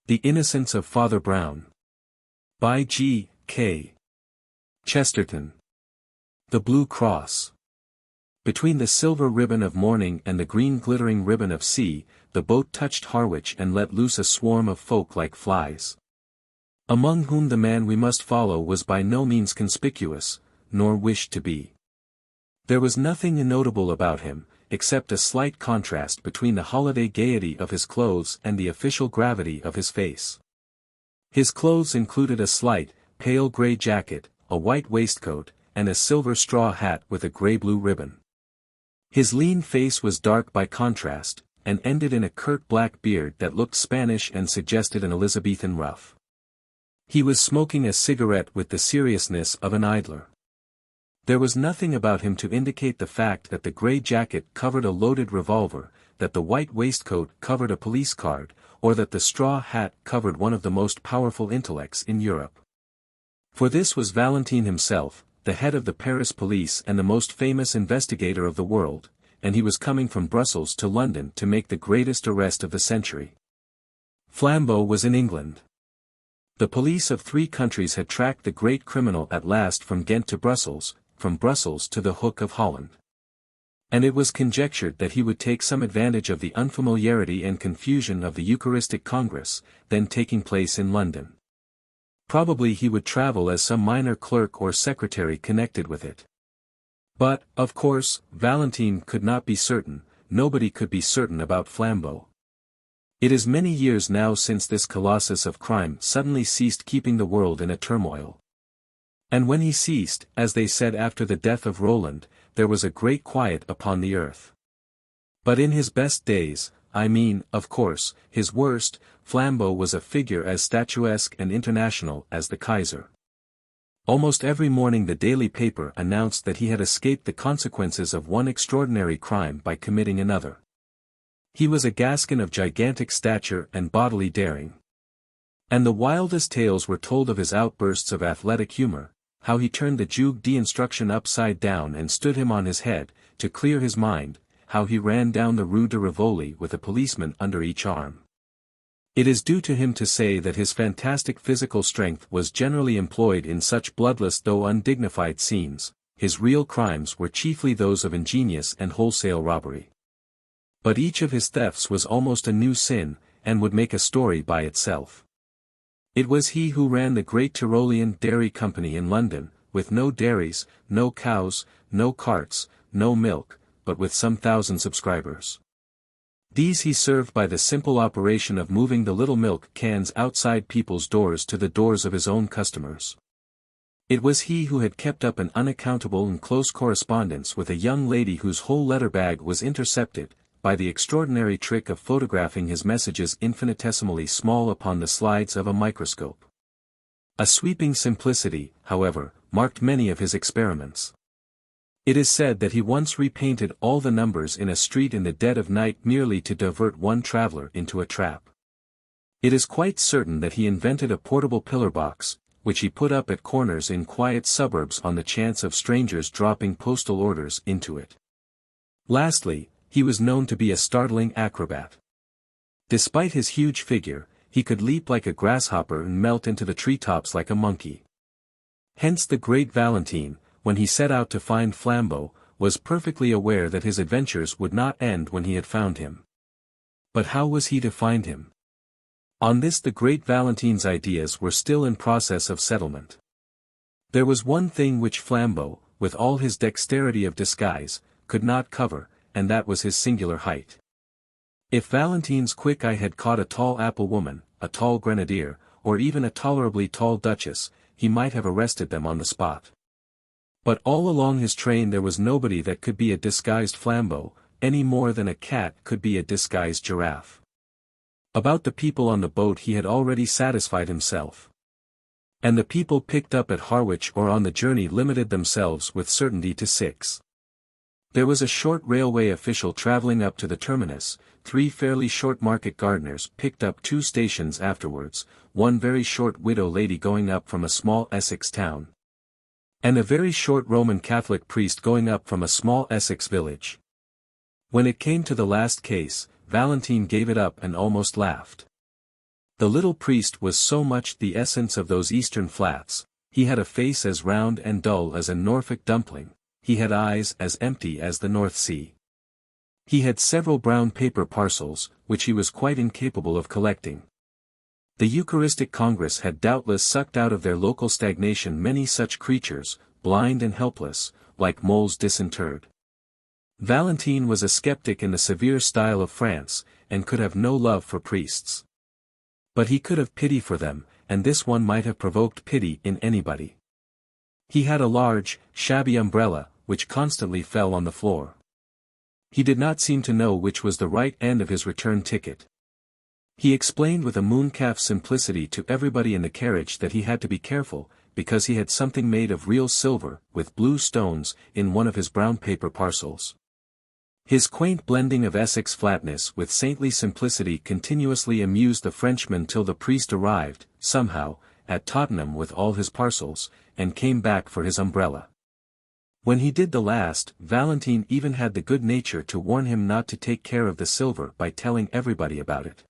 The Innocence of Father Brown. By G. K. Chesterton. The Blue Cross. Between the silver ribbon of morning and the green glittering ribbon of sea, the boat touched Harwich and let loose a swarm of folk like flies. Among whom the man we must follow was by no means conspicuous, nor wished to be. There was nothing notable about him, except a slight contrast between the holiday gaiety of his clothes and the official gravity of his face. His clothes included a slight, pale grey jacket, a white waistcoat, and a silver straw hat with a grey-blue ribbon. His lean face was dark by contrast, and ended in a curt black beard that looked Spanish and suggested an Elizabethan ruff. He was smoking a cigarette with the seriousness of an idler. There was nothing about him to indicate the fact that the grey jacket covered a loaded revolver, that the white waistcoat covered a police card, or that the straw hat covered one of the most powerful intellects in Europe. For this was Valentine himself, the head of the Paris police and the most famous investigator of the world, and he was coming from Brussels to London to make the greatest arrest of the century. Flambeau was in England. The police of 3 countries had tracked the great criminal at last from Ghent to Brussels, from Brussels to the Hook of Holland. And it was conjectured that he would take some advantage of the unfamiliarity and confusion of the Eucharistic Congress, then taking place in London. Probably he would travel as some minor clerk or secretary connected with it. But, of course, Valentine could not be certain, nobody could be certain about Flambeau. It is many years now since this colossus of crime suddenly ceased keeping the world in a turmoil. And when he ceased, as they said after the death of Roland, there was a great quiet upon the earth. But in his best days, I mean, of course, his worst, Flambeau was a figure as statuesque and international as the Kaiser. Almost every morning the daily paper announced that he had escaped the consequences of one extraordinary crime by committing another. He was a Gascon of gigantic stature and bodily daring. And the wildest tales were told of his outbursts of athletic humor, how he turned the Joug d'instruction upside down and stood him on his head, to clear his mind, how he ran down the Rue de Rivoli with a policeman under each arm. It is due to him to say that his fantastic physical strength was generally employed in such bloodless though undignified scenes. His real crimes were chiefly those of ingenious and wholesale robbery. But each of his thefts was almost a new sin, and would make a story by itself. It was he who ran the great Tyrolean Dairy Company in London, with no dairies, no cows, no carts, no milk, but with some thousand subscribers. These he served by the simple operation of moving the little milk cans outside people's doors to the doors of his own customers. It was he who had kept up an unaccountable and close correspondence with a young lady whose whole letter bag was intercepted, by the extraordinary trick of photographing his messages infinitesimally small upon the slides of a microscope. A sweeping simplicity, however, marked many of his experiments. It is said that he once repainted all the numbers in a street in the dead of night merely to divert one traveler into a trap. It is quite certain that he invented a portable pillar box, which he put up at corners in quiet suburbs on the chance of strangers dropping postal orders into it. Lastly, he was known to be a startling acrobat. Despite his huge figure, he could leap like a grasshopper and melt into the treetops like a monkey. Hence the great Valentine, when he set out to find Flambeau, was perfectly aware that his adventures would not end when he had found him. But how was he to find him? On this the great Valentine's ideas were still in process of settlement. There was one thing which Flambeau, with all his dexterity of disguise, could not cover, and that was his singular height. If Valentine's quick eye had caught a tall apple woman, a tall grenadier, or even a tolerably tall duchess, he might have arrested them on the spot. But all along his train there was nobody that could be a disguised Flambeau, any more than a cat could be a disguised giraffe. About the people on the boat he had already satisfied himself. And the people picked up at Harwich or on the journey limited themselves with certainty to 6. There was a short railway official travelling up to the terminus, 3 fairly short market gardeners picked up 2 stations afterwards, one very short widow lady going up from a small Essex town, and a very short Roman Catholic priest going up from a small Essex village. When it came to the last case, Valentine gave it up and almost laughed. The little priest was so much the essence of those eastern flats. He had a face as round and dull as a Norfolk dumpling, he had eyes as empty as the North Sea. He had several brown paper parcels, which he was quite incapable of collecting. The Eucharistic Congress had doubtless sucked out of their local stagnation many such creatures, blind and helpless, like moles disinterred. Valentine was a skeptic in the severe style of France, and could have no love for priests. But he could have pity for them, and this one might have provoked pity in anybody. He had a large, shabby umbrella, which constantly fell on the floor. He did not seem to know which was the right end of his return ticket. He explained with a mooncalf simplicity to everybody in the carriage that he had to be careful, because he had something made of real silver, with blue stones, in one of his brown paper parcels. His quaint blending of Essex flatness with saintly simplicity continuously amused the Frenchman till the priest arrived, somehow, at Tottenham with all his parcels, and came back for his umbrella. When he did the last, Valentine even had the good nature to warn him not to take care of the silver by telling everybody about it.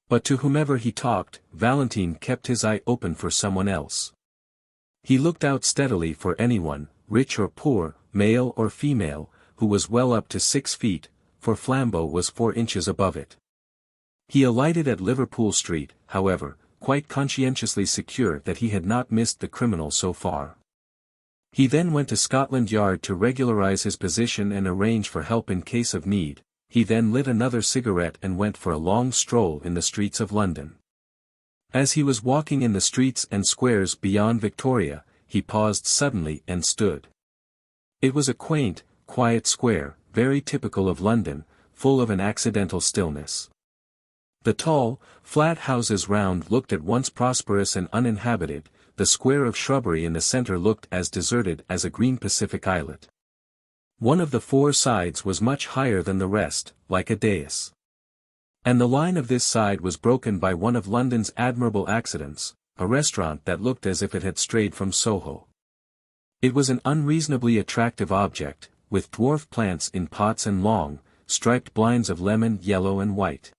But to whomever he talked, Valentine kept his eye open for someone else. He looked out steadily for anyone, rich or poor, male or female, who was well up to 6 feet, for Flambeau was 4 inches above it. He alighted at Liverpool Street, however, quite conscientiously secure that he had not missed the criminal so far. He then went to Scotland Yard to regularize his position and arrange for help in case of need. He then lit another cigarette and went for a long stroll in the streets of London. As he was walking in the streets and squares beyond Victoria, he paused suddenly and stood. It was a quaint, quiet square, very typical of London, full of an accidental stillness. The tall, flat houses round looked at once prosperous and uninhabited, the square of shrubbery in the centre looked as deserted as a green Pacific islet. One of the 4 sides was much higher than the rest, like a dais. And the line of this side was broken by one of London's admirable accidents, a restaurant that looked as if it had strayed from Soho. It was an unreasonably attractive object, with dwarf plants in pots and long, striped blinds of lemon, yellow and white.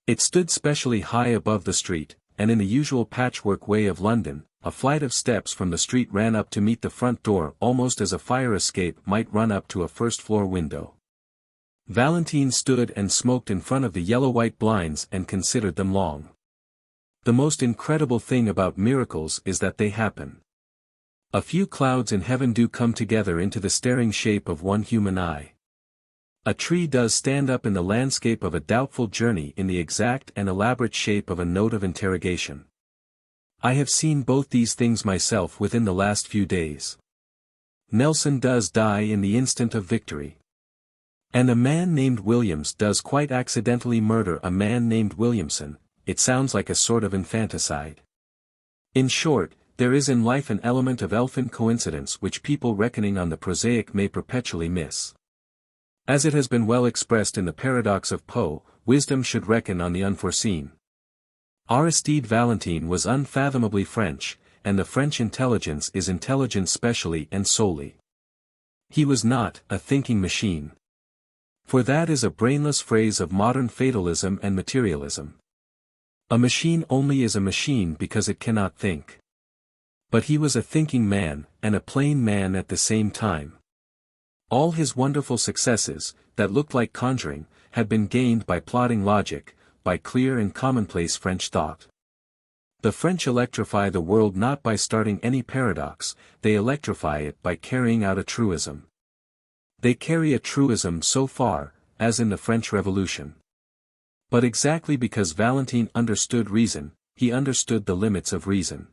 It stood specially high above the street, and in the usual patchwork way of London, a flight of steps from the street ran up to meet the front door almost as a fire escape might run up to a first-floor window. Valentine stood and smoked in front of the yellow-white blinds and considered them long. The most incredible thing about miracles is that they happen. A few clouds in heaven do come together into the staring shape of one human eye. A tree does stand up in the landscape of a doubtful journey in the exact and elaborate shape of a note of interrogation. I have seen both these things myself within the last few days. Nelson does die in the instant of victory. And a man named Williams does quite accidentally murder a man named Williamson. It sounds like a sort of infanticide. In short, there is in life an element of elfin coincidence which people reckoning on the prosaic may perpetually miss. As it has been well expressed in the paradox of Poe, wisdom should reckon on the unforeseen. Aristide Valentine was unfathomably French, and the French intelligence is intelligence specially and solely. He was not a thinking machine. For that is a brainless phrase of modern fatalism and materialism. A machine only is a machine because it cannot think. But he was a thinking man, and a plain man at the same time. All his wonderful successes, that looked like conjuring, had been gained by plodding logic, by clear and commonplace French thought. The French electrify the world not by starting any paradox, they electrify it by carrying out a truism. They carry a truism so far, as in the French Revolution. But exactly because Valentine understood reason, he understood the limits of reason.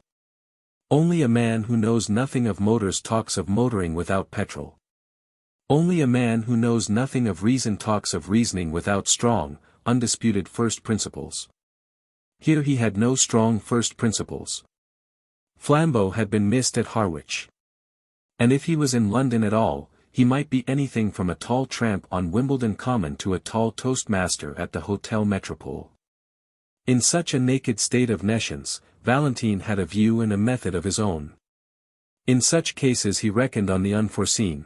Only a man who knows nothing of motors talks of motoring without petrol. Only a man who knows nothing of reason talks of reasoning without strong, undisputed first principles. Here he had no strong first principles. Flambeau had been missed at Harwich. And if he was in London at all, he might be anything from a tall tramp on Wimbledon Common to a tall toastmaster at the Hotel Metropole. In such a naked state of nescience, Valentine had a view and a method of his own. In such cases he reckoned on the unforeseen.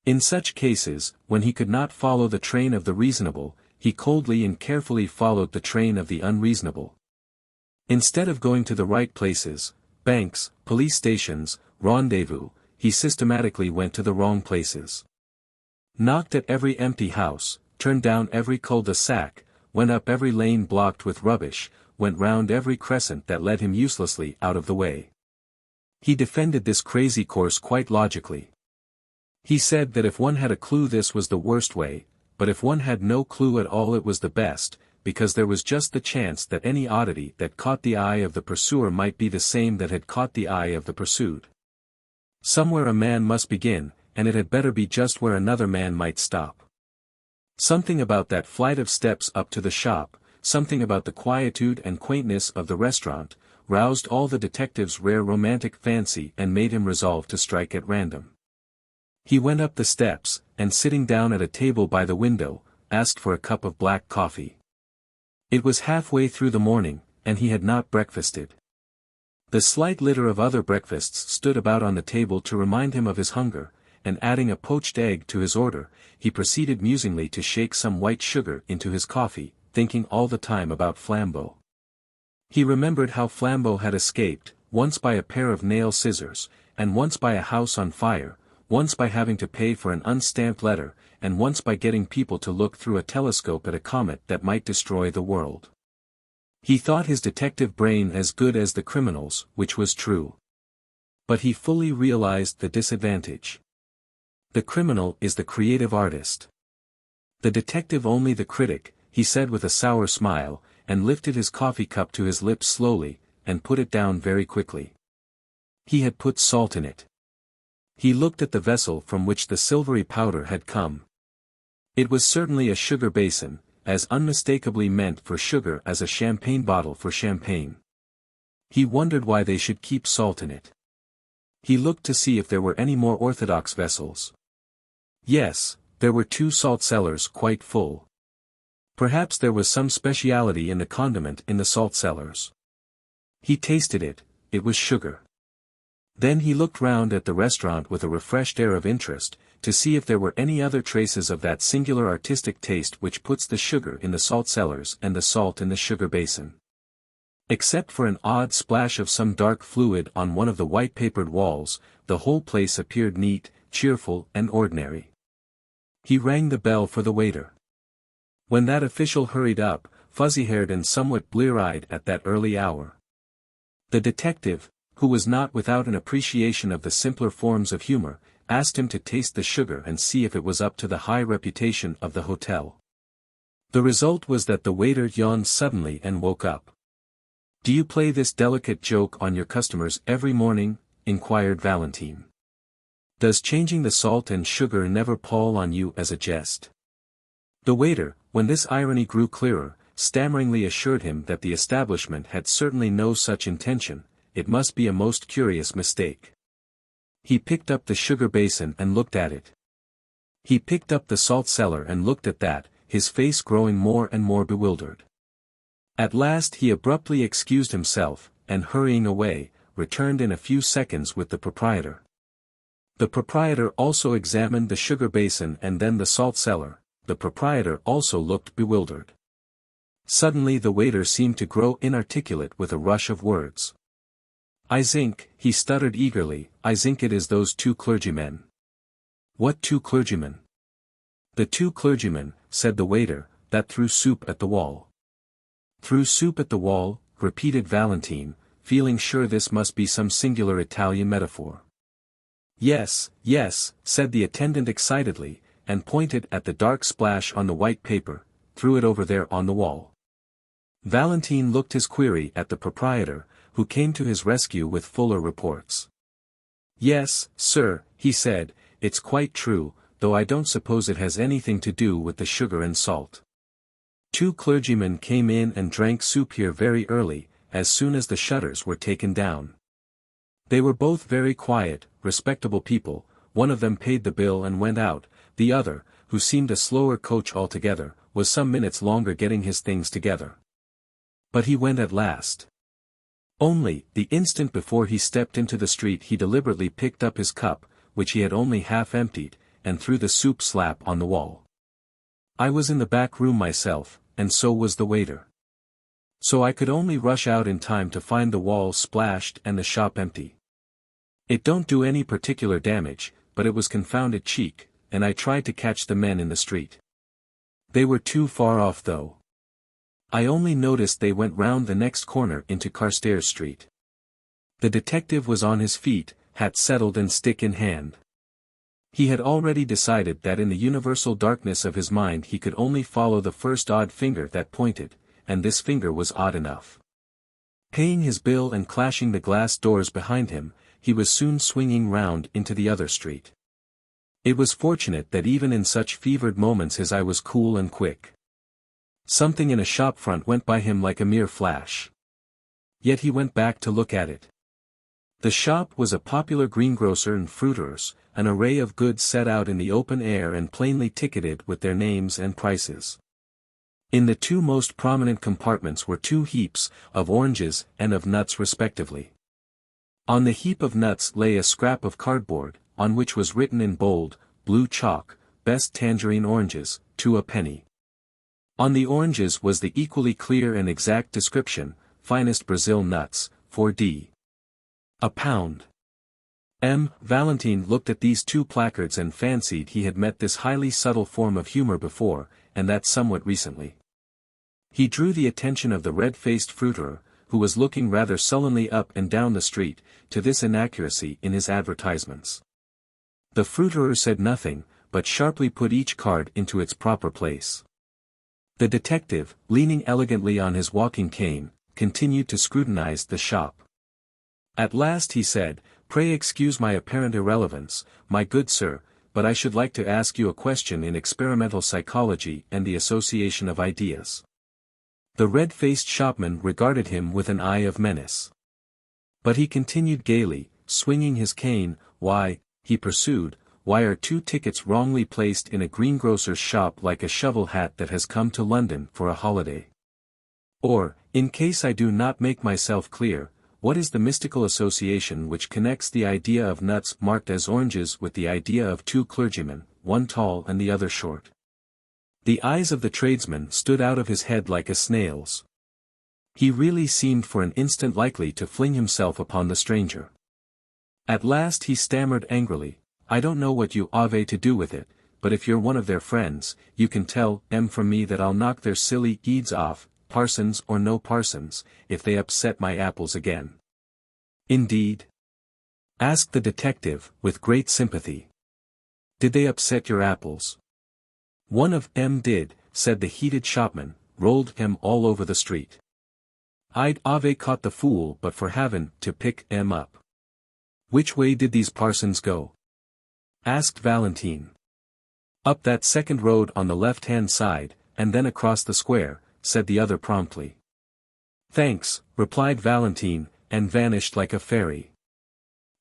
In such cases, when he could not follow the train of the reasonable, he coldly and carefully followed the train of the unreasonable. Instead of going to the right places, banks, police stations, rendezvous, he systematically went to the wrong places. Knocked at every empty house, turned down every cul-de-sac, went up every lane blocked with rubbish, went round every crescent that led him uselessly out of the way. He defended this crazy course quite logically. He said that if one had a clue this was the worst way, but if one had no clue at all it was the best, because there was just the chance that any oddity that caught the eye of the pursuer might be the same that had caught the eye of the pursued. Somewhere a man must begin, and it had better be just where another man might stop. Something about that flight of steps up to the shop, something about the quietude and quaintness of the restaurant, roused all the detective's rare romantic fancy and made him resolve to strike at random. He went up the steps, and sitting down at a table by the window, asked for a cup of black coffee. It was halfway through the morning, and he had not breakfasted. The slight litter of other breakfasts stood about on the table to remind him of his hunger, and adding a poached egg to his order, he proceeded musingly to shake some white sugar into his coffee, thinking all the time about Flambeau. He remembered how Flambeau had escaped, once by a pair of nail scissors, and once by a house on fire, once by having to pay for an unstamped letter, and once by getting people to look through a telescope at a comet that might destroy the world. He thought his detective brain as good as the criminal's, which was true. But he fully realized the disadvantage. The criminal is the creative artist. The detective only the critic, he said with a sour smile, and lifted his coffee cup to his lips slowly, and put it down very quickly. He had put salt in it. He looked at the vessel from which the silvery powder had come. It was certainly a sugar basin, as unmistakably meant for sugar as a champagne bottle for champagne. He wondered why they should keep salt in it. He looked to see if there were any more orthodox vessels. Yes, there were 2 salt cellars quite full. Perhaps there was some speciality in the condiment in the salt cellars. He tasted it, it was sugar. Then he looked round at the restaurant with a refreshed air of interest, to see if there were any other traces of that singular artistic taste which puts the sugar in the salt cellars and the salt in the sugar basin. Except for an odd splash of some dark fluid on one of the white-papered walls, the whole place appeared neat, cheerful and ordinary. He rang the bell for the waiter. When that official hurried up, fuzzy-haired and somewhat blear-eyed at that early hour, the detective, who was not without an appreciation of the simpler forms of humor, asked him to taste the sugar and see if it was up to the high reputation of the hotel. The result was that the waiter yawned suddenly and woke up. "Do you play this delicate joke on your customers every morning?" inquired Valentine. "Does changing the salt and sugar never pall on you as a jest?" The waiter, when this irony grew clearer, stammeringly assured him that the establishment had certainly no such intention. It must be a most curious mistake. He picked up the sugar basin and looked at it. He picked up the salt cellar and looked at that, his face growing more and more bewildered. At last he abruptly excused himself, and hurrying away, returned in a few seconds with the proprietor. The proprietor also examined the sugar basin and then the salt cellar. The proprietor also looked bewildered. Suddenly the waiter seemed to grow inarticulate with a rush of words. "I think," he stuttered eagerly, "I think it is those 2 clergymen." "What 2 clergymen?" "The 2 clergymen," said the waiter, "that threw soup at the wall." "Threw soup at the wall," repeated Valentine, feeling sure this must be some singular Italian metaphor. "Yes, yes," said the attendant excitedly, and pointed at the dark splash on the white paper, "threw it over there on the wall." Valentine looked his query at the proprietor, who came to his rescue with fuller reports. "Yes, sir," he said, "it's quite true, though I don't suppose it has anything to do with the sugar and salt. 2 clergymen came in and drank soup here very early, as soon as the shutters were taken down. They were both very quiet, respectable people. One of them paid the bill and went out, the other, who seemed a slower coach altogether, was some minutes longer getting his things together. But he went at last. Only, the instant before he stepped into the street he deliberately picked up his cup, which he had only half emptied, and threw the soup slap on the wall. I was in the back room myself, and so was the waiter. So I could only rush out in time to find the walls splashed and the shop empty. It don't do any particular damage, but it was confounded cheek, and I tried to catch the men in the street. They were too far off though. I only noticed they went round the next corner into Carstairs Street. The detective was on his feet, hat settled and stick in hand. He had already decided that in the universal darkness of his mind he could only follow the first odd finger that pointed, and this finger was odd enough. Paying his bill and clashing the glass doors behind him, he was soon swinging round into the other street. It was fortunate that even in such fevered moments his eye was cool and quick. Something in a shop front went by him like a mere flash. Yet he went back to look at it. The shop was a popular greengrocer and fruiterer's, an array of goods set out in the open air and plainly ticketed with their names and prices. In the two most prominent compartments were two heaps, of oranges and of nuts respectively. On the heap of nuts lay a scrap of cardboard, on which was written in bold, blue chalk, "Best tangerine oranges, 2 a penny." On the oranges was the equally clear and exact description, "Finest Brazil nuts, 4d. a pound." Valentine looked at these two placards and fancied he had met this highly subtle form of humor before, and that somewhat recently. He drew the attention of the red-faced fruiterer, who was looking rather sullenly up and down the street, to this inaccuracy in his advertisements. The fruiterer said nothing, but sharply put each card into its proper place. The detective, leaning elegantly on his walking cane, continued to scrutinize the shop. At last he said, "Pray excuse my apparent irrelevance, my good sir, but I should like to ask you a question in experimental psychology and the association of ideas." The red-faced shopman regarded him with an eye of menace. But he continued gaily, swinging his cane. "Why," he pursued, "why are 2 tickets wrongly placed in a greengrocer's shop like a shovel hat that has come to London for a holiday? Or, in case I do not make myself clear, what is the mystical association which connects the idea of nuts marked as oranges with the idea of 2 clergymen, one tall and the other short?" The eyes of the tradesman stood out of his head like a snail's. He really seemed for an instant likely to fling himself upon the stranger. At last he stammered angrily, "I don't know what you have to do with it, but if you're one of their friends, you can tell from me that I'll knock their silly heads off, parsons or no parsons, if they upset my apples again." "Indeed?" asked the detective, with great sympathy. "Did they upset your apples?" "One of 'em did," said the heated shopman, "rolled him all over the street. I'd have caught the fool but for havin' to pick 'em up." "Which way did these parsons go?" asked Valentine. "Up that second road on the left-hand side, and then across the square," said the other promptly. "Thanks," replied Valentine, and vanished like a fairy.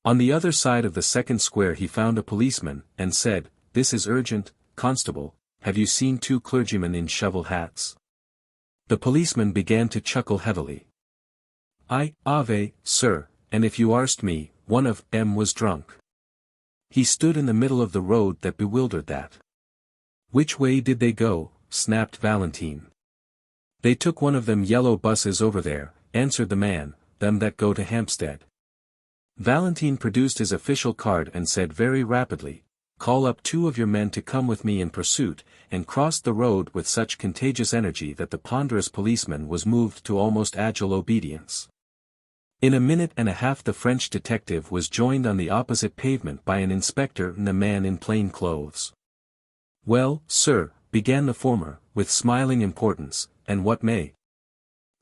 On the other side of the second square he found a policeman, and said, "This is urgent, constable, have you seen 2 clergymen in shovel hats?" The policeman began to chuckle heavily. "I have, sir, and if you arst me, one of 'em was drunk." He stood in the middle of the road that bewildered that. "Which way did they go?" snapped Valentine. "They took one of them yellow buses over there," answered the man, "them that go to Hampstead." Valentine produced his official card and said very rapidly, "Call up 2 of your men to come with me in pursuit," and crossed the road with such contagious energy that the ponderous policeman was moved to almost agile obedience. In a minute and a half the French detective was joined on the opposite pavement by an inspector and a man in plain clothes. "Well, sir," began the former, with smiling importance, "and what may?"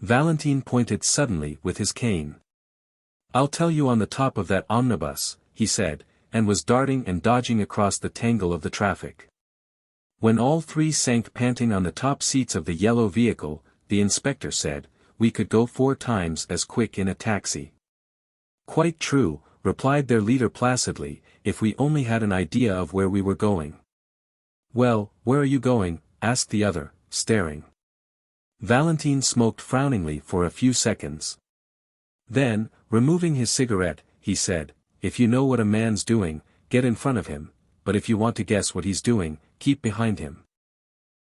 Valentine pointed suddenly with his cane. "I'll tell you on the top of that omnibus," he said, and was darting and dodging across the tangle of the traffic. When all 3 sank panting on the top seats of the yellow vehicle, the inspector said, "We could go 4 times as quick in a taxi." "Quite true," replied their leader placidly, "if we only had an idea of where we were going." "Well, where are you going?" asked the other, staring. Valentine smoked frowningly for a few seconds. Then, removing his cigarette, he said, "If you know what a man's doing, get in front of him, but if you want to guess what he's doing, keep behind him.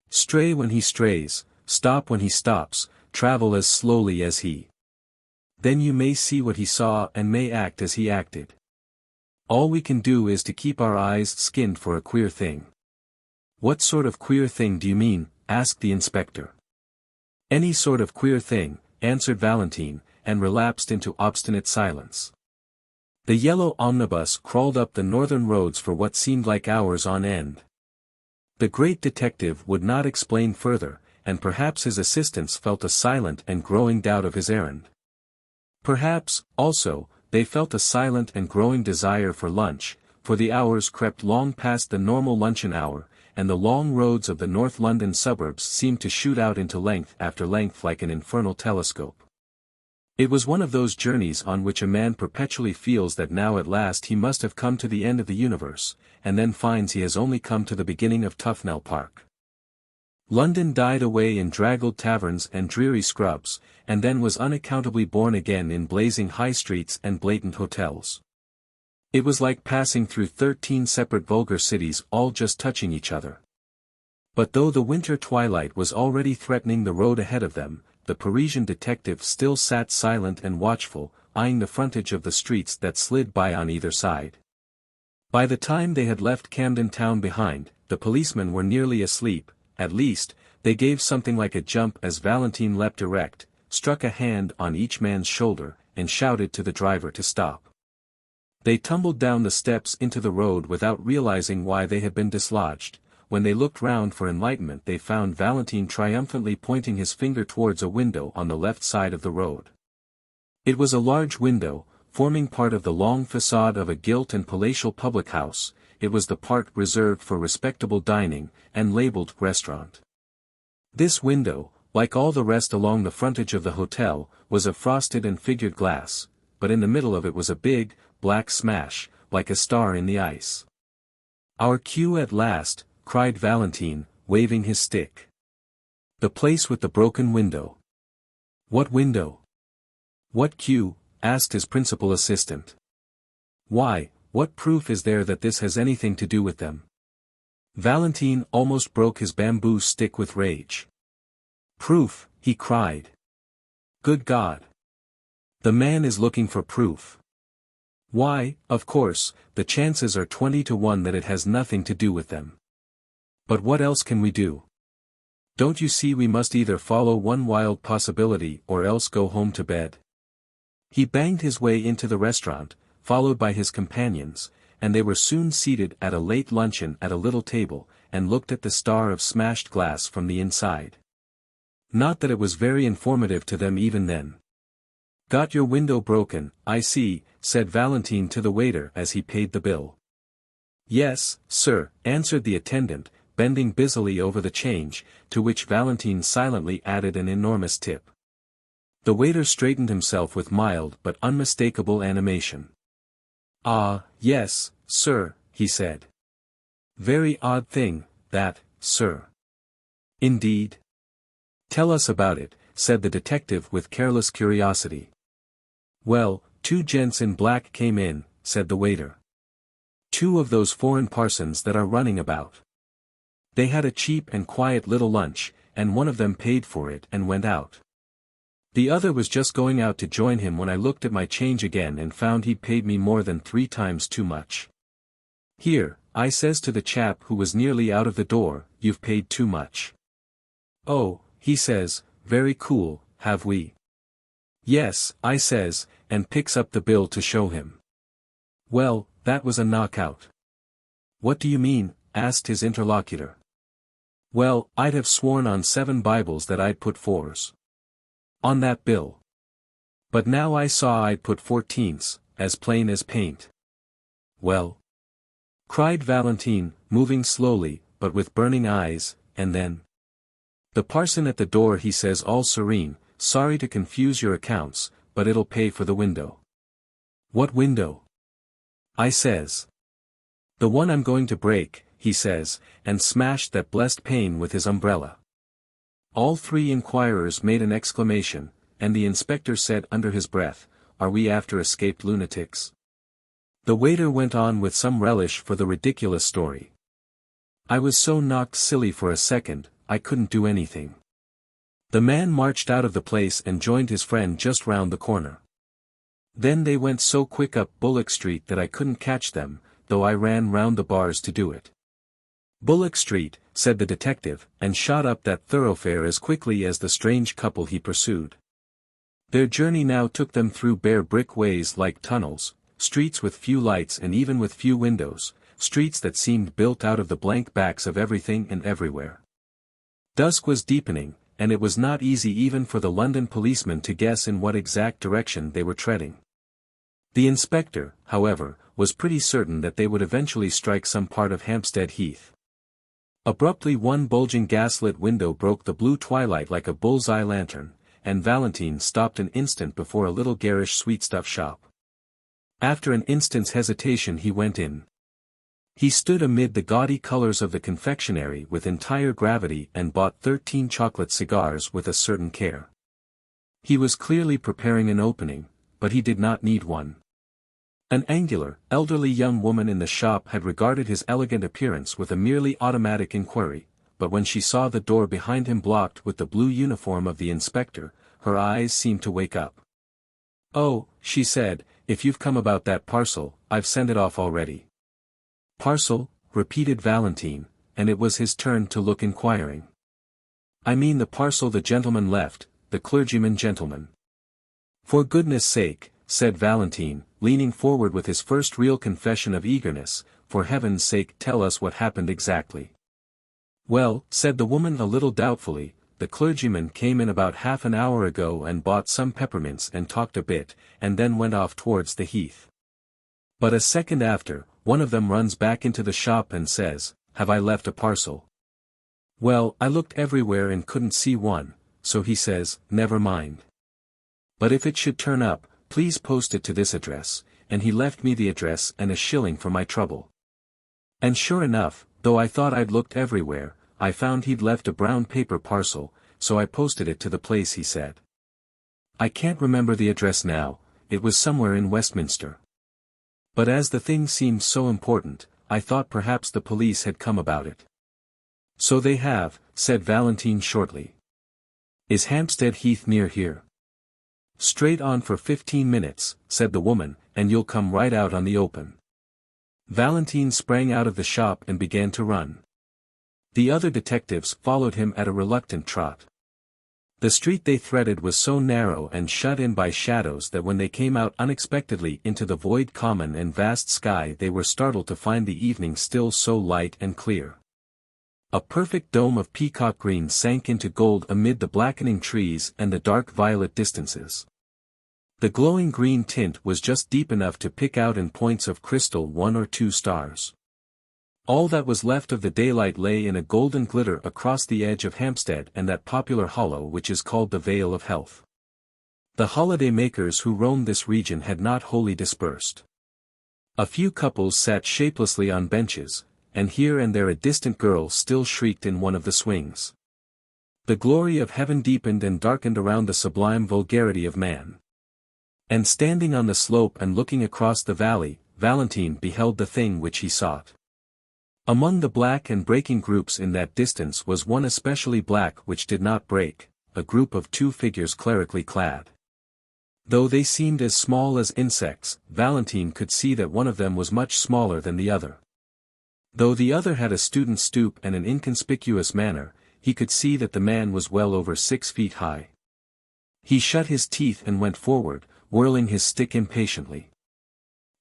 Stray when he strays, stop when he stops, travel as slowly as he. Then you may see what he saw and may act as he acted. All we can do is to keep our eyes skinned for a queer thing." "What sort of queer thing do you mean?" asked the inspector. "Any sort of queer thing," answered Valentine, and relapsed into obstinate silence. The yellow omnibus crawled up the northern roads for what seemed like hours on end. The great detective would not explain further, and perhaps his assistants felt a silent and growing doubt of his errand. Perhaps, also, they felt a silent and growing desire for lunch, for the hours crept long past the normal luncheon hour, and the long roads of the North London suburbs seemed to shoot out into length after length like an infernal telescope. It was one of those journeys on which a man perpetually feels that now at last he must have come to the end of the universe, and then finds he has only come to the beginning of Tufnell Park. London died away in draggled taverns and dreary scrubs, and then was unaccountably born again in blazing high streets and blatant hotels. It was like passing through 13 separate vulgar cities all just touching each other. But though the winter twilight was already threatening the road ahead of them, the Parisian detective still sat silent and watchful, eyeing the frontage of the streets that slid by on either side. By the time they had left Camden Town behind, the policemen were nearly asleep. At least, they gave something like a jump as Valentine leapt erect, struck a hand on each man's shoulder, and shouted to the driver to stop. They tumbled down the steps into the road without realizing why they had been dislodged. When they looked round for enlightenment they found Valentine triumphantly pointing his finger towards a window on the left side of the road. It was a large window, forming part of the long facade of a gilt and palatial public house. It was the part reserved for respectable dining, and labelled restaurant. This window, like all the rest along the frontage of the hotel, was of frosted and figured glass, but in the middle of it was a big, black smash, like a star in the ice. "Our cue at last," cried Valentine, waving his stick. "The place with the broken window." "What window? What cue?" asked his principal assistant. "Why, what proof is there that this has anything to do with them?" Valentine almost broke his bamboo stick with rage. "Proof," he cried. "Good God! The man is looking for proof. Why, of course, the chances are 20 to 1 that it has nothing to do with them. But what else can we do? Don't you see we must either follow one wild possibility or else go home to bed?" He banged his way into the restaurant, followed by his companions, and they were soon seated at a late luncheon at a little table, and looked at the star of smashed glass from the inside. Not that it was very informative to them even then. "Got your window broken, I see," said Valentine to the waiter as he paid the bill. "Yes, sir," answered the attendant, bending busily over the change, to which Valentine silently added an enormous tip. The waiter straightened himself with mild but unmistakable animation. "Ah, yes, sir," he said. "Very odd thing, that, sir." "Indeed? Tell us about it," said the detective with careless curiosity. "Well, 2 gents in black came in," said the waiter. "2 of those foreign parsons that are running about. They had a cheap and quiet little lunch, and one of them paid for it and went out. The other was just going out to join him when I looked at my change again and found he'd paid me more than 3 times too much. 'Here,' I says to the chap who was nearly out of the door, 'you've paid too much.' 'Oh,' he says, very cool, 'have we?' 'Yes,' I says, and picks up the bill to show him. Well, that was a knockout." "What do you mean?" asked his interlocutor. "Well, I'd have sworn on 7 Bibles that I'd put 4s on that bill. But now I saw I'd put 14s, as plain as paint." "Well?" cried Valentine, moving slowly, but with burning eyes, and then. "The parson at the door he says all serene, 'Sorry to confuse your accounts, but it'll pay for the window.' 'What window?' I says. 'The one I'm going to break,' he says, and smashed that blessed pane with his umbrella." All 3 inquirers made an exclamation, and the inspector said under his breath, "Are we after escaped lunatics?" The waiter went on with some relish for the ridiculous story. "I was so knocked silly for a second, I couldn't do anything. The man marched out of the place and joined his friend just round the corner. Then they went so quick up Bullock Street that I couldn't catch them, though I ran round the bars to do it. Bullock Street, said the detective, and shot up that thoroughfare as quickly as the strange couple he pursued. Their journey now took them through bare brick ways like tunnels, streets with few lights and even with few windows, streets that seemed built out of the blank backs of everything and everywhere. Dusk was deepening, and it was not easy even for the London policeman to guess in what exact direction they were treading. The inspector, however, was pretty certain that they would eventually strike some part of Hampstead Heath. Abruptly one bulging gaslit window broke the blue twilight like a bull's-eye lantern, and Valentine stopped an instant before a little garish sweetstuff shop. After an instant's hesitation he went in. He stood amid the gaudy colors of the confectionery with entire gravity and bought 13 chocolate cigars with a certain care. He was clearly preparing an opening, but he did not need one. An angular, elderly young woman in the shop had regarded his elegant appearance with a merely automatic inquiry, but when she saw the door behind him blocked with the blue uniform of the inspector, her eyes seemed to wake up. "Oh," she said, "if you've come about that parcel, I've sent it off already." "Parcel?" repeated Valentine, and it was his turn to look inquiring. "I mean the parcel the gentleman left, the clergyman gentleman." "For goodness' sake," said Valentine, leaning forward with his first real confession of eagerness, "for heaven's sake tell us what happened exactly." "Well," said the woman a little doubtfully, "the clergyman came in about half an hour ago and bought some peppermints and talked a bit, and then went off towards the heath. But a second after, one of them runs back into the shop and says, 'Have I left a parcel?' Well, I looked everywhere and couldn't see one, so he says, 'Never mind. But if it should turn up, please post it to this address,' and he left me the address and a shilling for my trouble. And sure enough, though I thought I'd looked everywhere, I found he'd left a brown paper parcel, so I posted it to the place he said. I can't remember the address now, it was somewhere in Westminster. But as the thing seemed so important, I thought perhaps the police had come about it." "So they have," said Valentine shortly. "Is Hampstead Heath near here?" "Straight on for 15 minutes, said the woman, "and you'll come right out on the open." Valentine sprang out of the shop and began to run. The other detectives followed him at a reluctant trot. The street they threaded was so narrow and shut in by shadows that when they came out unexpectedly into the void common and vast sky they were startled to find the evening still so light and clear. A perfect dome of peacock green sank into gold amid the blackening trees and the dark violet distances. The glowing green tint was just deep enough to pick out in points of crystal 1 or 2 stars. All that was left of the daylight lay in a golden glitter across the edge of Hampstead and that popular hollow which is called the Vale of Health. The holiday makers who roamed this region had not wholly dispersed. A few couples sat shapelessly on benches, and here and there a distant girl still shrieked in one of the swings. The glory of heaven deepened and darkened around the sublime vulgarity of man. And standing on the slope and looking across the valley, Valentine beheld the thing which he sought. Among the black and breaking groups in that distance was one especially black which did not break, a group of 2 figures clerically clad. Though they seemed as small as insects, Valentine could see that one of them was much smaller than the other. Though the other had a student's stoop and an inconspicuous manner, he could see that the man was well over 6 feet high. He shut his teeth and went forward, whirling his stick impatiently.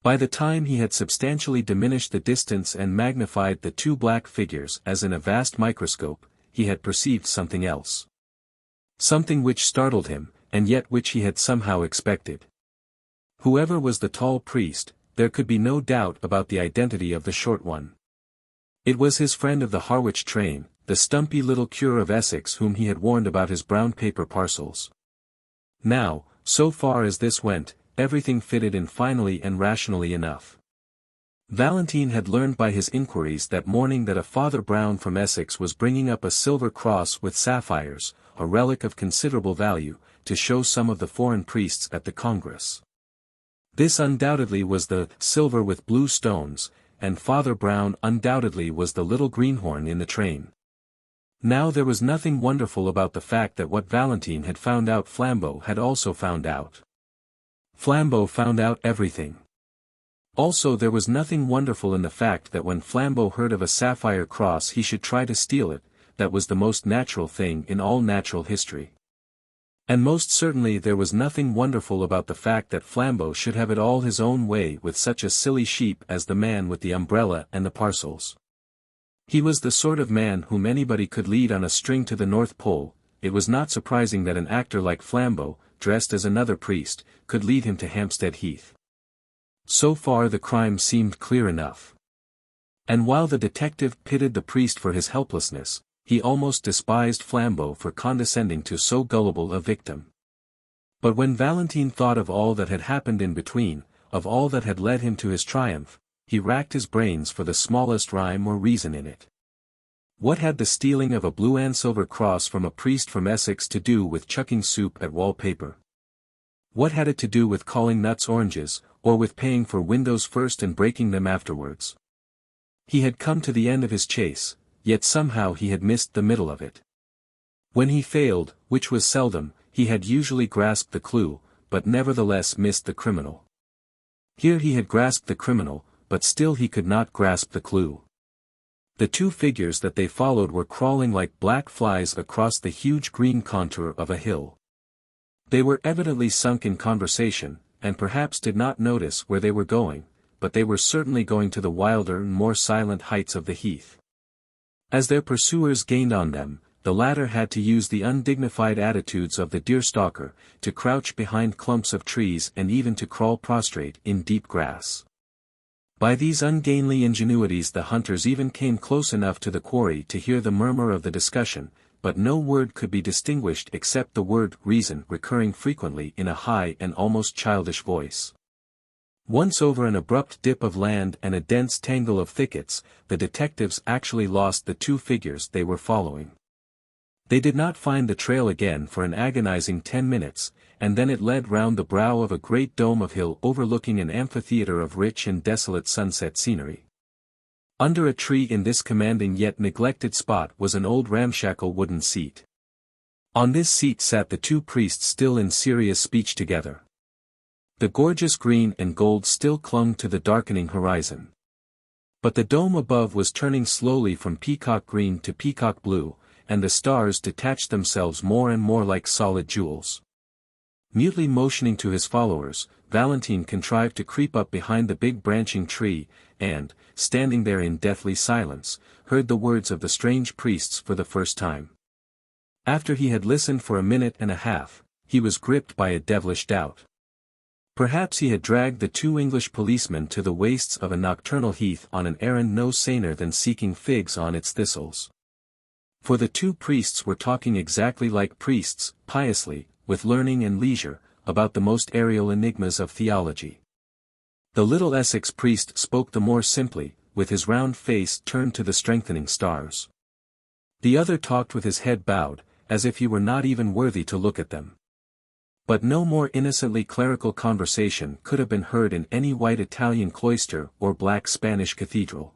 By the time he had substantially diminished the distance and magnified the 2 black figures as in a vast microscope, he had perceived something else. Something which startled him, and yet which he had somehow expected. Whoever was the tall priest, there could be no doubt about the identity of the short one. It was his friend of the Harwich train, the stumpy little cure of Essex whom he had warned about his brown paper parcels. Now, so far as this went, everything fitted in finally and rationally enough. Valentine had learned by his inquiries that morning that a Father Brown from Essex was bringing up a silver cross with sapphires, a relic of considerable value, to show some of the foreign priests at the Congress. This undoubtedly was the silver with blue stones, and Father Brown undoubtedly was the little greenhorn in the train. Now there was nothing wonderful about the fact that what Valentine had found out Flambeau had also found out. Flambeau found out everything. Also there was nothing wonderful in the fact that when Flambeau heard of a sapphire cross he should try to steal it, that was the most natural thing in all natural history. And most certainly there was nothing wonderful about the fact that Flambeau should have it all his own way with such a silly sheep as the man with the umbrella and the parcels. He was the sort of man whom anybody could lead on a string to the North Pole. It was not surprising that an actor like Flambeau, dressed as another priest, could lead him to Hampstead Heath. So far the crime seemed clear enough. And while the detective pitied the priest for his helplessness, he almost despised Flambeau for condescending to so gullible a victim. But when Valentine thought of all that had happened in between, of all that had led him to his triumph, he racked his brains for the smallest rhyme or reason in it. What had the stealing of a blue and silver cross from a priest from Essex to do with chucking soup at wallpaper? What had it to do with calling nuts oranges, or with paying for windows first and breaking them afterwards? He had come to the end of his chase, yet somehow he had missed the middle of it. When he failed, which was seldom, he had usually grasped the clue, but nevertheless missed the criminal. Here he had grasped the criminal, but still he could not grasp the clue. The two figures that they followed were crawling like black flies across the huge green contour of a hill. They were evidently sunk in conversation, and perhaps did not notice where they were going, but they were certainly going to the wilder and more silent heights of the heath. As their pursuers gained on them, the latter had to use the undignified attitudes of the deerstalker, to crouch behind clumps of trees and even to crawl prostrate in deep grass. By these ungainly ingenuities the hunters even came close enough to the quarry to hear the murmur of the discussion, but no word could be distinguished except the word reason recurring frequently in a high and almost childish voice. Once over an abrupt dip of land and a dense tangle of thickets, the detectives actually lost the two figures they were following. They did not find the trail again for an agonizing 10 minutes, and then it led round the brow of a great dome of hill overlooking an amphitheater of rich and desolate sunset scenery. Under a tree in this commanding yet neglected spot was an old ramshackle wooden seat. On this seat sat the two priests still in serious speech together. The gorgeous green and gold still clung to the darkening horizon. But the dome above was turning slowly from peacock green to peacock blue, and the stars detached themselves more and more like solid jewels. Mutely motioning to his followers, Valentine contrived to creep up behind the big branching tree, and, standing there in deathly silence, heard the words of the strange priests for the first time. After he had listened for a minute and a half, he was gripped by a devilish doubt. Perhaps he had dragged the two English policemen to the wastes of a nocturnal heath on an errand no saner than seeking figs on its thistles. For the two priests were talking exactly like priests, piously, with learning and leisure, about the most aerial enigmas of theology. The little Essex priest spoke the more simply, with his round face turned to the strengthening stars. The other talked with his head bowed, as if he were not even worthy to look at them. But no more innocently clerical conversation could have been heard in any white Italian cloister or black Spanish cathedral.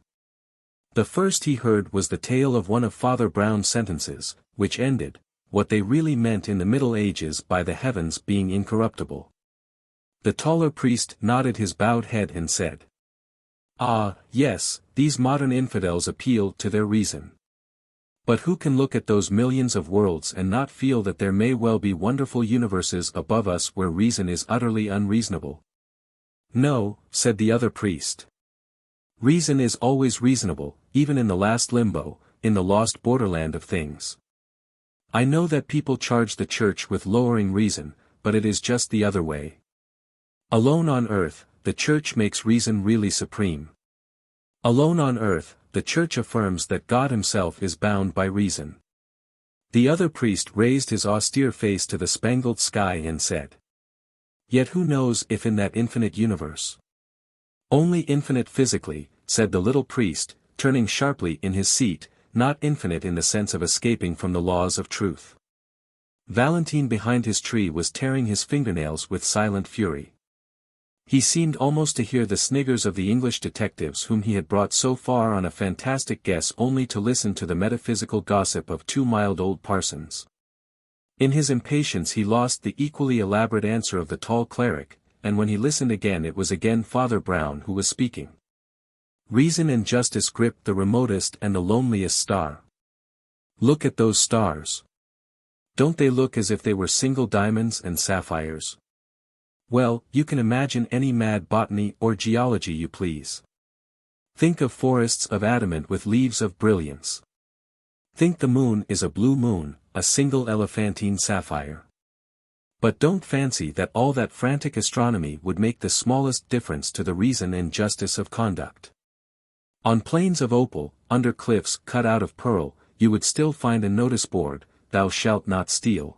The first he heard was the tale of one of Father Brown's sentences, which ended, what they really meant in the Middle Ages by the heavens being incorruptible. The taller priest nodded his bowed head and said, "Ah, yes, these modern infidels appeal to their reason. But who can look at those millions of worlds and not feel that there may well be wonderful universes above us where reason is utterly unreasonable?" "No," said the other priest. "Reason is always reasonable, even in the last limbo, in the lost borderland of things. I know that people charge the church with lowering reason, but it is just the other way. Alone on earth, the church makes reason really supreme. Alone on earth, the church affirms that God himself is bound by reason." The other priest raised his austere face to the spangled sky and said, "Yet who knows if in that infinite universe—" "Only infinite physically," said the little priest, turning sharply in his seat, "not infinite in the sense of escaping from the laws of truth." Valentine behind his tree was tearing his fingernails with silent fury. He seemed almost to hear the sniggers of the English detectives whom he had brought so far on a fantastic guess only to listen to the metaphysical gossip of two mild old parsons. In his impatience he lost the equally elaborate answer of the tall cleric, and when he listened again it was again Father Brown who was speaking. Reason and justice gripped the remotest and the loneliest star. Look at those stars. Don't they look as if they were single diamonds and sapphires? Well, you can imagine any mad botany or geology you please. Think of forests of adamant with leaves of brilliance. Think the moon is a blue moon, a single elephantine sapphire. But don't fancy that all that frantic astronomy would make the smallest difference to the reason and justice of conduct. On plains of opal, under cliffs cut out of pearl, you would still find a notice board, "Thou shalt not steal."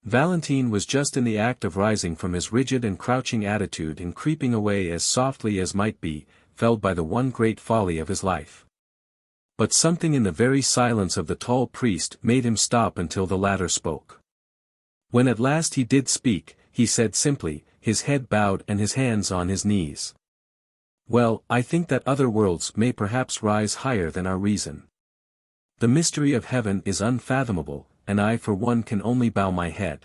Valentine was just in the act of rising from his rigid and crouching attitude and creeping away as softly as might be, felled by the one great folly of his life. But something in the very silence of the tall priest made him stop until the latter spoke. When at last he did speak, he said simply, his head bowed and his hands on his knees. "Well, I think that other worlds may perhaps rise higher than our reason. The mystery of heaven is unfathomable, and I for one can only bow my head."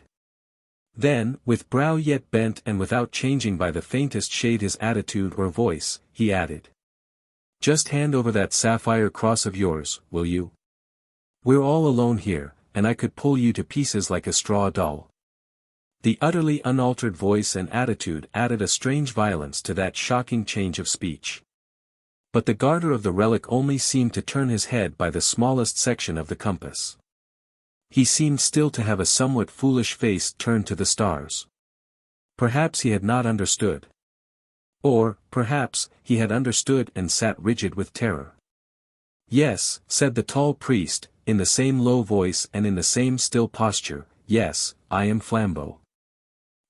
Then, with brow yet bent and without changing by the faintest shade his attitude or voice, he added, "Just hand over that sapphire cross of yours, will you? We're all alone here, and I could pull you to pieces like a straw doll." The utterly unaltered voice and attitude added a strange violence to that shocking change of speech. But the guarder of the relic only seemed to turn his head by the smallest section of the compass. He seemed still to have a somewhat foolish face turned to the stars. Perhaps he had not understood. Or, perhaps, he had understood and sat rigid with terror. "Yes," said the tall priest, in the same low voice and in the same still posture, "yes, I am Flambeau."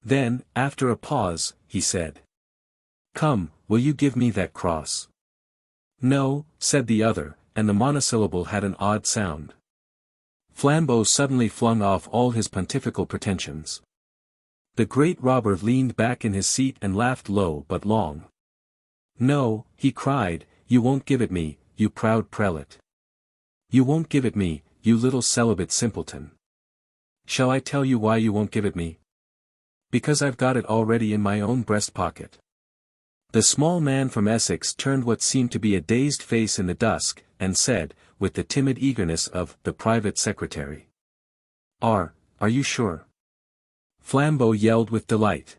Then, after a pause, he said, "Come, will you give me that cross?" "No," said the other, and the monosyllable had an odd sound. Flambeau suddenly flung off all his pontifical pretensions. The great robber leaned back in his seat and laughed low but long. "No," he cried, "you won't give it me, you proud prelate. You won't give it me, you little celibate simpleton. Shall I tell you why you won't give it me? Because I've got it already in my own breast pocket." The small man from Essex turned what seemed to be a dazed face in the dusk, and said, with the timid eagerness of the private secretary, Are you sure?" Flambeau yelled with delight.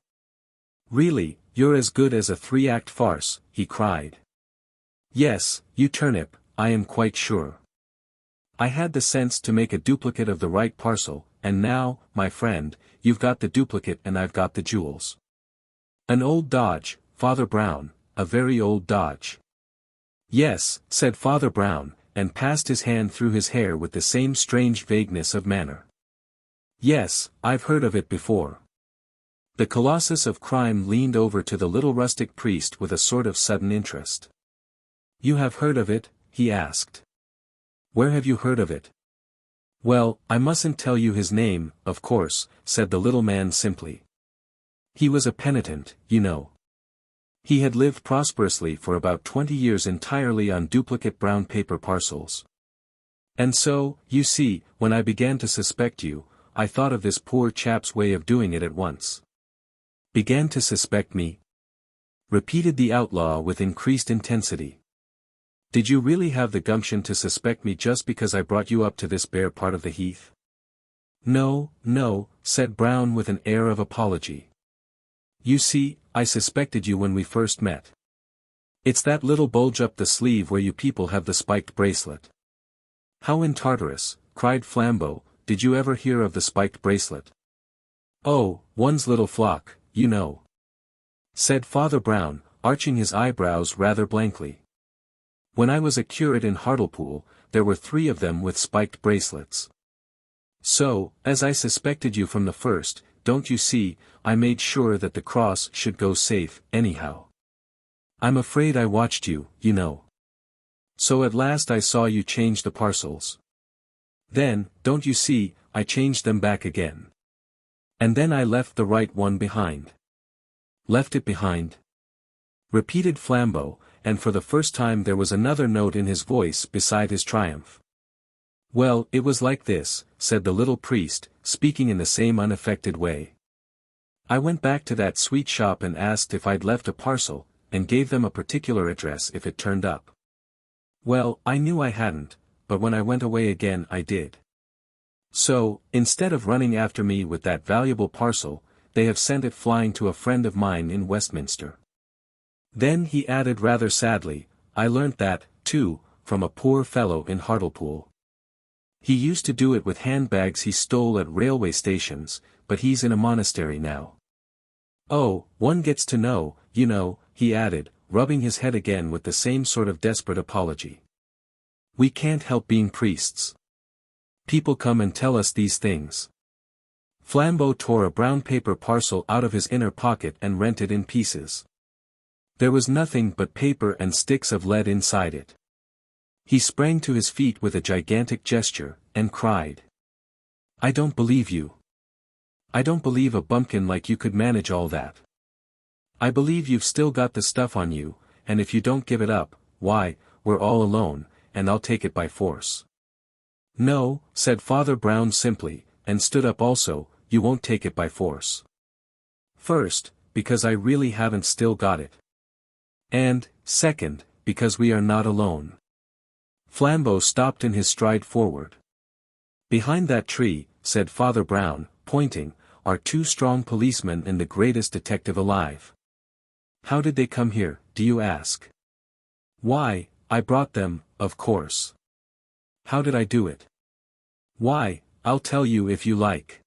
"Really, you're as good as a three-act farce," he cried. "Yes, you turnip, I am quite sure. I had the sense to make a duplicate of the right parcel, and now, my friend, you've got the duplicate and I've got the jewels. An old dodge, Father Brown, a very old dodge." "Yes," said Father Brown, and passed his hand through his hair with the same strange vagueness of manner. "Yes, I've heard of it before." The colossus of crime leaned over to the little rustic priest with a sort of sudden interest. "You have heard of it?" he asked. "Where have you heard of it?" "Well, I mustn't tell you his name, of course," said the little man simply. "He was a penitent, you know. He had lived prosperously for about 20 years entirely on duplicate brown paper parcels. And so, you see, when I began to suspect you, I thought of this poor chap's way of doing it at once." "Began to suspect me?" repeated the outlaw with increased intensity. "Did you really have the gumption to suspect me just because I brought you up to this bare part of the heath?" "No, no," said Brown with an air of apology. "You see, I suspected you when we first met. It's that little bulge up the sleeve where you people have the spiked bracelet." "How in Tartarus," cried Flambeau, "did you ever hear of the spiked bracelet?" "Oh, one's little flock, you know," said Father Brown, arching his eyebrows rather blankly. "When I was a curate in Hartlepool, there were 3 of them with spiked bracelets. So, as I suspected you from the first, don't you see, I made sure that the cross should go safe, anyhow. I'm afraid I watched you, you know. So at last I saw you change the parcels. Then, don't you see, I changed them back again. And then I left the right one behind. Left it behind? Repeated Flambeau, and for the first time there was another note in his voice beside his triumph. Well, it was like this, said the little priest, speaking in the same unaffected way. I went back to that sweet shop and asked if I'd left a parcel, and gave them a particular address if it turned up. Well, I knew I hadn't, but when I went away again I did. So, instead of running after me with that valuable parcel, they have sent it flying to a friend of mine in Westminster. Then he added rather sadly, I learnt that, too, from a poor fellow in Hartlepool. He used to do it with handbags he stole at railway stations, but he's in a monastery now. Oh, one gets to know, you know, he added, rubbing his head again with the same sort of desperate apology. We can't help being priests. People come and tell us these things. Flambeau tore a brown paper parcel out of his inner pocket and rent it in pieces. There was nothing but paper and sticks of lead inside it. He sprang to his feet with a gigantic gesture, and cried. I don't believe you. I don't believe a bumpkin like you could manage all that. I believe you've still got the stuff on you, and if you don't give it up, why, we're all alone, and I'll take it by force. No, said Father Brown simply, and stood up also, you won't take it by force. First, because I really haven't still got it. And, second, because we are not alone. Flambeau stopped in his stride forward. Behind that tree, said Father Brown, pointing, are 2 strong policemen and the greatest detective alive. How did they come here, do you ask? Why, I brought them, of course. How did I do it? Why, I'll tell you if you like.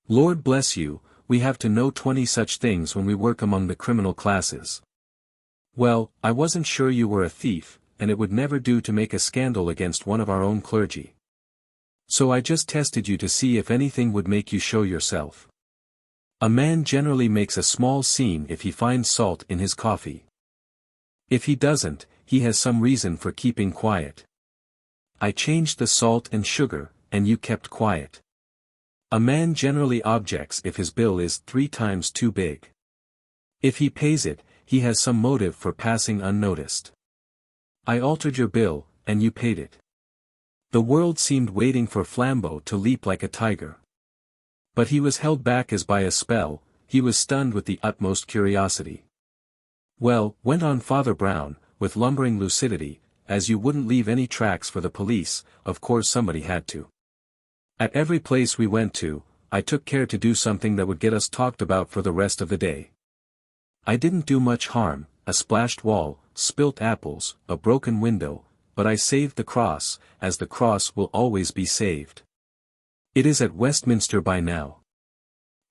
Lord bless you, we have to know 20 such things when we work among the criminal classes. Well, I wasn't sure you were a thief, and it would never do to make a scandal against one of our own clergy. So I just tested you to see if anything would make you show yourself. A man generally makes a small scene if he finds salt in his coffee. If he doesn't, he has some reason for keeping quiet. I changed the salt and sugar, and you kept quiet. A man generally objects if his bill is 3 times too big. If he pays it, he has some motive for passing unnoticed. I altered your bill, and you paid it. The world seemed waiting for Flambeau to leap like a tiger. But he was held back as by a spell, he was stunned with the utmost curiosity. Well, went on Father Brown, with lumbering lucidity, as you wouldn't leave any tracks for the police, of course somebody had to. At every place we went to, I took care to do something that would get us talked about for the rest of the day. I didn't do much harm, a splashed wall, spilt apples, a broken window, but I saved the cross, as the cross will always be saved. It is at Westminster by now.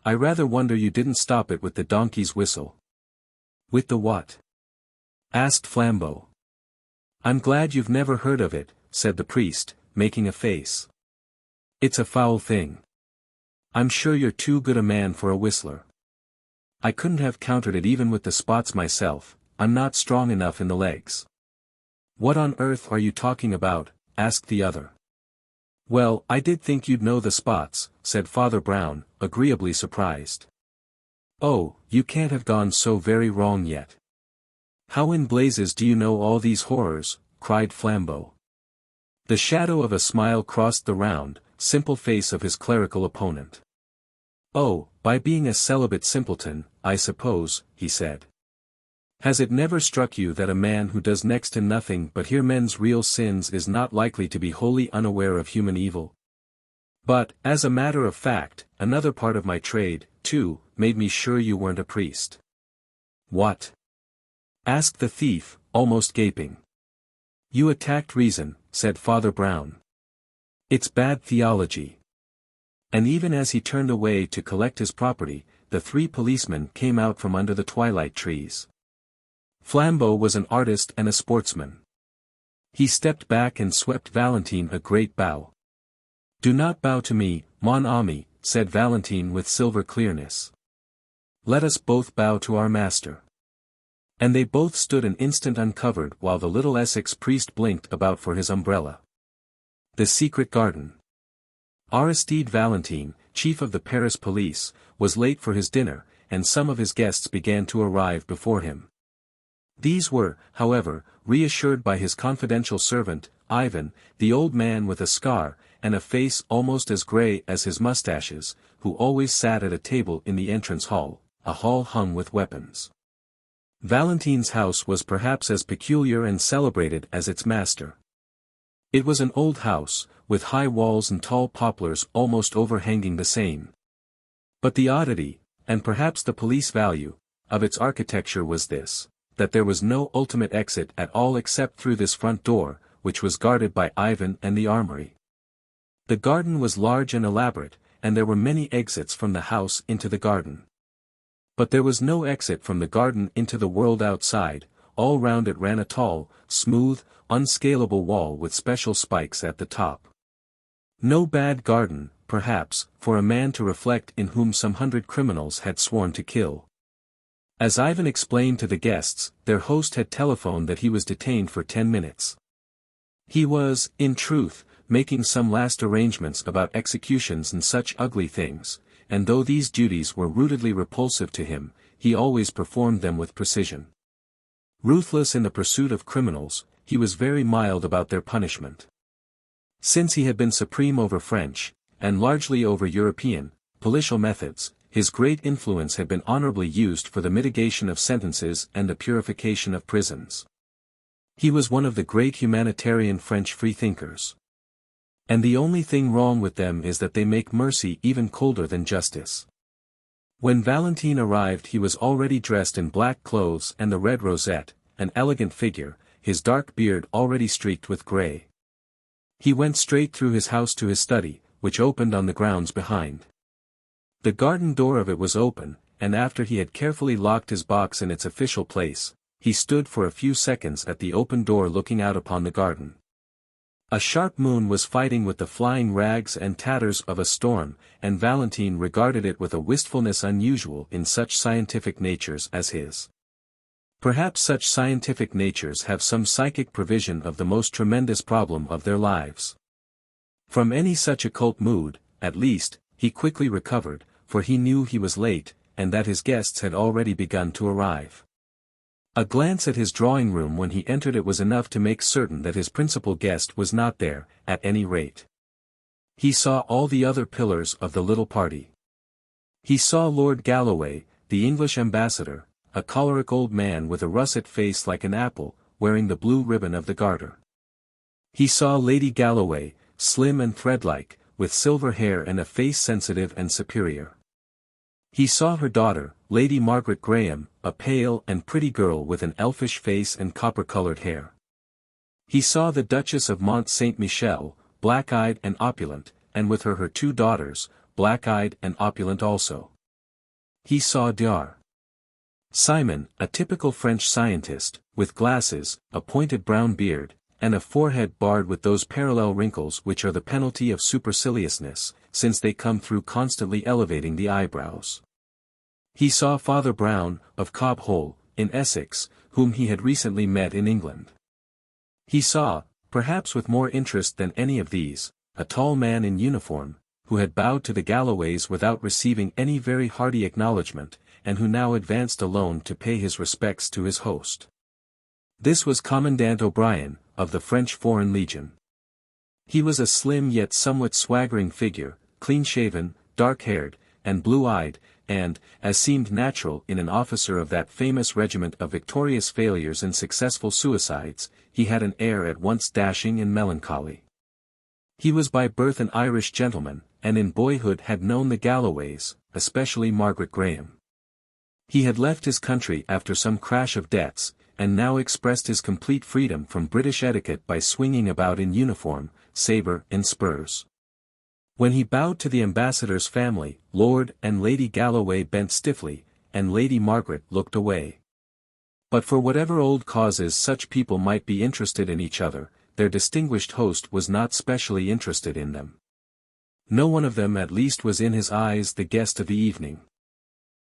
I rather wonder you didn't stop it with the donkey's whistle. With the what? Asked Flambeau. I'm glad you've never heard of it, said the priest, making a face. It's a foul thing. I'm sure you're too good a man for a whistler. I couldn't have countered it even with the spots myself, I'm not strong enough in the legs. What on earth are you talking about? Asked the other. Well, I did think you'd know the spots, said Father Brown, agreeably surprised. Oh, you can't have gone so very wrong yet. How in blazes do you know all these horrors? Cried Flambeau. The shadow of a smile crossed the round, simple face of his clerical opponent. Oh, by being a celibate simpleton, I suppose, he said. Has it never struck you that a man who does next to nothing but hear men's real sins is not likely to be wholly unaware of human evil? But, as a matter of fact, another part of my trade, too, made me sure you weren't a priest. What? Asked the thief, almost gaping. You attacked reason, said Father Brown. It's bad theology. And even as he turned away to collect his property, the 3 policemen came out from under the twilight trees. Flambeau was an artist and a sportsman. He stepped back and swept Valentine a great bow. Do not bow to me, mon ami, said Valentine with silver clearness. Let us both bow to our master. And they both stood an instant uncovered while the little Essex priest blinked about for his umbrella. The secret garden. Aristide Valentine, chief of the Paris police, was late for his dinner, and some of his guests began to arrive before him. These were, however, reassured by his confidential servant, Ivan, the old man with a scar, and a face almost as grey as his mustaches, who always sat at a table in the entrance hall, a hall hung with weapons. Valentine's house was perhaps as peculiar and celebrated as its master. It was an old house, with high walls and tall poplars almost overhanging the same. But the oddity, and perhaps the police value, of its architecture was this, that there was no ultimate exit at all except through this front door, which was guarded by Ivan and the armory. The garden was large and elaborate, and there were many exits from the house into the garden. But there was no exit from the garden into the world outside. All round it ran a tall, smooth, unscalable wall with special spikes at the top. No bad garden, perhaps, for a man to reflect in whom some 100 criminals had sworn to kill. As Ivan explained to the guests, their host had telephoned that he was detained for 10 minutes. He was, in truth, making some last arrangements about executions and such ugly things, and though these duties were rootedly repulsive to him, he always performed them with precision. Ruthless in the pursuit of criminals, he was very mild about their punishment. Since he had been supreme over French, and largely over European, policial methods, his great influence had been honorably used for the mitigation of sentences and the purification of prisons. He was one of the great humanitarian French freethinkers. And the only thing wrong with them is that they make mercy even colder than justice. When Valentine arrived he was already dressed in black clothes and the red rosette, an elegant figure, his dark beard already streaked with grey. He went straight through his house to his study, which opened on the grounds behind. The garden door of it was open, and after he had carefully locked his box in its official place, he stood for a few seconds at the open door looking out upon the garden. A sharp moon was fighting with the flying rags and tatters of a storm, and Valentine regarded it with a wistfulness unusual in such scientific natures as his. Perhaps such scientific natures have some psychic provision of the most tremendous problem of their lives. From any such occult mood, at least, he quickly recovered, for he knew he was late, and that his guests had already begun to arrive. A glance at his drawing room when he entered it was enough to make certain that his principal guest was not there, at any rate. He saw all the other pillars of the little party. He saw Lord Galloway, the English ambassador, a choleric old man with a russet face like an apple, wearing the blue ribbon of the Garter. He saw Lady Galloway, slim and thread-like, with silver hair and a face sensitive and superior. He saw her daughter, Lady Margaret Graham, a pale and pretty girl with an elfish face and copper-colored hair. He saw the Duchess of Mont Saint-Michel, black-eyed and opulent, and with her 2 daughters, black-eyed and opulent also. He saw Dr. Simon, a typical French scientist, with glasses, a pointed brown beard, and a forehead barred with those parallel wrinkles which are the penalty of superciliousness, since they come through constantly elevating the eyebrows. He saw Father Brown, of Cobb Hole, in Essex, whom he had recently met in England. He saw, perhaps with more interest than any of these, a tall man in uniform, who had bowed to the Galloways without receiving any very hearty acknowledgment, and who now advanced alone to pay his respects to his host. This was Commandant O'Brien, of the French Foreign Legion. He was a slim yet somewhat swaggering figure, clean-shaven, dark-haired, and blue-eyed, and, as seemed natural in an officer of that famous regiment of victorious failures and successful suicides, he had an air at once dashing and melancholy. He was by birth an Irish gentleman, and in boyhood had known the Galloways, especially Margaret Graham. He had left his country after some crash of debts, and now expressed his complete freedom from British etiquette by swinging about in uniform, sabre and spurs. When he bowed to the ambassador's family, Lord and Lady Galloway bent stiffly, and Lady Margaret looked away. But for whatever old causes such people might be interested in each other, their distinguished host was not specially interested in them. No one of them at least was in his eyes the guest of the evening.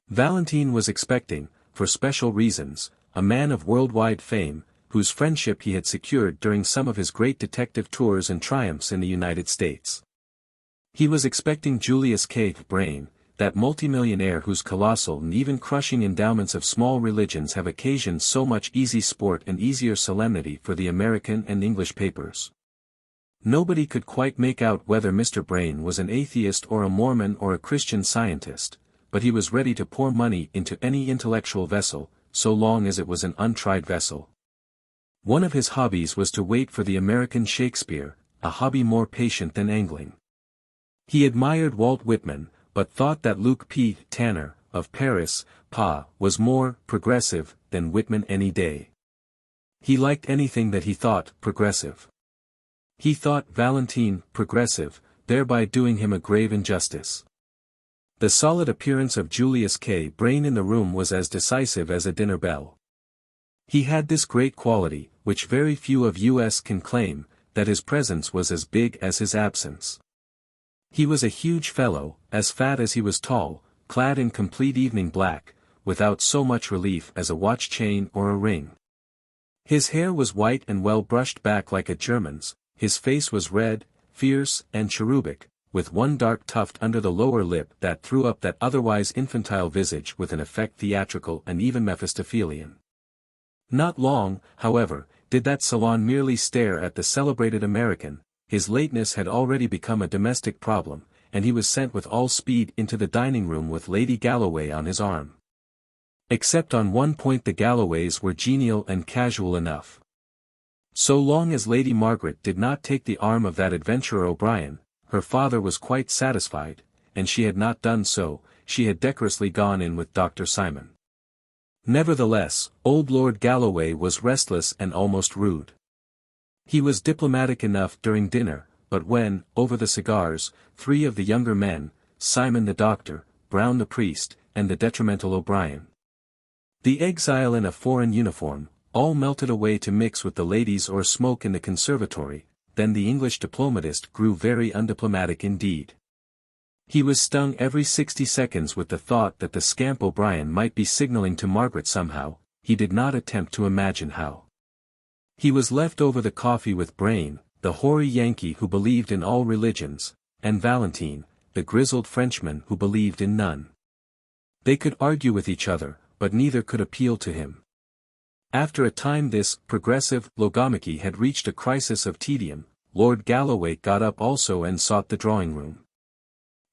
Valentine was expecting, for special reasons, a man of worldwide fame, whose friendship he had secured during some of his great detective tours and triumphs in the United States. He was expecting Julius K. Brain, that multimillionaire whose colossal and even crushing endowments of small religions have occasioned so much easy sport and easier solemnity for the American and English papers. Nobody could quite make out whether Mr. Brain was an atheist or a Mormon or a Christian Scientist, but he was ready to pour money into any intellectual vessel, so long as it was an untried vessel. One of his hobbies was to wait for the American Shakespeare, a hobby more patient than angling. He admired Walt Whitman, but thought that Luke P. Tanner, of Paris, PA, was more progressive than Whitman any day. He liked anything that he thought progressive. He thought Valentine progressive, thereby doing him a grave injustice. The solid appearance of Julius K. Brain in the room was as decisive as a dinner bell. He had this great quality, which very few of us can claim, that his presence was as big as his absence. He was a huge fellow, as fat as he was tall, clad in complete evening black, without so much relief as a watch chain or a ring. His hair was white and well brushed back like a German's, his face was red, fierce, and cherubic, with one dark tuft under the lower lip that threw up that otherwise infantile visage with an effect theatrical and even Mephistophelian. Not long, however, did that salon merely stare at the celebrated American. His lateness had already become a domestic problem, and he was sent with all speed into the dining room with Lady Galloway on his arm. Except on one point the Galloways were genial and casual enough. So long as Lady Margaret did not take the arm of that adventurer O'Brien, her father was quite satisfied, and she had not done so, she had decorously gone in with Dr. Simon. Nevertheless, old Lord Galloway was restless and almost rude. He was diplomatic enough during dinner, but when, over the cigars, three of the younger men, Simon the doctor, Brown the priest, and the detrimental O'Brien, the exile in a foreign uniform, all melted away to mix with the ladies or smoke in the conservatory, then the English diplomatist grew very undiplomatic indeed. He was stung every 60 seconds with the thought that the scamp O'Brien might be signaling to Margaret somehow, he did not attempt to imagine how. He was left over the coffee with Brain, the hoary Yankee who believed in all religions, and Valentine, the grizzled Frenchman who believed in none. They could argue with each other, but neither could appeal to him. After a time this progressive logomachy had reached a crisis of tedium. Lord Galloway got up also and sought the drawing-room.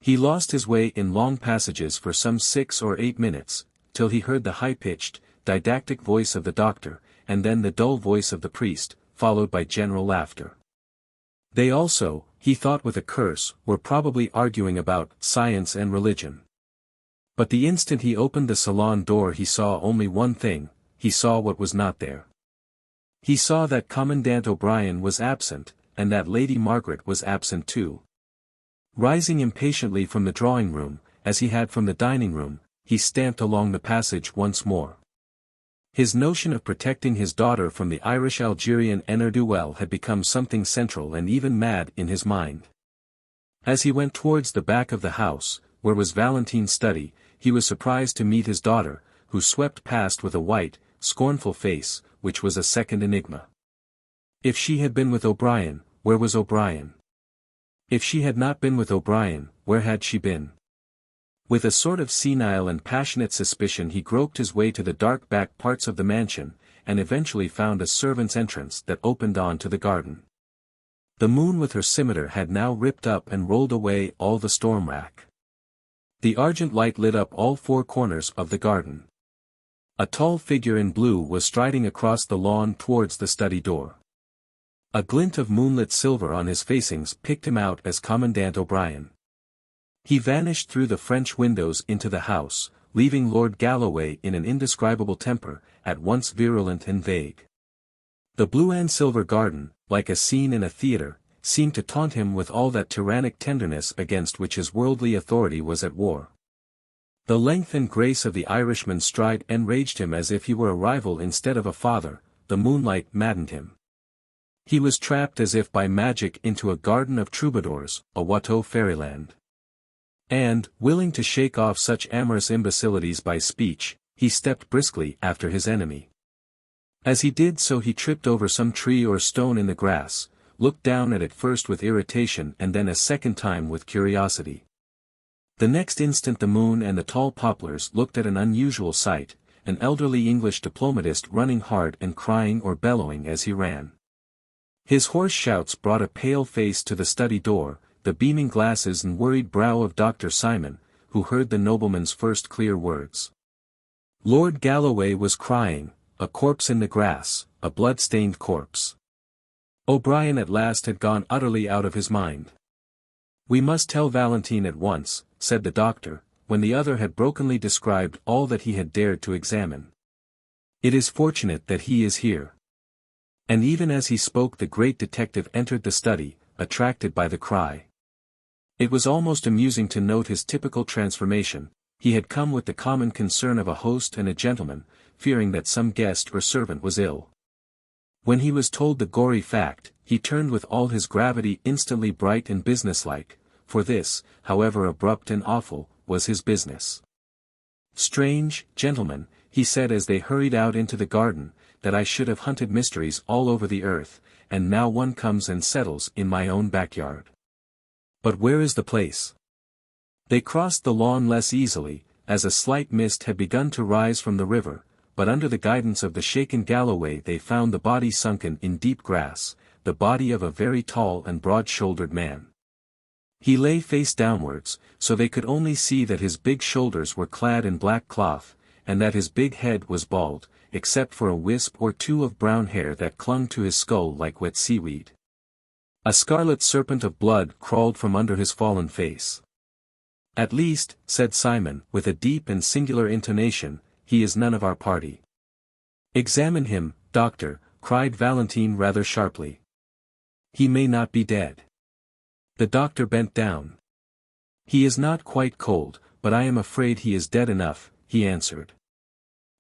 He lost his way in long passages for some 6 or 8 minutes, till he heard the high-pitched, didactic voice of the doctor, and then the dull voice of the priest, followed by general laughter. They also, he thought with a curse, were probably arguing about science and religion. But the instant he opened the salon door he saw only one thing, he saw what was not there. He saw that Commandant O'Brien was absent, and that Lady Margaret was absent too. Rising impatiently from the drawing-room, as he had from the dining-room, he stamped along the passage once more. His notion of protecting his daughter from the Irish-Algerian ne'er-do-well had become something central and even mad in his mind. As he went towards the back of the house, where was Valentine's study, he was surprised to meet his daughter, who swept past with a white, scornful face, which was a second enigma. If she had been with O'Brien, where was O'Brien? If she had not been with O'Brien, where had she been? With a sort of senile and passionate suspicion he groped his way to the dark back parts of the mansion, and eventually found a servant's entrance that opened on to the garden. The moon with her scimitar had now ripped up and rolled away all the storm-rack. The argent light lit up all 4 corners of the garden. A tall figure in blue was striding across the lawn towards the study door. A glint of moonlit silver on his facings picked him out as Commandant O'Brien. He vanished through the French windows into the house, leaving Lord Galloway in an indescribable temper, at once virulent and vague. The blue and silver garden, like a scene in a theatre, seemed to taunt him with all that tyrannic tenderness against which his worldly authority was at war. The length and grace of the Irishman's stride enraged him as if he were a rival instead of a father. The moonlight maddened him. He was trapped as if by magic into a garden of troubadours, a Watteau fairyland. And, willing to shake off such amorous imbecilities by speech, he stepped briskly after his enemy. As he did so he tripped over some tree or stone in the grass, looked down at it first with irritation and then a second time with curiosity. The next instant the moon and the tall poplars looked at an unusual sight, an elderly English diplomatist running hard and crying or bellowing as he ran. His hoarse shouts brought a pale face to the study door, the beaming glasses and worried brow of Dr. Simon, who heard the nobleman's first clear words. Lord Galloway was crying, a corpse in the grass, a blood-stained corpse. O'Brien at last had gone utterly out of his mind. "We must tell Valentine at once," said the doctor, when the other had brokenly described all that he had dared to examine. "It is fortunate that he is here." And even as he spoke the great detective entered the study, attracted by the cry. It was almost amusing to note his typical transformation. He had come with the common concern of a host and a gentleman, fearing that some guest or servant was ill. When he was told the gory fact, he turned with all his gravity instantly bright and businesslike, for this, however abrupt and awful, was his business. "Strange, gentlemen," he said as they hurried out into the garden, "that I should have hunted mysteries all over the earth, and now one comes and settles in my own backyard. But where is the place?" They crossed the lawn less easily, as a slight mist had begun to rise from the river, but under the guidance of the shaken Galloway they found the body sunken in deep grass, the body of a very tall and broad-shouldered man. He lay face downwards, so they could only see that his big shoulders were clad in black cloth, and that his big head was bald, except for a wisp or two of brown hair that clung to his skull like wet seaweed. A scarlet serpent of blood crawled from under his fallen face. "At least," said Simon, with a deep and singular intonation, "he is none of our party." "Examine him, doctor," cried Valentine rather sharply. "He may not be dead." The doctor bent down. "He is not quite cold, but I am afraid he is dead enough," he answered.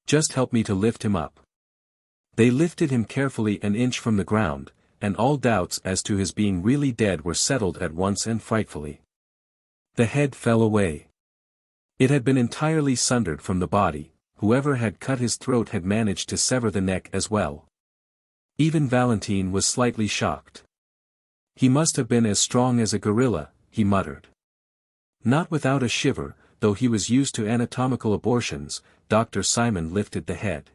"Just help me to lift him up." They lifted him carefully an inch from the ground, and all doubts as to his being really dead were settled at once and frightfully. The head fell away. It had been entirely sundered from the body. Whoever had cut his throat had managed to sever the neck as well. Even Valentine was slightly shocked. "He must have been as strong as a gorilla," he muttered. Not without a shiver, though he was used to anatomical abortions, Dr. Simon lifted the head.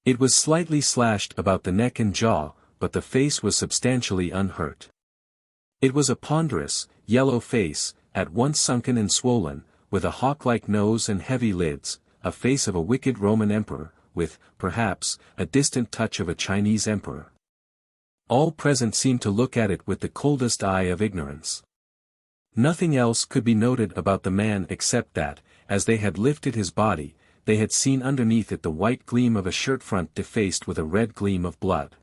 It was slightly slashed about the neck and jaw, but the face was substantially unhurt. It was a ponderous, yellow face, at once sunken and swollen, with a hawk-like nose and heavy lids, a face of a wicked Roman emperor, with, perhaps, a distant touch of a Chinese emperor. All present seemed to look at it with the coldest eye of ignorance. Nothing else could be noted about the man except that, as they had lifted his body, they had seen underneath it the white gleam of a shirt-front defaced with a red gleam of blood.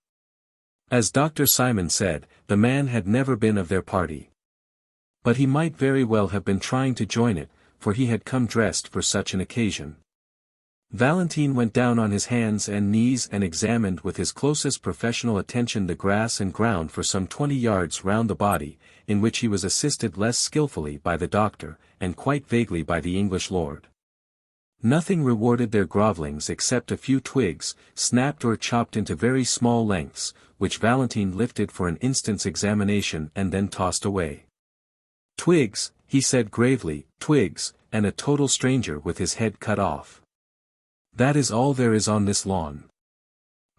As Dr. Simon said, the man had never been of their party. But he might very well have been trying to join it, for he had come dressed for such an occasion. Valentine went down on his hands and knees and examined with his closest professional attention the grass and ground for some 20 yards round the body, in which he was assisted less skillfully by the doctor, and quite vaguely by the English lord. Nothing rewarded their grovellings except a few twigs, snapped or chopped into very small lengths, which Valentine lifted for an instant's examination and then tossed away. "Twigs," he said gravely, "twigs, and a total stranger with his head cut off. That is all there is on this lawn."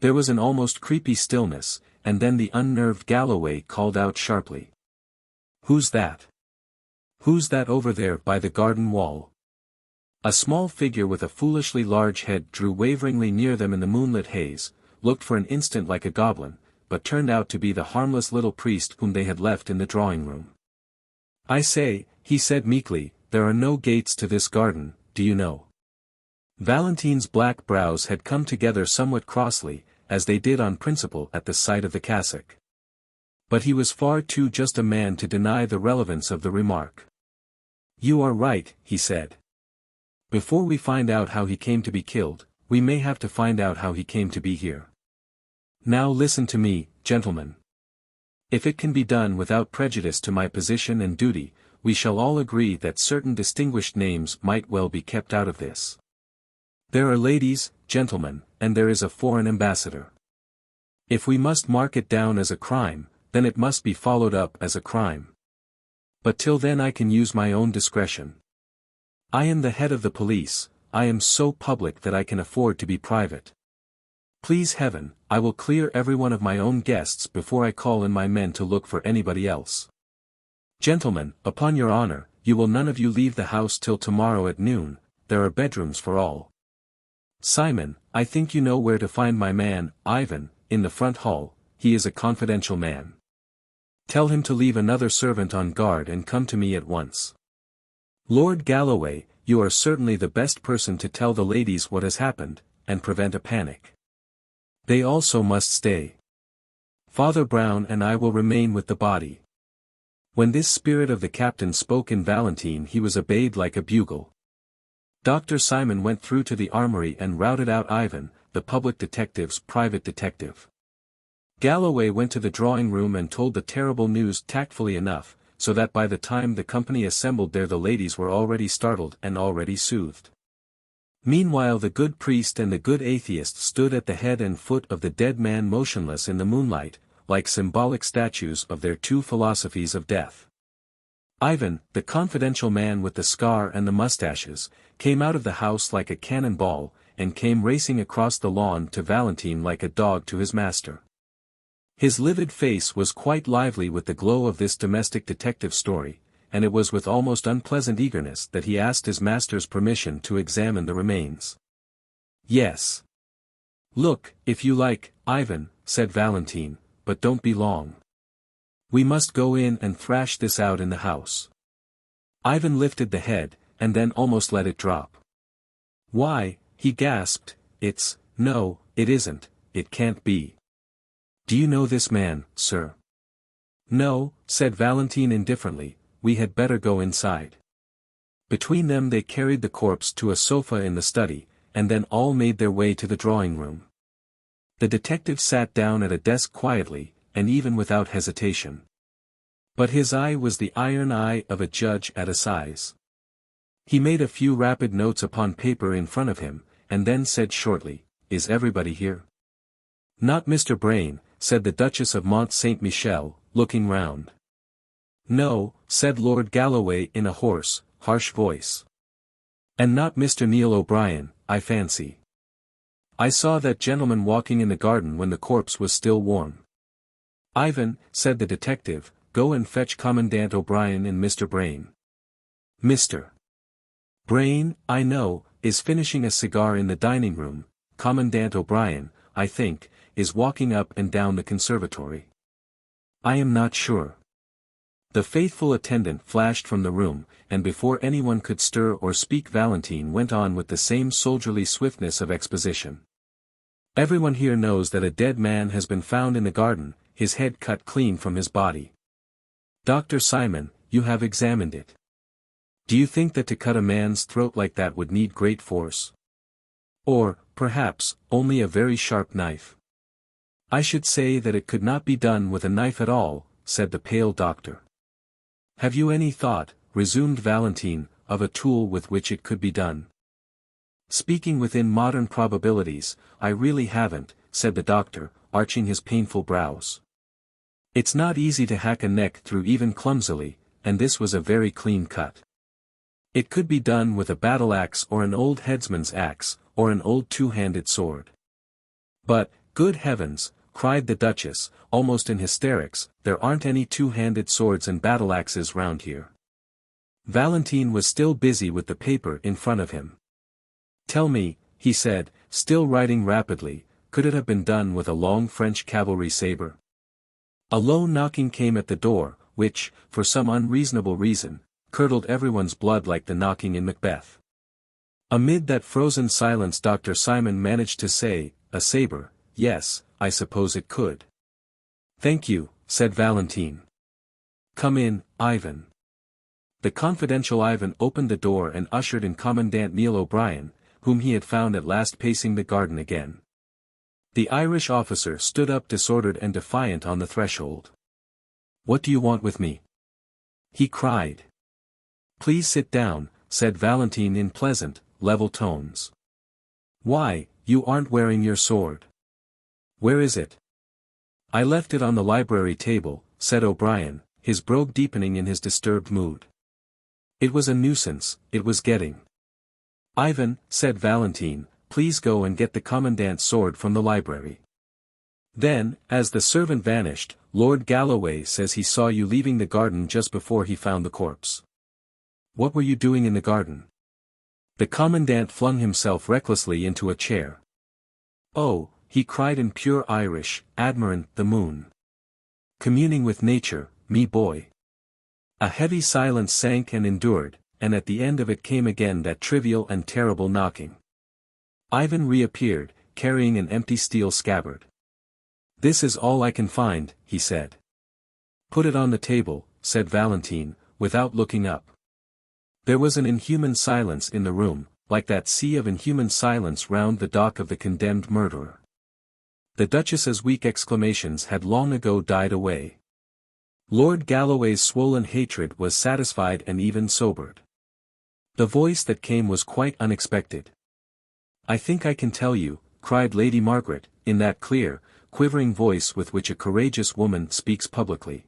There was an almost creepy stillness, and then the unnerved Galloway called out sharply. "Who's that? Who's that over there by the garden wall?" A small figure with a foolishly large head drew waveringly near them in the moonlit haze, looked for an instant like a goblin, but turned out to be the harmless little priest whom they had left in the drawing-room. "I say," he said meekly, "there are no gates to this garden, do you know?" Valentine's black brows had come together somewhat crossly, as they did on principle at the sight of the cassock. But he was far too just a man to deny the relevance of the remark. "You are right," he said. "Before we find out how he came to be killed, we may have to find out how he came to be here. Now listen to me, gentlemen. If it can be done without prejudice to my position and duty, we shall all agree that certain distinguished names might well be kept out of this. There are ladies, gentlemen, and there is a foreign ambassador. If we must mark it down as a crime, then it must be followed up as a crime. But till then I can use my own discretion. I am the head of the police, I am so public that I can afford to be private. Please heaven, I will clear every one of my own guests before I call in my men to look for anybody else. Gentlemen, upon your honor, you will none of you leave the house till tomorrow at noon, there are bedrooms for all. Simon, I think you know where to find my man, Ivan, in the front hall, he is a confidential man. Tell him to leave another servant on guard and come to me at once. Lord Galloway, you are certainly the best person to tell the ladies what has happened, and prevent a panic. They also must stay. Father Brown and I will remain with the body. When this spirit of the captain spoke in Valentine he was obeyed like a bugle. Dr. Simon went through to the armory and routed out Ivan, the public detective's private detective. Galloway went to the drawing room and told the terrible news tactfully enough, so that by the time the company assembled there the ladies were already startled and already soothed. Meanwhile the good priest and the good atheist stood at the head and foot of the dead man motionless in the moonlight, like symbolic statues of their two philosophies of death. Ivan, the confidential man with the scar and the mustaches, came out of the house like a cannonball, and came racing across the lawn to Valentine like a dog to his master. His livid face was quite lively with the glow of this domestic detective story, and it was with almost unpleasant eagerness that he asked his master's permission to examine the remains. Yes. Look, if you like, Ivan, said Valentine, but don't be long. We must go in and thrash this out in the house. Ivan lifted the head, and then almost let it drop. Why, he gasped, no, it isn't, it can't be. Do you know this man, sir? No, said Valentine indifferently, we had better go inside. Between them they carried the corpse to a sofa in the study, and then all made their way to the drawing room. The detective sat down at a desk quietly, and even without hesitation. But his eye was the iron eye of a judge at assize. He made a few rapid notes upon paper in front of him, and then said shortly, Is everybody here? Not Mr. Brain, said the Duchess of Mont Saint-Michel, looking round. No, said Lord Galloway in a hoarse, harsh voice. And not Mr. Neil O'Brien, I fancy. I saw that gentleman walking in the garden when the corpse was still warm. Ivan, said the detective, go and fetch Commandant O'Brien and Mr. Brain. Mr. Brain, I know, is finishing a cigar in the dining room, Commandant O'Brien, I think, is walking up and down the conservatory. I am not sure. The faithful attendant flashed from the room, and before anyone could stir or speak Valentine went on with the same soldierly swiftness of exposition. Everyone here knows that a dead man has been found in the garden, his head cut clean from his body. Dr. Simon, you have examined it. Do you think that to cut a man's throat like that would need great force? Or, perhaps, only a very sharp knife? I should say that it could not be done with a knife at all, said the pale doctor. Have you any thought, resumed Valentine, of a tool with which it could be done? Speaking within modern probabilities, I really haven't, said the doctor, arching his painful brows. It's not easy to hack a neck through even clumsily, and this was a very clean cut. It could be done with a battle-axe or an old headsman's axe, or an old two-handed sword. But, good heavens, cried the Duchess, almost in hysterics, there aren't any two-handed swords and battle-axes round here. Valentine was still busy with the paper in front of him. Tell me, he said, still writing rapidly, could it have been done with a long French cavalry sabre? A low knocking came at the door, which, for some unreasonable reason, curdled everyone's blood like the knocking in Macbeth. Amid that frozen silence Dr. Simon managed to say, a sabre, yes, I suppose it could. Thank you, said Valentine. Come in, Ivan. The confidential Ivan opened the door and ushered in Commandant Neil O'Brien, whom he had found at last pacing the garden again. The Irish officer stood up disordered and defiant on the threshold. What do you want with me? He cried. Please sit down, said Valentine in pleasant, level tones. Why, you aren't wearing your sword. Where is it? I left it on the library table, said O'Brien, his brogue deepening in his disturbed mood. It was a nuisance, it was getting. Ivan, said Valentine, please go and get the commandant's sword from the library. Then, as the servant vanished, Lord Galloway says he saw you leaving the garden just before he found the corpse. What were you doing in the garden? The commandant flung himself recklessly into a chair. Oh, he cried in pure Irish, admirant the moon. Communing with nature, me boy. A heavy silence sank and endured, and at the end of it came again that trivial and terrible knocking. Ivan reappeared, carrying an empty steel scabbard. This is all I can find, he said. Put it on the table, said Valentine, without looking up. There was an inhuman silence in the room, like that sea of inhuman silence round the dock of the condemned murderer. The Duchess's weak exclamations had long ago died away. Lord Galloway's swollen hatred was satisfied and even sobered. The voice that came was quite unexpected. I think I can tell you, cried Lady Margaret, in that clear, quivering voice with which a courageous woman speaks publicly.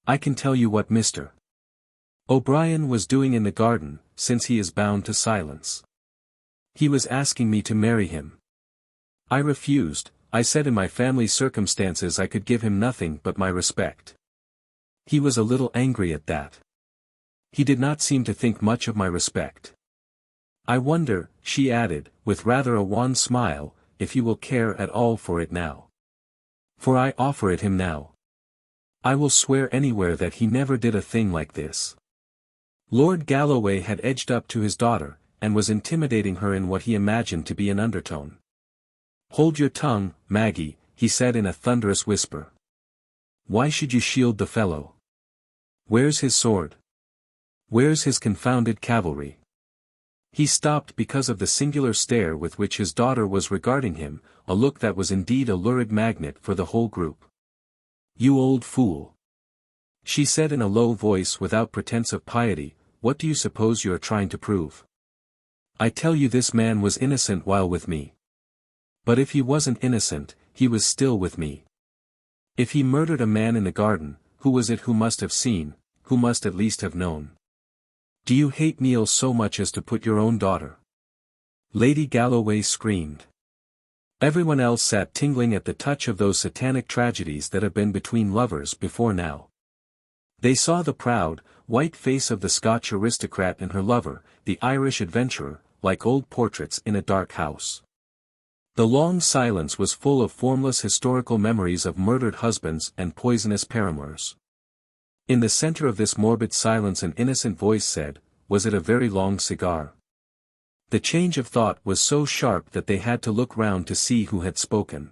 I can tell you what Mr. O'Brien was doing in the garden, since he is bound to silence. He was asking me to marry him. I refused. I said in my family circumstances I could give him nothing but my respect. He was a little angry at that. He did not seem to think much of my respect. I wonder, she added, with rather a wan smile, if you will care at all for it now. For I offer it him now. I will swear anywhere that he never did a thing like this. Lord Galloway had edged up to his daughter, and was intimidating her in what he imagined to be an undertone. Hold your tongue, Maggie, he said in a thunderous whisper. Why should you shield the fellow? Where's his sword? Where's his confounded cavalry? He stopped because of the singular stare with which his daughter was regarding him, a look that was indeed a lurid magnet for the whole group. You old fool! She said in a low voice without pretense of piety, what do you suppose you are trying to prove? I tell you this man was innocent while with me. But if he wasn't innocent, he was still with me. If he murdered a man in the garden, who was it who must have seen, who must at least have known? Do you hate Neil so much as to put your own daughter? Lady Galloway screamed. Everyone else sat tingling at the touch of those satanic tragedies that have been between lovers before now. They saw the proud, white face of the Scotch aristocrat and her lover, the Irish adventurer, like old portraits in a dark house. The long silence was full of formless historical memories of murdered husbands and poisonous paramours. In the center of this morbid silence an innocent voice said, was it a very long cigar? The change of thought was so sharp that they had to look round to see who had spoken.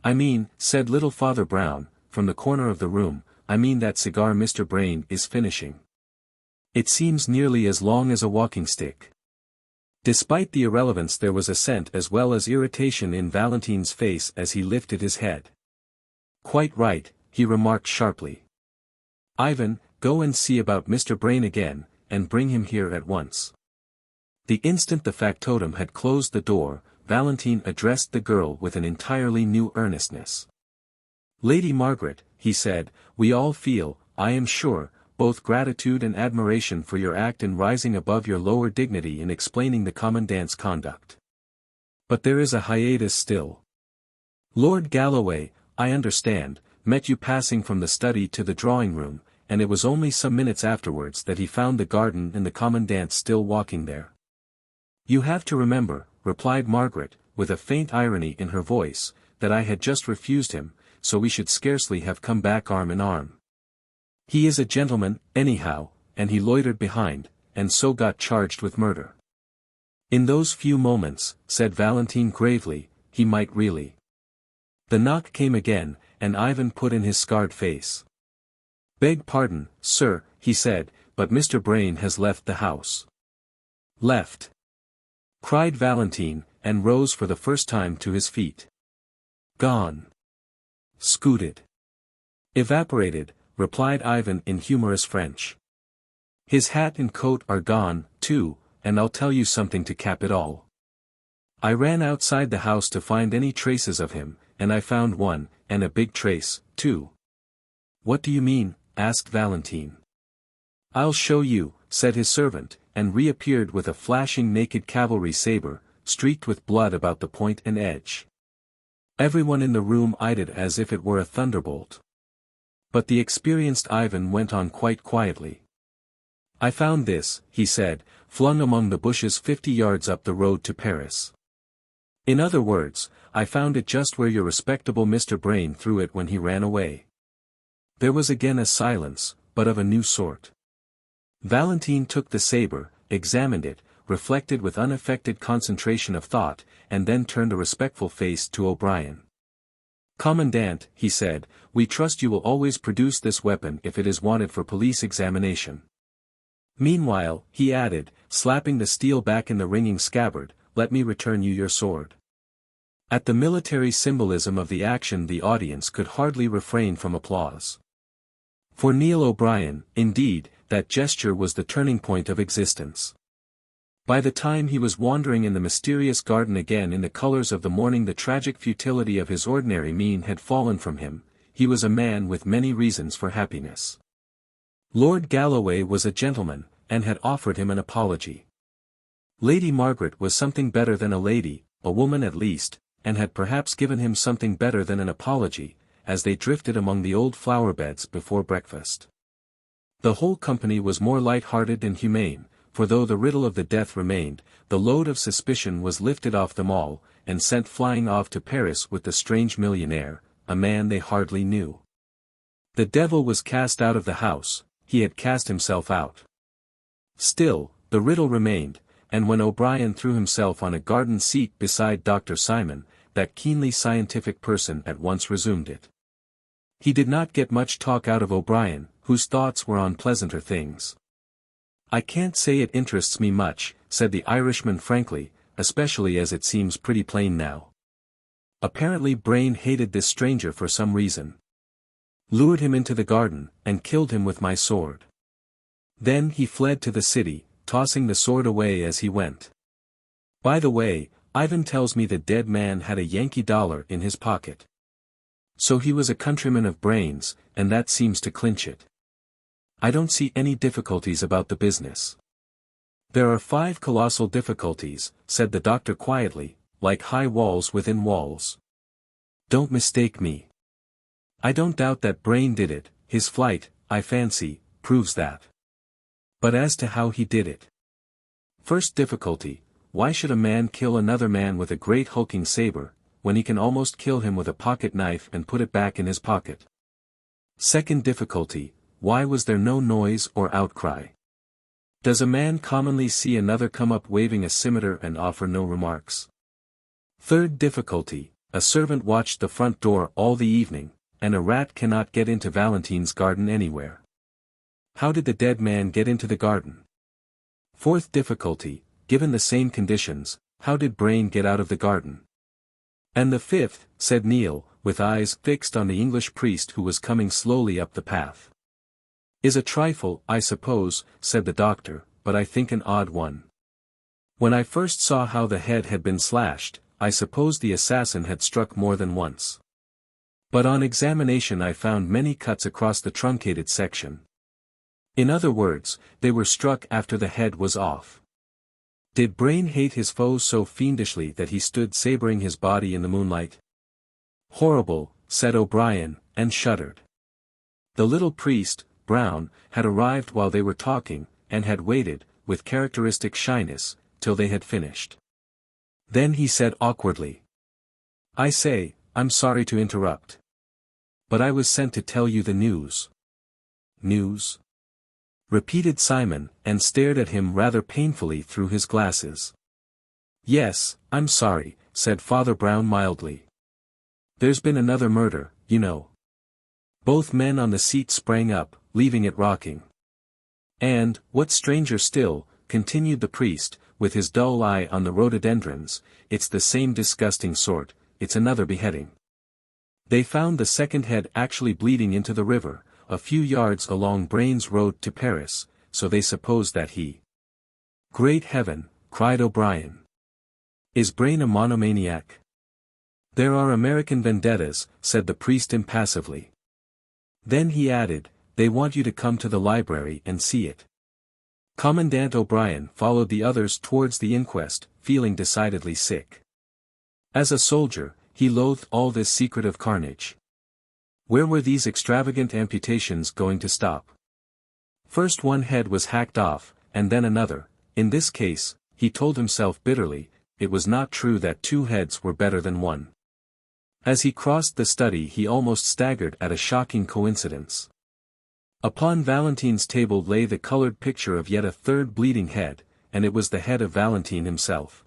I mean, said little Father Brown, from the corner of the room, I mean that cigar Mr. Brain is finishing. It seems nearly as long as a walking stick. Despite the irrelevance there was assent as well as irritation in Valentine's face as he lifted his head. Quite right, he remarked sharply. Ivan, go and see about Mr. Brain again, and bring him here at once. The instant the factotum had closed the door, Valentine addressed the girl with an entirely new earnestness. Lady Margaret, he said, we all feel, I am sure, both gratitude and admiration for your act in rising above your lower dignity in explaining the commandant's conduct. But there is a hiatus still. Lord Galloway, I understand, met you passing from the study to the drawing-room, and it was only some minutes afterwards that he found the garden and the commandant still walking there. You have to remember, replied Margaret, with a faint irony in her voice, that I had just refused him, so we should scarcely have come back arm in arm. He is a gentleman, anyhow, and he loitered behind, and so got charged with murder. In those few moments, said Valentine gravely, he might really. The knock came again, and Ivan put in his scarred face. Beg pardon, sir, he said, but Mr. Brain has left the house. Left? Cried Valentine, and rose for the first time to his feet. Gone. Scooted. Evaporated, replied Ivan in humorous French. His hat and coat are gone, too, and I'll tell you something to cap it all. I ran outside the house to find any traces of him, and I found one, and a big trace, too. What do you mean? Asked Valentine. I'll show you, said his servant, and reappeared with a flashing naked cavalry saber, streaked with blood about the point and edge. Everyone in the room eyed it as if it were a thunderbolt. But the experienced Ivan went on quite quietly. "I found this," he said, "flung among the bushes 50 yards up the road to Paris. In other words, I found it just where your respectable Mr. Brain threw it when he ran away." There was again a silence, but of a new sort. Valentine took the saber, examined it, reflected with unaffected concentration of thought, and then turned a respectful face to O'Brien. "Commandant," he said, "we trust you will always produce this weapon if it is wanted for police examination. Meanwhile," he added, slapping the steel back in the ringing scabbard, "let me return you your sword." At the military symbolism of the action the audience could hardly refrain from applause. For Neil O'Brien, indeed, that gesture was the turning point of existence. By the time he was wandering in the mysterious garden again in the colors of the morning, the tragic futility of his ordinary mien had fallen from him. He was a man with many reasons for happiness. Lord Galloway was a gentleman, and had offered him an apology. Lady Margaret was something better than a lady, a woman at least, and had perhaps given him something better than an apology, as they drifted among the old flower-beds before breakfast. The whole company was more light-hearted and humane, for though the riddle of the death remained, the load of suspicion was lifted off them all, and sent flying off to Paris with the strange millionaire, a man they hardly knew. The devil was cast out of the house, he had cast himself out. Still, the riddle remained, and when O'Brien threw himself on a garden seat beside Dr. Simon, that keenly scientific person at once resumed it. He did not get much talk out of O'Brien, whose thoughts were on pleasanter things. "I can't say it interests me much," said the Irishman frankly, "especially as it seems pretty plain now. Apparently Brain hated this stranger for some reason. Lured him into the garden, and killed him with my sword. Then he fled to the city, tossing the sword away as he went. By the way, Ivan tells me the dead man had a Yankee dollar in his pocket. So he was a countryman of Brain's, and that seems to clinch it. I don't see any difficulties about the business." "There are 5 colossal difficulties," said the doctor quietly, "like high walls within walls. Don't mistake me. I don't doubt that Brain did it, his flight, I fancy, proves that. But as to how he did it. First difficulty, why should a man kill another man with a great hulking saber, when he can almost kill him with a pocket knife and put it back in his pocket? Second difficulty, why was there no noise or outcry? Does a man commonly see another come up waving a scimitar and offer no remarks? Third difficulty, a servant watched the front door all the evening, and a rat cannot get into Valentine's garden anywhere. How did the dead man get into the garden? Fourth difficulty, given the same conditions, how did Brain get out of the garden? And the fifth," said Neil, with eyes fixed on the English priest who was coming slowly up the path. "Is a trifle, I suppose," said the doctor, "but I think an odd one. When I first saw how the head had been slashed, I supposed the assassin had struck more than once. But on examination I found many cuts across the truncated section. In other words, they were struck after the head was off. Did Brain hate his foes so fiendishly that he stood sabering his body in the moonlight?" "Horrible," said O'Brien, and shuddered. The little priest, Brown, had arrived while they were talking, and had waited, with characteristic shyness, till they had finished. Then he said awkwardly, "I say, I'm sorry to interrupt. But I was sent to tell you the news." "News?" repeated Simon, and stared at him rather painfully through his glasses. "Yes, I'm sorry," said Father Brown mildly. "There's been another murder, you know." Both men on the seat sprang up, leaving it rocking. "And, what's stranger still," continued the priest, with his dull eye on the rhododendrons, "it's the same disgusting sort, it's another beheading. They found the second head actually bleeding into the river, a few yards along Brain's road to Paris, so they suppose that he—" "Great heaven," cried O'Brien. "Is Brain a monomaniac?" "There are American vendettas," said the priest impassively. Then he added, "They want you to come to the library and see it." Commandant O'Brien followed the others towards the inquest, feeling decidedly sick. As a soldier, he loathed all this secretive carnage. Where were these extravagant amputations going to stop? First one head was hacked off, and then another. In this case, he told himself bitterly, it was not true that two heads were better than one. As he crossed the study he almost staggered at a shocking coincidence. Upon Valentine's table lay the colored picture of yet a third bleeding head, and it was the head of Valentine himself.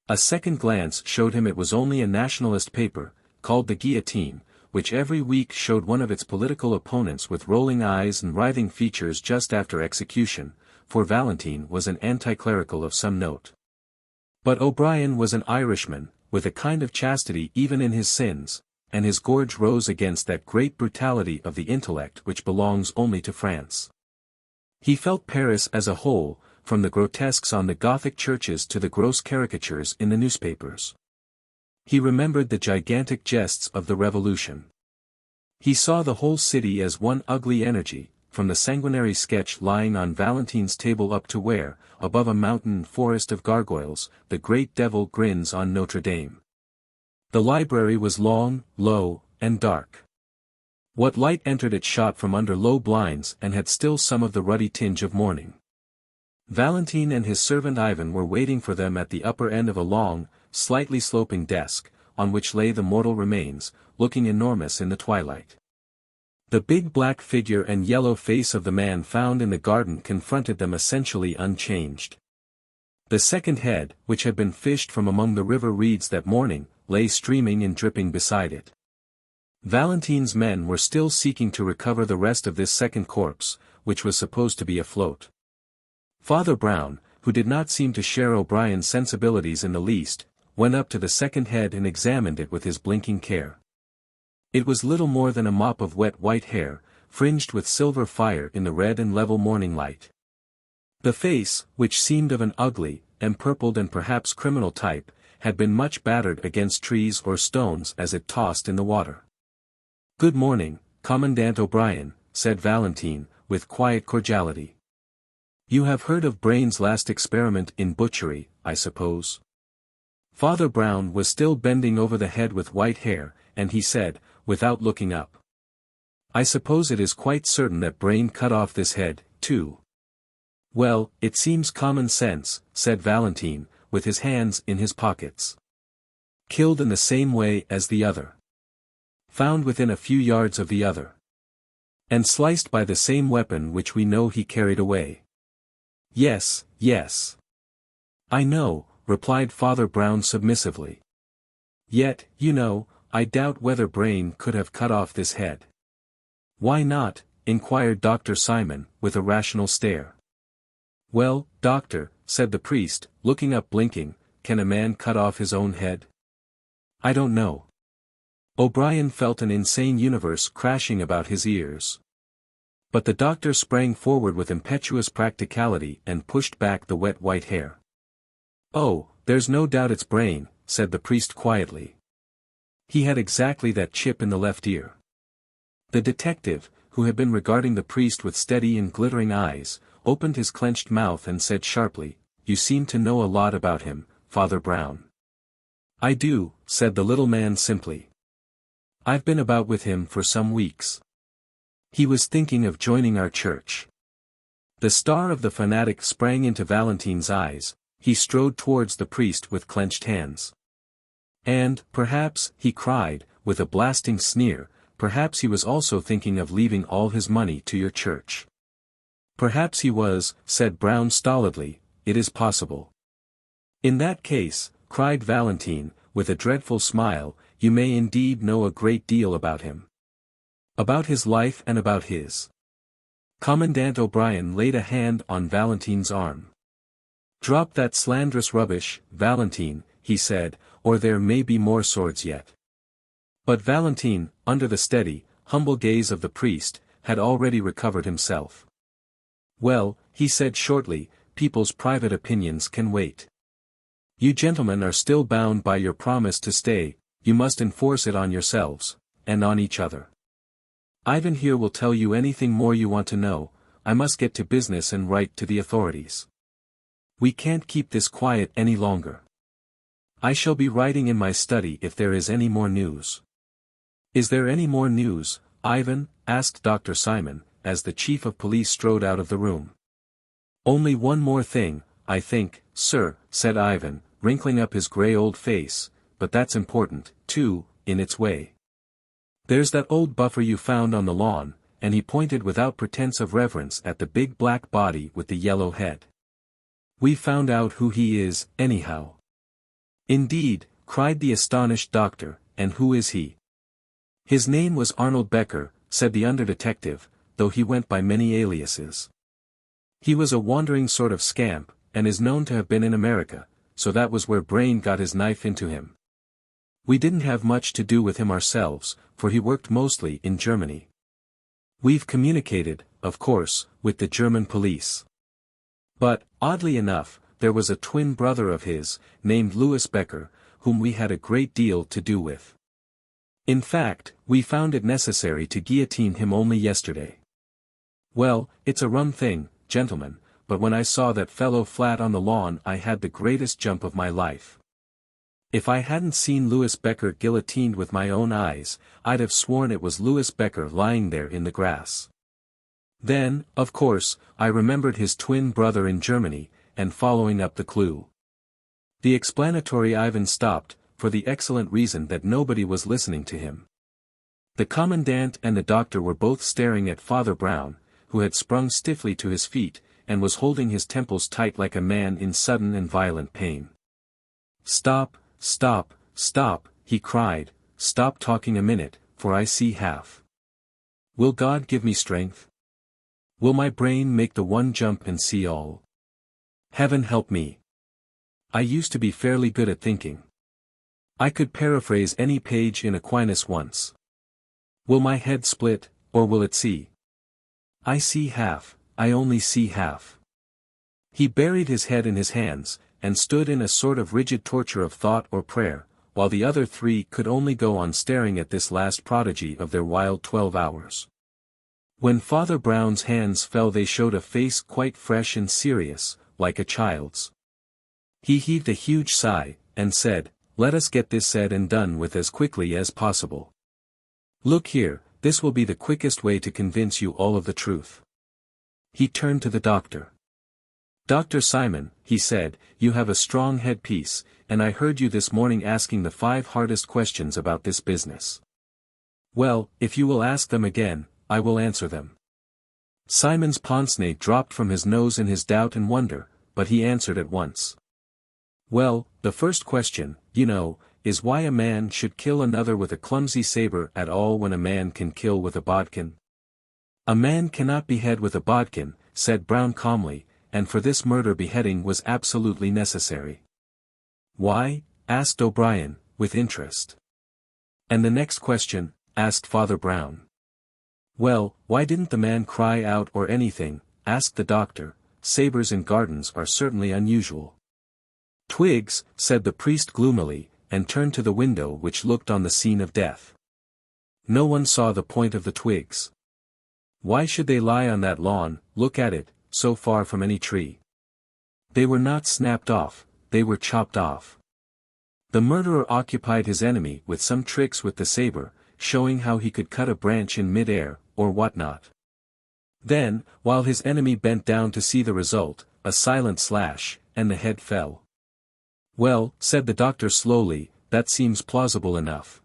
A second glance showed him it was only a nationalist paper, called the Guillotine, which every week showed one of its political opponents with rolling eyes and writhing features just after execution, for Valentine was an anti-clerical of some note. But O'Brien was an Irishman, with a kind of chastity even in his sins, and his gorge rose against that great brutality of the intellect which belongs only to France. He felt Paris as a whole, from the grotesques on the Gothic churches to the gross caricatures in the newspapers. He remembered the gigantic jests of the Revolution. He saw the whole city as one ugly energy, from the sanguinary sketch lying on Valentine's table up to where, above a mountain forest of gargoyles, the great devil grins on Notre Dame. The library was long, low, and dark. What light entered it shot from under low blinds and had still some of the ruddy tinge of morning. Valentine and his servant Ivan were waiting for them at the upper end of a long, slightly sloping desk, on which lay the mortal remains, looking enormous in the twilight. The big black figure and yellow face of the man found in the garden confronted them essentially unchanged. The second head, which had been fished from among the river reeds that morning, lay streaming and dripping beside it. Valentine's men were still seeking to recover the rest of this second corpse, which was supposed to be afloat. Father Brown, who did not seem to share O'Brien's sensibilities in the least, went up to the second head and examined it with his blinking care. It was little more than a mop of wet white hair, fringed with silver fire in the red and level morning light. The face, which seemed of an ugly, empurpled and perhaps criminal type, had been much battered against trees or stones as it tossed in the water. "Good morning, Commandant O'Brien," said Valentine, with quiet cordiality. "You have heard of Brain's last experiment in butchery, I suppose?" Father Brown was still bending over the head with white hair, and he said, without looking up, "I suppose it is quite certain that Brain cut off this head, too." "Well, it seems common sense," said Valentine, with his hands in his pockets. "Killed in the same way as the other. Found within a few yards of the other. And sliced by the same weapon which we know he carried away." "Yes, yes. I know," replied Father Brown submissively. "Yet, you know, I doubt whether Brain could have cut off this head." "Why not?" inquired Dr. Simon, with a rational stare. "Well, doctor," said the priest, looking up blinking, "can a man cut off his own head?" "I don't know." O'Brien felt an insane universe crashing about his ears. But the doctor sprang forward with impetuous practicality and pushed back the wet white hair. "Oh, there's no doubt it's Brain," said the priest quietly. He had exactly that chip in the left ear. The detective, who had been regarding the priest with steady and glittering eyes, opened his clenched mouth and said sharply, "You seem to know a lot about him, Father Brown." "I do," said the little man simply. "I've been about with him for some weeks. He was thinking of joining our church." The star of the fanatic sprang into Valentine's eyes. He strode towards the priest with clenched hands. "And, perhaps," he cried, with a blasting sneer, "perhaps he was also thinking of leaving all his money to your church." "Perhaps he was," said Brown stolidly, "it is possible." "In that case," cried Valentine, with a dreadful smile, "you may indeed know a great deal about him. About his life and about his." Commandant O'Brien laid a hand on Valentine's arm. "Drop that slanderous rubbish, Valentine," he said, "or there may be more swords yet." But Valentine, under the steady, humble gaze of the priest, had already recovered himself. "Well," he said shortly, "people's private opinions can wait. You gentlemen are still bound by your promise to stay, you must enforce it on yourselves, and on each other. Ivan here will tell you anything more you want to know, I must get to business and write to the authorities. We can't keep this quiet any longer. I shall be writing in my study if there is any more news." "Is there any more news, Ivan?" asked Dr. Simon, as the chief of police strode out of the room. "Only one more thing, I think, sir," said Ivan, wrinkling up his grey old face, "but that's important, too, in its way. There's that old buffer you found on the lawn," and he pointed without pretense of reverence at the big black body with the yellow head. "We found out who he is, anyhow." "Indeed," cried the astonished doctor, "and who is he?" "His name was Arnold Becker," said the under-detective, though he went by many aliases. "He was a wandering sort of scamp, and is known to have been in America, so that was where Brain got his knife into him. We didn't have much to do with him ourselves, for he worked mostly in Germany. We've communicated, of course, with the German police. But, oddly enough, there was a twin brother of his, named Louis Becker, whom we had a great deal to do with. In fact, we found it necessary to guillotine him only yesterday. Well, it's a rum thing, gentlemen, but when I saw that fellow flat on the lawn I had the greatest jump of my life. If I hadn't seen Louis Becker guillotined with my own eyes, I'd have sworn it was Louis Becker lying there in the grass. Then, of course, I remembered his twin brother in Germany, and following up the clue." The explanatory Ivan stopped, for the excellent reason that nobody was listening to him. The commandant and the doctor were both staring at Father Brown, who had sprung stiffly to his feet, and was holding his temples tight like a man in sudden and violent pain. "Stop, stop, stop," he cried, "stop talking a minute, for I see half. Will God give me strength? Will my brain make the one jump and see all? Heaven help me. I used to be fairly good at thinking. I could paraphrase any page in Aquinas once. Will my head split, or will it see? I see half, I only see half." He buried his head in his hands, and stood in a sort of rigid torture of thought or prayer, while the other three could only go on staring at this last prodigy of their wild 12 hours. When Father Brown's hands fell they showed a face quite fresh and serious, like a child's. He heaved a huge sigh, and said, "Let us get this said and done with as quickly as possible. Look here, this will be the quickest way to convince you all of the truth." He turned to the doctor. "Dr. Simon," he said, "you have a strong headpiece, and I heard you this morning asking the 5 hardest questions about this business. Well, if you will ask them again, I will answer them." Simon's pince-nez dropped from his nose in his doubt and wonder, but he answered at once. "Well, the first question, you know, is why a man should kill another with a clumsy saber at all when a man can kill with a bodkin." "A man cannot behead with a bodkin," said Brown calmly, "and for this murder beheading was absolutely necessary." "Why?" asked O'Brien, with interest. "And the next question?" asked Father Brown. "Well, why didn't the man cry out or anything?" asked the doctor. "Sabers in gardens are certainly unusual." "Twigs," said the priest gloomily, and turned to the window which looked on the scene of death. "No one saw the point of the twigs. Why should they lie on that lawn, look at it, so far from any tree? They were not snapped off, they were chopped off. The murderer occupied his enemy with some tricks with the saber, showing how he could cut a branch in mid-air, or what-not. Then, while his enemy bent down to see the result, a silent slash, and the head fell." "Well," said the doctor slowly, "that seems plausible enough.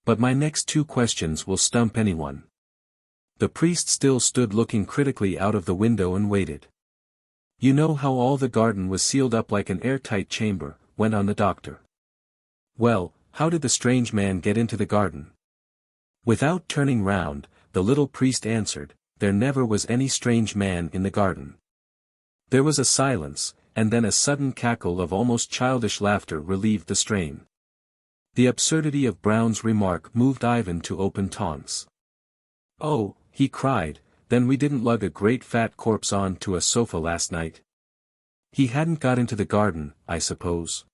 But my next 2 questions will stump anyone." The priest still stood looking critically out of the window and waited. "You know how all the garden was sealed up like an airtight chamber," went on the doctor. "Well, how did the strange man get into the garden?" Without turning round, the little priest answered, "There never was any strange man in the garden." There was a silence, and then a sudden cackle of almost childish laughter relieved the strain. The absurdity of Brown's remark moved Ivan to open taunts. "Oh," he cried, "then we didn't lug a great fat corpse on to a sofa last night? He hadn't got into the garden, I suppose?"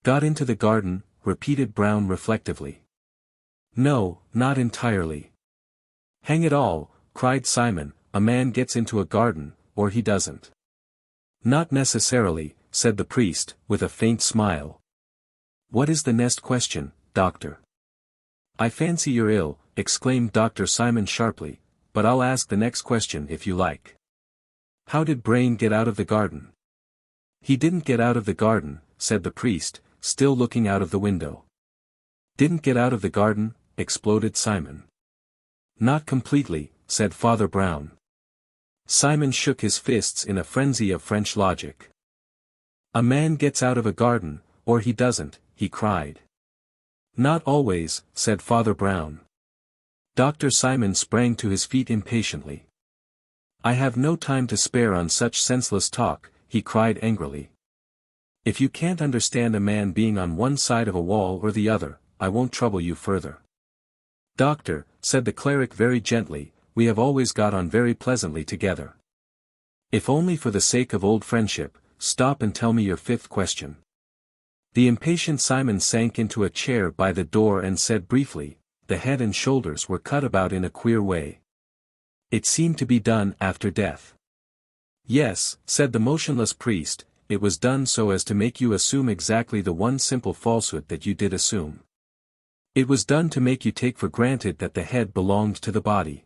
"Got into the garden," repeated Brown reflectively. "No, not entirely." "Hang it all," cried Simon, a man gets into a garden, or he doesn't. Not necessarily, said the priest, with a faint smile. What is the next question, doctor? I fancy you're ill, exclaimed Dr. Simon sharply, but I'll ask the next question if you like. How did Brain get out of the garden? He didn't get out of the garden, said the priest, still looking out of the window. Didn't get out of the garden, exploded Simon. Not completely, said Father Brown. Simon shook his fists in a frenzy of French logic. A man gets out of a garden, or he doesn't, he cried. Not always, said Father Brown. Dr. Simon sprang to his feet impatiently. I have no time to spare on such senseless talk, he cried angrily. If you can't understand a man being on one side of a wall or the other, I won't trouble you further. Doctor, said the cleric very gently, we have always got on very pleasantly together. If only for the sake of old friendship, stop and tell me your fifth question. The impatient Simon sank into a chair by the door and said briefly, the head and shoulders were cut about in a queer way. It seemed to be done after death. Yes, said the motionless priest, it was done so as to make you assume exactly the one simple falsehood that you did assume. It was done to make you take for granted that the head belonged to the body.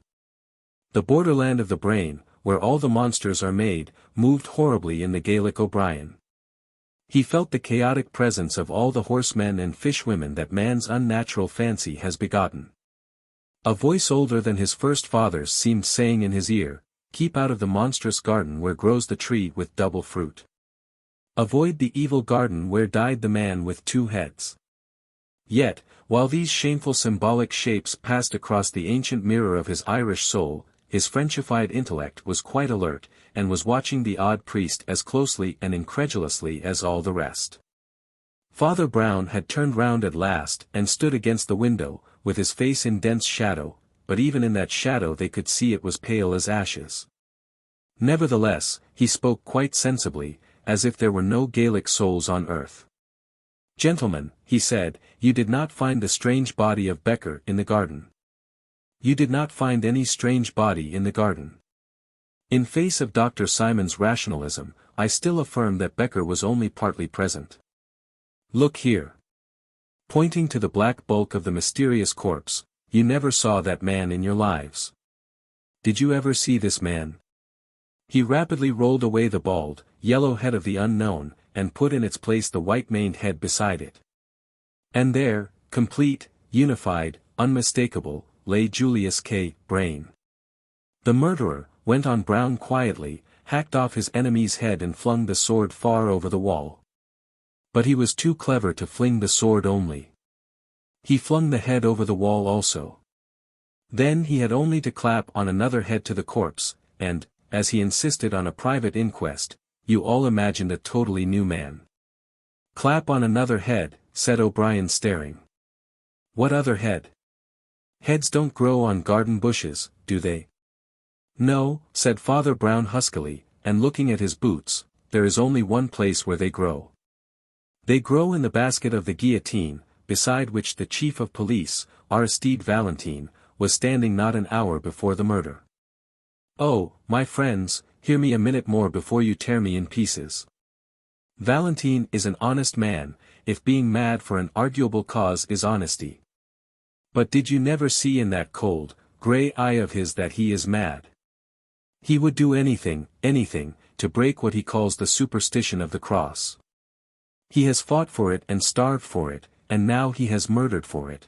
The borderland of the brain, where all the monsters are made, moved horribly in the Gaelic O'Brien. He felt the chaotic presence of all the horsemen and fishwomen that man's unnatural fancy has begotten. A voice older than his first father's seemed saying in his ear, keep out of the monstrous garden where grows the tree with double fruit. Avoid the evil garden where died the man with two heads. Yet, while these shameful symbolic shapes passed across the ancient mirror of his Irish soul, his Frenchified intellect was quite alert, and was watching the odd priest as closely and incredulously as all the rest. Father Brown had turned round at last and stood against the window, with his face in dense shadow, but even in that shadow they could see it was pale as ashes. Nevertheless, he spoke quite sensibly, as if there were no Gaelic souls on earth. Gentlemen, he said, you did not find the strange body of Becker in the garden. You did not find any strange body in the garden. In face of Dr. Simon's rationalism, I still affirm that Becker was only partly present. Look here. Pointing to the black bulk of the mysterious corpse, you never saw that man in your lives. Did you ever see this man? He rapidly rolled away the bald, yellow head of the unknown, and put in its place the white-maned head beside it. And there, complete, unified, unmistakable, lay Julius K. Brain. The murderer, went on Brown quietly, hacked off his enemy's head and flung the sword far over the wall. But he was too clever to fling the sword only. He flung the head over the wall also. Then he had only to clap on another head to the corpse, and, as he insisted on a private inquest, you all imagined a totally new man. Clap on another head, said O'Brien staring. What other head? Heads don't grow on garden bushes, do they? No, said Father Brown huskily, and looking at his boots, there is only one place where they grow. They grow in the basket of the guillotine, beside which the chief of police, Aristide Valentine, was standing not an hour before the murder. Oh, my friends, hear me a minute more before you tear me in pieces. Valentine is an honest man, if being mad for an arguable cause is honesty. But did you never see in that cold, grey eye of his that he is mad? He would do anything, to break what he calls the superstition of the cross. He has fought for it and starved for it, and now he has murdered for it.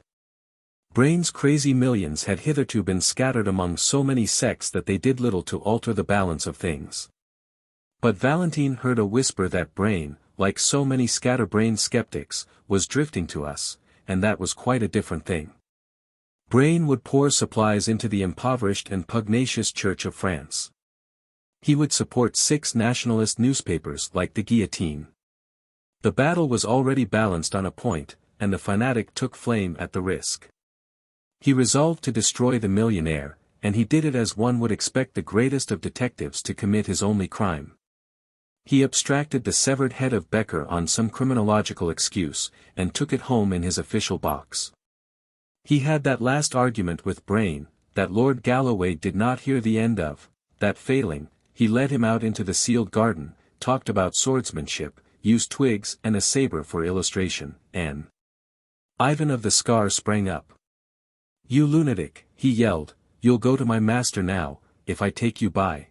Brain's crazy millions had hitherto been scattered among so many sects that they did little to alter the balance of things. But Valentine heard a whisper that Brain, like so many scatterbrained skeptics, was drifting to us, and that was quite a different thing. Brain would pour supplies into the impoverished and pugnacious Church of France. He would support 6 nationalist newspapers like the Guillotine. The battle was already balanced on a point, and the fanatic took flame at the risk. He resolved to destroy the millionaire, and he did it as one would expect the greatest of detectives to commit his only crime. He abstracted the severed head of Becker on some criminological excuse, and took it home in his official box. He had that last argument with Brain, that Lord Galloway did not hear the end of, that failing, he led him out into the sealed garden, talked about swordsmanship, used twigs and a saber for illustration, and Ivan of the Scar sprang up. "You lunatic," he yelled, "you'll go to my master now, if I take you by."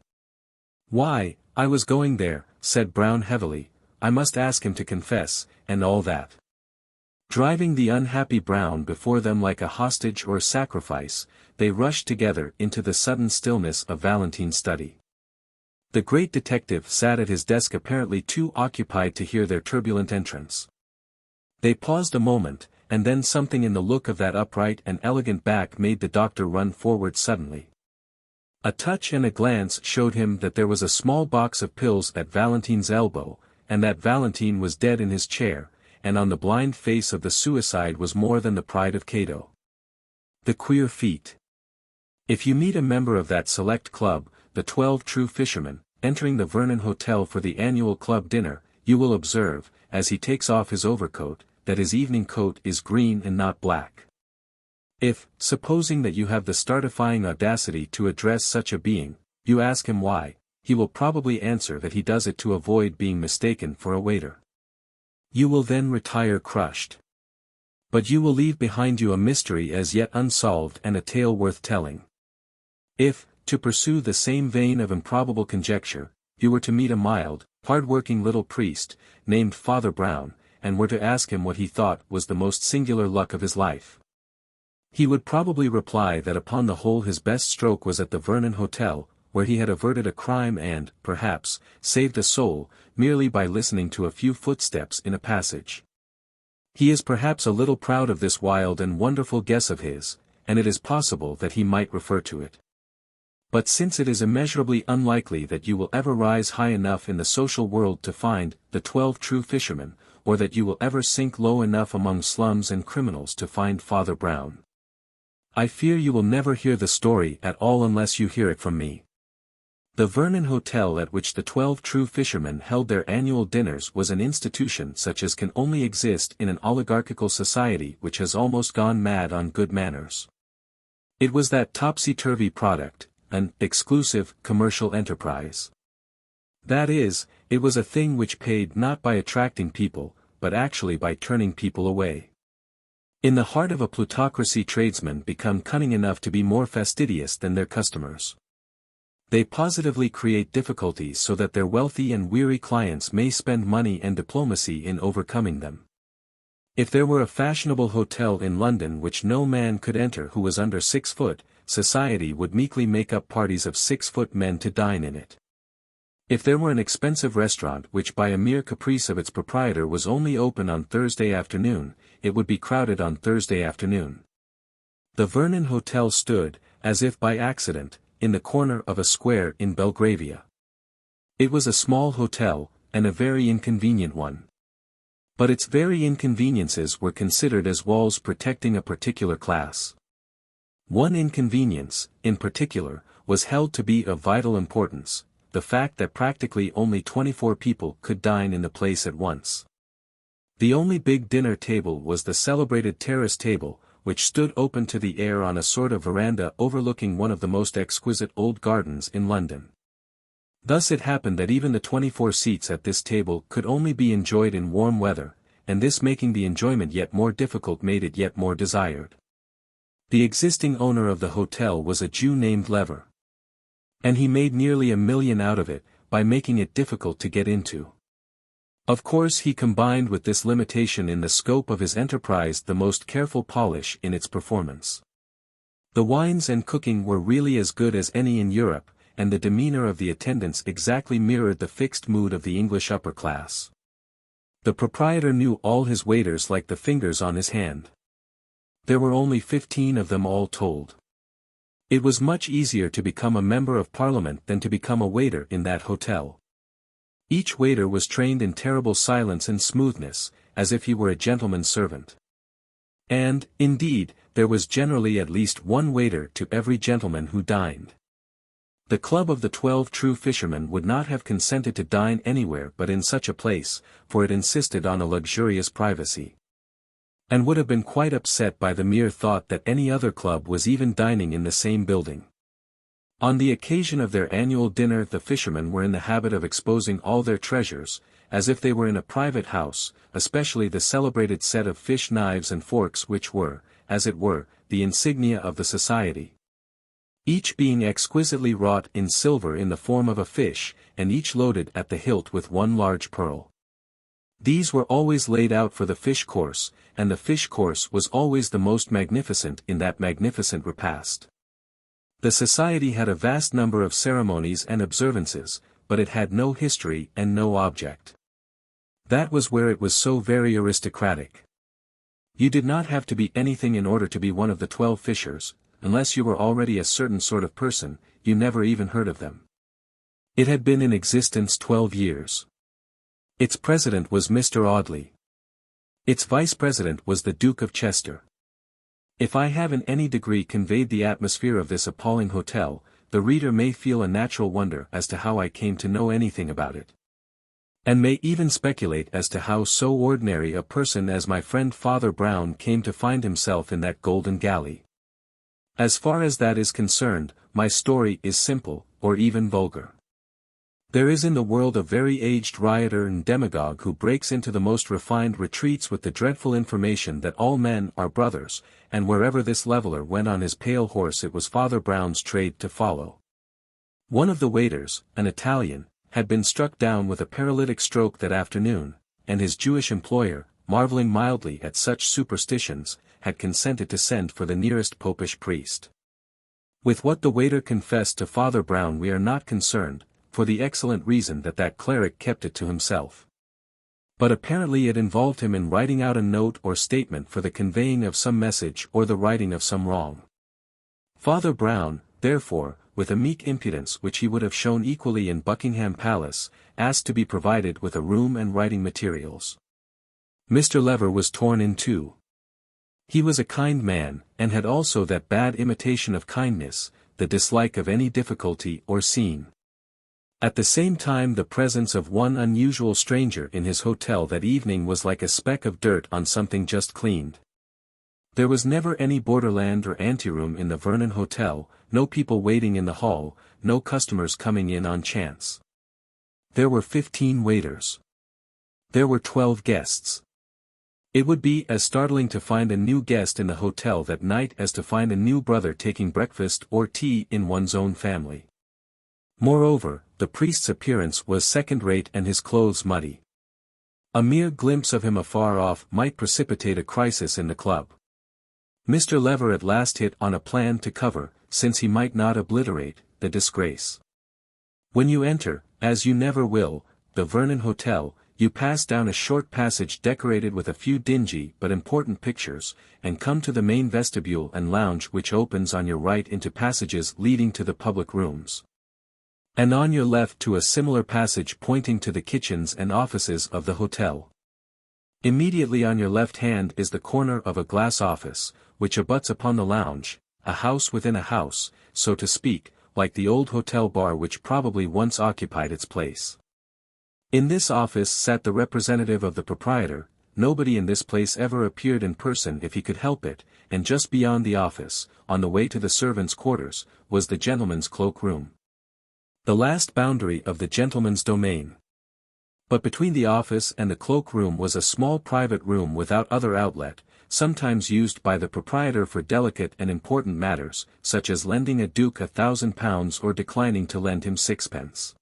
"Why, I was going there," said Brown heavily, "I must ask him to confess, and all that." Driving the unhappy Brown before them like a hostage or sacrifice, they rushed together into the sudden stillness of Valentine's study. The great detective sat at his desk apparently too occupied to hear their turbulent entrance. They paused a moment, and then something in the look of that upright and elegant back made the doctor run forward suddenly. A touch and a glance showed him that there was a small box of pills at Valentine's elbow, and that Valentine was dead in his chair, and on the blind face of the suicide was more than the pride of Cato. The queer feat. If you meet a member of that select club, the 12 True Fishermen, entering the Vernon Hotel for the annual club dinner, you will observe, as he takes off his overcoat, that his evening coat is green and not black. If, supposing that you have the stultifying audacity to address such a being, you ask him why, he will probably answer that he does it to avoid being mistaken for a waiter. You will then retire crushed. But you will leave behind you a mystery as yet unsolved and a tale worth telling. If, to pursue the same vein of improbable conjecture, you were to meet a mild, hard-working little priest, named Father Brown, and were to ask him what he thought was the most singular luck of his life, he would probably reply that upon the whole his best stroke was at the Vernon Hotel, where he had averted a crime and, perhaps, saved a soul, merely by listening to a few footsteps in a passage. He is perhaps a little proud of this wild and wonderful guess of his, and it is possible that he might refer to it. But since it is immeasurably unlikely that you will ever rise high enough in the social world to find the 12 True Fishermen, or that you will ever sink low enough among slums and criminals to find Father Brown, I fear you will never hear the story at all unless you hear it from me. The Vernon Hotel at which the 12 True Fishermen held their annual dinners was an institution such as can only exist in an oligarchical society which has almost gone mad on good manners. It was that topsy-turvy product, an exclusive commercial enterprise. That is, it was a thing which paid not by attracting people, but actually by turning people away. In the heart of a plutocracy, tradesmen become cunning enough to be more fastidious than their customers. They positively create difficulties so that their wealthy and weary clients may spend money and diplomacy in overcoming them. If there were a fashionable hotel in London which no man could enter who was under 6 foot, society would meekly make up parties of 6-foot men to dine in it. If there were an expensive restaurant which by a mere caprice of its proprietor was only open on Thursday afternoon, it would be crowded on Thursday afternoon. The Vernon Hotel stood, as if by accident, in the corner of a square in Belgravia. It was a small hotel, and a very inconvenient one. But its very inconveniences were considered as walls protecting a particular class. One inconvenience, in particular, was held to be of vital importance, the fact that practically only 24 people could dine in the place at once. The only big dinner table was the celebrated terrace table, which stood open to the air on a sort of veranda overlooking one of the most exquisite old gardens in London. Thus it happened that even the 24 seats at this table could only be enjoyed in warm weather, and this making the enjoyment yet more difficult made it yet more desired. The existing owner of the hotel was a Jew named Lever. And he made nearly $1 million out of it, by making it difficult to get into. Of course he combined with this limitation in the scope of his enterprise the most careful polish in its performance. The wines and cooking were really as good as any in Europe, and the demeanor of the attendants exactly mirrored the fixed mood of the English upper class. The proprietor knew all his waiters like the fingers on his hand. There were only 15 of them all told. It was much easier to become a member of Parliament than to become a waiter in that hotel. Each waiter was trained in terrible silence and smoothness, as if he were a gentleman's servant. And, indeed, there was generally at least one waiter to every gentleman who dined. The club of the 12 True Fishermen would not have consented to dine anywhere but in such a place, for it insisted on a luxurious privacy. And would have been quite upset by the mere thought that any other club was even dining in the same building. On the occasion of their annual dinner the fishermen were in the habit of exposing all their treasures, as if they were in a private house, especially the celebrated set of fish knives and forks which were, as it were, the insignia of the society. Each being exquisitely wrought in silver in the form of a fish, and each loaded at the hilt with one large pearl. These were always laid out for the fish course, and the fish course was always the most magnificent in that magnificent repast. The society had a vast number of ceremonies and observances, but it had no history and no object. That was where it was so very aristocratic. You did not have to be anything in order to be one of the 12 fishers, unless you were already a certain sort of person, you never even heard of them. It had been in existence 12 years. Its president was Mr. Audley. Its vice-president was the Duke of Chester. If I have in any degree conveyed the atmosphere of this appalling hotel, the reader may feel a natural wonder as to how I came to know anything about it. And may even speculate as to how so ordinary a person as my friend Father Brown came to find himself in that golden galley. As far as that is concerned, my story is simple, or even vulgar. There is in the world a very aged rioter and demagogue who breaks into the most refined retreats with the dreadful information that all men are brothers, and wherever this leveller went on his pale horse it was Father Brown's trade to follow. One of the waiters, an Italian, had been struck down with a paralytic stroke that afternoon, and his Jewish employer, marvelling mildly at such superstitions, had consented to send for the nearest popish priest. With what the waiter confessed to Father Brown we are not concerned, for the excellent reason that that cleric kept it to himself. But apparently it involved him in writing out a note or statement for the conveying of some message or the righting of some wrong. Father Brown, therefore, with a meek impudence which he would have shown equally in Buckingham Palace, asked to be provided with a room and writing materials. Mr. Lever was torn in two. He was a kind man, and had also that bad imitation of kindness, the dislike of any difficulty or scene. At the same time the presence of one unusual stranger in his hotel that evening was like a speck of dirt on something just cleaned. There was never any borderland or anteroom in the Vernon Hotel, no people waiting in the hall, no customers coming in on chance. There were 15 waiters. There were 12 guests. It would be as startling to find a new guest in the hotel that night as to find a new brother taking breakfast or tea in one's own family. Moreover, the priest's appearance was second-rate and his clothes muddy. A mere glimpse of him afar off might precipitate a crisis in the club. Mr. Lever at last hit on a plan to cover, since he might not obliterate, the disgrace. When you enter, as you never will, the Vernon Hotel, you pass down a short passage decorated with a few dingy but important pictures, and come to the main vestibule and lounge which opens on your right into passages leading to the public rooms. And on your left to a similar passage pointing to the kitchens and offices of the hotel. Immediately on your left hand is the corner of a glass office, which abuts upon the lounge, a house within a house, so to speak, like the old hotel bar which probably once occupied its place. In this office sat the representative of the proprietor. Nobody in this place ever appeared in person if he could help it, and just beyond the office, on the way to the servants' quarters, was the gentleman's cloak-room. The last boundary of the gentleman's domain. But between the office and the cloak-room was a small private room without other outlet, sometimes used by the proprietor for delicate and important matters, such as lending a duke £1,000 or declining to lend him sixpence.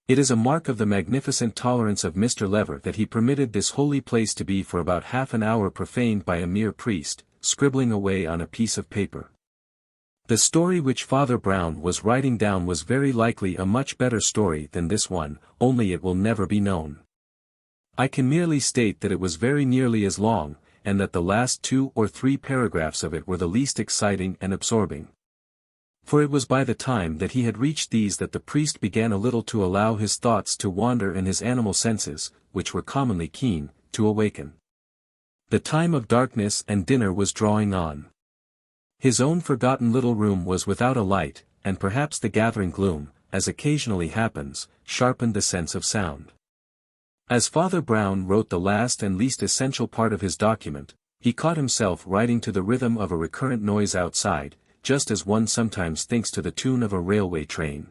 It is a mark of the magnificent tolerance of Mr. Lever that he permitted this holy place to be for about half an hour profaned by a mere priest, scribbling away on a piece of paper. The story which Father Brown was writing down was very likely a much better story than this one, only it will never be known. I can merely state that it was very nearly as long, and that the last 2 or 3 paragraphs of it were the least exciting and absorbing. For it was by the time that he had reached these that the priest began a little to allow his thoughts to wander and his animal senses, which were commonly keen, to awaken. The time of darkness and dinner was drawing on. His own forgotten little room was without a light, and perhaps the gathering gloom, as occasionally happens, sharpened the sense of sound. As Father Brown wrote the last and least essential part of his document, he caught himself writing to the rhythm of a recurrent noise outside, just as one sometimes thinks to the tune of a railway train.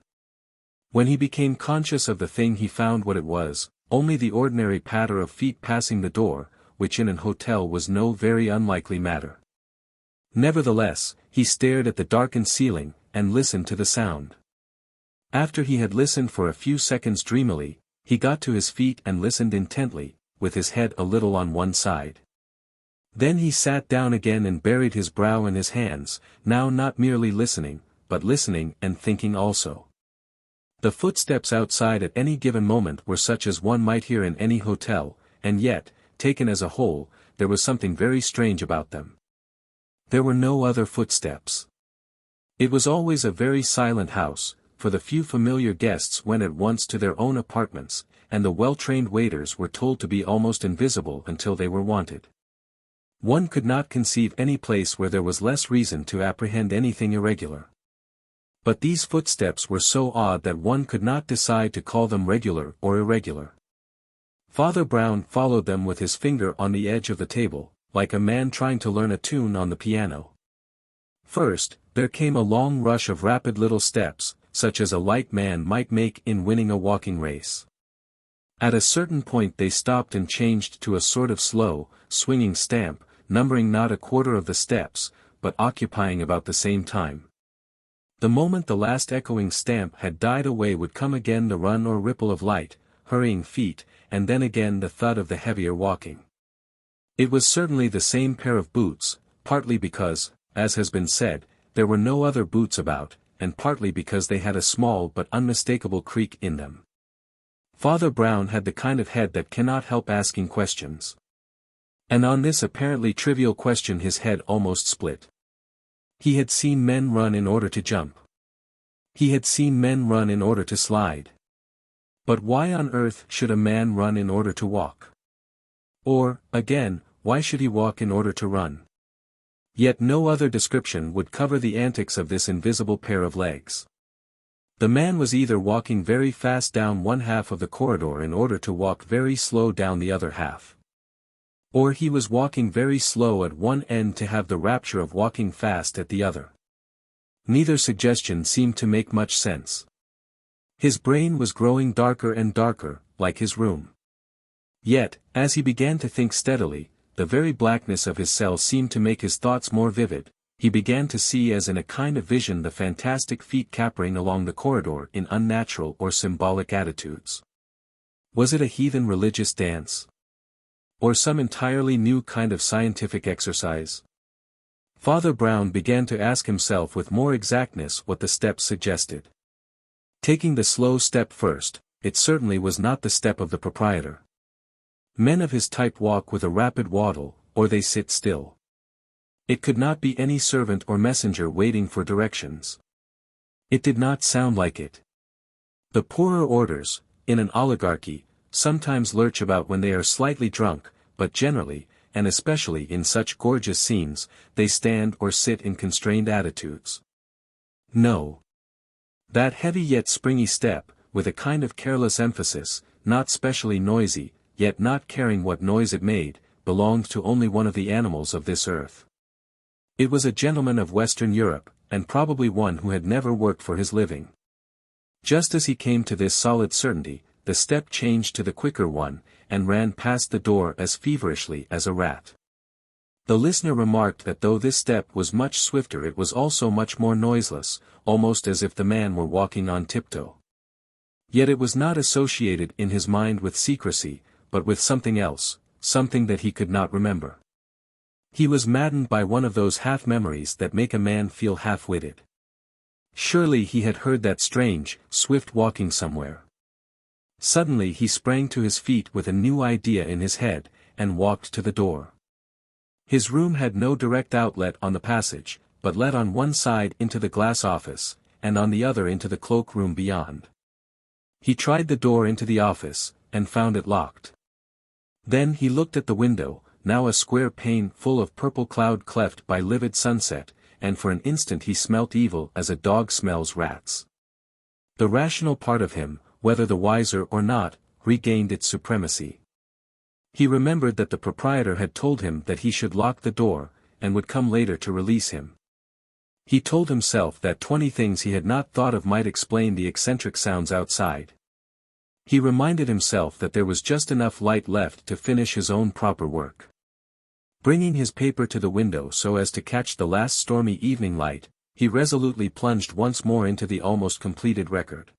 When he became conscious of the thing he found what it was, only the ordinary patter of feet passing the door, which in an hotel was no very unlikely matter. Nevertheless, he stared at the darkened ceiling, and listened to the sound. After he had listened for a few seconds dreamily, he got to his feet and listened intently, with his head a little on one side. Then he sat down again and buried his brow in his hands, now not merely listening, but listening and thinking also. The footsteps outside at any given moment were such as one might hear in any hotel, and yet, taken as a whole, there was something very strange about them. There were no other footsteps. It was always a very silent house, for the few familiar guests went at once to their own apartments, and the well-trained waiters were told to be almost invisible until they were wanted. One could not conceive any place where there was less reason to apprehend anything irregular. But these footsteps were so odd that one could not decide to call them regular or irregular. Father Brown followed them with his finger on the edge of the table, like a man trying to learn a tune on the piano. First, there came a long rush of rapid little steps, such as a light man might make in winning a walking race. At a certain point they stopped and changed to a sort of slow, swinging stamp, numbering not a quarter of the steps, but occupying about the same time. The moment the last echoing stamp had died away would come again the run or ripple of light, hurrying feet, and then again the thud of the heavier walking. It was certainly the same pair of boots, partly because, as has been said, there were no other boots about, and partly because they had a small but unmistakable creak in them. Father Brown had the kind of head that cannot help asking questions. And on this apparently trivial question his head almost split. He had seen men run in order to jump. He had seen men run in order to slide. But why on earth should a man run in order to walk? Or, again, why should he walk in order to run? Yet no other description would cover the antics of this invisible pair of legs. The man was either walking very fast down one half of the corridor in order to walk very slow down the other half. Or he was walking very slow at one end to have the rapture of walking fast at the other. Neither suggestion seemed to make much sense. His brain was growing darker and darker, like his room. Yet, as he began to think steadily, the very blackness of his cell seemed to make his thoughts more vivid. He began to see as in a kind of vision the fantastic feet capering along the corridor in unnatural or symbolic attitudes. Was it a heathen religious dance? Or some entirely new kind of scientific exercise? Father Brown began to ask himself with more exactness what the steps suggested. Taking the slow step first, it certainly was not the step of the proprietor. Men of his type walk with a rapid waddle, or they sit still. It could not be any servant or messenger waiting for directions. It did not sound like it. The poorer orders, in an oligarchy, sometimes lurch about when they are slightly drunk, but generally, and especially in such gorgeous scenes, they stand or sit in constrained attitudes. No. That heavy yet springy step, with a kind of careless emphasis, not specially noisy, yet not caring what noise it made, belonged to only one of the animals of this earth. It was a gentleman of Western Europe, and probably one who had never worked for his living. Just as he came to this solid certainty, the step changed to the quicker one, and ran past the door as feverishly as a rat. The listener remarked that though this step was much swifter it was also much more noiseless, almost as if the man were walking on tiptoe. Yet it was not associated in his mind with secrecy, but with something else, something that he could not remember. He was maddened by one of those half-memories that make a man feel half-witted. Surely he had heard that strange, swift walking somewhere. Suddenly he sprang to his feet with a new idea in his head, and walked to the door. His room had no direct outlet on the passage, but led on one side into the glass office, and on the other into the cloak-room beyond. He tried the door into the office, and found it locked. Then he looked at the window, now a square pane full of purple cloud cleft by livid sunset, and for an instant he smelt evil as a dog smells rats. The rational part of him, whether the wiser or not, regained its supremacy. He remembered that the proprietor had told him that he should lock the door, and would come later to release him. He told himself that 20 things he had not thought of might explain the eccentric sounds outside. He reminded himself that there was just enough light left to finish his own proper work. Bringing his paper to the window so as to catch the last stormy evening light, he resolutely plunged once more into the almost completed record.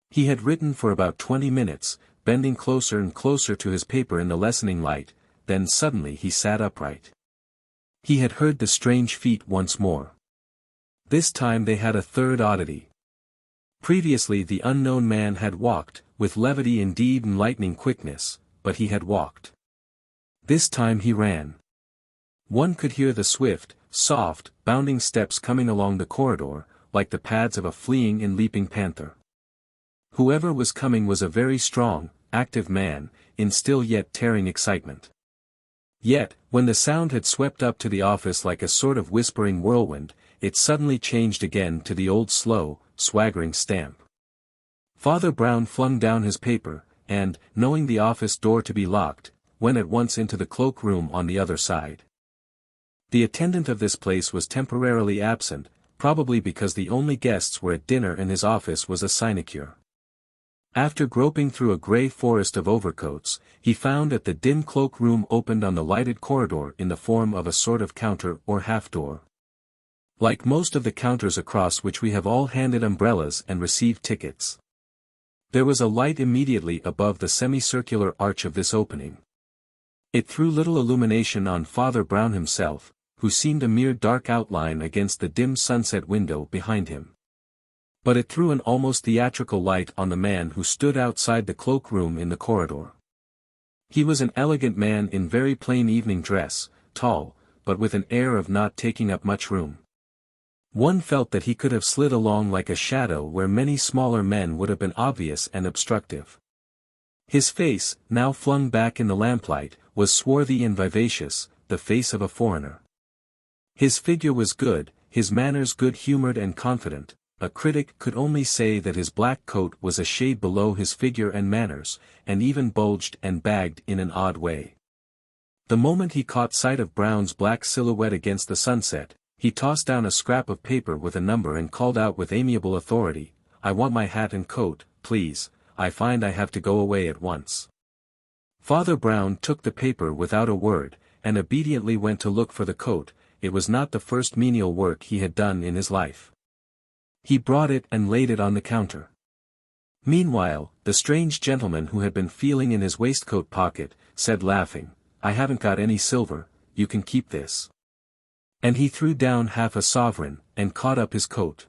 He had written for about 20 minutes, bending closer and closer to his paper in the lessening light, then suddenly he sat upright. He had heard the strange feet once more. This time they had a third oddity. Previously the unknown man had walked, with levity indeed and lightning quickness, but he had walked. This time he ran. One could hear the swift, soft, bounding steps coming along the corridor, like the pads of a fleeing and leaping panther. Whoever was coming was a very strong, active man, in still yet tearing excitement. Yet, when the sound had swept up to the office like a sort of whispering whirlwind, it suddenly changed again to the old slow, swaggering stamp. Father Brown flung down his paper, and, knowing the office door to be locked, went at once into the cloak-room on the other side. The attendant of this place was temporarily absent, probably because the only guests were at dinner and his office was a sinecure. After groping through a grey forest of overcoats, he found that the dim cloak-room opened on the lighted corridor in the form of a sort of counter or half-door. Like most of the counters across which we have all handed umbrellas and received tickets. There was a light immediately above the semicircular arch of this opening. It threw little illumination on Father Brown himself, who seemed a mere dark outline against the dim sunset window behind him. But it threw an almost theatrical light on the man who stood outside the cloak-room in the corridor. He was an elegant man in very plain evening dress, tall, but with an air of not taking up much room. One felt that he could have slid along like a shadow where many smaller men would have been obvious and obstructive. His face, now flung back in the lamplight, was swarthy and vivacious, the face of a foreigner. His figure was good, his manners good-humored and confident. A critic could only say that his black coat was a shade below his figure and manners, and even bulged and bagged in an odd way. The moment he caught sight of Brown's black silhouette against the sunset, he tossed down a scrap of paper with a number and called out with amiable authority, "I want my hat and coat, please, I find I have to go away at once." Father Brown took the paper without a word, and obediently went to look for the coat. It was not the first menial work he had done in his life. He brought it and laid it on the counter. Meanwhile, the strange gentleman who had been feeling in his waistcoat pocket, said laughing, "I haven't got any silver, you can keep this." And he threw down half a sovereign, and caught up his coat.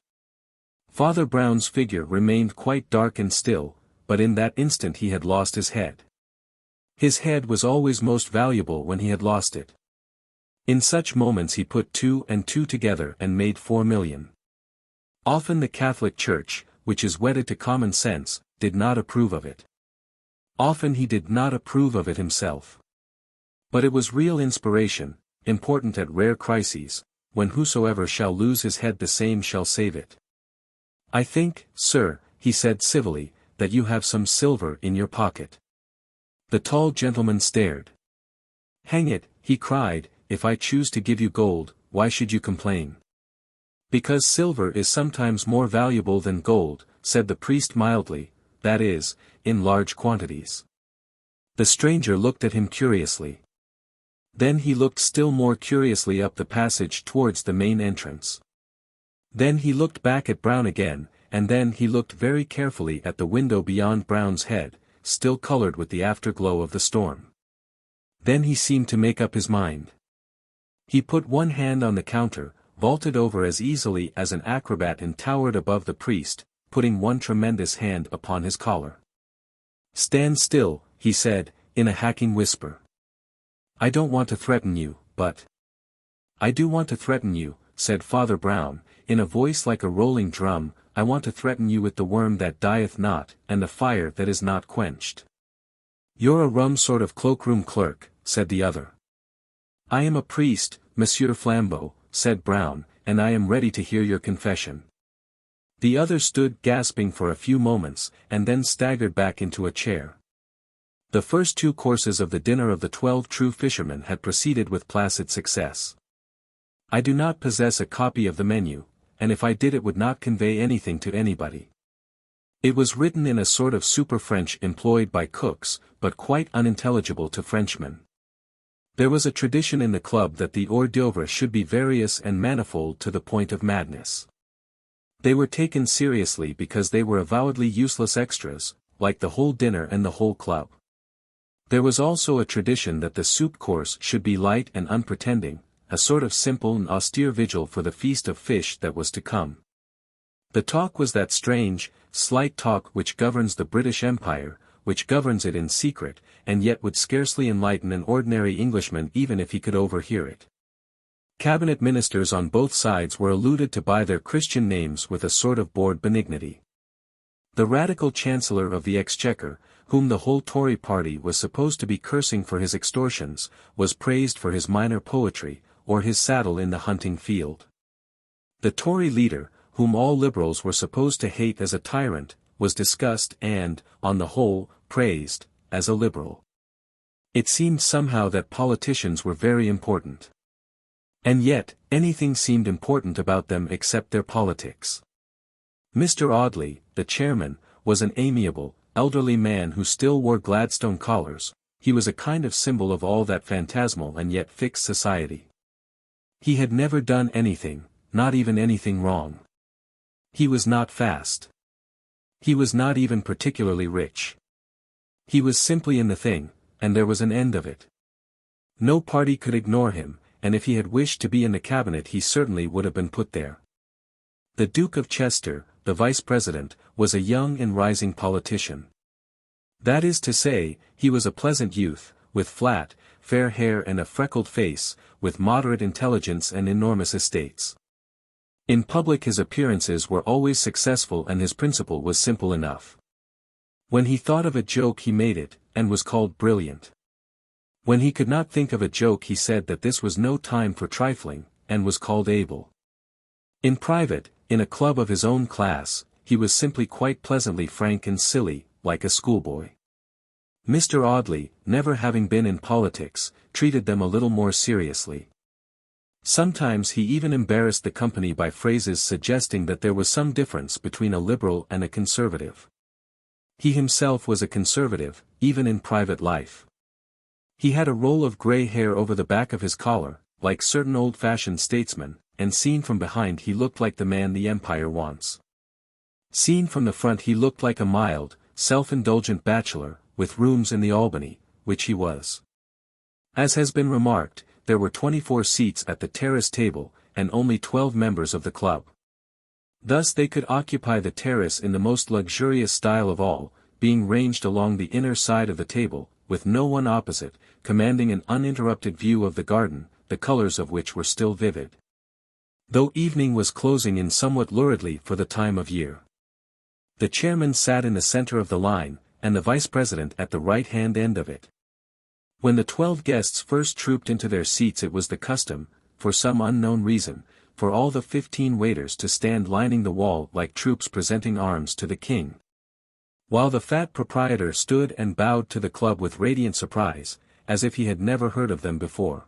Father Brown's figure remained quite dark and still, but in that instant he had lost his head. His head was always most valuable when he had lost it. In such moments he put 2 and 2 together and made 4 million. Often the Catholic Church, which is wedded to common sense, did not approve of it. Often he did not approve of it himself. But it was real inspiration, important at rare crises, when whosoever shall lose his head the same shall save it. "I think, sir," he said civilly, "that you have some silver in your pocket." The tall gentleman stared. "Hang it," he cried, "if I choose to give you gold, why should you complain?" "Because silver is sometimes more valuable than gold," said the priest mildly, "that is, in large quantities." The stranger looked at him curiously. Then he looked still more curiously up the passage towards the main entrance. Then he looked back at Brown again, and then he looked very carefully at the window beyond Brown's head, still colored with the afterglow of the storm. Then he seemed to make up his mind. He put one hand on the counter, vaulted over as easily as an acrobat and towered above the priest, putting one tremendous hand upon his collar. "Stand still," he said, in a hacking whisper. "I don't want to threaten you, but—" "I do want to threaten you," said Father Brown, in a voice like a rolling drum, "I want to threaten you with the worm that dieth not, and the fire that is not quenched." "You're a rum sort of cloakroom clerk," said the other. "I am a priest, Monsieur Flambeau," said Brown, "and I am ready to hear your confession." The other stood gasping for a few moments, and then staggered back into a chair. The first 2 courses of the dinner of the 12 true fishermen had proceeded with placid success. I do not possess a copy of the menu, and if I did it would not convey anything to anybody. It was written in a sort of super-French employed by cooks, but quite unintelligible to Frenchmen. There was a tradition in the club that the hors d'oeuvres should be various and manifold to the point of madness. They were taken seriously because they were avowedly useless extras, like the whole dinner and the whole club. There was also a tradition that the soup course should be light and unpretending, a sort of simple and austere vigil for the feast of fish that was to come. The talk was that strange, slight talk which governs the British Empire, which governs it in secret, and yet would scarcely enlighten an ordinary Englishman even if he could overhear it. Cabinet ministers on both sides were alluded to by their Christian names with a sort of bored benignity. The radical Chancellor of the Exchequer, whom the whole Tory party was supposed to be cursing for his extortions, was praised for his minor poetry, or his saddle in the hunting field. The Tory leader, whom all Liberals were supposed to hate as a tyrant, was discussed and, on the whole, praised, as a Liberal. It seemed somehow that politicians were very important. And yet, anything seemed important about them except their politics. Mr. Audley, the chairman, was an amiable, elderly man who still wore Gladstone collars. He was a kind of symbol of all that phantasmal and yet fixed society. He had never done anything, not even anything wrong. He was not fast. He was not even particularly rich. He was simply in the thing, and there was an end of it. No party could ignore him, and if he had wished to be in the cabinet he certainly would have been put there. The Duke of Chester, the vice-president, was a young and rising politician. That is to say, he was a pleasant youth, with flat, fair hair and a freckled face, with moderate intelligence and enormous estates. In public his appearances were always successful and his principle was simple enough. When he thought of a joke he made it, and was called brilliant. When he could not think of a joke he said that this was no time for trifling, and was called able. In private, in a club of his own class, he was simply quite pleasantly frank and silly, like a schoolboy. Mr. Audley, never having been in politics, treated them a little more seriously. Sometimes he even embarrassed the company by phrases suggesting that there was some difference between a Liberal and a Conservative. He himself was a Conservative, even in private life. He had a roll of grey hair over the back of his collar, like certain old-fashioned statesmen, and seen from behind he looked like the man the Empire wants. Seen from the front he looked like a mild, self-indulgent bachelor, with rooms in the Albany, which he was. As has been remarked, there were 24 seats at the terrace table, and only 12 members of the club. Thus they could occupy the terrace in the most luxurious style of all, being ranged along the inner side of the table, with no one opposite, commanding an uninterrupted view of the garden, the colors of which were still vivid. Though evening was closing in somewhat luridly for the time of year. The chairman sat in the center of the line, and the vice-president at the right-hand end of it. When the 12 guests first trooped into their seats it was the custom, for some unknown reason, for all the 15 waiters to stand lining the wall like troops presenting arms to the king. While the fat proprietor stood and bowed to the club with radiant surprise, as if he had never heard of them before.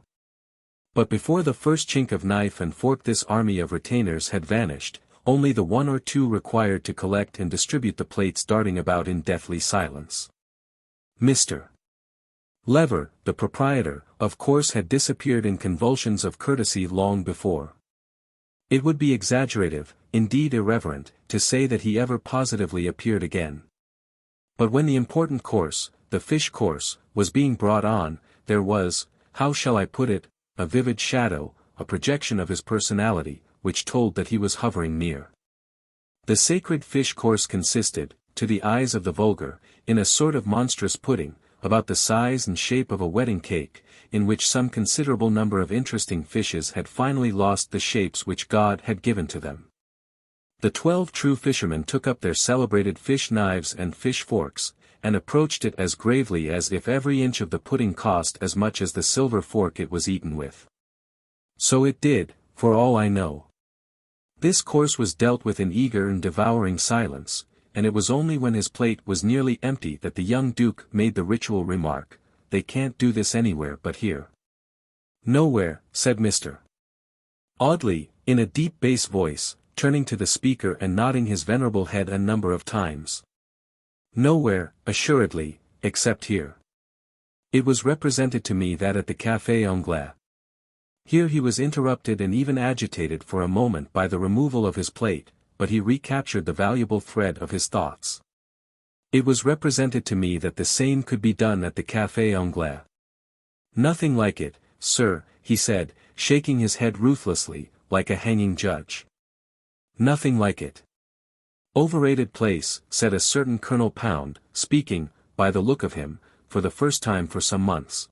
But before the first chink of knife and fork this army of retainers had vanished, only the 1 or 2 required to collect and distribute the plates darting about in deathly silence. Mr. Lever, the proprietor, of course had disappeared in convulsions of courtesy long before. It would be exaggerative, indeed irreverent, to say that he ever positively appeared again. But when the important course, the fish course, was being brought on, there was, how shall I put it, a vivid shadow, a projection of his personality, which told that he was hovering near. The sacred fish course consisted, to the eyes of the vulgar, in a sort of monstrous pudding, about the size and shape of a wedding cake, in which some considerable number of interesting fishes had finally lost the shapes which God had given to them. The 12 true fishermen took up their celebrated fish knives and fish forks, and approached it as gravely as if every inch of the pudding cost as much as the silver fork it was eaten with. So it did, for all I know. This course was dealt with in eager and devouring silence, and it was only when his plate was nearly empty that the young duke made the ritual remark, "They can't do this anywhere but here." "Nowhere," said Mr. Oddly, in a deep bass voice, turning to the speaker and nodding his venerable head a number of times. Nowhere, assuredly, except here. It was represented to me that at the Café Anglais. Here he was interrupted and even agitated for a moment by the removal of his plate, but he recaptured the valuable thread of his thoughts. It was represented to me that the same could be done at the Café Anglais. Nothing like it, sir, he said, shaking his head ruthlessly, like a hanging judge. Nothing like it. Overrated place, said a certain Colonel Pound, speaking, by the look of him, for the first time for some months.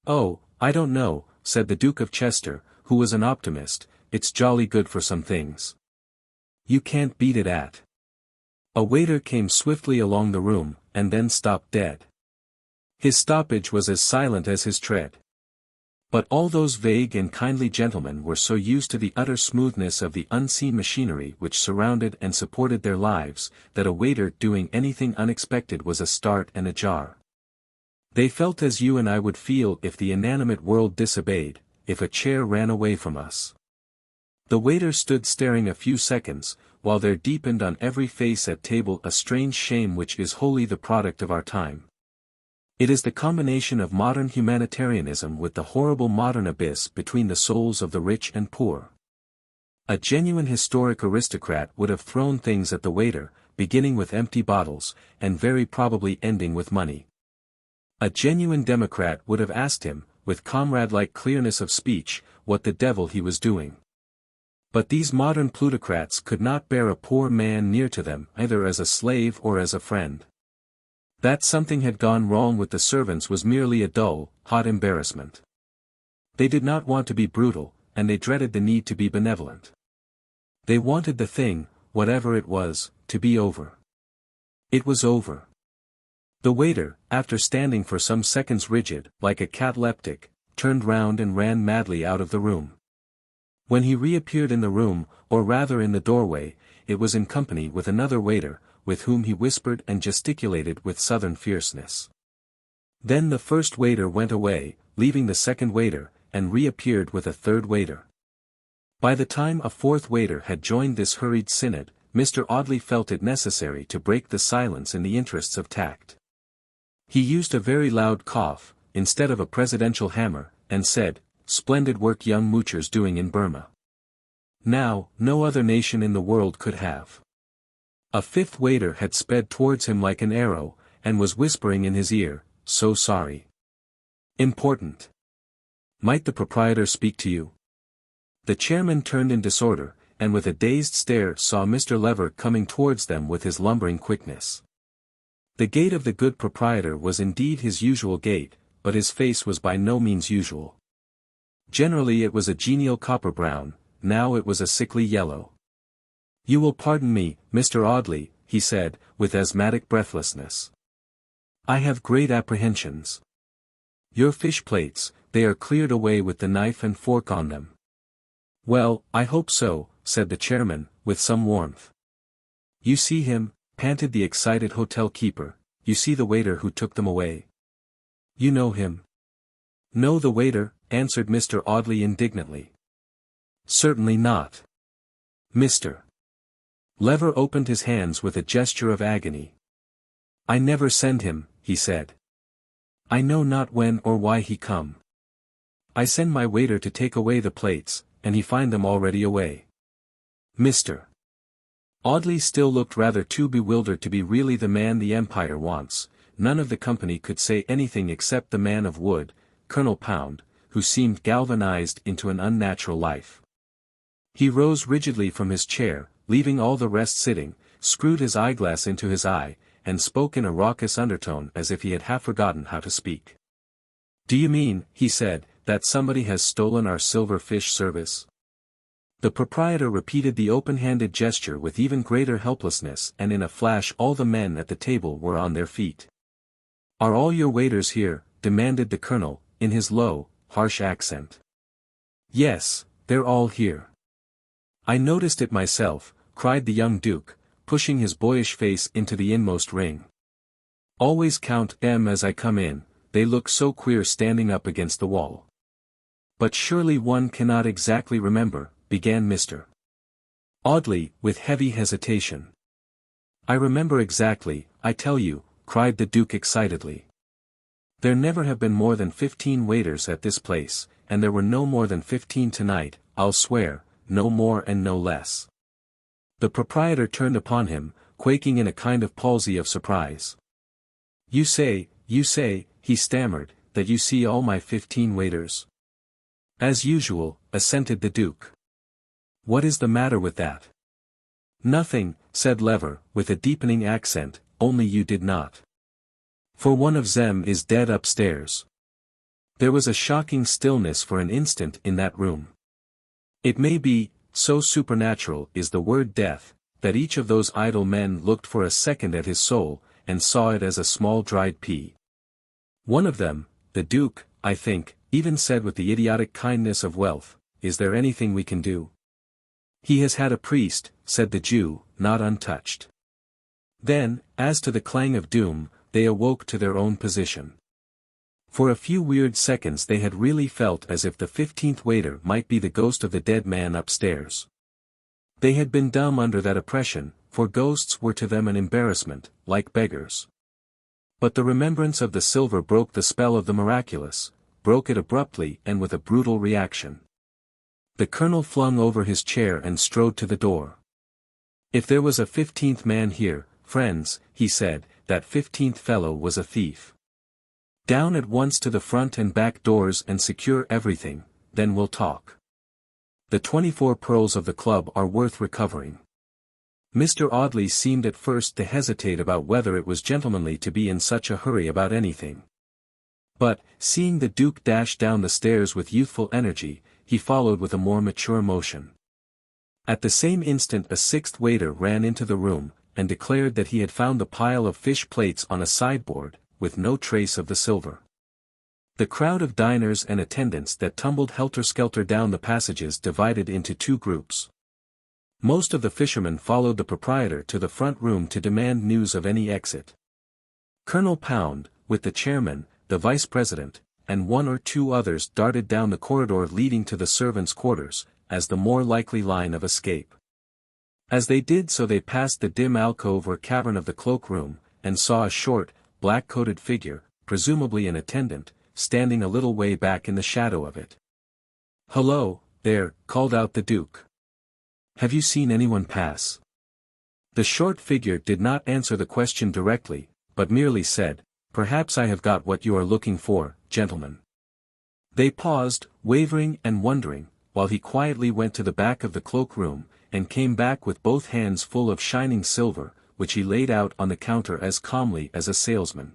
Oh, I don't know, said the Duke of Chester, who was an optimist, it's jolly good for some things. You can't beat it at. A waiter came swiftly along the room, and then stopped dead. His stoppage was as silent as his tread. But all those vague and kindly gentlemen were so used to the utter smoothness of the unseen machinery which surrounded and supported their lives, that a waiter doing anything unexpected was a start and a jar. They felt as you and I would feel if the inanimate world disobeyed, if a chair ran away from us. The waiter stood staring a few seconds, while there deepened on every face at table a strange shame which is wholly the product of our time. It is the combination of modern humanitarianism with the horrible modern abyss between the souls of the rich and poor. A genuine historic aristocrat would have thrown things at the waiter, beginning with empty bottles, and very probably ending with money. A genuine democrat would have asked him, with comrade-like clearness of speech, what the devil he was doing. But these modern plutocrats could not bear a poor man near to them either as a slave or as a friend. That something had gone wrong with the servants was merely a dull, hot embarrassment. They did not want to be brutal, and they dreaded the need to be benevolent. They wanted the thing, whatever it was, to be over. It was over. The waiter, after standing for some seconds rigid, like a cataleptic, turned round and ran madly out of the room. When he reappeared in the room, or rather in the doorway, it was in company with another waiter, with whom he whispered and gesticulated with southern fierceness. Then the first waiter went away, leaving the second waiter, and reappeared with a third waiter. By the time a fourth waiter had joined this hurried synod, Mr. Audley felt it necessary to break the silence in the interests of tact. He used a very loud cough, instead of a presidential hammer, and said, "Splendid work young moochers doing in Burma. Now, no other nation in the world could have." A fifth waiter had sped towards him like an arrow, and was whispering in his ear, "So sorry. Important. Might the proprietor speak to you?" The chairman turned in disorder, and with a dazed stare saw Mr. Lever coming towards them with his lumbering quickness. The gait of the good proprietor was indeed his usual gait, but his face was by no means usual. Generally it was a genial copper brown, now it was a sickly yellow. "You will pardon me, Mr. Audley," he said, with asthmatic breathlessness. "I have great apprehensions. Your fish plates, they are cleared away with the knife and fork on them." "Well, I hope so," said the chairman, with some warmth. "You see him," panted the excited hotel keeper, "you see the waiter who took them away. You know him?" "Know the waiter?" answered Mr. Audley indignantly. "Certainly not. Mr. Lever opened his hands with a gesture of agony. "I never send him," he said. "I know not when or why he come. I send my waiter to take away the plates, and he find them already away. Mr. Audley still looked rather too bewildered to be really the man the Empire wants. None of the company could say anything except the man of wood, Colonel Pound, who seemed galvanized into an unnatural life. He rose rigidly from his chair, leaving all the rest sitting, screwed his eyeglass into his eye, and spoke in a raucous undertone as if he had half forgotten how to speak. "Do you mean," he said, "that somebody has stolen our silver fish service?" The proprietor repeated the open-handed gesture with even greater helplessness, and in a flash all the men at the table were on their feet. "Are all your waiters here?" demanded the colonel, in his low, harsh accent. "Yes, they're all here." "I noticed it myself," cried the young duke, pushing his boyish face into the inmost ring. "Always count 'em as I come in, they look so queer standing up against the wall." But surely one cannot exactly remember, began Mr. Audley, with heavy hesitation. I remember exactly, I tell you, cried the Duke excitedly. There never have been more than 15 waiters at this place, and there were no more than 15 tonight, I'll swear, no more and no less. The proprietor turned upon him, quaking in a kind of palsy of surprise. You say, he stammered, that you see all my 15 waiters? As usual, assented the Duke. What is the matter with that? Nothing, said Lever, with a deepening accent, only you did not. For one of them is dead upstairs. There was a shocking stillness for an instant in that room. It may be, so supernatural is the word death, that each of those idle men looked for a second at his soul, and saw it as a small dried pea. One of them, the Duke, I think, even said with the idiotic kindness of wealth, is there anything we can do? He has had a priest, said the Jew, not untouched. Then, as to the clang of doom, they awoke to their own position. For a few weird seconds they had really felt as if the 15th waiter might be the ghost of the dead man upstairs. They had been dumb under that oppression, for ghosts were to them an embarrassment, like beggars. But the remembrance of the silver broke the spell of the miraculous, broke it abruptly and with a brutal reaction. The colonel flung over his chair and strode to the door. If there was a 15th man here, friends, he said, that 15th fellow was a thief. Down at once to the front and back doors and secure everything, then we'll talk. The 24 pearls of the club are worth recovering. Mr. Audley seemed at first to hesitate about whether it was gentlemanly to be in such a hurry about anything. But, seeing the Duke dash down the stairs with youthful energy, he followed with a more mature motion. At the same instant a 6th waiter ran into the room, and declared that he had found the pile of fish plates on a sideboard, with no trace of the silver. The crowd of diners and attendants that tumbled helter-skelter down the passages divided into two groups. Most of the fishermen followed the proprietor to the front room to demand news of any exit. Colonel Pound, with the chairman, the vice-president, and one or two others darted down the corridor leading to the servants' quarters, as the more likely line of escape. As they did so they passed the dim alcove or cavern of the cloak-room, and saw a short, black-coated figure, presumably an attendant, standing a little way back in the shadow of it. "Hullo, there," called out the Duke. "Have you seen anyone pass?" The short figure did not answer the question directly, but merely said, "Perhaps I have got what you are looking for, gentlemen." They paused, wavering and wondering, while he quietly went to the back of the cloak-room, and came back with both hands full of shining silver, which he laid out on the counter as calmly as a salesman.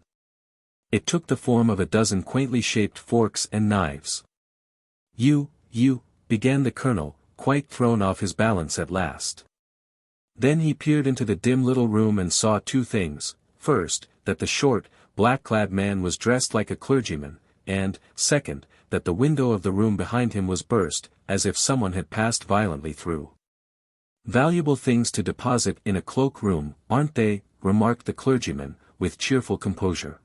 It took the form of a dozen quaintly shaped forks and knives. You, began the colonel, quite thrown off his balance at last. Then he peered into the dim little room and saw two things: first, that the short, black-clad man was dressed like a clergyman, and, second, that the window of the room behind him was burst, as if someone had passed violently through. "Valuable things to deposit in a cloak-room, aren't they?" remarked the clergyman, with cheerful composure.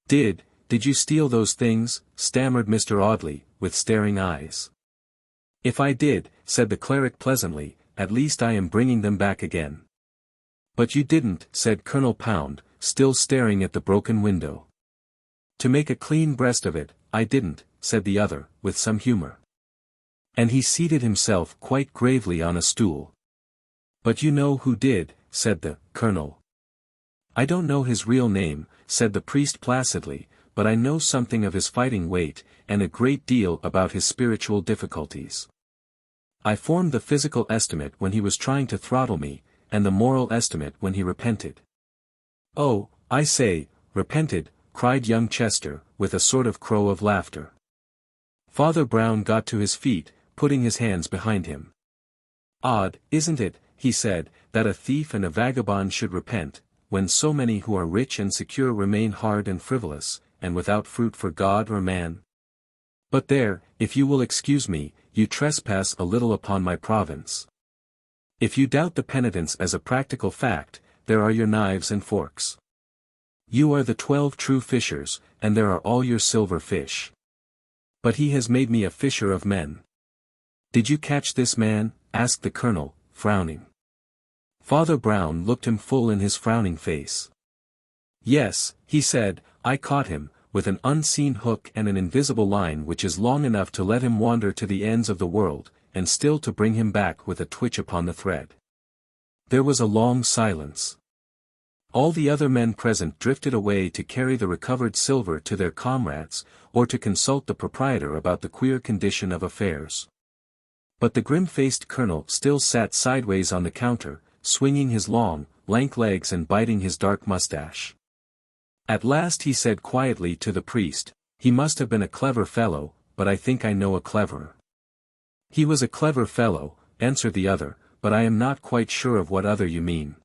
Did you steal those things?" stammered Mr. Audley, with staring eyes. "If I did," said the cleric pleasantly, "at least I am bringing them back again." "But you didn't," said Colonel Pound, still staring at the broken window. "To make a clean breast of it, I didn't," said the other, with some humor. And he seated himself quite gravely on a stool. "But you know who did," said the colonel. "I don't know his real name," said the priest placidly, "but I know something of his fighting weight, and a great deal about his spiritual difficulties. I formed the physical estimate when he was trying to throttle me, and the moral estimate when he repented." "Oh, I say, repented," cried young Chester, with a sort of crow of laughter. Father Brown got to his feet, putting his hands behind him. "Odd, isn't it," he said, "that a thief and a vagabond should repent, when so many who are rich and secure remain hard and frivolous, and without fruit for God or man? But there, if you will excuse me, you trespass a little upon my province. If you doubt the penitence as a practical fact, there are your knives and forks. You are the 12 true fishers, and there are all your silver fish. But he has made me a fisher of men. Did you catch this man? Asked the colonel, frowning. Father Brown looked him full in his frowning face. Yes, he said, I caught him, with an unseen hook and an invisible line which is long enough to let him wander to the ends of the world, and still to bring him back with a twitch upon the thread. There was a long silence. All the other men present drifted away to carry the recovered silver to their comrades, or to consult the proprietor about the queer condition of affairs. But the grim-faced colonel still sat sideways on the counter, swinging his long, lank legs and biting his dark mustache. At last he said quietly to the priest, he must have been a clever fellow, but I think I know a cleverer. He was a clever fellow, answered the other, but I am not quite sure of what other you mean.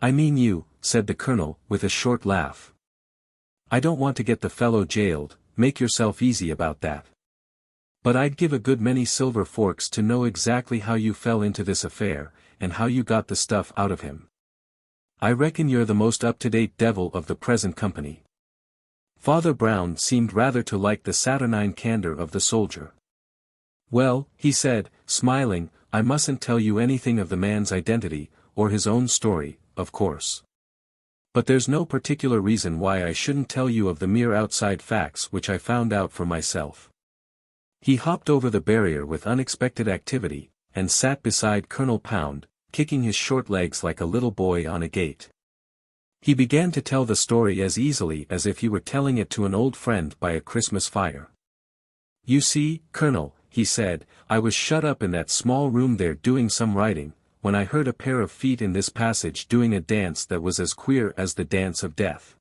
I mean you, said the colonel, with a short laugh. I don't want to get the fellow jailed, make yourself easy about that. But I'd give a good many silver forks to know exactly how you fell into this affair, and how you got the stuff out of him. I reckon you're the most up-to-date devil of the present company. Father Brown seemed rather to like the saturnine candor of the soldier. Well, he said, smiling, I mustn't tell you anything of the man's identity, or his own story, of course. But there's no particular reason why I shouldn't tell you of the mere outside facts which I found out for myself. He hopped over the barrier with unexpected activity, and sat beside Colonel Pound, kicking his short legs like a little boy on a gate. He began to tell the story as easily as if he were telling it to an old friend by a Christmas fire. You see, Colonel, he said, I was shut up in that small room there doing some writing, when I heard a pair of feet in this passage doing a dance that was as queer as the dance of death.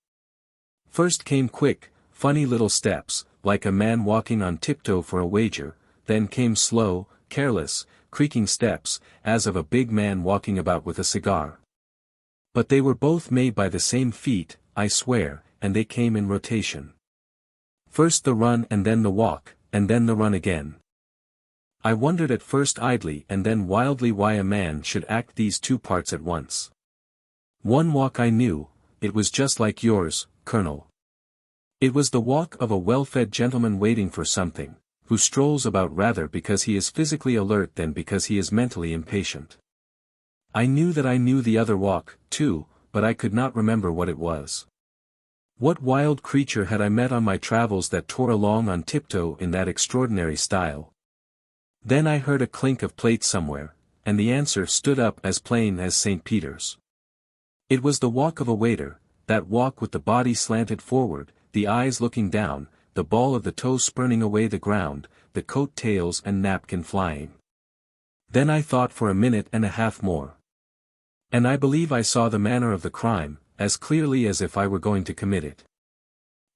First came quick, funny little steps, like a man walking on tiptoe for a wager, then came slow, careless, creaking steps, as of a big man walking about with a cigar. But they were both made by the same feet, I swear, and they came in rotation. First the run and then the walk, and then the run again. I wondered at first idly and then wildly why a man should act these two parts at once. One walk I knew, it was just like yours, Colonel. It was the walk of a well-fed gentleman waiting for something, who strolls about rather because he is physically alert than because he is mentally impatient. I knew that I knew the other walk, too, but I could not remember what it was. What wild creature had I met on my travels that tore along on tiptoe in that extraordinary style? Then I heard a clink of plates somewhere, and the answer stood up as plain as St. Peter's. It was the walk of a waiter, that walk with the body slanted forward, the eyes looking down, the ball of the toe spurning away the ground, the coat tails and napkin flying. Then I thought for a minute and a half more. And I believe I saw the manner of the crime, as clearly as if I were going to commit it.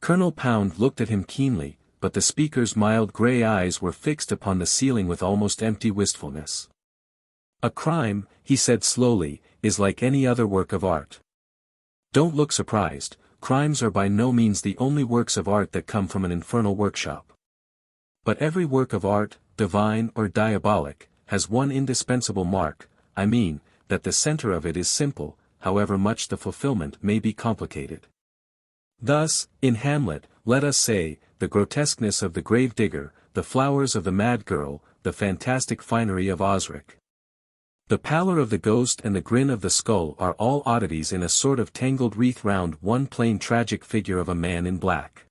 Colonel Pound looked at him keenly, but the speaker's mild grey eyes were fixed upon the ceiling with almost empty wistfulness. A crime, he said slowly, is like any other work of art. Don't look surprised, crimes are by no means the only works of art that come from an infernal workshop. But every work of art, divine or diabolic, has one indispensable mark, I mean, that the center of it is simple, however much the fulfillment may be complicated. Thus, in Hamlet, let us say, the grotesqueness of the grave digger, the flowers of the mad girl, the fantastic finery of Osric. The pallor of the ghost and the grin of the skull are all oddities in a sort of tangled wreath round one plain tragic figure of a man in black.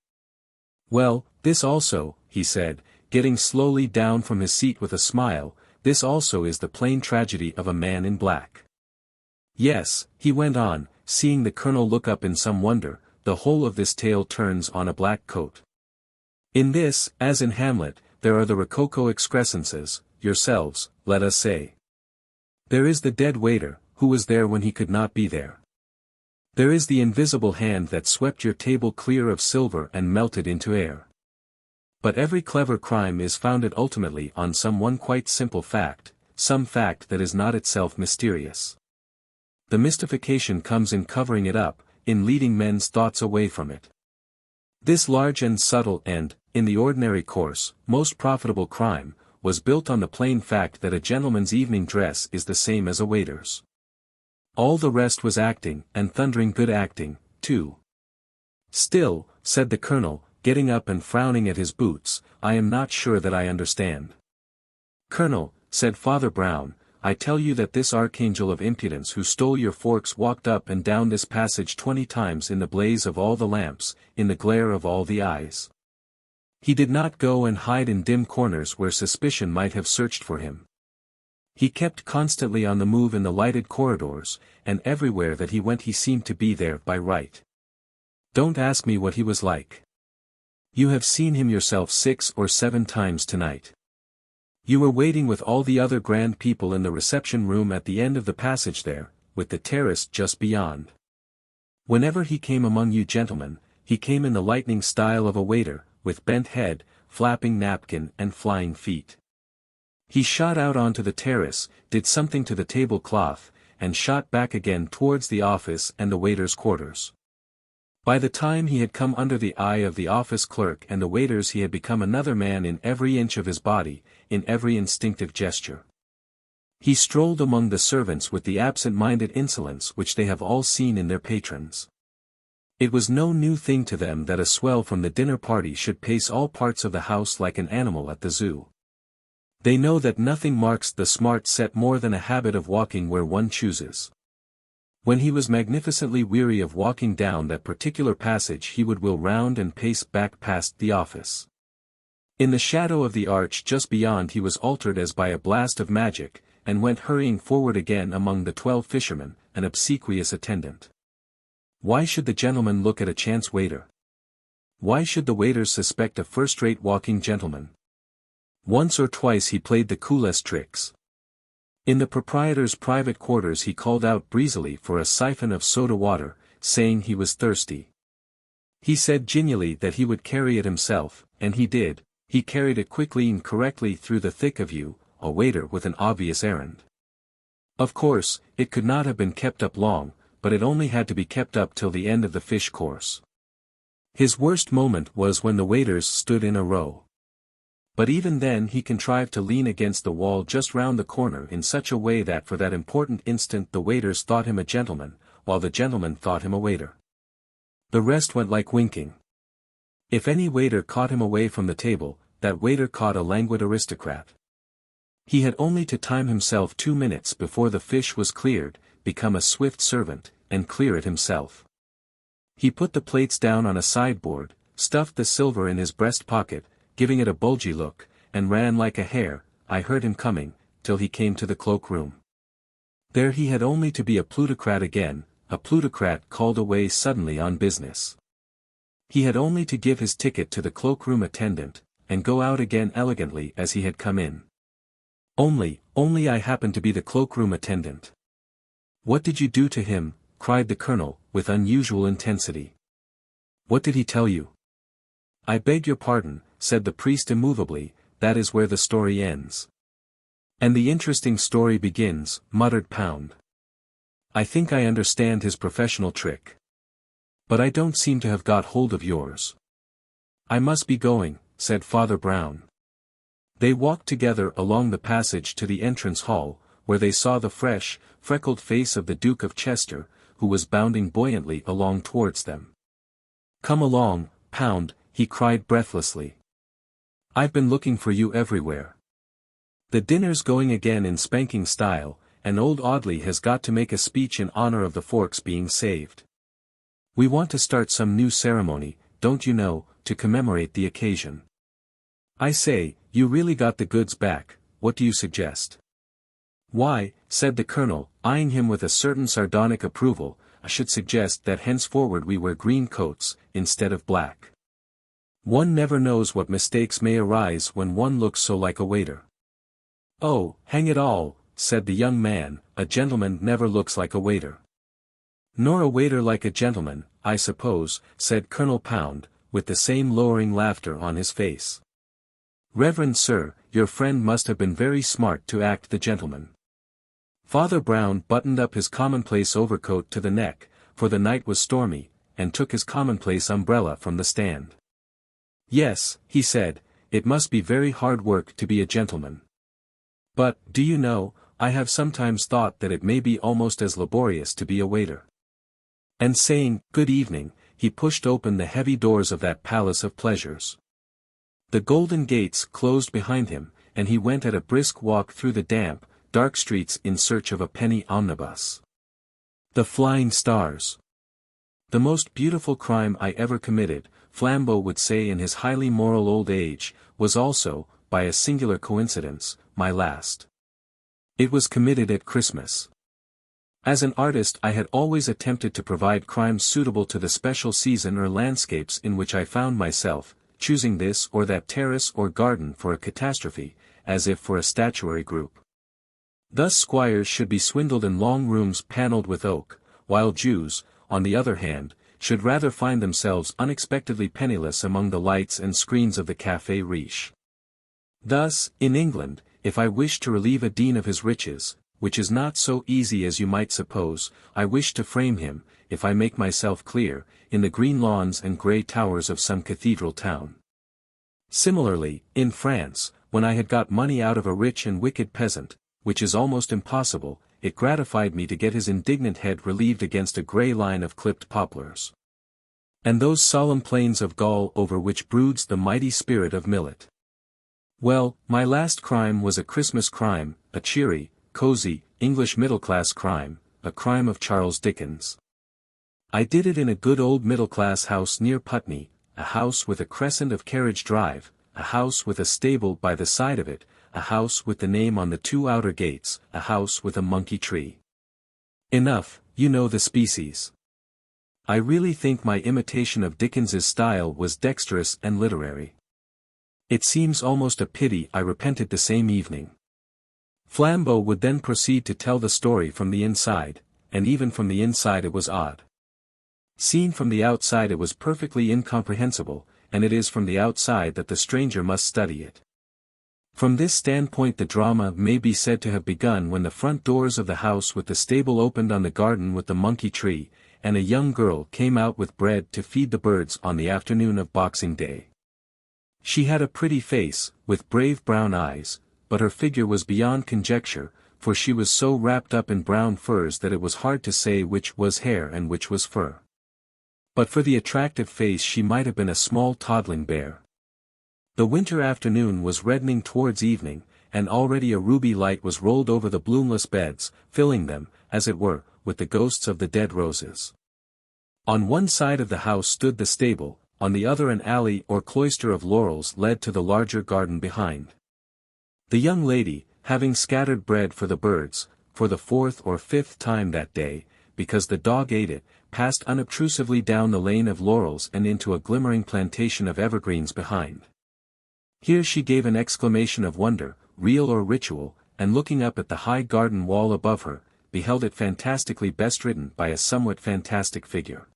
Well, this also, he said, getting slowly down from his seat with a smile, this also is the plain tragedy of a man in black. Yes, he went on, seeing the colonel look up in some wonder, the whole of this tale turns on a black coat. In this, as in Hamlet, there are the rococo excrescences, yourselves, let us say. There is the dead waiter, who was there when he could not be there. There is the invisible hand that swept your table clear of silver and melted into air. But every clever crime is founded ultimately on some one quite simple fact, some fact that is not itself mysterious. The mystification comes in covering it up, in leading men's thoughts away from it. This large and subtle and, in the ordinary course, most profitable crime, was built on the plain fact that a gentleman's evening dress is the same as a waiter's. All the rest was acting, and thundering good acting, too. Still, said the colonel, getting up and frowning at his boots, "I am not sure that I understand." "Colonel," said Father Brown, "I tell you that this archangel of impudence who stole your forks walked up and down this passage 20 times in the blaze of all the lamps, in the glare of all the eyes. He did not go and hide in dim corners where suspicion might have searched for him. He kept constantly on the move in the lighted corridors, and everywhere that he went he seemed to be there by right. Don't ask me what he was like. You have seen him yourself 6 or 7 times tonight. You were waiting with all the other grand people in the reception room at the end of the passage there, with the terrace just beyond. Whenever he came among you gentlemen, he came in the lightning style of a waiter, with bent head, flapping napkin and flying feet. He shot out onto the terrace, did something to the tablecloth, and shot back again towards the office and the waiters' quarters. By the time he had come under the eye of the office clerk and the waiters he had become another man in every inch of his body, in every instinctive gesture. He strolled among the servants with the absent-minded insolence which they have all seen in their patrons. It was no new thing to them that a swell from the dinner party should pace all parts of the house like an animal at the zoo. They know that nothing marks the smart set more than a habit of walking where one chooses. When he was magnificently weary of walking down that particular passage he would wheel round and pace back past the office. In the shadow of the arch just beyond he was altered as by a blast of magic, and went hurrying forward again among the 12 fishermen, an obsequious attendant. Why should the gentleman look at a chance waiter? Why should the waiters suspect a first-rate walking gentleman? Once or twice he played the coolest tricks. In the proprietor's private quarters he called out breezily for a siphon of soda water, saying he was thirsty. He said genially that he would carry it himself, and he did. He carried it quickly and correctly through the thick of you, a waiter with an obvious errand. Of course, it could not have been kept up long, but it only had to be kept up till the end of the fish course. His worst moment was when the waiters stood in a row. But even then he contrived to lean against the wall just round the corner in such a way that for that important instant the waiters thought him a gentleman, while the gentlemen thought him a waiter. The rest went like winking. If any waiter caught him away from the table, that waiter caught a languid aristocrat. He had only to time himself 2 minutes before the fish was cleared, become a swift servant, and clear it himself. He put the plates down on a sideboard, stuffed the silver in his breast pocket, giving it a bulgy look, and ran like a hare, I heard him coming, till he came to the cloak-room. There he had only to be a plutocrat again, a plutocrat called away suddenly on business. He had only to give his ticket to the cloak-room attendant, and go out again elegantly as he had come in. Only I happened to be the cloak-room attendant. What did you do to him? Cried the colonel, with unusual intensity. What did he tell you? I beg your pardon, said the priest immovably, that is where the story ends. And the interesting story begins, muttered Pound. I think I understand his professional trick. But I don't seem to have got hold of yours. I must be going, said Father Brown. They walked together along the passage to the entrance hall, where they saw the fresh, freckled face of the Duke of Chester, who was bounding buoyantly along towards them. Come along, Pound, he cried breathlessly. I've been looking for you everywhere. The dinner's going again in spanking style, and old Audley has got to make a speech in honor of the forks being saved. We want to start some new ceremony, don't you know, to commemorate the occasion. I say, you really got the goods back, what do you suggest? Why, said the colonel, eyeing him with a certain sardonic approval, I should suggest that henceforward we wear green coats, instead of black. One never knows what mistakes may arise when one looks so like a waiter. Oh, hang it all, said the young man, a gentleman never looks like a waiter. Nor a waiter like a gentleman, I suppose, said Colonel Pound, with the same lowering laughter on his face. Reverend sir, your friend must have been very smart to act the gentleman. Father Brown buttoned up his commonplace overcoat to the neck, for the night was stormy, and took his commonplace umbrella from the stand. Yes, he said, it must be very hard work to be a gentleman. But, do you know, I have sometimes thought that it may be almost as laborious to be a waiter. And saying, good evening, he pushed open the heavy doors of that palace of pleasures. The golden gates closed behind him, and he went at a brisk walk through the damp, dark streets in search of a penny omnibus. The flying stars. The most beautiful crime I ever committed, Flambeau would say in his highly moral old age, was also, by a singular coincidence, my last. It was committed at Christmas. As an artist I had always attempted to provide crimes suitable to the special season or landscapes in which I found myself, choosing this or that terrace or garden for a catastrophe, as if for a statuary group. Thus squires should be swindled in long rooms panelled with oak, while Jews, on the other hand, should rather find themselves unexpectedly penniless among the lights and screens of the Café Riche. Thus, in England, if I wished to relieve a dean of his riches, which is not so easy as you might suppose, I wished to frame him, if I make myself clear, in the green lawns and grey towers of some cathedral town. Similarly, in France, when I had got money out of a rich and wicked peasant, which is almost impossible, it gratified me to get his indignant head relieved against a grey line of clipped poplars. And those solemn plains of Gaul over which broods the mighty spirit of millet. Well, my last crime was a Christmas crime, a cheery, cozy, English middle-class crime, a crime of Charles Dickens. I did it in a good old middle-class house near Putney, a house with a crescent of Carriage Drive, a house with a stable by the side of it, a house with the name on the 2 outer gates, a house with a monkey tree. Enough, you know the species. I really think my imitation of Dickens's style was dexterous and literary. It seems almost a pity I repented the same evening. Flambeau would then proceed to tell the story from the inside, and even from the inside it was odd. Seen from the outside it was perfectly incomprehensible, and it is from the outside that the stranger must study it. From this standpoint the drama may be said to have begun when the front doors of the house with the stable opened on the garden with the monkey tree, and a young girl came out with bread to feed the birds on the afternoon of Boxing Day. She had a pretty face, with brave brown eyes, but her figure was beyond conjecture, for she was so wrapped up in brown furs that it was hard to say which was hair and which was fur. But for the attractive face she might have been a small toddling bear. The winter afternoon was reddening towards evening, and already a ruby light was rolled over the bloomless beds, filling them, as it were, with the ghosts of the dead roses. On one side of the house stood the stable, on the other an alley or cloister of laurels led to the larger garden behind. The young lady, having scattered bread for the birds, for the 4th or 5th time that day, because the dog ate it, passed unobtrusively down the lane of laurels and into a glimmering plantation of evergreens behind. Here she gave an exclamation of wonder, real or ritual, and looking up at the high garden wall above her, beheld it fantastically bestridden by a somewhat fantastic figure.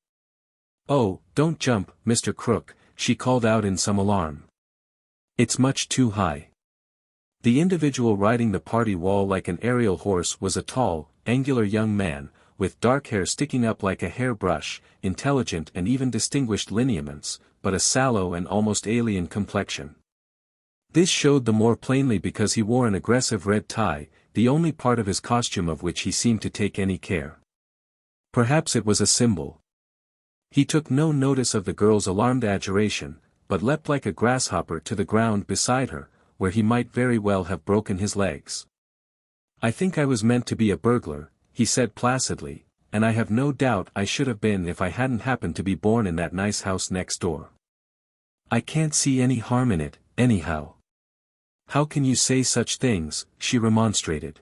"Oh, don't jump, Mr. Crook," she called out in some alarm. "It's much too high." The individual riding the party wall like an aerial horse was a tall, angular young man, with dark hair sticking up like a hair-brush, intelligent and even distinguished lineaments, but a sallow and almost alien complexion. This showed the more plainly because he wore an aggressive red tie, the only part of his costume of which he seemed to take any care. Perhaps it was a symbol. He took no notice of the girl's alarmed adjuration, but leapt like a grasshopper to the ground beside her, where he might very well have broken his legs. "I think I was meant to be a burglar," he said placidly, "and I have no doubt I should have been if I hadn't happened to be born in that nice house next door. I can't see any harm in it, anyhow." "How can you say such things?" she remonstrated.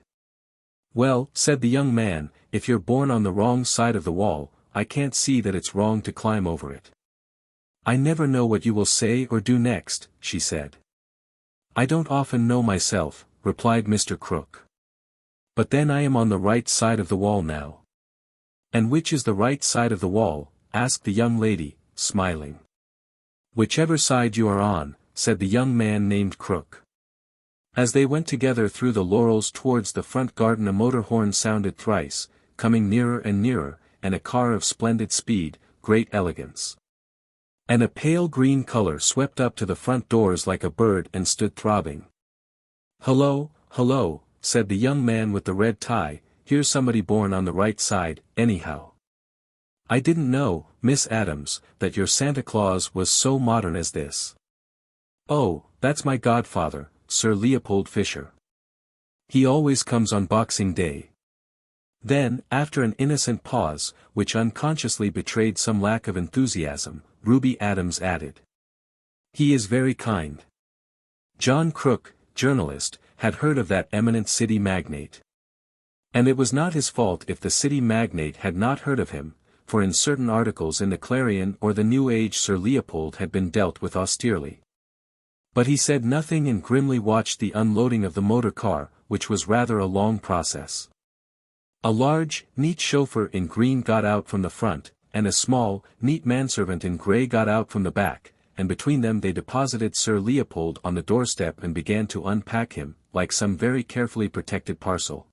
"Well," said the young man, "if you're born on the wrong side of the wall, I can't see that it's wrong to climb over it." "I never know what you will say or do next," she said. "I don't often know myself," replied Mr. Crook. "But then I am on the right side of the wall now." "And which is the right side of the wall?" asked the young lady, smiling. "Whichever side you are on," said the young man named Crook. As they went together through the laurels towards the front garden a motor horn sounded thrice, coming nearer and nearer, and a car of splendid speed, great elegance. And a pale green color swept up to the front doors like a bird and stood throbbing. "Hullo, hullo," said the young man with the red tie, "here's somebody born on the right side, anyhow." I didn't know, Miss Adams, that your Santa Claus was so modern as this. Oh, that's my godfather, Sir Leopold Fisher. He always comes on Boxing Day. Then, after an innocent pause, which unconsciously betrayed some lack of enthusiasm, Ruby Adams added. He is very kind. John Crook, journalist, had heard of that eminent city magnate. And it was not his fault if the city magnate had not heard of him, for in certain articles in the Clarion or the New Age Sir Leopold had been dealt with austerely. But he said nothing and grimly watched the unloading of the motor car, which was rather a long process. A large, neat chauffeur in green got out from the front, and a small, neat manservant in grey got out from the back, and between them they deposited Sir Leopold on the doorstep and began to unpack him, like some very carefully protected parcel.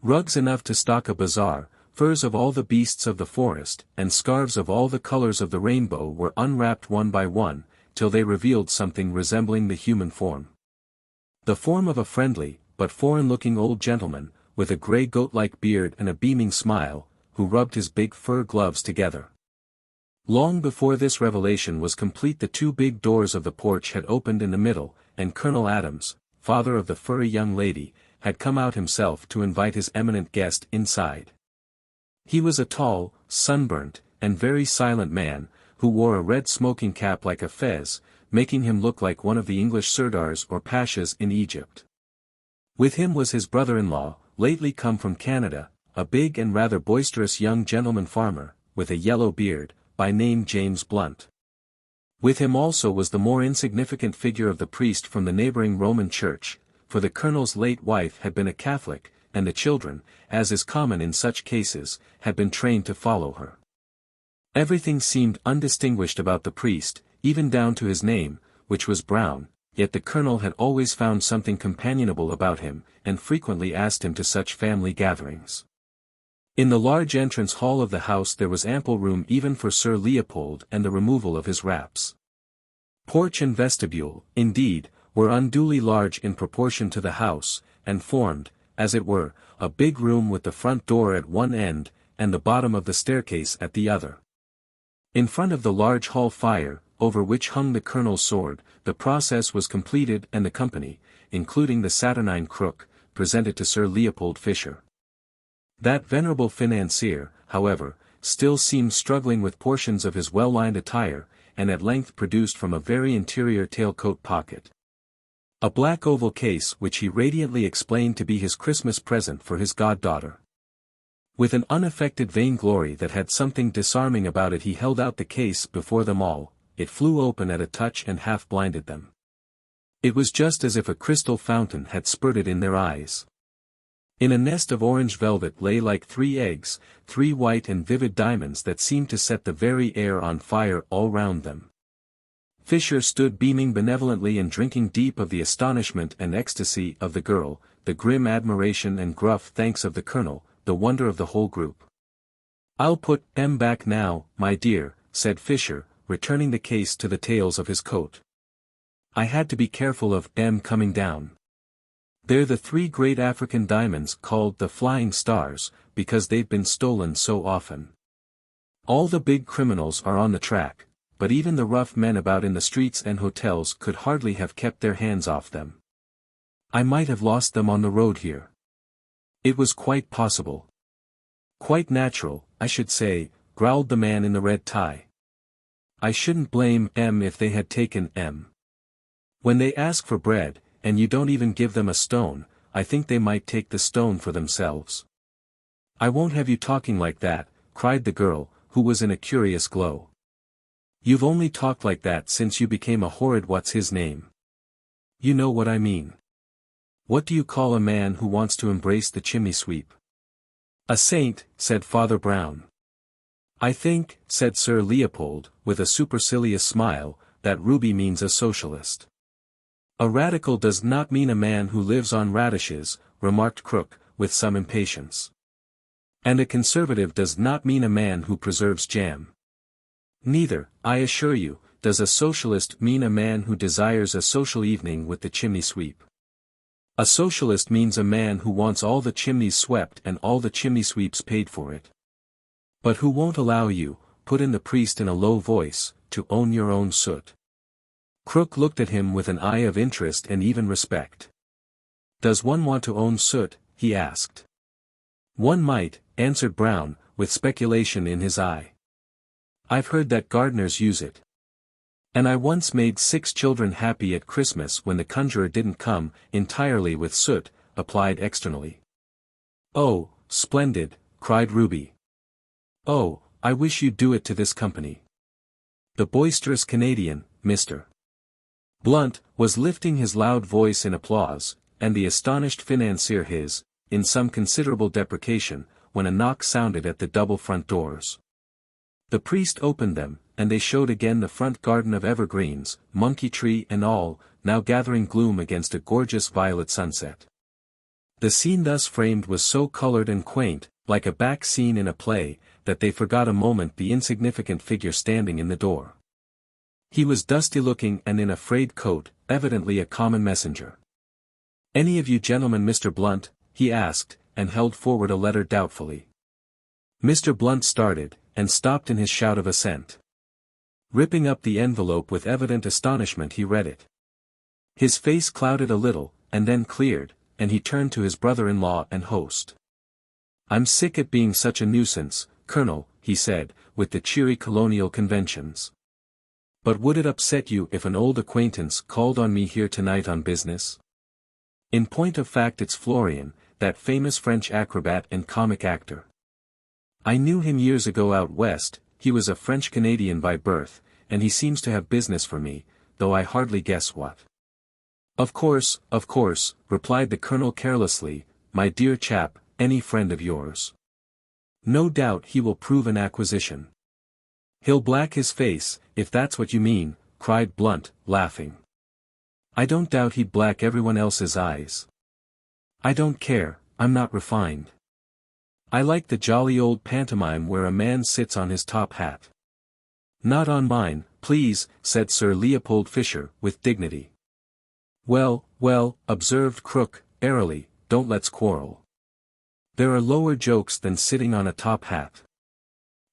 Rugs enough to stock a bazaar, furs of all the beasts of the forest, and scarves of all the colors of the rainbow were unwrapped one by one, till they revealed something resembling the human form. The form of a friendly, but foreign-looking old gentleman, with a grey goat-like beard and a beaming smile, who rubbed his big fur gloves together. Long before this revelation was complete the two big doors of the porch had opened in the middle, and Colonel Adams, father of the furry young lady, had come out himself to invite his eminent guest inside. He was a tall, sunburnt, and very silent man, who wore a red smoking cap like a fez, making him look like one of the English sirdars or pashas in Egypt. With him was his brother-in-law, lately come from Canada, a big and rather boisterous young gentleman farmer, with a yellow beard, by name James Blunt. With him also was the more insignificant figure of the priest from the neighboring Roman church, for the colonel's late wife had been a Catholic, and the children, as is common in such cases, had been trained to follow her. Everything seemed undistinguished about the priest, even down to his name, which was Brown, yet the colonel had always found something companionable about him, and frequently asked him to such family gatherings. In the large entrance hall of the house there was ample room even for Sir Leopold and the removal of his wraps. Porch and vestibule, indeed, were unduly large in proportion to the house, and formed, as it were, a big room with the front door at one end, and the bottom of the staircase at the other. In front of the large hall fire, over which hung the colonel's sword, the process was completed and the company, including the saturnine Crook, presented to Sir Leopold Fisher. That venerable financier, however, still seemed struggling with portions of his well-lined attire, and at length produced from a very interior tailcoat pocket a black oval case which he radiantly explained to be his Christmas present for his goddaughter. With an unaffected vainglory that had something disarming about it he held out the case before them all. It flew open at a touch and half blinded them. It was just as if a crystal fountain had spurted in their eyes. In a nest of orange velvet lay like 3 eggs, 3 white and vivid diamonds that seemed to set the very air on fire all round them. Fisher stood beaming benevolently and drinking deep of the astonishment and ecstasy of the girl, the grim admiration and gruff thanks of the colonel, the wonder of the whole group. "I'll put M back now, my dear," said Fisher, returning the case to the tails of his coat. "I had to be careful of M coming down. They're the 3 great African diamonds called the Flying Stars, because they've been stolen so often. All the big criminals are on the track, but even the rough men about in the streets and hotels could hardly have kept their hands off them. I might have lost them on the road here. It was quite possible." "Quite natural, I should say," growled the man in the red tie. "I shouldn't blame M if they had taken M. When they ask for bread, and you don't even give them a stone, I think they might take the stone for themselves." "I won't have you talking like that," cried the girl, who was in a curious glow. "You've only talked like that since you became a horrid what's-his-name. You know what I mean. What do you call a man who wants to embrace the chimney-sweep?" "A saint," said Father Brown. "I think," said Sir Leopold, with a supercilious smile, "that Ruby means a socialist." "A radical does not mean a man who lives on radishes," remarked Crook, with some impatience. "And a conservative does not mean a man who preserves jam. Neither, I assure you, does a socialist mean a man who desires a social evening with the chimney-sweep. A socialist means a man who wants all the chimneys swept and all the chimney-sweeps paid for it. But who won't allow you, put in the priest in a low voice, to own your own soot? Crook looked at him with an eye of interest and even respect. Does one want to own soot? He asked. One might, answered Brown, with speculation in his eye. I've heard that gardeners use it. And I once made 6 children happy at Christmas when the conjurer didn't come, entirely with soot, applied externally. Oh, splendid, cried Ruby. Oh, I wish you'd do it to this company. The boisterous Canadian, Mr. Blunt, was lifting his loud voice in applause, and the astonished financier his, in some considerable deprecation, when a knock sounded at the double front doors. The priest opened them, and they showed again the front garden of evergreens, monkey tree and all, now gathering gloom against a gorgeous violet sunset. The scene thus framed was so colored and quaint, like a back scene in a play, that they forgot a moment the insignificant figure standing in the door. He was dusty-looking and in a frayed coat, evidently a common messenger. "Any of you gentlemen Mr. Blunt?" he asked, and held forward a letter doubtfully. Mr. Blunt started, and stopped in his shout of assent. Ripping up the envelope with evident astonishment he read it. His face clouded a little, and then cleared, and he turned to his brother-in-law and host. "I'm sick at being such a nuisance, Colonel," he said, with the cheery colonial conventions. "But would it upset you if an old acquaintance called on me here tonight on business? In point of fact it's Florian, that famous French acrobat and comic actor. I knew him years ago out west, he was a French-Canadian by birth, and he seems to have business for me, though I hardly guess what." Of course," replied the colonel carelessly, "my dear chap, any friend of yours. No doubt he will prove an acquisition." "He'll black his face, if that's what you mean," cried Blunt, laughing. "I don't doubt he'd black everyone else's eyes. I don't care, I'm not refined. I like the jolly old pantomime where a man sits on his top hat." "Not on mine, please," said Sir Leopold Fisher, with dignity. Well, observed Crook, airily, "don't let's quarrel. There are lower jokes than sitting on a top hat."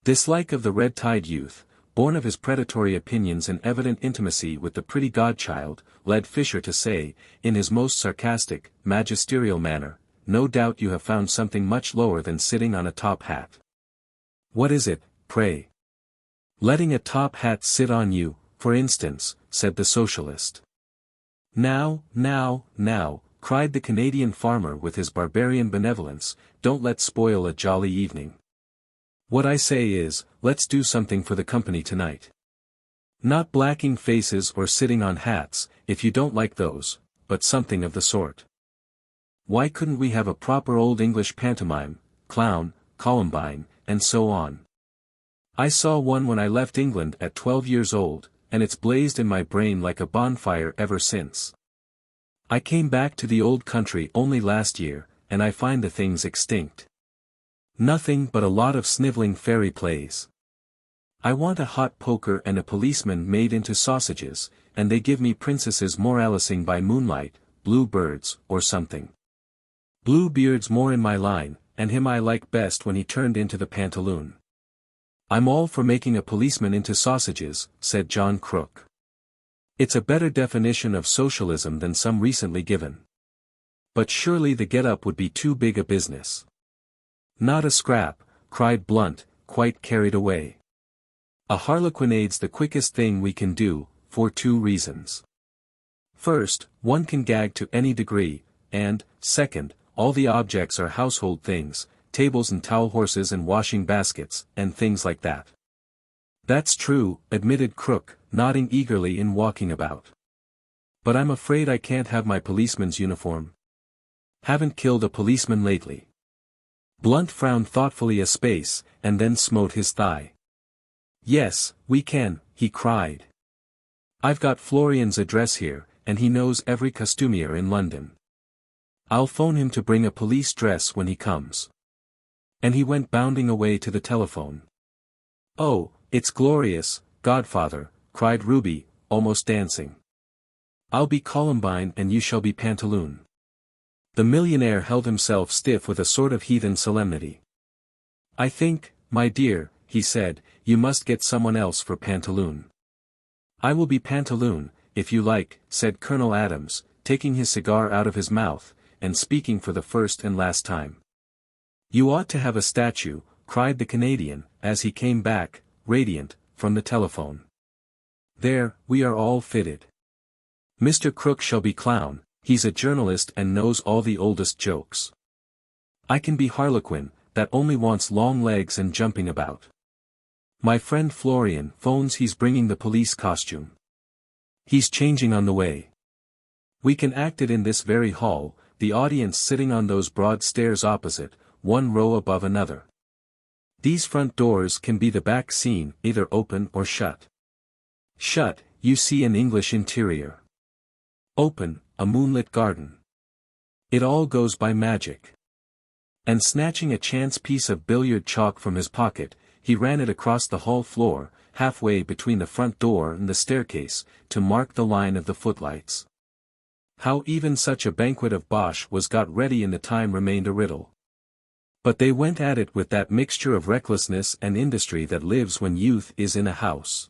Dislike of the red-tied youth, born of his predatory opinions and evident intimacy with the pretty godchild, led Fisher to say, in his most sarcastic, magisterial manner, "No doubt you have found something much lower than sitting on a top hat." "What is it, pray?" "Letting a top hat sit on you, for instance," said the socialist. Now, cried the Canadian farmer with his barbarian benevolence, "don't let's spoil a jolly evening. What I say is, let's do something for the company tonight. Not blacking faces or sitting on hats, if you don't like those, but something of the sort. Why couldn't we have a proper old English pantomime, clown, Columbine, and so on? I saw one when I left England at 12 years old, and it's blazed in my brain like a bonfire ever since. I came back to the old country only last year, and I find the thing's extinct. Nothing but a lot of snivelling fairy plays. I want a hot poker and a policeman made into sausages, and they give me princesses moralising by moonlight, blue birds, or something. Bluebeard's more in my line, and him I like best when he turned into the pantaloon." "I'm all for making a policeman into sausages," said John Crook. "It's a better definition of socialism than some recently given. But surely the get-up would be too big a business." "Not a scrap," cried Blunt, quite carried away. "A harlequinade's the quickest thing we can do, for 2 reasons. First, one can gag to any degree, and, second, all the objects are household things, tables and towel horses and washing baskets, and things like that." "That's true," admitted Crook, nodding eagerly in walking about. "But I'm afraid I can't have my policeman's uniform. Haven't killed a policeman lately." Blunt frowned thoughtfully a space, and then smote his thigh. "Yes, we can," he cried. "I've got Florian's address here, and he knows every costumier in London. I'll phone him to bring a police dress when he comes." And he went bounding away to the telephone. "Oh, it's glorious, godfather," cried Ruby, almost dancing. "I'll be Columbine and you shall be Pantaloon." The millionaire held himself stiff with a sort of heathen solemnity. "I think, "My dear," he said, "you must get someone else for Pantaloon." "I will be Pantaloon, if you like," said Colonel Adams, taking his cigar out of his mouth, and speaking for the first and last time. "You ought to have a statue," cried the Canadian, as he came back, radiant, from the telephone. "There, we are all fitted. Mr. Crook shall be clown, he's a journalist and knows all the oldest jokes. I can be Harlequin, that only wants long legs and jumping about. My friend Florian phones he's bringing the police costume. He's changing on the way. We can act it in this very hall, the audience sitting on those broad stairs opposite, one row above another. These front doors can be the back scene, either open or shut. Shut, you see an English interior. Open, a moonlit garden. It all goes by magic." And snatching a chance piece of billiard chalk from his pocket, he ran it across the hall floor, halfway between the front door and the staircase, to mark the line of the footlights. How even such a banquet of bosh was got ready in the time remained a riddle. But they went at it with that mixture of recklessness and industry that lives when youth is in a house.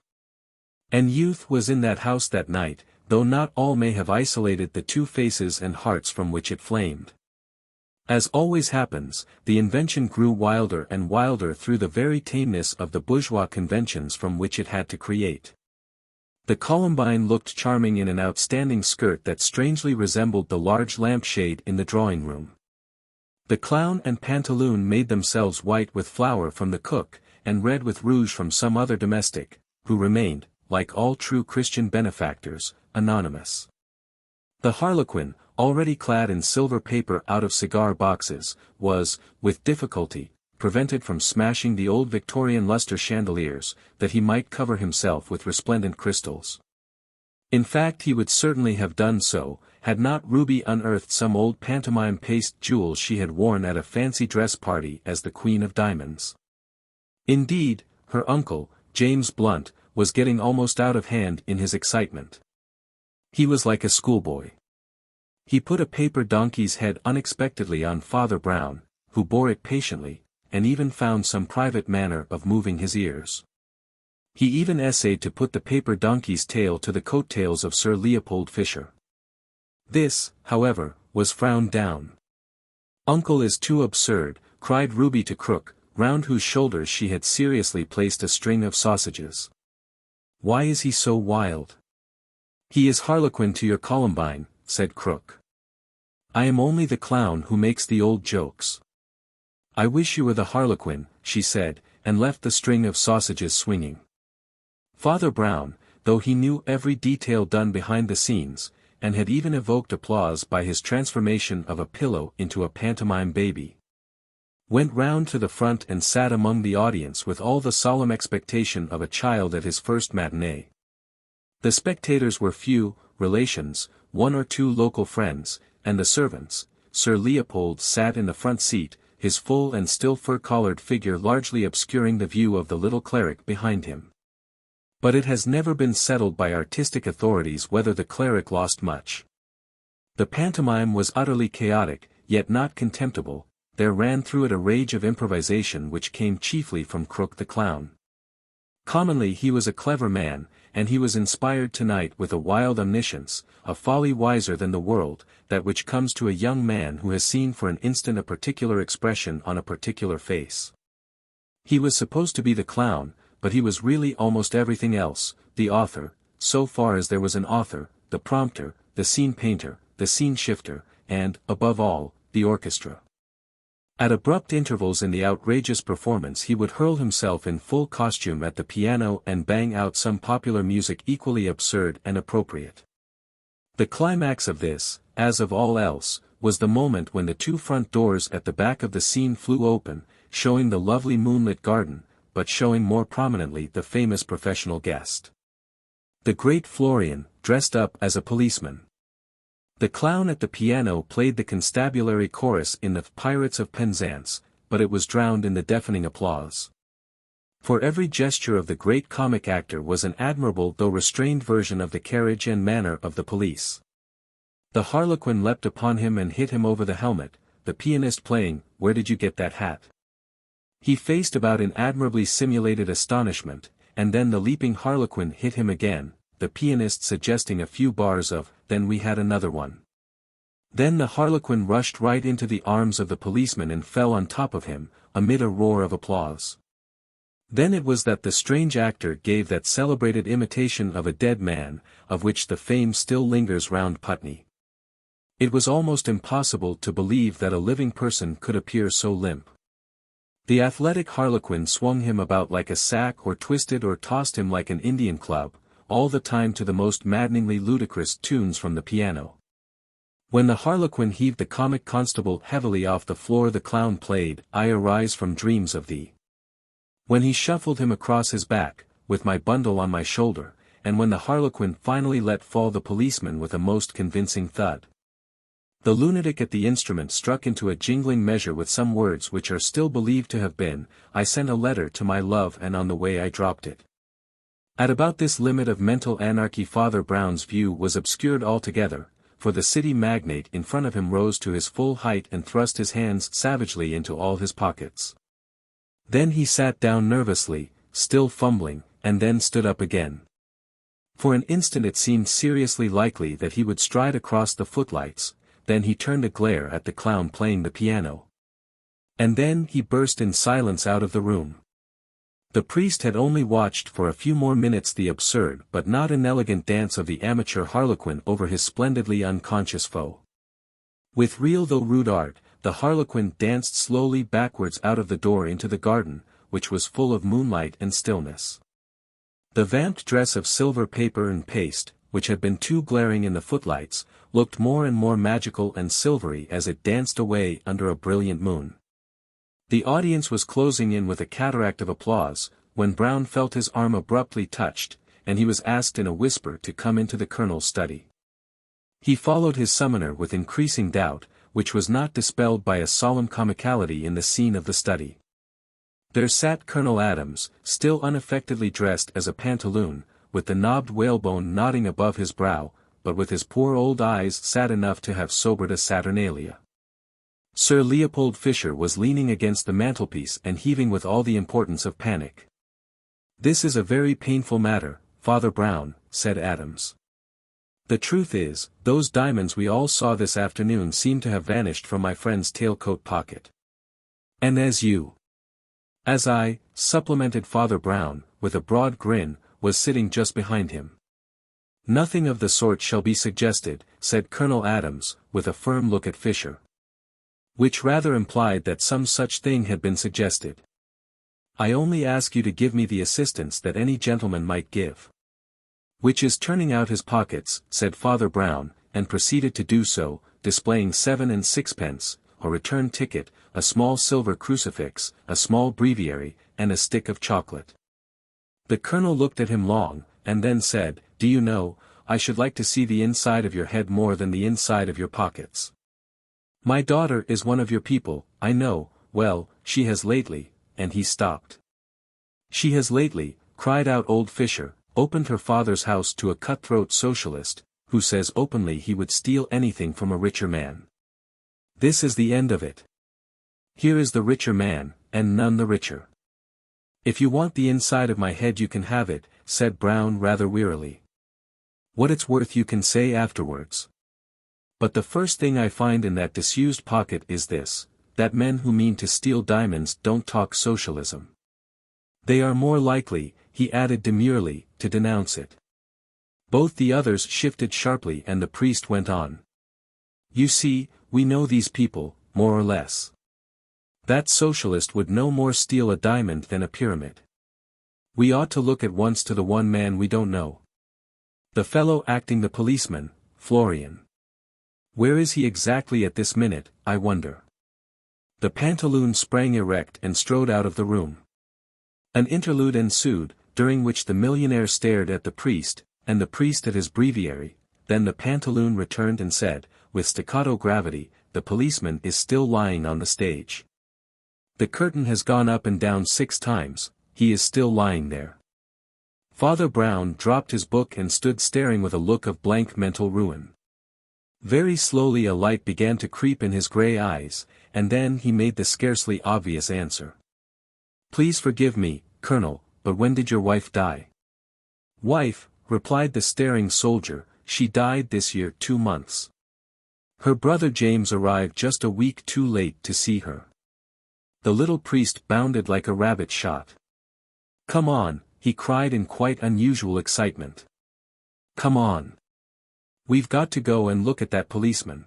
And youth was in that house that night, though not all may have isolated the two faces and hearts from which it flamed. As always happens, the invention grew wilder and wilder through the very tameness of the bourgeois conventions from which it had to create. The Columbine looked charming in an outstanding skirt that strangely resembled the large lampshade in the drawing-room. The clown and Pantaloon made themselves white with flour from the cook, and red with rouge from some other domestic, who remained, like all true Christian benefactors, anonymous. The Harlequin, already clad in silver paper out of cigar boxes, was, with difficulty, prevented from smashing the old Victorian lustre chandeliers, that he might cover himself with resplendent crystals. In fact, he would certainly have done so, had not Ruby unearthed some old pantomime paste jewels she had worn at a fancy dress party as the Queen of Diamonds. Indeed, her uncle, James Blunt, was getting almost out of hand in his excitement. He was like a schoolboy. He put a paper donkey's head unexpectedly on Father Brown, who bore it patiently, and even found some private manner of moving his ears. He even essayed to put the paper donkey's tail to the coat-tails of Sir Leopold Fisher. This, however, was frowned down. "Uncle is too absurd," cried Ruby to Crook, round whose shoulders she had seriously placed a string of sausages. "Why is he so wild?" "He is Harlequin to your Columbine," said Crook. "I am only the clown who makes the old jokes." "I wish you were the Harlequin," she said, and left the string of sausages swinging. Father Brown, though he knew every detail done behind the scenes, and had even evoked applause by his transformation of a pillow into a pantomime baby, went round to the front and sat among the audience with all the solemn expectation of a child at his first matinee. The spectators were few, relations, one or two local friends, and the servants. Sir Leopold sat in the front seat, his full and still fur-collared figure largely obscuring the view of the little cleric behind him. But it has never been settled by artistic authorities whether the cleric lost much. The pantomime was utterly chaotic, yet not contemptible. There ran through it a rage of improvisation which came chiefly from Crook the clown. Commonly he was a clever man, and he was inspired tonight with a wild omniscience, a folly wiser than the world, that which comes to a young man who has seen for an instant a particular expression on a particular face. He was supposed to be the clown, but he was really almost everything else, the author, so far as there was an author, the prompter, the scene painter, the scene shifter, and, above all, the orchestra. At abrupt intervals in the outrageous performance he would hurl himself in full costume at the piano and bang out some popular music equally absurd and appropriate. The climax of this, as of all else, was the moment when the two front doors at the back of the scene flew open, showing the lovely moonlit garden, but showing more prominently the famous professional guest. The great Florian, dressed up as a policeman. The clown at the piano played the constabulary chorus in the Pirates of Penzance, but it was drowned in the deafening applause. For every gesture of the great comic actor was an admirable though restrained version of the carriage and manner of the police. The Harlequin leapt upon him and hit him over the helmet, the pianist playing, "Where did you get that hat?" He faced about in admirably simulated astonishment, and then the leaping harlequin hit him again, the pianist suggesting a few bars of "Then we had another one." Then the harlequin rushed right into the arms of the policeman and fell on top of him, amid a roar of applause. Then it was that the strange actor gave that celebrated imitation of a dead man, of which the fame still lingers round Putney. It was almost impossible to believe that a living person could appear so limp. The athletic harlequin swung him about like a sack or twisted or tossed him like an Indian club, all the time to the most maddeningly ludicrous tunes from the piano. When the harlequin heaved the comic constable heavily off the floor, the clown played "I Arise from Dreams of Thee." When he shuffled him across his back, with my bundle on my shoulder, and when the harlequin finally let fall the policeman with a most convincing thud. The lunatic at the instrument struck into a jingling measure with some words which are still believed to have been, "I sent a letter to my love and on the way I dropped it." At about this limit of mental anarchy Father Brown's view was obscured altogether, for the city magnate in front of him rose to his full height and thrust his hands savagely into all his pockets. Then he sat down nervously, still fumbling, and then stood up again. For an instant it seemed seriously likely that he would stride across the footlights, then he turned a glare at the clown playing the piano. And then he burst in silence out of the room. The priest had only watched for a few more minutes the absurd but not inelegant dance of the amateur harlequin over his splendidly unconscious foe. With real though rude art, the harlequin danced slowly backwards out of the door into the garden, which was full of moonlight and stillness. The vamped dress of silver paper and paste, which had been too glaring in the footlights, looked more and more magical and silvery as it danced away under a brilliant moon. The audience was closing in with a cataract of applause, when Brown felt his arm abruptly touched, and he was asked in a whisper to come into the colonel's study. He followed his summoner with increasing doubt, which was not dispelled by a solemn comicality in the scene of the study. There sat Colonel Adams, still unaffectedly dressed as a pantaloon, with the knobbed whalebone nodding above his brow, but with his poor old eyes sad enough to have sobered a Saturnalia. Sir Leopold Fisher was leaning against the mantelpiece and heaving with all the importance of panic. "This is a very painful matter, Father Brown," said Adams. "The truth is, those diamonds we all saw this afternoon seem to have vanished from my friend's tailcoat pocket. And as I, supplemented Father Brown, with a broad grin, was sitting just behind him. "Nothing of the sort shall be suggested," said Colonel Adams, with a firm look at Fisher. Which rather implied that some such thing had been suggested. "I only ask you to give me the assistance that any gentleman might give." "Which is turning out his pockets," said Father Brown, and proceeded to do so, displaying 7 and 6pence, a return ticket, a small silver crucifix, a small breviary, and a stick of chocolate. The colonel looked at him long, and then said, "Do you know, I should like to see the inside of your head more than the inside of your pockets. My daughter is one of your people, I know, well, she has lately," and he stopped. "She has lately," cried out old Fisher, "opened her father's house to a cutthroat socialist, who says openly he would steal anything from a richer man. This is the end of it. Here is the richer man, and none the richer." "If you want the inside of my head you can have it," said Brown rather wearily. "What it's worth you can say afterwards. But the first thing I find in that disused pocket is this, that men who mean to steal diamonds don't talk socialism. They are more likely," he added demurely, "to denounce it." Both the others shifted sharply and the priest went on. "You see, we know these people, more or less. That socialist would no more steal a diamond than a pyramid. We ought to look at once to the one man we don't know. The fellow acting the policeman, Florian. Where is he exactly at this minute, I wonder?" The pantaloon sprang erect and strode out of the room. An interlude ensued, during which the millionaire stared at the priest, and the priest at his breviary, then the pantaloon returned and said, with staccato gravity, "The policeman is still lying on the stage. The curtain has gone up and down 6 times, he is still lying there." Father Brown dropped his book and stood staring with a look of blank mental ruin. Very slowly a light began to creep in his grey eyes, and then he made the scarcely obvious answer. Please forgive me, Colonel, but when did your wife die? Wife, replied the staring soldier, she died this year 2 months. Her brother James arrived just a week too late to see her. The little priest bounded like a rabbit shot. Come on, he cried in quite unusual excitement. Come on. We've got to go and look at that policeman.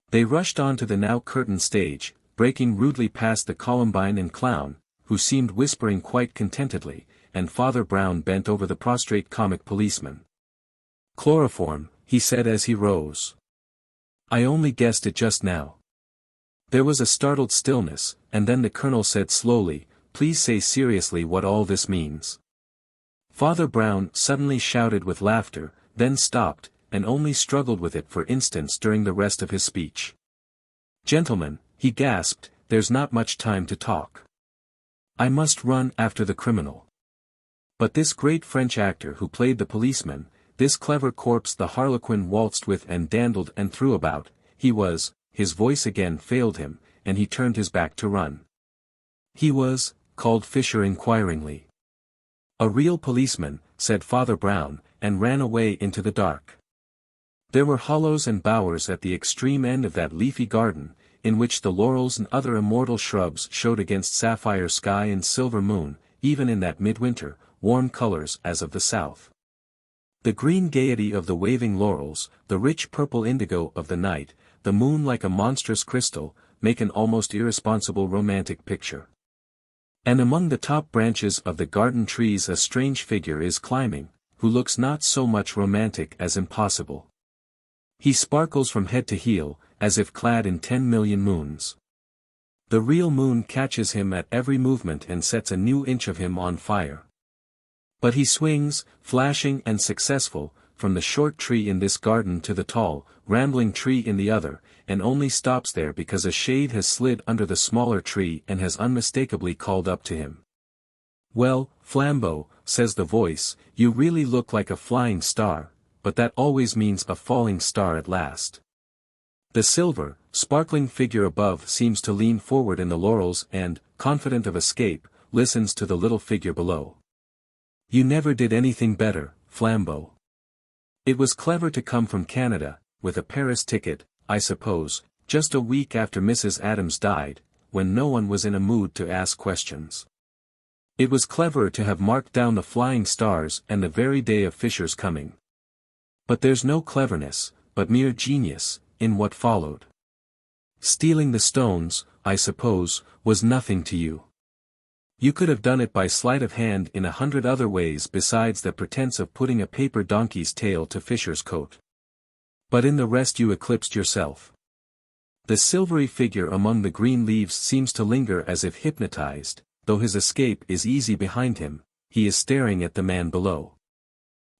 They rushed on to the now curtained stage, breaking rudely past the Columbine and clown, who seemed whispering quite contentedly, and Father Brown bent over the prostrate comic policeman. Chloroform, he said as he rose. I only guessed it just now. There was a startled stillness, and then the colonel said slowly, please say seriously what all this means. Father Brown suddenly shouted with laughter, then stopped, and only struggled with it for instants during the rest of his speech. Gentlemen, he gasped, there's not much time to talk. I must run after the criminal. But this great French actor who played the policeman, this clever corpse the harlequin waltzed with and dandled and threw about, his voice again failed him, and he turned his back to run. He was, called Fisher inquiringly. A real policeman, said Father Brown, and ran away into the dark. There were hollows and bowers at the extreme end of that leafy garden, in which the laurels and other immortal shrubs showed against sapphire sky and silver moon, even in that midwinter, warm colors as of the south. The green gaiety of the waving laurels, the rich purple indigo of the night, the moon like a monstrous crystal, make an almost irresponsible romantic picture. And among the top branches of the garden trees a strange figure is climbing, who looks not so much romantic as impossible. He sparkles from head to heel, as if clad in 10 million moons. The real moon catches him at every movement and sets a new inch of him on fire. But he swings, flashing and successful, from the short tree in this garden to the tall, rambling tree in the other, and only stops there because a shade has slid under the smaller tree and has unmistakably called up to him. Well, Flambeau, says the voice, you really look like a flying star, but that always means a falling star at last. The silver, sparkling figure above seems to lean forward in the laurels and, confident of escape, listens to the little figure below. You never did anything better, Flambeau. It was clever to come from Canada, with a Paris ticket, I suppose, just a week after Mrs. Adams died, when no one was in a mood to ask questions. It was clever to have marked down the flying stars and the very day of Fisher's coming. But there's no cleverness, but mere genius, in what followed. Stealing the stones, I suppose, was nothing to you. You could have done it by sleight of hand in 100 other ways besides the pretense of putting a paper donkey's tail to Fisher's coat. But in the rest you eclipsed yourself. The silvery figure among the green leaves seems to linger as if hypnotized, though his escape is easy behind him, he is staring at the man below.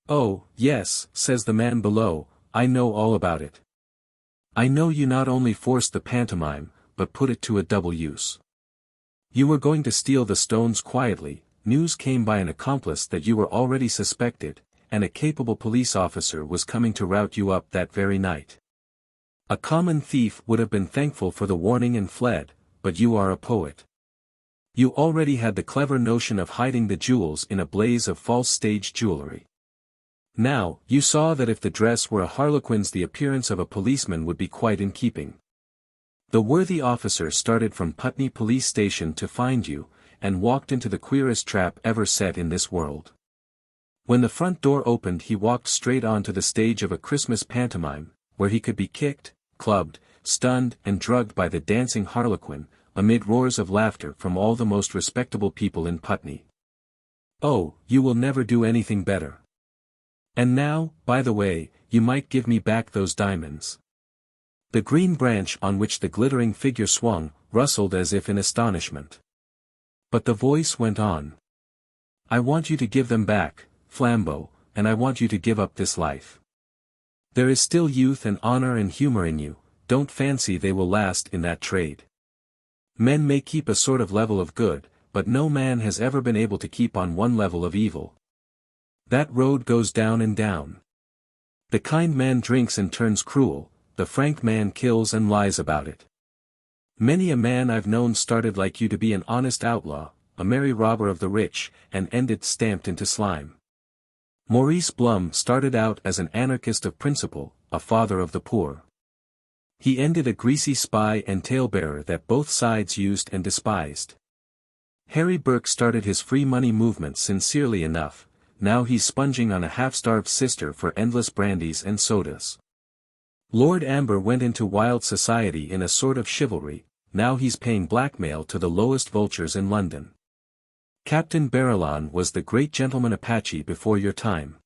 Oh, yes, says the man below, I know all about it. I know you not only forced the pantomime, but put it to a double use. You were going to steal the stones quietly, news came by an accomplice that you were already suspected, and a capable police officer was coming to rout you up that very night. A common thief would have been thankful for the warning and fled, but you are a poet. You already had the clever notion of hiding the jewels in a blaze of false stage jewelry. Now, you saw that if the dress were a harlequin's the appearance of a policeman would be quite in keeping. The worthy officer started from Putney Police Station to find you, and walked into the queerest trap ever set in this world. When the front door opened he walked straight on to the stage of a Christmas pantomime, where he could be kicked, clubbed, stunned and drugged by the dancing harlequin, amid roars of laughter from all the most respectable people in Putney. Oh, you will never do anything better. And now, by the way, you might give me back those diamonds. The green branch on which the glittering figure swung, rustled as if in astonishment. But the voice went on. I want you to give them back, Flambeau, and I want you to give up this life. There is still youth and honor and humor in you, don't fancy they will last in that trade. Men may keep a sort of level of good, but no man has ever been able to keep on one level of evil. That road goes down and down. The kind man drinks and turns cruel, the frank man kills and lies about it. Many a man I've known started like you to be an honest outlaw, a merry robber of the rich, and ended stamped into slime. Maurice Blum started out as an anarchist of principle, a father of the poor. He ended a greasy spy and talebearer that both sides used and despised. Harry Burke started his free money movement sincerely enough, now he's sponging on a half-starved sister for endless brandies and sodas. Lord Amber went into wild society in a sort of chivalry, now he's paying blackmail to the lowest vultures in London. Captain Barillon was the great gentleman Apache before your time.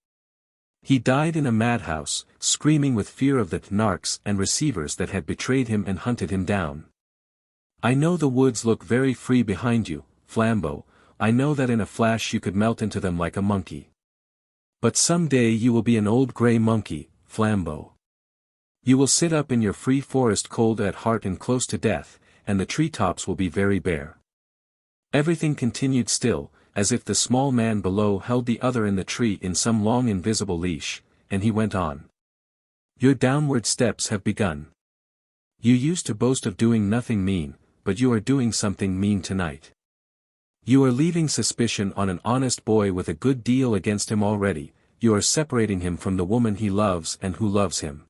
He died in a madhouse, screaming with fear of the narcs and receivers that had betrayed him and hunted him down. I know the woods look very free behind you, Flambeau, I know that in a flash you could melt into them like a monkey. But some day you will be an old grey monkey, Flambeau. You will sit up in your free forest cold at heart and close to death, and the treetops will be very bare. Everything continued still, as if the small man below held the other in the tree in some long invisible leash, and he went on. Your downward steps have begun. You used to boast of doing nothing mean, but you are doing something mean tonight. You are leaving suspicion on an honest boy with a good deal against him already, you are separating him from the woman he loves and who loves him.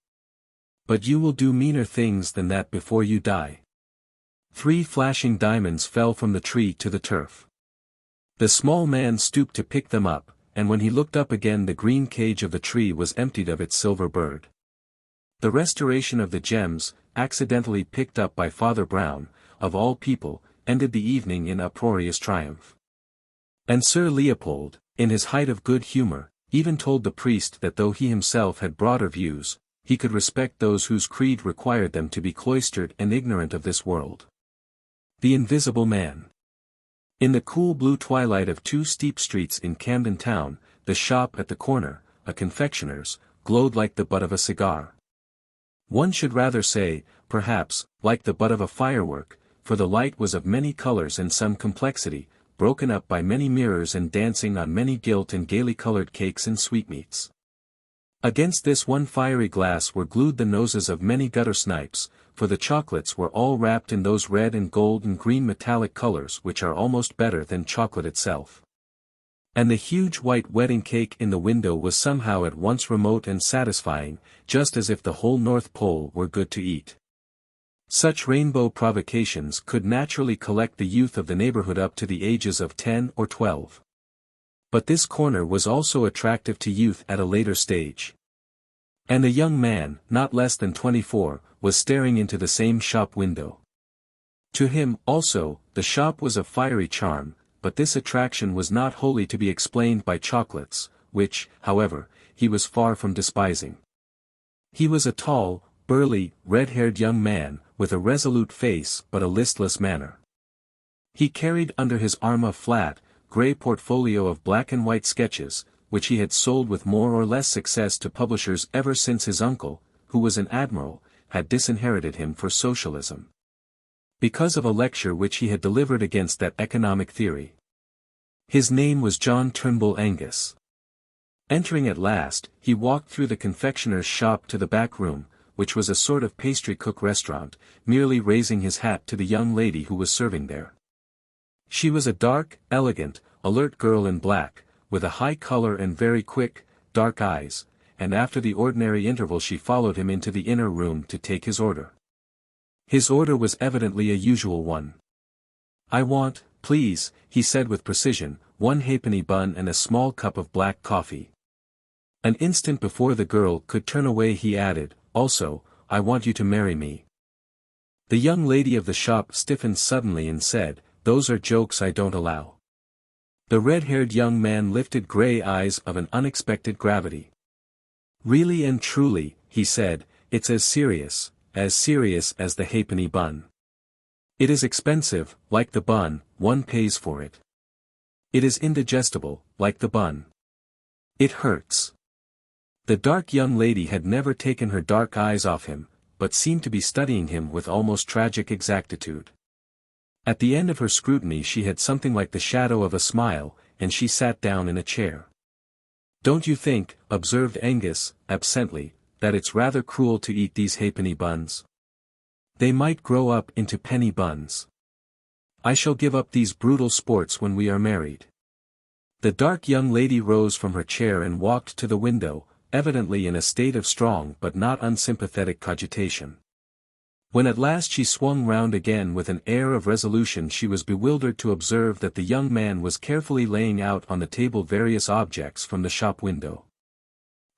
But you will do meaner things than that before you die. 3 flashing diamonds fell from the tree to the turf. The small man stooped to pick them up, and when he looked up again the green cage of the tree was emptied of its silver bird. The restoration of the gems, accidentally picked up by Father Brown, of all people, ended the evening in uproarious triumph. And Sir Leopold, in his height of good humour, even told the priest that though he himself had broader views, he could respect those whose creed required them to be cloistered and ignorant of this world. The Invisible Man. In the cool blue twilight of 2 steep streets in Camden Town, the shop at the corner, a confectioner's, glowed like the butt of a cigar. One should rather say, perhaps, like the butt of a firework, for the light was of many colours and some complexity, broken up by many mirrors and dancing on many gilt and gaily coloured cakes and sweetmeats. Against this one fiery glass were glued the noses of many gutter snipes, for the chocolates were all wrapped in those red and gold and green metallic colors which are almost better than chocolate itself. And the huge white wedding cake in the window was somehow at once remote and satisfying, just as if the whole North Pole were good to eat. Such rainbow provocations could naturally collect the youth of the neighborhood up to the ages of 10 or 12. But this corner was also attractive to youth at a later stage. And a young man, not less than 24, was staring into the same shop window. To him, also, the shop was of fiery charm, but this attraction was not wholly to be explained by chocolates, which, however, he was far from despising. He was a tall, burly, red-haired young man, with a resolute face but a listless manner. He carried under his arm a flat, grey portfolio of black and white sketches, which he had sold with more or less success to publishers ever since his uncle, who was an admiral, had disinherited him for socialism. Because of a lecture which he had delivered against that economic theory. His name was John Turnbull Angus. Entering at last, he walked through the confectioner's shop to the back room, which was a sort of pastry-cook restaurant, merely raising his hat to the young lady who was serving there. She was a dark, elegant, alert girl in black, with a high color and very quick, dark eyes, and after the ordinary interval she followed him into the inner room to take his order. His order was evidently a usual one. I want, please, he said with precision, 1 halfpenny bun and a small cup of black coffee. An instant before the girl could turn away he added, also, I want you to marry me. The young lady of the shop stiffened suddenly and said, those are jokes I don't allow. The red-haired young man lifted grey eyes of an unexpected gravity. Really and truly, he said, it's as serious as the halfpenny bun. It is expensive, like the bun, one pays for it. It is indigestible, like the bun. It hurts. The dark young lady had never taken her dark eyes off him, but seemed to be studying him with almost tragic exactitude. At the end of her scrutiny she had something like the shadow of a smile, and she sat down in a chair. Don't you think, observed Angus, absently, that it's rather cruel to eat these halfpenny buns? They might grow up into penny buns. I shall give up these brutal sports when we are married. The dark young lady rose from her chair and walked to the window, evidently in a state of strong but not unsympathetic cogitation. When at last she swung round again with an air of resolution, she was bewildered to observe that the young man was carefully laying out on the table various objects from the shop window.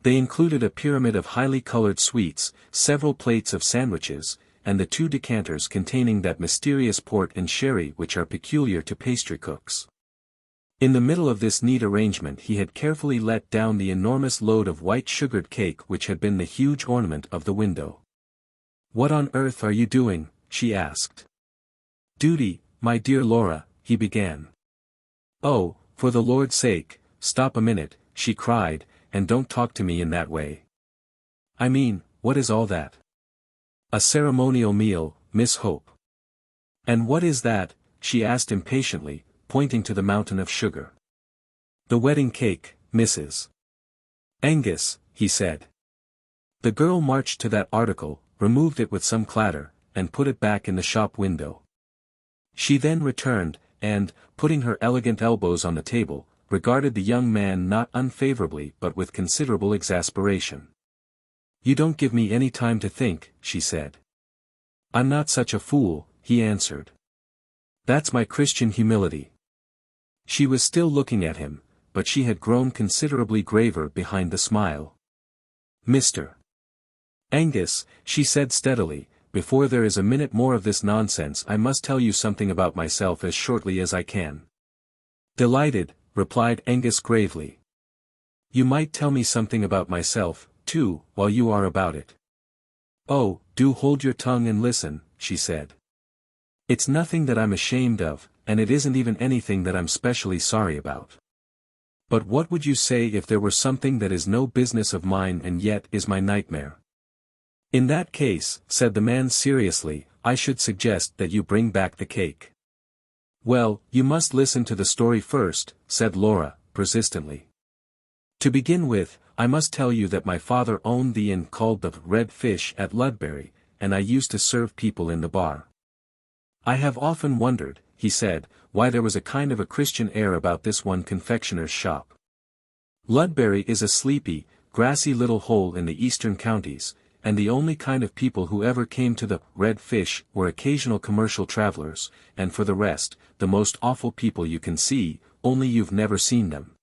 They included a pyramid of highly colored sweets, several plates of sandwiches, and the 2 decanters containing that mysterious port and sherry which are peculiar to pastry cooks. In the middle of this neat arrangement he had carefully let down the enormous load of white sugared cake which had been the huge ornament of the window. "What on earth are you doing?" she asked. "Duty, my dear Laura," he began. "Oh, for the Lord's sake, stop a minute," she cried, "and don't talk to me in that way. I mean, what is all that?" "A ceremonial meal, Miss Hope." "And what is that?" she asked impatiently, pointing to the mountain of sugar. "The wedding cake, Mrs. Angus," he said. The girl marched to that article, removed it with some clatter, and put it back in the shop window. She then returned, and, putting her elegant elbows on the table, regarded the young man not unfavorably but with considerable exasperation. "You don't give me any time to think," she said. "I'm not such a fool," he answered. "That's my Christian humility." She was still looking at him, but she had grown considerably graver behind the smile. "Mr. Angus," she said steadily, "before there is a minute more of this nonsense I must tell you something about myself as shortly as I can." "Delighted," replied Angus gravely. "You might tell me something about myself, too, while you are about it." "Oh, do hold your tongue and listen," she said. "It's nothing that I'm ashamed of, and it isn't even anything that I'm specially sorry about. But what would you say if there were something that is no business of mine and yet is my nightmare?" "In that case," said the man seriously, "I should suggest that you bring back the cake." "Well, you must listen to the story first," said Laura, persistently. "To begin with, I must tell you that my father owned the inn called the Red Fish at Ludbury, and I used to serve people in the bar. I have often wondered," he said, "why there was a kind of a Christian air about this one confectioner's shop. Ludbury is a sleepy, grassy little hole in the eastern counties, and the only kind of people who ever came to the Red Fish were occasional commercial travelers, and for the rest, the most awful people you can see, only you've never seen them.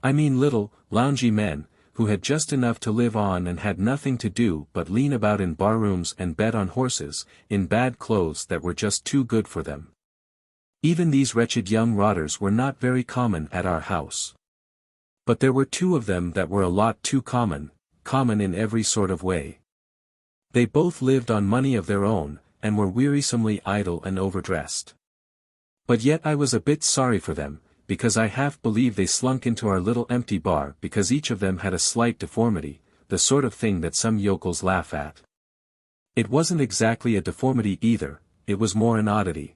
I mean little, loungy men, who had just enough to live on and had nothing to do but lean about in barrooms and bet on horses, in bad clothes that were just too good for them. Even these wretched young rotters were not very common at our house. But there were 2 of them that were a lot too common in every sort of way. They both lived on money of their own, and were wearisomely idle and overdressed. But yet I was a bit sorry for them, because I half believe they slunk into our little empty bar because each of them had a slight deformity, the sort of thing that some yokels laugh at. It wasn't exactly a deformity either, it was more an oddity.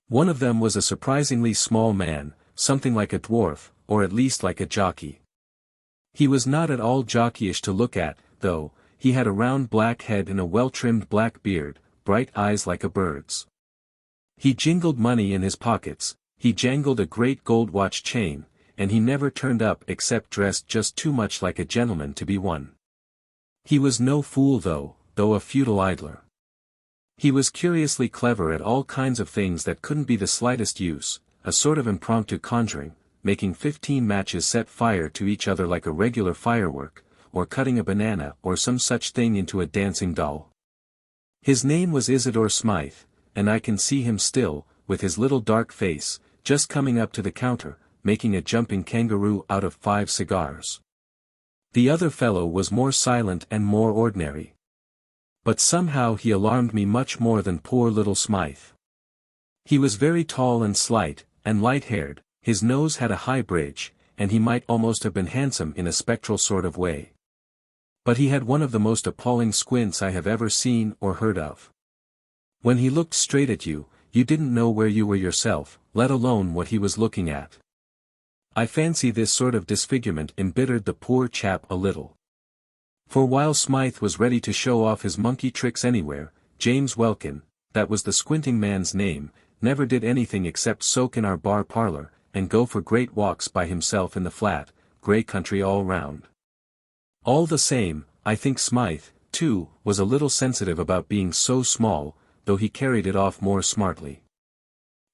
One of them was a surprisingly small man, something like a dwarf, or at least like a jockey. He was not at all jockeyish to look at, though. He had a round black head and a well-trimmed black beard, bright eyes like a bird's. He jingled money in his pockets, he jangled a great gold watch chain, and he never turned up except dressed just too much like a gentleman to be one. He was no fool though a futile idler. He was curiously clever at all kinds of things that couldn't be the slightest use, a sort of impromptu conjuring, making 15 matches set fire to each other like a regular firework, or cutting a banana or some such thing into a dancing doll. His name was Isidore Smythe, and I can see him still, with his little dark face, just coming up to the counter, making a jumping kangaroo out of 5 cigars. The other fellow was more silent and more ordinary. But somehow he alarmed me much more than poor little Smythe. He was very tall and slight, and light-haired, his nose had a high bridge, and he might almost have been handsome in a spectral sort of way. But he had one of the most appalling squints I have ever seen or heard of. When he looked straight at you, you didn't know where you were yourself, let alone what he was looking at. I fancy this sort of disfigurement embittered the poor chap a little. For while Smythe was ready to show off his monkey tricks anywhere, James Welkin, that was the squinting man's name, never did anything except soak in our bar parlour, and go for great walks by himself in the flat, grey country all round. All the same, I think Smythe, too, was a little sensitive about being so small, though he carried it off more smartly.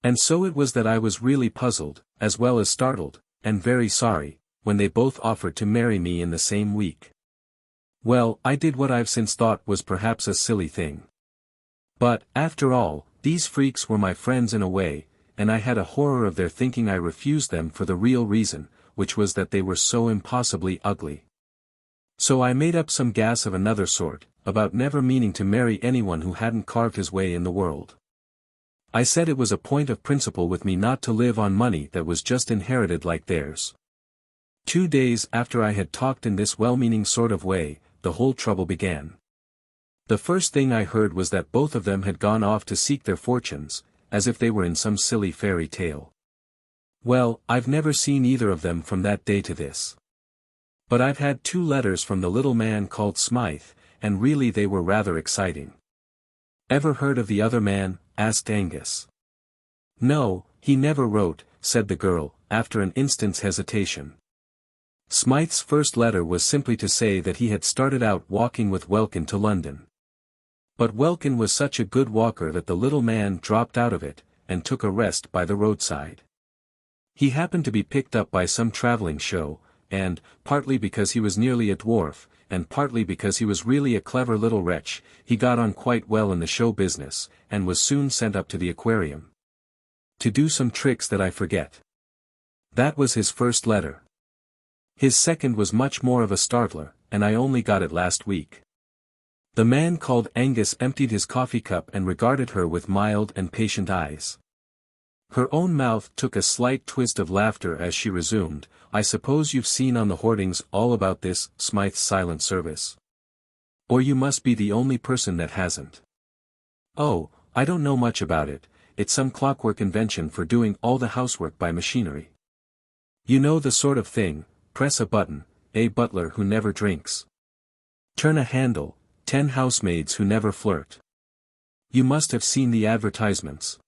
And so it was that I was really puzzled, as well as startled, and very sorry, when they both offered to marry me in the same week. Well, I did what I've since thought was perhaps a silly thing. But, after all, these freaks were my friends in a way, and I had a horror of their thinking I refused them for the real reason, which was that they were so impossibly ugly. So I made up some gas of another sort, about never meaning to marry anyone who hadn't carved his way in the world. I said it was a point of principle with me not to live on money that was just inherited like theirs. 2 days after I had talked in this well-meaning sort of way, the whole trouble began. The first thing I heard was that both of them had gone off to seek their fortunes, as if they were in some silly fairy tale. Well, I've never seen either of them from that day to this. But I've had 2 letters from the little man called Smythe, and really they were rather exciting. Ever heard of the other man? Asked Angus. No, he never wrote, said the girl, after an instant's hesitation. Smythe's first letter was simply to say that he had started out walking with Welkin to London. But Welkin was such a good walker that the little man dropped out of it, and took a rest by the roadside. He happened to be picked up by some travelling show, and, partly because he was nearly a dwarf, and partly because he was really a clever little wretch, he got on quite well in the show business, and was soon sent up to the aquarium. To do some tricks that I forget. That was his first letter. His second was much more of a startler, and I only got it last week. The man called Angus emptied his coffee cup and regarded her with mild and patient eyes. Her own mouth took a slight twist of laughter as she resumed, I suppose you've seen on the hoardings all about this, Smythe's silent service. Or you must be the only person that hasn't. Oh, I don't know much about it, it's some clockwork invention for doing all the housework by machinery. You know the sort of thing, press a button, a butler who never drinks. Turn a handle, 10 housemaids who never flirt. You must have seen the advertisements.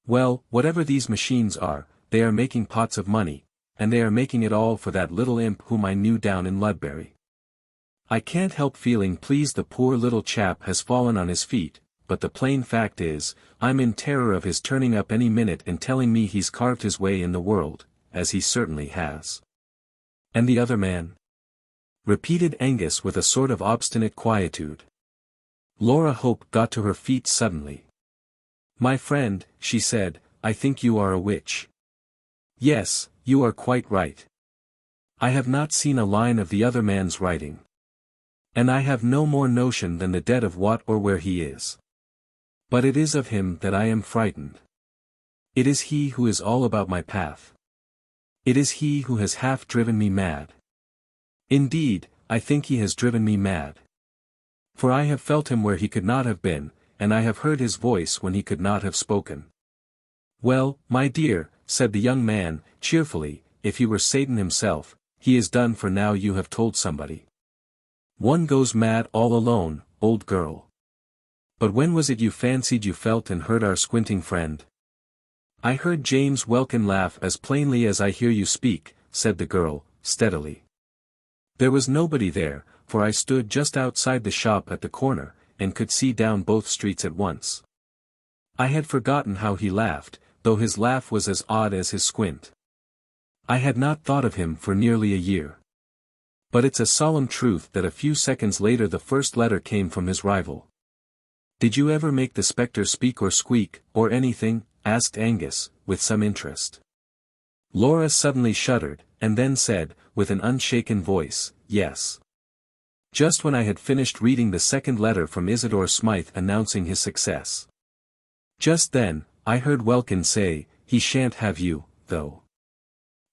Well, whatever these machines are, they are making pots of money, and they are making it all for that little imp whom I knew down in Ludbury. I can't help feeling pleased the poor little chap has fallen on his feet, but the plain fact is, I'm in terror of his turning up any minute and telling me he's carved his way in the world, as he certainly has. And the other man? Repeated Angus with a sort of obstinate quietude. Laura Hope got to her feet suddenly. My friend, she said, I think you are a witch. Yes, you are quite right. I have not seen a line of the other man's writing. And I have no more notion than the dead of what or where he is. But it is of him that I am frightened. It is he who is all about my path. It is he who has half driven me mad. Indeed, I think he has driven me mad. For I have felt him where he could not have been, and I have heard his voice when he could not have spoken. Well, my dear, said the young man, cheerfully, if he were Satan himself, he is done for now you have told somebody. One goes mad all alone, old girl. But when was it you fancied you felt and heard our squinting friend? I heard James Welkin laugh as plainly as I hear you speak, said the girl, steadily. There was nobody there, for I stood just outside the shop at the corner, and could see down both streets at once. I had forgotten how he laughed, though his laugh was as odd as his squint. I had not thought of him for nearly a year. But it's a solemn truth that a few seconds later the first letter came from his rival. Did you ever make the spectre speak or squeak, or anything? Asked Angus, with some interest. Laura suddenly shuddered, and then said, with an unshaken voice, yes. Just when I had finished reading the second letter from Isidore Smythe announcing his success. Just then, I heard Welkin say, he shan't have you, though.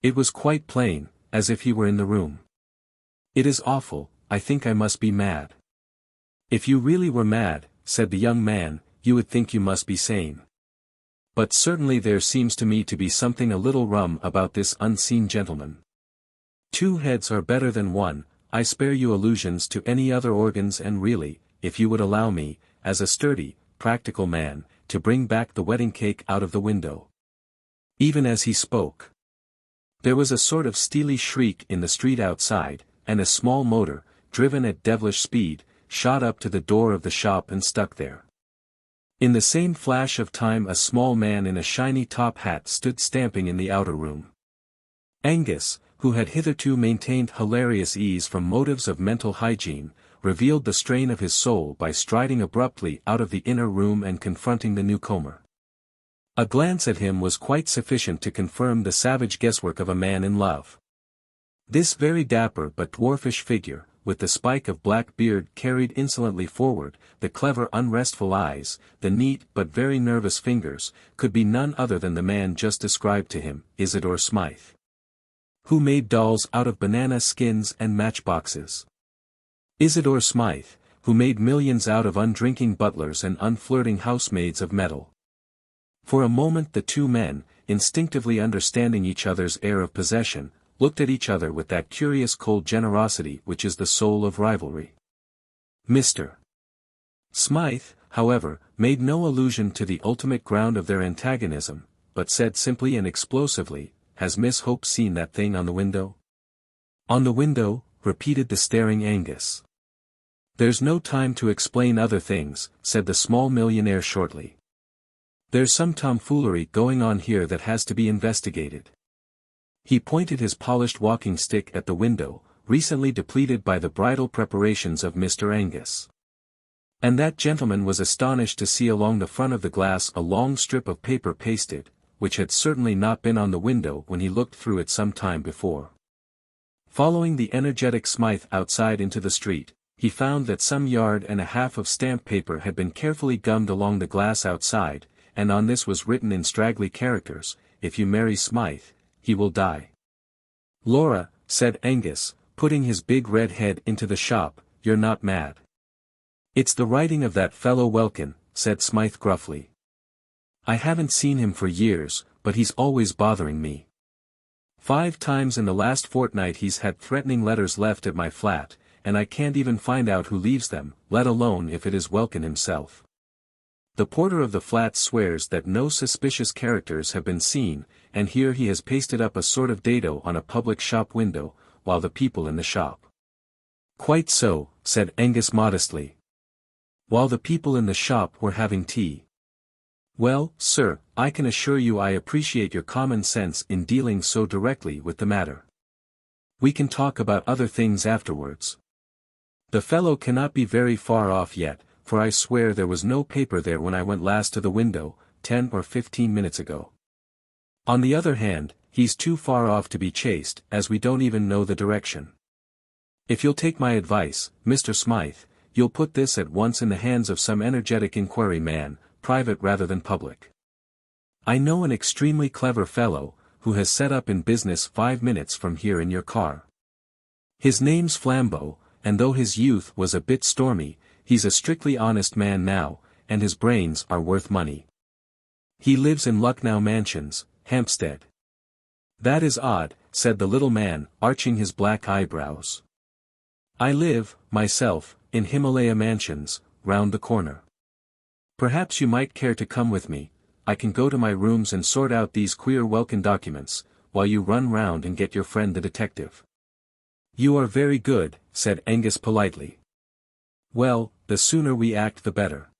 It was quite plain, as if he were in the room. It is awful, I think I must be mad. If you really were mad, said the young man, you would think you must be sane. But certainly there seems to me to be something a little rum about this unseen gentleman. 2 heads are better than one. I spare you allusions to any other organs and really, if you would allow me, as a sturdy, practical man, to bring back the wedding cake out of the window. Even as he spoke, there was a sort of steely shriek in the street outside, and a small motor, driven at devilish speed, shot up to the door of the shop and stuck there. In the same flash of time a small man in a shiny top hat stood stamping in the outer room. Angus, who had hitherto maintained hilarious ease from motives of mental hygiene, revealed the strain of his soul by striding abruptly out of the inner room and confronting the newcomer. A glance at him was quite sufficient to confirm the savage guesswork of a man in love. This very dapper but dwarfish figure, with the spike of black beard carried insolently forward, the clever unrestful eyes, the neat but very nervous fingers, could be none other than the man just described to him, Isidore Smythe, who made dolls out of banana skins and matchboxes. Isidore Smythe, who made millions out of undrinking butlers and unflirting housemaids of metal. For a moment the two men, instinctively understanding each other's air of possession, looked at each other with that curious cold generosity which is the soul of rivalry. Mr. Smythe, however, made no allusion to the ultimate ground of their antagonism, but said simply and explosively, "Has Miss Hope seen that thing on the window?" "On the window," repeated the staring Angus. "There's no time to explain other things," said the small millionaire shortly. "There's some tomfoolery going on here that has to be investigated." He pointed his polished walking stick at the window, recently depleted by the bridal preparations of Mr. Angus. And that gentleman was astonished to see along the front of the glass a long strip of paper pasted, which had certainly not been on the window when he looked through it some time before. Following the energetic Smythe outside into the street, he found that some yard and a half of stamp paper had been carefully gummed along the glass outside, and on this was written in straggly characters, "If you marry Smythe, he will die." "Laura," said Angus, putting his big red head into the shop, "you're not mad?" "It's the writing of that fellow Welkin," said Smythe gruffly. "I haven't seen him for years, but he's always bothering me. 5 times in the last fortnight he's had threatening letters left at my flat, and I can't even find out who leaves them, let alone if it is Welkin himself. The porter of the flat swears that no suspicious characters have been seen, and here he has pasted up a sort of dado on a public shop window, while the people in the shop—" "Quite so," said Angus modestly. "While the people in the shop were having tea. Well, sir, I can assure you I appreciate your common sense in dealing so directly with the matter. We can talk about other things afterwards. The fellow cannot be very far off yet, for I swear there was no paper there when I went last to the window, 10 or 15 minutes ago. On the other hand, he's too far off to be chased, as we don't even know the direction. If you'll take my advice, Mr. Smythe, you'll put this at once in the hands of some energetic inquiry man, private rather than public. I know an extremely clever fellow, who has set up in business 5 minutes from here in your car. His name's Flambeau, and though his youth was a bit stormy, he's a strictly honest man now, and his brains are worth money. He lives in Lucknow Mansions, Hampstead." "That is odd," said the little man, arching his black eyebrows. "I live, myself, in Himalaya Mansions, round the corner. Perhaps you might care to come with me. I can go to my rooms and sort out these queer Welkin documents, while you run round and get your friend the detective." "You are very good," said Angus politely. "Well, the sooner we act the better."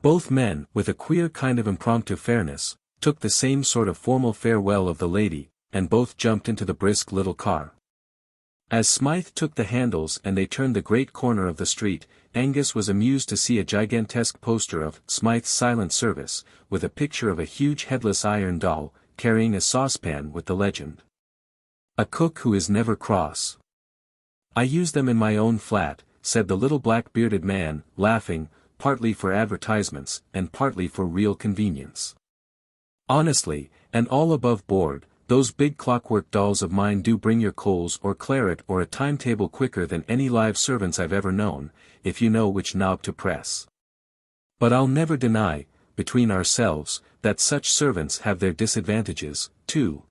Both men, with a queer kind of impromptu fairness, took the same sort of formal farewell of the lady, and both jumped into the brisk little car. As Smythe took the handles and they turned the great corner of the street, Angus was amused to see a gigantesque poster of Smythe's Silent Service, with a picture of a huge headless iron doll, carrying a saucepan with the legend, "A cook who is never cross." "I use them in my own flat," said the little black-bearded man, laughing, partly for advertisements, and partly for real convenience. "Honestly, and all above board, those big clockwork dolls of mine do bring your coals or claret or a timetable quicker than any live servants I've ever known, if you know which knob to press. But I'll never deny, between ourselves, that such servants have their disadvantages, too."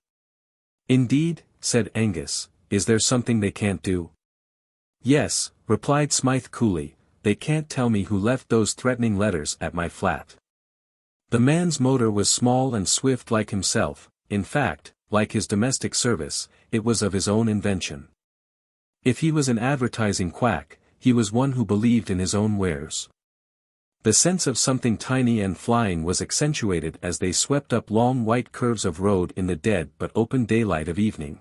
"Indeed," said Angus, "is there something they can't do?" "Yes," replied Smythe coolly, "they can't tell me who left those threatening letters at my flat." The man's motor was small and swift like himself, in fact, like his domestic service, it was of his own invention. If he was an advertising quack, he was one who believed in his own wares. The sense of something tiny and flying was accentuated as they swept up long white curves of road in the dead but open daylight of evening.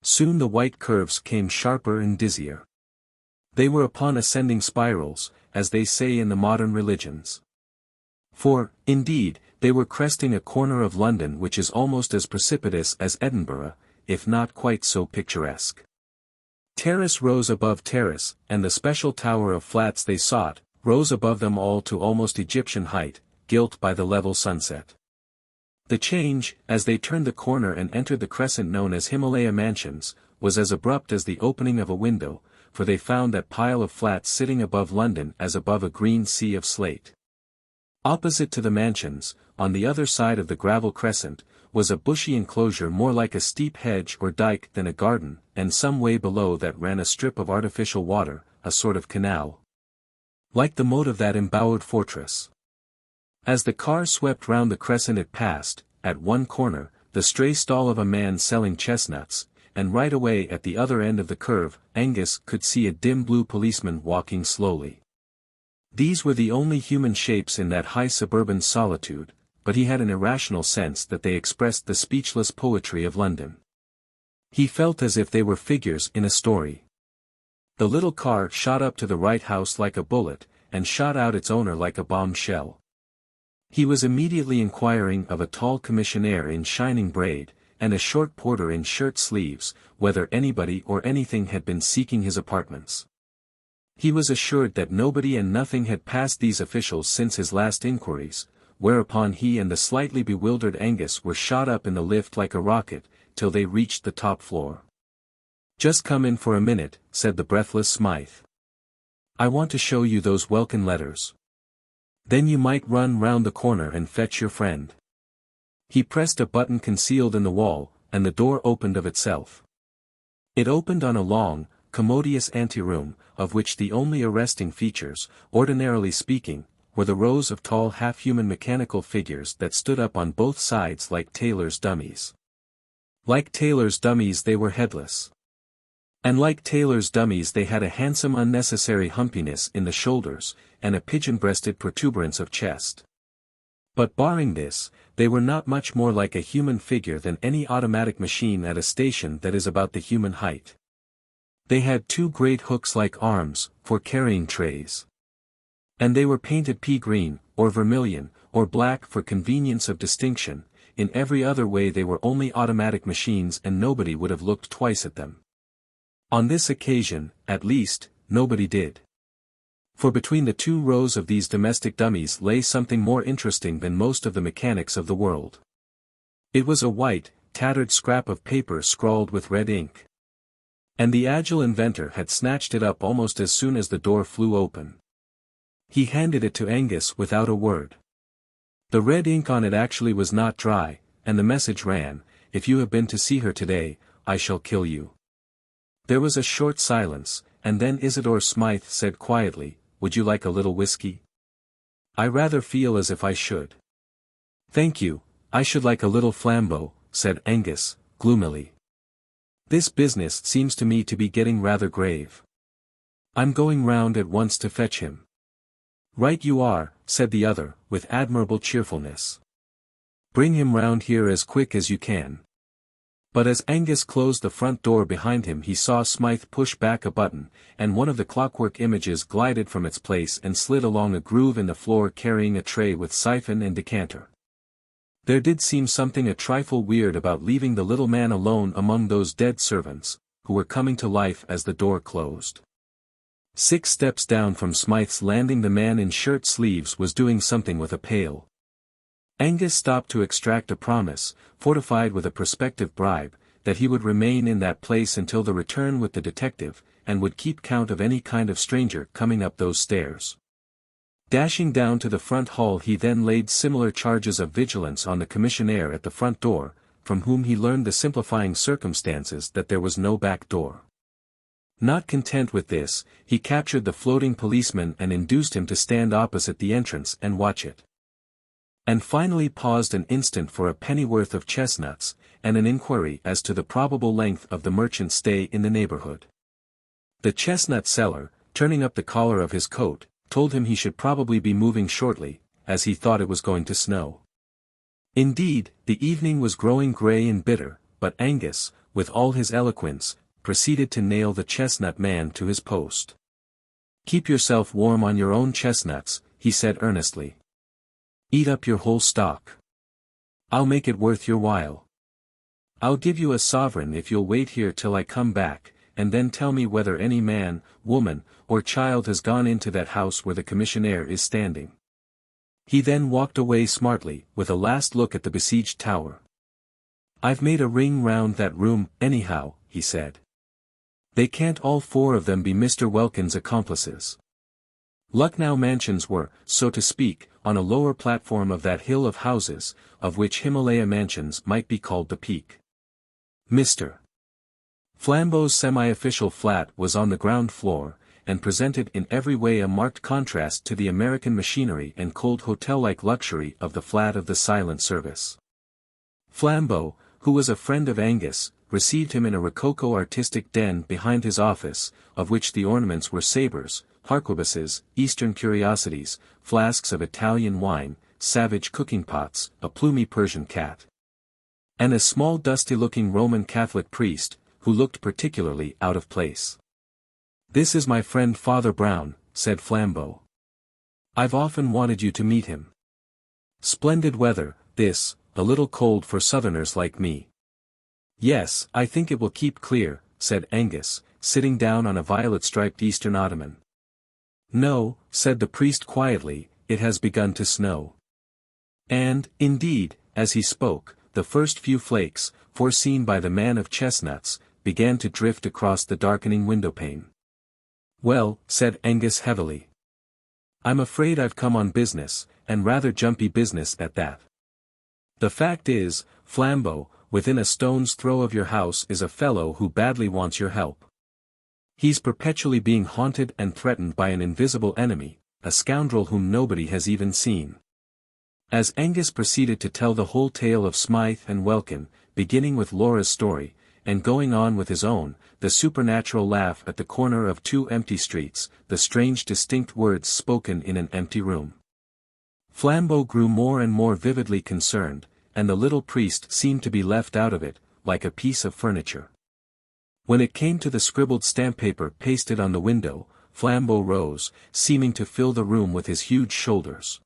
Soon the white curves came sharper and dizzier. They were upon ascending spirals, as they say in the modern religions. For, indeed, they were cresting a corner of London which is almost as precipitous as Edinburgh, if not quite so picturesque. Terrace rose above terrace, and the special tower of flats they sought, rose above them all to almost Egyptian height, gilt by the level sunset. The change, as they turned the corner and entered the crescent known as Himalaya Mansions, was as abrupt as the opening of a window, for they found that pile of flats sitting above London as above a green sea of slate. Opposite to the mansions, on the other side of the gravel crescent, was a bushy enclosure more like a steep hedge or dike than a garden, and some way below that ran a strip of artificial water, a sort of canal. Like the moat of that embowered fortress. As the car swept round the crescent it passed, at one corner, the stray stall of a man selling chestnuts, and right away at the other end of the curve, Angus could see a dim blue policeman walking slowly. These were the only human shapes in that high suburban solitude, but he had an irrational sense that they expressed the speechless poetry of London. He felt as if they were figures in a story. The little car shot up to the right house like a bullet, and shot out its owner like a bombshell. He was immediately inquiring of a tall commissionaire in shining braid, and a short porter in shirt sleeves, whether anybody or anything had been seeking his apartments. He was assured that nobody and nothing had passed these officials since his last inquiries, whereupon he and the slightly bewildered Angus were shot up in the lift like a rocket, till they reached the top floor. "Just come in for a minute," said the breathless Smythe. "I want to show you those welkin letters. Then you might run round the corner and fetch your friend." He pressed a button concealed in the wall, and the door opened of itself. It opened on a long, commodious anteroom, of which the only arresting features, ordinarily speaking, were the rows of tall half-human mechanical figures that stood up on both sides like tailors' dummies. Like tailors' dummies they were headless. And like tailors' dummies they had a handsome unnecessary humpiness in the shoulders, and a pigeon-breasted protuberance of chest. But barring this, they were not much more like a human figure than any automatic machine at a station that is about the human height. They had two great hooks-like arms, for carrying trays. And they were painted pea-green, or vermilion, or black for convenience of distinction. In every other way they were only automatic machines and nobody would have looked twice at them. On this occasion, at least, nobody did. For between the two rows of these domestic dummies lay something more interesting than most of the mechanics of the world. It was a white, tattered scrap of paper scrawled with red ink. And the agile inventor had snatched it up almost as soon as the door flew open. He handed it to Angus without a word. The red ink on it actually was not dry, and the message ran, "If you have been to see her today, I shall kill you." There was a short silence, and then Isidore Smythe said quietly, "Would you like a little whiskey?" "I rather feel as if I should." "Thank you, I should like a little flambeau," said Angus, gloomily. "This business seems to me to be getting rather grave. I'm going round at once to fetch him." "Right you are," said the other, with admirable cheerfulness. "Bring him round here as quick as you can." But as Angus closed the front door behind him he saw Smythe push back a button, and one of the clockwork images glided from its place and slid along a groove in the floor carrying a tray with siphon and decanter. There did seem something a trifle weird about leaving the little man alone among those dead servants, who were coming to life as the door closed. 6 steps down from Smythe's landing the man in shirt sleeves was doing something with a pail. Angus stopped to extract a promise, fortified with a prospective bribe, that he would remain in that place until the return with the detective, and would keep count of any kind of stranger coming up those stairs. Dashing down to the front hall he then laid similar charges of vigilance on the commissionaire at the front door, from whom he learned the simplifying circumstances that there was no back door. Not content with this, he captured the floating policeman and induced him to stand opposite the entrance and watch it. And finally paused an instant for a pennyworth of chestnuts, and an inquiry as to the probable length of the merchant's stay in the neighborhood. The chestnut seller, turning up the collar of his coat, told him he should probably be moving shortly, as he thought it was going to snow. Indeed, the evening was growing grey and bitter, but Angus, with all his eloquence, proceeded to nail the chestnut man to his post. "Keep yourself warm on your own chestnuts," he said earnestly. "Eat up your whole stock. I'll make it worth your while. I'll give you a sovereign if you'll wait here till I come back, and then tell me whether any man, woman, or child has gone into that house where the commissionaire is standing." He then walked away smartly, with a last look at the besieged tower. "I've made a ring round that room, anyhow," he said. "They can't all four of them be Mr. Welkin's accomplices." Lucknow Mansions were, so to speak, on a lower platform of that hill of houses, of which Himalaya Mansions might be called the peak. Mr. Flambeau's semi-official flat was on the ground floor, and presented in every way a marked contrast to the American machinery and cold hotel-like luxury of the flat of the silent service. Flambeau, who was a friend of Angus, received him in a rococo artistic den behind his office, of which the ornaments were sabres, harquebuses, Eastern curiosities, flasks of Italian wine, savage cooking pots, a plumy Persian cat, and a small dusty-looking Roman Catholic priest, who looked particularly out of place. "This is my friend Father Brown," said Flambeau. "I've often wanted you to meet him. Splendid weather, this, a little cold for southerners like me." "Yes, I think it will keep clear," said Angus, sitting down on a violet-striped Eastern ottoman. "No," said the priest quietly, "it has begun to snow." And, indeed, as he spoke, the first few flakes, foreseen by the man of chestnuts, began to drift across the darkening windowpane. "Well," said Angus heavily, "I'm afraid I've come on business, and rather jumpy business at that. The fact is, Flambeau, within a stone's throw of your house is a fellow who badly wants your help. He's perpetually being haunted and threatened by an invisible enemy, a scoundrel whom nobody has even seen." As Angus proceeded to tell the whole tale of Smythe and Welkin, beginning with Laura's story, and going on with his own, the supernatural laugh at the corner of two empty streets, the strange distinct words spoken in an empty room, Flambeau grew more and more vividly concerned, and the little priest seemed to be left out of it, like a piece of furniture. When it came to the scribbled stamp paper pasted on the window, Flambeau rose, seeming to fill the room with his huge shoulders.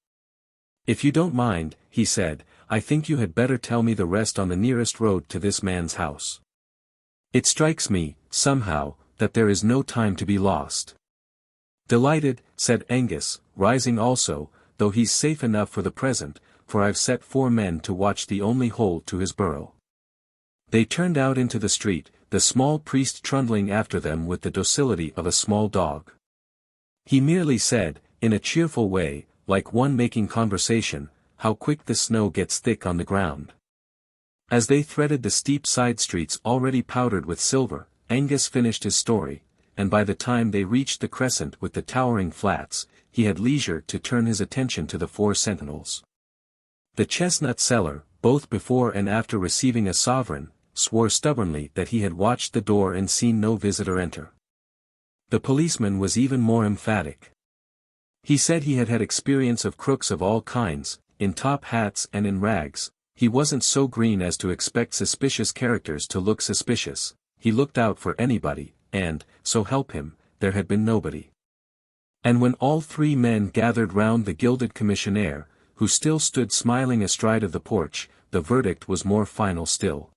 "If you don't mind," he said, "I think you had better tell me the rest on the nearest road to this man's house. It strikes me, somehow, that there is no time to be lost." "Delighted," said Angus, rising also, "though he's safe enough for the present, for I've set 4 men to watch the only hole to his burrow." They turned out into the street, the small priest trundling after them with the docility of a small dog. He merely said, in a cheerful way, like one making conversation, "How quick the snow gets thick on the ground." As they threaded the steep side streets already powdered with silver, Angus finished his story, and by the time they reached the crescent with the towering flats, he had leisure to turn his attention to the 4 sentinels. The chestnut seller, both before and after receiving a sovereign, swore stubbornly that he had watched the door and seen no visitor enter. The policeman was even more emphatic. He said he had had experience of crooks of all kinds, in top hats and in rags. He wasn't so green as to expect suspicious characters to look suspicious, he looked out for anybody, and, so help him, there had been nobody. And when all 3 men gathered round the gilded commissionaire, who still stood smiling astride of the porch, the verdict was more final still.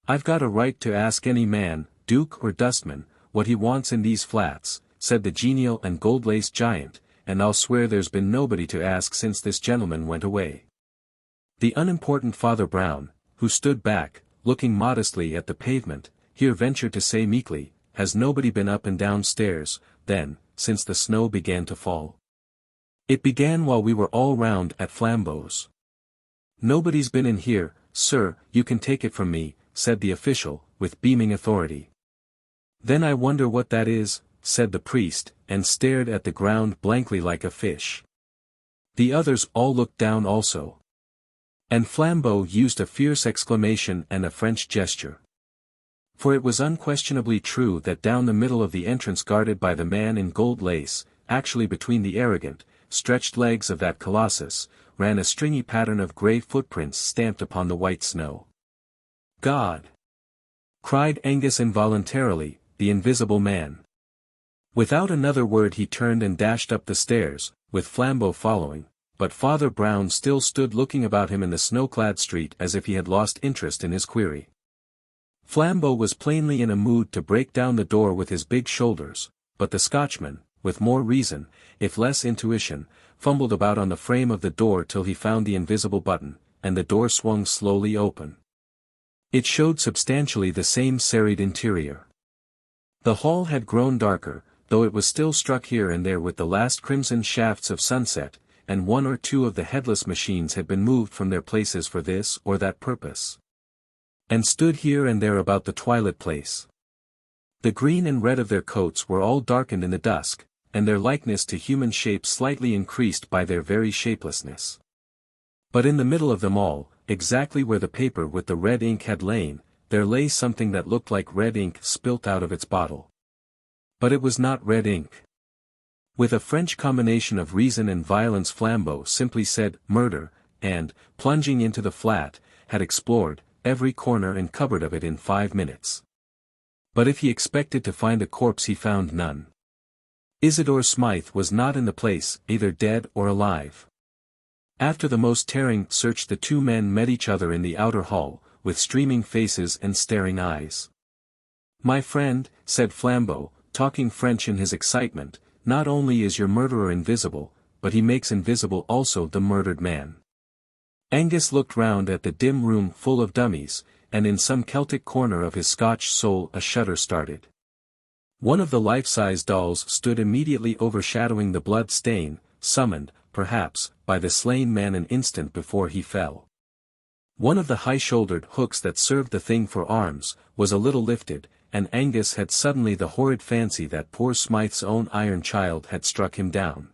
"I've got a right to ask any man, duke or dustman, what he wants in these flats," said the genial and gold-laced giant, "and I'll swear there's been nobody to ask since this gentleman went away." The unimportant Father Brown, who stood back, looking modestly at the pavement, here ventured to say meekly, "Has nobody been up and down stairs, then, since the snow began to fall?" "It began while we were all round at Flambeau's." "Nobody's been in here, sir, you can take it from me," said the official, with beaming authority. "Then I wonder what that is," said the priest, and stared at the ground blankly like a fish. The others all looked down also. And Flambeau used a fierce exclamation and a French gesture. For it was unquestionably true that down the middle of the entrance guarded by the man in gold lace, actually between the arrogant, stretched legs of that colossus, ran a stringy pattern of grey footprints stamped upon the white snow. God! Cried Angus involuntarily, the invisible man. Without another word he turned and dashed up the stairs, with Flambeau following, but Father Brown still stood looking about him in the snow-clad street as if he had lost interest in his query. Flambeau was plainly in a mood to break down the door with his big shoulders, but the Scotchman, with more reason, if less intuition, fumbled about on the frame of the door till he found the invisible button, and the door swung slowly open. It showed substantially the same serried interior. The hall had grown darker, though it was still struck here and there with the last crimson shafts of sunset, and one or two of the headless machines had been moved from their places for this or that purpose, and stood here and there about the twilight place. The green and red of their coats were all darkened in the dusk, and their likeness to human shapes slightly increased by their very shapelessness. But in the middle of them all, exactly where the paper with the red ink had lain, there lay something that looked like red ink spilt out of its bottle. But it was not red ink. With a French combination of reason and violence Flambeau simply said, "Murder," and, plunging into the flat, had explored every corner and cupboard of it in 5 minutes. But if he expected to find a corpse he found none. Isidore Smythe was not in the place, either dead or alive. After the most tearing search the two men met each other in the outer hall, with streaming faces and staring eyes. "My friend," said Flambeau, talking French in his excitement, "not only is your murderer invisible, but he makes invisible also the murdered man." Angus looked round at the dim room full of dummies, and in some Celtic corner of his Scotch soul a shudder started. One of the life-size dolls stood immediately overshadowing the blood stain, summoned, perhaps, by the slain man an instant before he fell. One of the high-shouldered hooks that served the thing for arms, was a little lifted, and Angus had suddenly the horrid fancy that poor Smythe's own iron child had struck him down.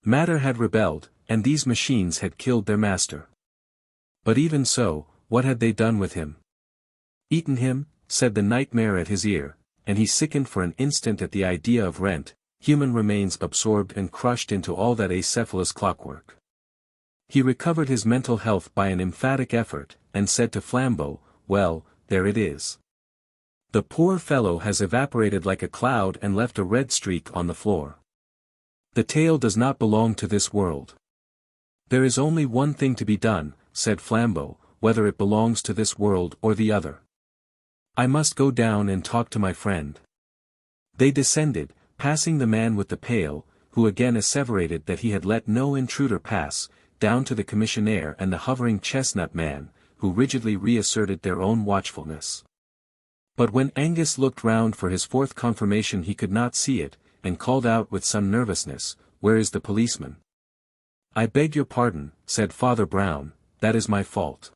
Matter had rebelled, and these machines had killed their master. But even so, what had they done with him? "Eaten him," said the nightmare at his ear, and he sickened for an instant at the idea of rent, human remains absorbed and crushed into all that acephalous clockwork. He recovered his mental health by an emphatic effort, and said to Flambeau, "Well, there it is. The poor fellow has evaporated like a cloud and left a red streak on the floor. The tale does not belong to this world." "There is only one thing to be done," said Flambeau, "whether it belongs to this world or the other. I must go down and talk to my friend." They descended, passing the man with the pail, who again asseverated that he had let no intruder pass, down to the commissionaire and the hovering chestnut man, who rigidly reasserted their own watchfulness. But when Angus looked round for his fourth confirmation he could not see it, and called out with some nervousness, "Where is the policeman?" "I beg your pardon," said Father Brown, "that is my fault.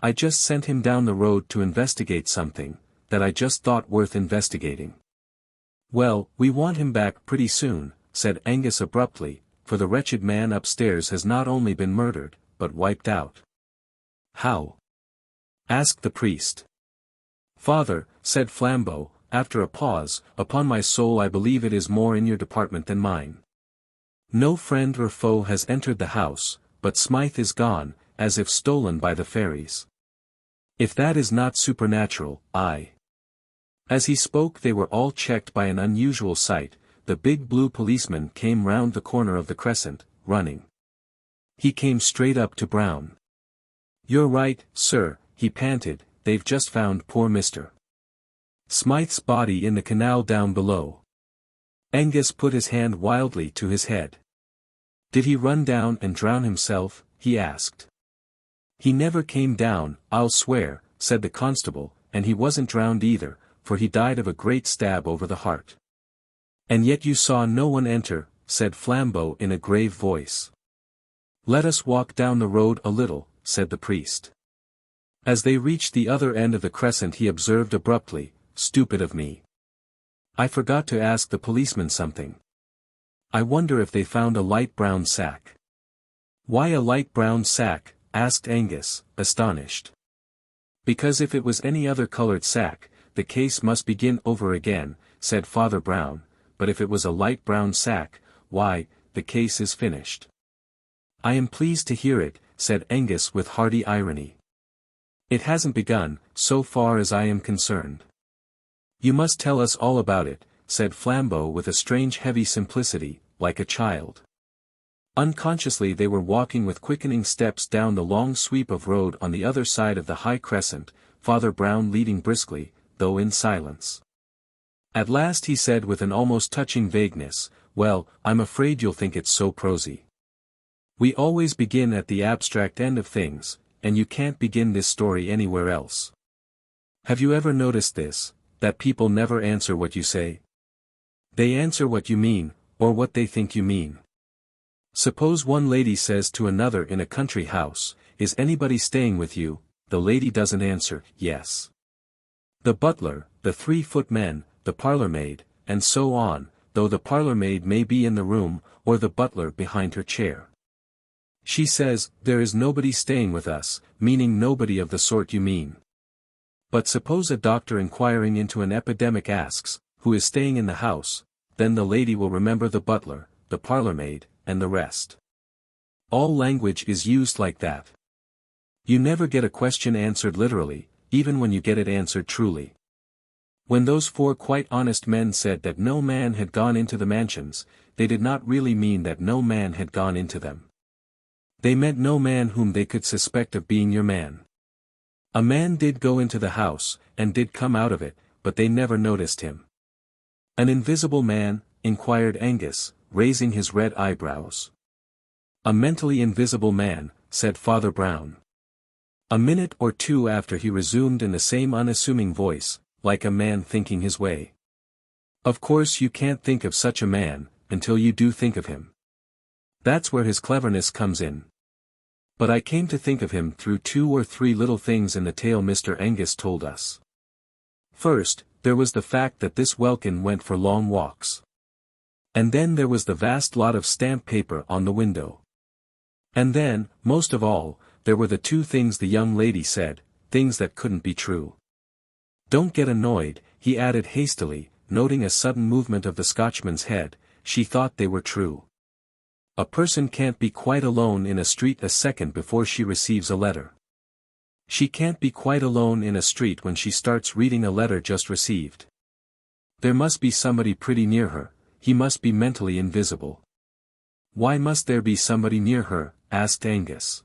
I just sent him down the road to investigate something, that I just thought worth investigating." "Well, we want him back pretty soon," said Angus abruptly, "for the wretched man upstairs has not only been murdered, but wiped out." "How?" asked the priest. "Father," said Flambeau, after a pause, "upon my soul I believe it is more in your department than mine. No friend or foe has entered the house, but Smythe is gone, as if stolen by the fairies. If that is not supernatural, I—" As he spoke they were all checked by an unusual sight. The big blue policeman came round the corner of the crescent, running. He came straight up to Brown. "You're right, sir," he panted, "they've just found poor Mr. Smythe's body in the canal down below." Angus put his hand wildly to his head. "Did he run down and drown himself?" he asked. "He never came down, I'll swear," said the constable, "and he wasn't drowned either, for he died of a great stab over the heart." "And yet you saw no one enter," said Flambeau in a grave voice. "Let us walk down the road a little," said the priest. As they reached the other end of the crescent he observed abruptly, "Stupid of me. I forgot to ask the policeman something. I wonder if they found a light brown sack." Why a light brown sack? Asked Angus, astonished. Because if it was any other colored sack, the case must begin over again, said Father Brown, but if it was a light brown sack, why, the case is finished. I am pleased to hear it, said Angus with hearty irony. It hasn't begun, so far as I am concerned. You must tell us all about it, said Flambeau with a strange heavy simplicity, like a child. Unconsciously they were walking with quickening steps down the long sweep of road on the other side of the high crescent, Father Brown leading briskly, though in silence. At last he said with an almost touching vagueness, well, I'm afraid you'll think it's so prosy. We always begin at the abstract end of things, and you can't begin this story anywhere else. Have you ever noticed this, that people never answer what you say? They answer what you mean, or what they think you mean. Suppose one lady says to another in a country house, is anybody staying with you? The lady doesn't answer, yes. The butler, the 3-footmen, the parlour-maid, and so on, though the parlour-maid may be in the room, or the butler behind her chair. She says, there is nobody staying with us, meaning nobody of the sort you mean. But suppose a doctor inquiring into an epidemic asks, who is staying in the house, then the lady will remember the butler, the parlour-maid, and the rest. All language is used like that. You never get a question answered literally, even when you get it answered truly. When those 4 quite honest men said that no man had gone into the mansions, they did not really mean that no man had gone into them. They meant no man whom they could suspect of being your man. A man did go into the house, and did come out of it, but they never noticed him. An invisible man? Inquired Angus, raising his red eyebrows. A mentally invisible man, said Father Brown. A minute or two after he resumed in the same unassuming voice, like a man thinking his way. Of course you can't think of such a man, until you do think of him. That's where his cleverness comes in. But I came to think of him through 2 or 3 little things in the tale Mr. Angus told us. First, there was the fact that this Welkin went for long walks. And then there was the vast lot of stamp paper on the window. And then, most of all, there were the 2 things the young lady said, things that couldn't be true. Don't get annoyed, he added hastily, noting a sudden movement of the Scotchman's head, she thought they were true. A person can't be quite alone in a street a second before she receives a letter. She can't be quite alone in a street when she starts reading a letter just received. There must be somebody pretty near her, he must be mentally invisible. Why must there be somebody near her? Asked Angus.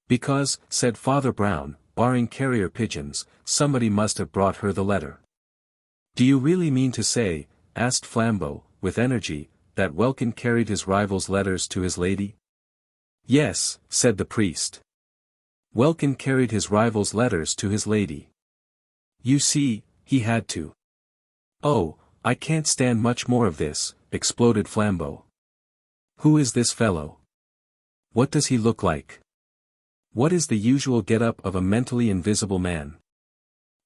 Because, said Father Brown, barring carrier pigeons, somebody must have brought her the letter. Do you really mean to say, asked Flambeau, with energy, that Welkin carried his rival's letters to his lady? Yes, said the priest. Welkin carried his rival's letters to his lady. You see, he had to. Oh, I can't stand much more of this, exploded Flambeau. Who is this fellow? What does he look like? What is the usual get-up of a mentally invisible man?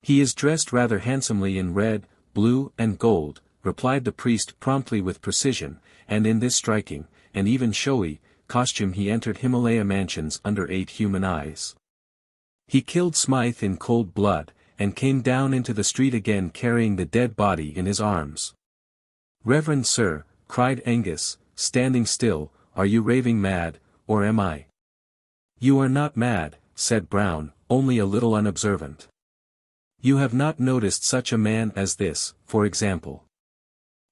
He is dressed rather handsomely in red, blue, and gold, replied the priest promptly with precision, and in this striking, and even showy, costume he entered Himalaya mansions under 8 human eyes. He killed Smythe in cold blood, and came down into the street again carrying the dead body in his arms. Reverend sir, cried Angus, standing still, are you raving mad, or am I? You are not mad, said Brown, only a little unobservant. You have not noticed such a man as this, for example.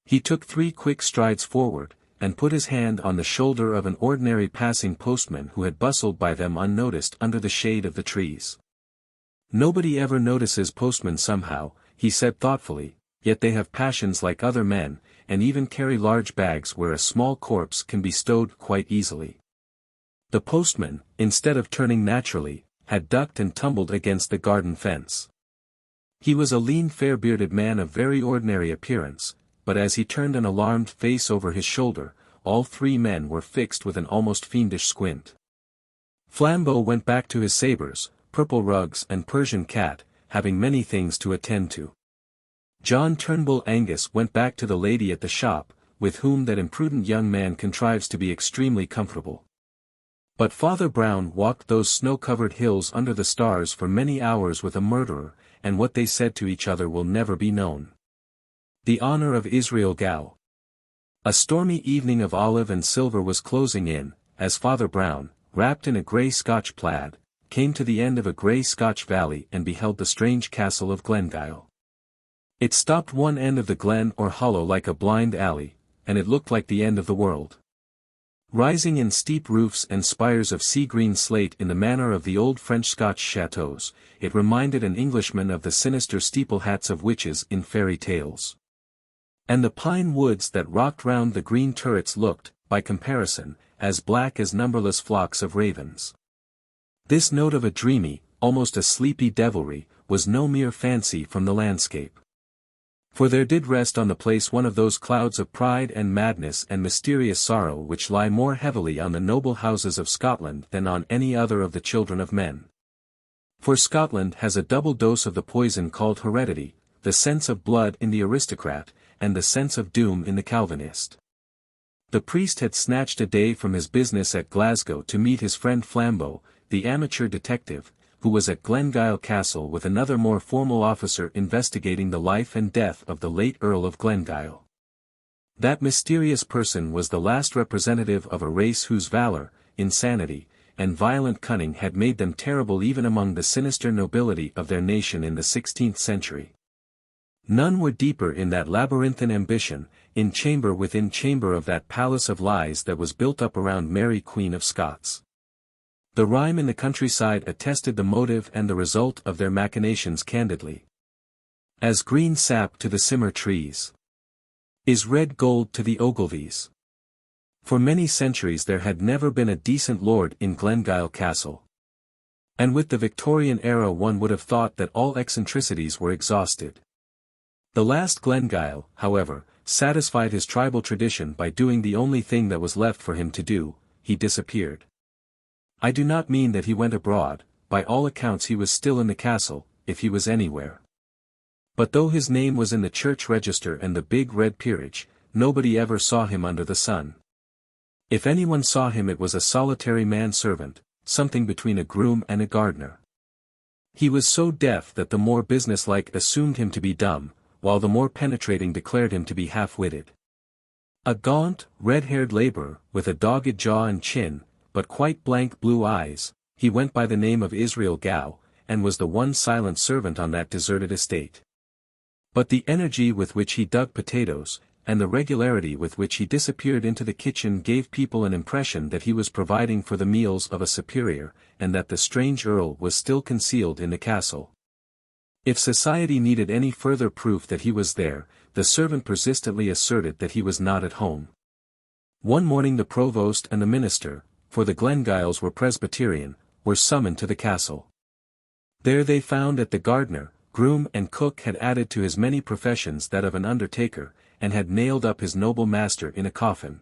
He took 3 quick strides forward, and put his hand on the shoulder of an ordinary passing postman who had bustled by them unnoticed under the shade of the trees. Nobody ever notices postmen somehow, he said thoughtfully, yet they have passions like other men, and even carry large bags where a small corpse can be stowed quite easily. The postman, instead of turning naturally, had ducked and tumbled against the garden fence. He was a lean fair-bearded man of very ordinary appearance, but as he turned an alarmed face over his shoulder, all 3 men were fixed with an almost fiendish squint. Flambeau went back to his sabres, purple rugs and Persian cat, having many things to attend to. John Turnbull Angus went back to the lady at the shop, with whom that imprudent young man contrives to be extremely comfortable. But Father Brown walked those snow-covered hills under the stars for many hours with a murderer, and what they said to each other will never be known. The honor of Israel Gow. A stormy evening of olive and silver was closing in, as Father Brown, wrapped in a grey Scotch plaid, came to the end of a grey Scotch valley and beheld the strange castle of Glengyle. It stopped one end of the glen or hollow like a blind alley, and it looked like the end of the world. Rising in steep roofs and spires of sea-green slate in the manner of the old French Scotch chateaux, it reminded an Englishman of the sinister steeple-hats of witches in fairy tales. And the pine woods that rocked round the green turrets looked, by comparison, as black as numberless flocks of ravens. This note of a dreamy, almost a sleepy devilry, was no mere fancy from the landscape. For there did rest on the place one of those clouds of pride and madness and mysterious sorrow which lie more heavily on the noble houses of Scotland than on any other of the children of men. For Scotland has a double dose of the poison called heredity, the sense of blood in the aristocrat, and the sense of doom in the Calvinist. The priest had snatched a day from his business at Glasgow to meet his friend Flambeau, the amateur detective, who was at Glengyle Castle with another more formal officer investigating the life and death of the late Earl of Glengyle. That mysterious person was the last representative of a race whose valor, insanity, and violent cunning had made them terrible even among the sinister nobility of their nation in the 16th century. None were deeper in that labyrinthine ambition, in chamber within chamber of that palace of lies that was built up around Mary Queen of Scots. The rhyme in the countryside attested the motive and the result of their machinations candidly. As green sap to the simmer trees is red gold to the Ogilvies. For many centuries there had never been a decent lord in Glengyle Castle. And with the Victorian era one would have thought that all eccentricities were exhausted. The last Glengyle, however, satisfied his tribal tradition by doing the only thing that was left for him to do: he disappeared. I do not mean that he went abroad, by all accounts he was still in the castle, if he was anywhere. But though his name was in the church register and the big red peerage, nobody ever saw him under the sun. If anyone saw him it was a solitary man-servant, something between a groom and a gardener. He was so deaf that the more businesslike assumed him to be dumb, while the more penetrating declared him to be half-witted. A gaunt, red-haired labourer, with a dogged jaw and chin, but quite blank blue eyes, he went by the name of Israel Gow, and was the one silent servant on that deserted estate. But the energy with which he dug potatoes, and the regularity with which he disappeared into the kitchen gave people an impression that he was providing for the meals of a superior, and that the strange earl was still concealed in the castle. If society needed any further proof that he was there, the servant persistently asserted that he was not at home. One morning the provost and the minister, for the Glengyles were Presbyterian, were summoned to the castle. There they found that the gardener, groom and cook had added to his many professions that of an undertaker, and had nailed up his noble master in a coffin.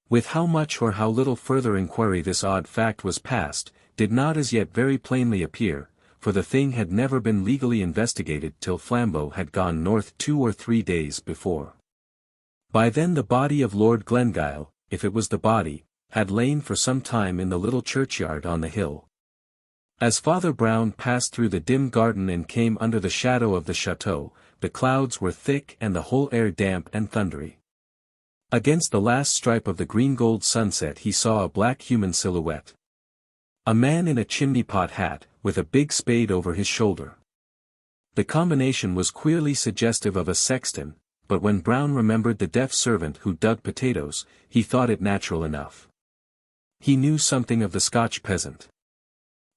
With how much or how little further inquiry this odd fact was passed, did not as yet very plainly appear, for the thing had never been legally investigated till Flambeau had gone north 2 or 3 days before. By then the body of Lord Glengyle, if it was the body, had lain for some time in the little churchyard on the hill. As Father Brown passed through the dim garden and came under the shadow of the chateau, the clouds were thick and the whole air damp and thundery. Against the last stripe of the green-gold sunset he saw a black human silhouette. A man in a chimney-pot hat, with a big spade over his shoulder. The combination was queerly suggestive of a sexton, but when Brown remembered the deaf servant who dug potatoes, he thought it natural enough. He knew something of the Scotch peasant.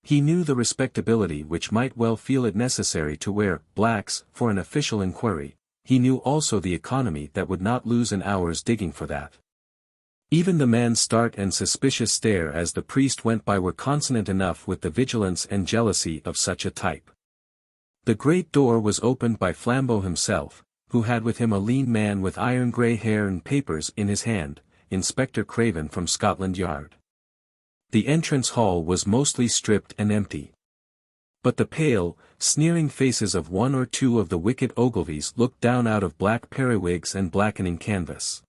He knew the respectability which might well feel it necessary to wear blacks for an official inquiry. He knew also the economy that would not lose an hour's digging for that. Even the man's start and suspicious stare as the priest went by were consonant enough with the vigilance and jealousy of such a type. The great door was opened by Flambeau himself, who had with him a lean man with iron grey hair and papers in his hand, Inspector Craven from Scotland Yard. The entrance hall was mostly stripped and empty. But the pale, sneering faces of 1 or 2 of the wicked Ogilvies looked down out of black periwigs and blackening canvas.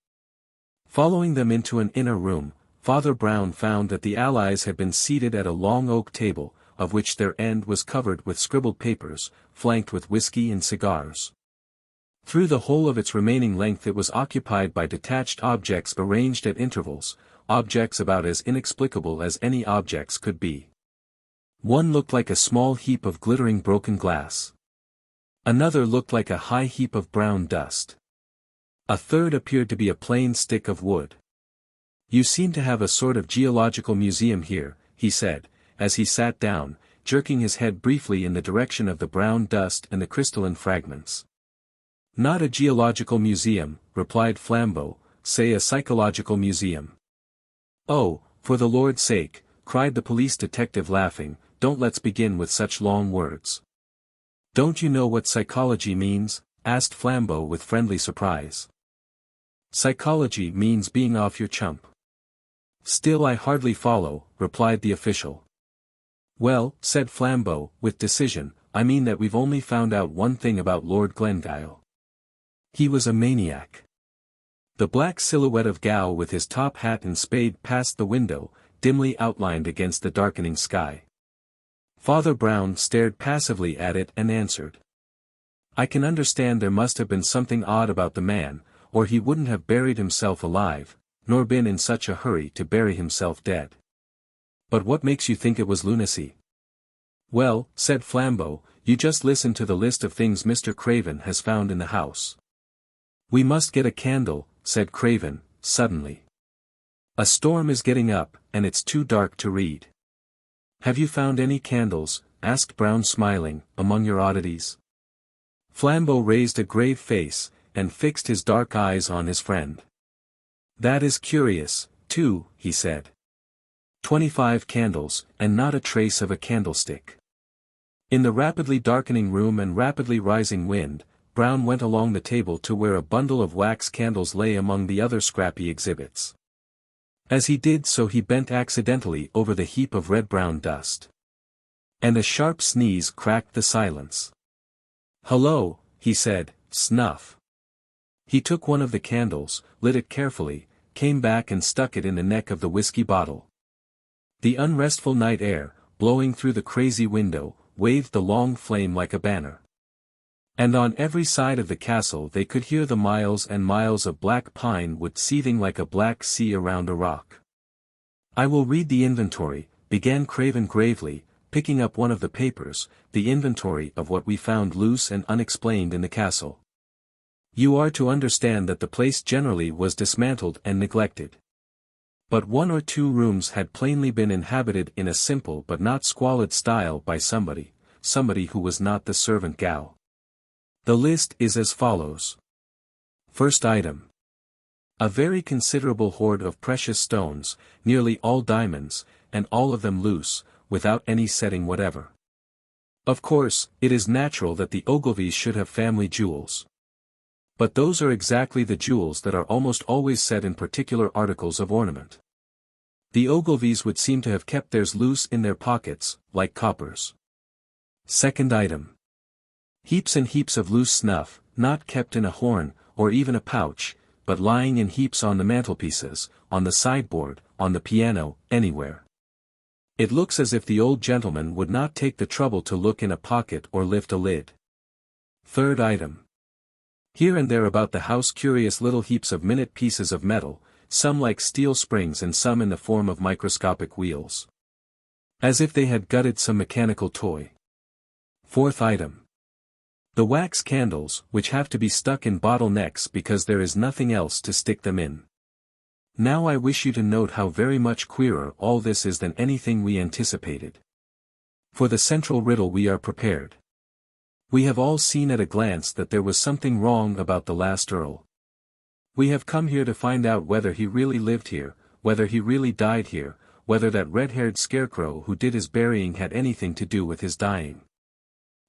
Following them into an inner room, Father Brown found that the allies had been seated at a long oak table, of which their end was covered with scribbled papers, flanked with whiskey and cigars. Through the whole of its remaining length it was occupied by detached objects arranged at intervals, objects about as inexplicable as any objects could be. One looked like a small heap of glittering broken glass. Another looked like a high heap of brown dust. A third appeared to be a plain stick of wood. "You seem to have a sort of geological museum here," he said, as he sat down, jerking his head briefly in the direction of the brown dust and the crystalline fragments. "Not a geological museum," replied Flambeau, "say a psychological museum." "Oh, for the Lord's sake," cried the police detective laughing, "don't let's begin with such long words." "Don't you know what psychology means?" asked Flambeau with friendly surprise. "Psychology means being off your chump." "Still I hardly follow," replied the official. "Well," said Flambeau, with decision, "I mean that we've only found out one thing about Lord Glengyle. He was a maniac." The black silhouette of Gow with his top hat and spade passed the window, dimly outlined against the darkening sky. Father Brown stared passively at it and answered. "I can understand there must have been something odd about the man, or he wouldn't have buried himself alive, nor been in such a hurry to bury himself dead. But what makes you think it was lunacy?" "Well," said Flambeau, "you just listen to the list of things Mr. Craven has found in the house." "We must get a candle," said Craven, suddenly. "A storm is getting up, and it's too dark to read." "Have you found any candles," asked Brown smiling, "among your oddities?" Flambeau raised a grave face, and fixed his dark eyes on his friend. "That is curious, too," he said. 25 candles, and not a trace of a candlestick." In the rapidly darkening room and rapidly rising wind, Brown went along the table to where a bundle of wax candles lay among the other scrappy exhibits. As he did so he bent accidentally over the heap of red-brown dust. And a sharp sneeze cracked the silence. "Hullo," he said, "snuff." He took one of the candles, lit it carefully, came back and stuck it in the neck of the whiskey bottle. The unrestful night air, blowing through the crazy window, waved the long flame like a banner. And on every side of the castle they could hear the miles and miles of black pine wood seething like a black sea around a rock. "I will read the inventory," began Craven gravely, picking up one of the papers, "the inventory of what we found loose and unexplained in the castle. You are to understand that the place generally was dismantled and neglected. But 1 or 2 rooms had plainly been inhabited in a simple but not squalid style by somebody who was not the servant Gow. The list is as follows. First item. A very considerable hoard of precious stones, nearly all diamonds, and all of them loose, without any setting whatever. Of course, it is natural that the Ogilvies should have family jewels. But those are exactly the jewels that are almost always set in particular articles of ornament. The Ogilvies would seem to have kept theirs loose in their pockets, like coppers. Second item. Heaps and heaps of loose snuff, not kept in a horn, or even a pouch, but lying in heaps on the mantelpieces, on the sideboard, on the piano, anywhere. It looks as if the old gentleman would not take the trouble to look in a pocket or lift a lid. Third item. Here and there about the house curious little heaps of minute pieces of metal, some like steel springs and some in the form of microscopic wheels. As if they had gutted some mechanical toy. Fourth item. The wax candles, which have to be stuck in bottlenecks because there is nothing else to stick them in. Now I wish you to note how very much queerer all this is than anything we anticipated. For the central riddle we are prepared. We have all seen at a glance that there was something wrong about the last Earl. We have come here to find out whether he really lived here, whether he really died here, whether that red-haired scarecrow who did his burying had anything to do with his dying.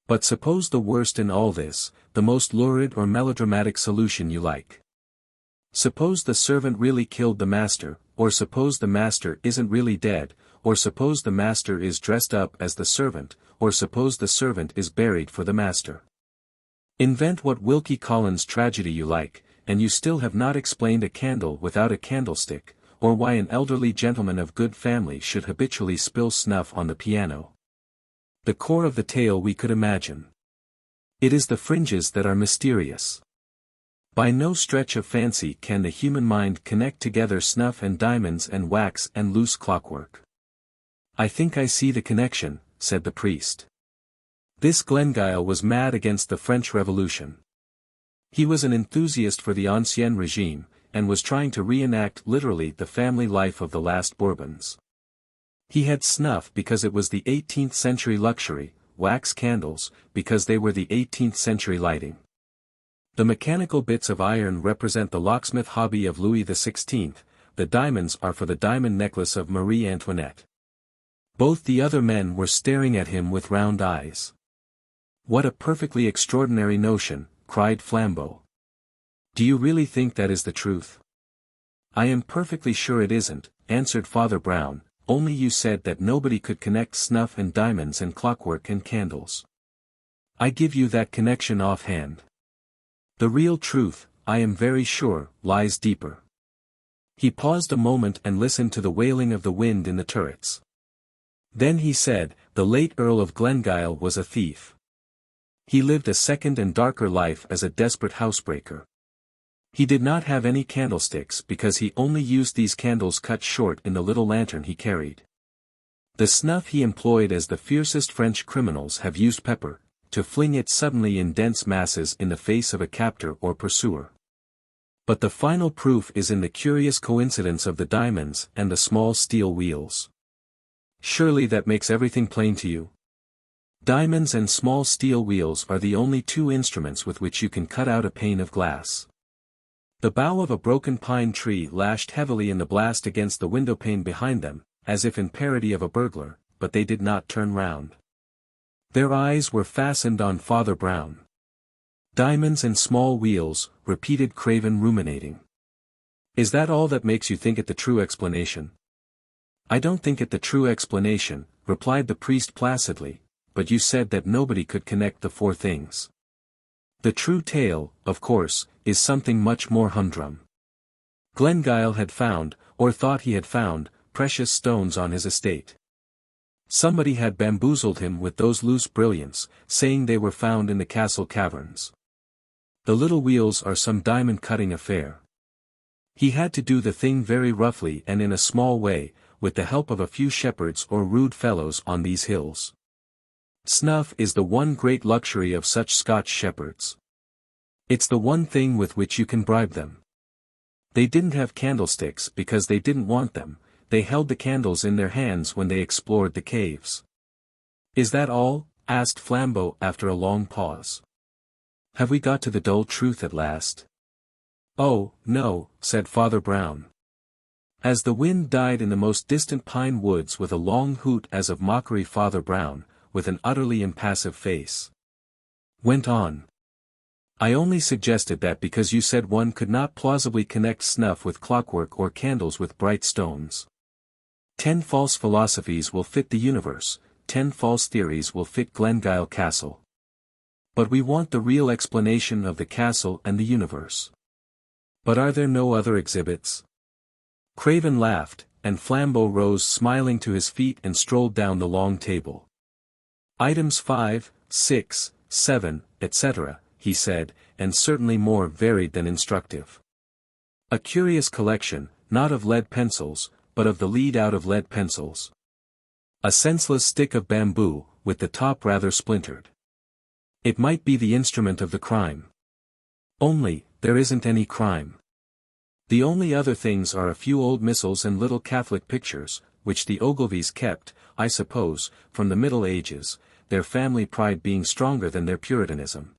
But suppose the worst in all this, the most lurid or melodramatic solution you like. Suppose the servant really killed the master, or suppose the master isn't really dead, or suppose the master is dressed up as the servant, or suppose the servant is buried for the master. Invent what Wilkie Collins tragedy you like, and you still have not explained a candle without a candlestick, or why an elderly gentleman of good family should habitually spill snuff on the piano. The core of the tale we could imagine. It is the fringes that are mysterious. By no stretch of fancy can the human mind connect together snuff and diamonds and wax and loose clockwork. "I think I see the connection," said the priest. This Glengyle was mad against the French Revolution. He was an enthusiast for the Ancien regime, and was trying to reenact literally the family life of the last Bourbons. He had snuff because it was the 18th century luxury, wax candles, because they were the 18th century lighting. The mechanical bits of iron represent the locksmith hobby of Louis XVI, the diamonds are for the diamond necklace of Marie Antoinette. Both the other men were staring at him with round eyes. "What a perfectly extraordinary notion," cried Flambeau. "Do you really think that is the truth?" "I am perfectly sure it isn't," answered Father Brown, "only you said that nobody could connect snuff and diamonds and clockwork and candles. I give you that connection offhand. The real truth, I am very sure, lies deeper." He paused a moment and listened to the wailing of the wind in the turrets. Then he said, "The late Earl of Glengyle was a thief. He lived a second and darker life as a desperate housebreaker. He did not have any candlesticks because he only used these candles cut short in the little lantern he carried. The snuff he employed as the fiercest French criminals have used pepper, to fling it suddenly in dense masses in the face of a captor or pursuer. But the final proof is in the curious coincidence of the diamonds and the small steel wheels. Surely that makes everything plain to you? Diamonds and small steel wheels are the only two instruments with which you can cut out a pane of glass. The bough of a broken pine tree lashed heavily in the blast against the windowpane behind them, as if in parody of a burglar, but they did not turn round. Their eyes were fastened on Father Brown. "Diamonds and small wheels," repeated Craven ruminating. "Is that all that makes you think it the true explanation?" "I don't think it the true explanation," replied the priest placidly, "but you said that nobody could connect the four things. The true tale, of course, is something much more humdrum. Glengyle had found, or thought he had found, precious stones on his estate. Somebody had bamboozled him with those loose brilliants, saying they were found in the castle caverns. The little wheels are some diamond-cutting affair. He had to do the thing very roughly and in a small way, with the help of a few shepherds or rude fellows on these hills. Snuff is the one great luxury of such Scotch shepherds. It's the one thing with which you can bribe them. They didn't have candlesticks because they didn't want them, they held the candles in their hands when they explored the caves." "Is that all?" asked Flambeau after a long pause. "Have we got to the dull truth at last?" "Oh, no," said Father Brown. As the wind died in the most distant pine woods with a long hoot as of mockery, Father Brown, with an utterly impassive face, went on. "I only suggested that because you said one could not plausibly connect snuff with clockwork or candles with bright stones. 10 false philosophies will fit the universe, 10 false theories will fit Glengyle Castle. But we want the real explanation of the castle and the universe. But are there no other exhibits?" Craven laughed, and Flambeau rose smiling to his feet and strolled down the long table. "Items 5, 6, 7, etc., he said, and certainly more varied than instructive. A curious collection, not of lead pencils, but of the lead out of lead pencils. A senseless stick of bamboo, with the top rather splintered. It might be the instrument of the crime. Only, there isn't any crime. The only other things are a few old missals and little Catholic pictures, which the Ogilvies kept, I suppose, from the Middle Ages, their family pride being stronger than their Puritanism.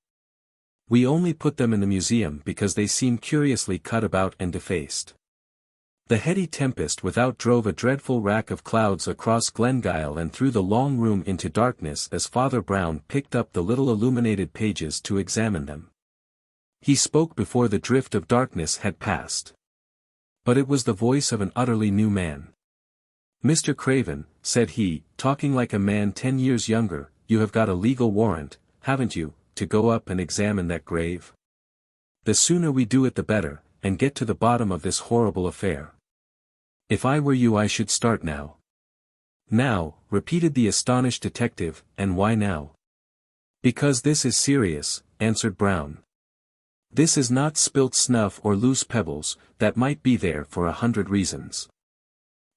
We only put them in the museum because they seem curiously cut about and defaced." The heady tempest without drove a dreadful rack of clouds across Glengyle and through the long room into darkness as Father Brown picked up the little illuminated pages to examine them. He spoke before the drift of darkness had passed. But it was the voice of an utterly new man. "Mr. Craven," said he, talking like a man 10 years younger, "you have got a legal warrant, haven't you, to go up and examine that grave? The sooner we do it the better, and get to the bottom of this horrible affair." If I were you I should start now. Now, repeated the astonished detective, and why now? Because this is serious, answered Brown. This is not spilt snuff or loose pebbles, that might be there for 100 reasons.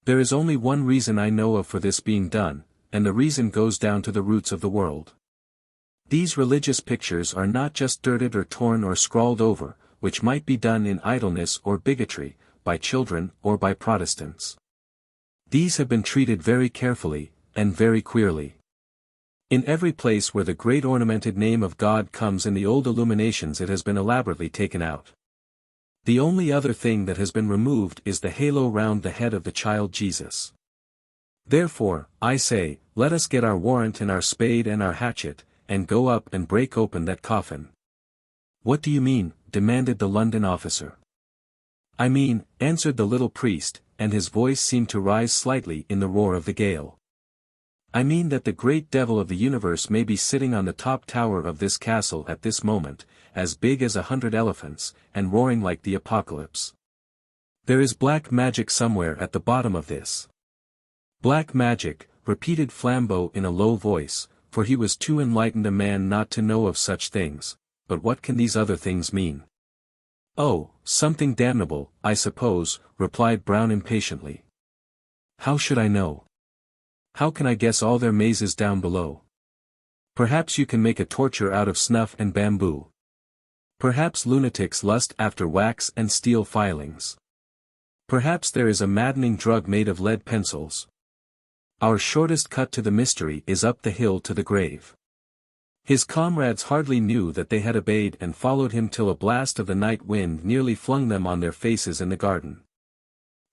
There is only one reason I know of for this being done, and the reason goes down to the roots of the world. These religious pictures are not just dirted or torn or scrawled over, which might be done in idleness or bigotry, by children or by Protestants. These have been treated very carefully, and very queerly. In every place where the great ornamented name of God comes in the old illuminations it has been elaborately taken out. The only other thing that has been removed is the halo round the head of the child Jesus. Therefore, I say, let us get our warrant and our spade and our hatchet, and go up and break open that coffin. What do you mean? Demanded the London officer. I mean, answered the little priest, and his voice seemed to rise slightly in the roar of the gale. I mean that the great devil of the universe may be sitting on the top tower of this castle at this moment, as big as 100 elephants, and roaring like the apocalypse. There is black magic somewhere at the bottom of this. Black magic, repeated Flambeau in a low voice, for he was too enlightened a man not to know of such things, but what can these other things mean? Oh, something damnable, I suppose, replied Brown impatiently. How should I know? How can I guess all their mazes down below? Perhaps you can make a torture out of snuff and bamboo. Perhaps lunatics lust after wax and steel filings. Perhaps there is a maddening drug made of lead pencils. Our shortest cut to the mystery is up the hill to the grave. His comrades hardly knew that they had obeyed and followed him till a blast of the night wind nearly flung them on their faces in the garden.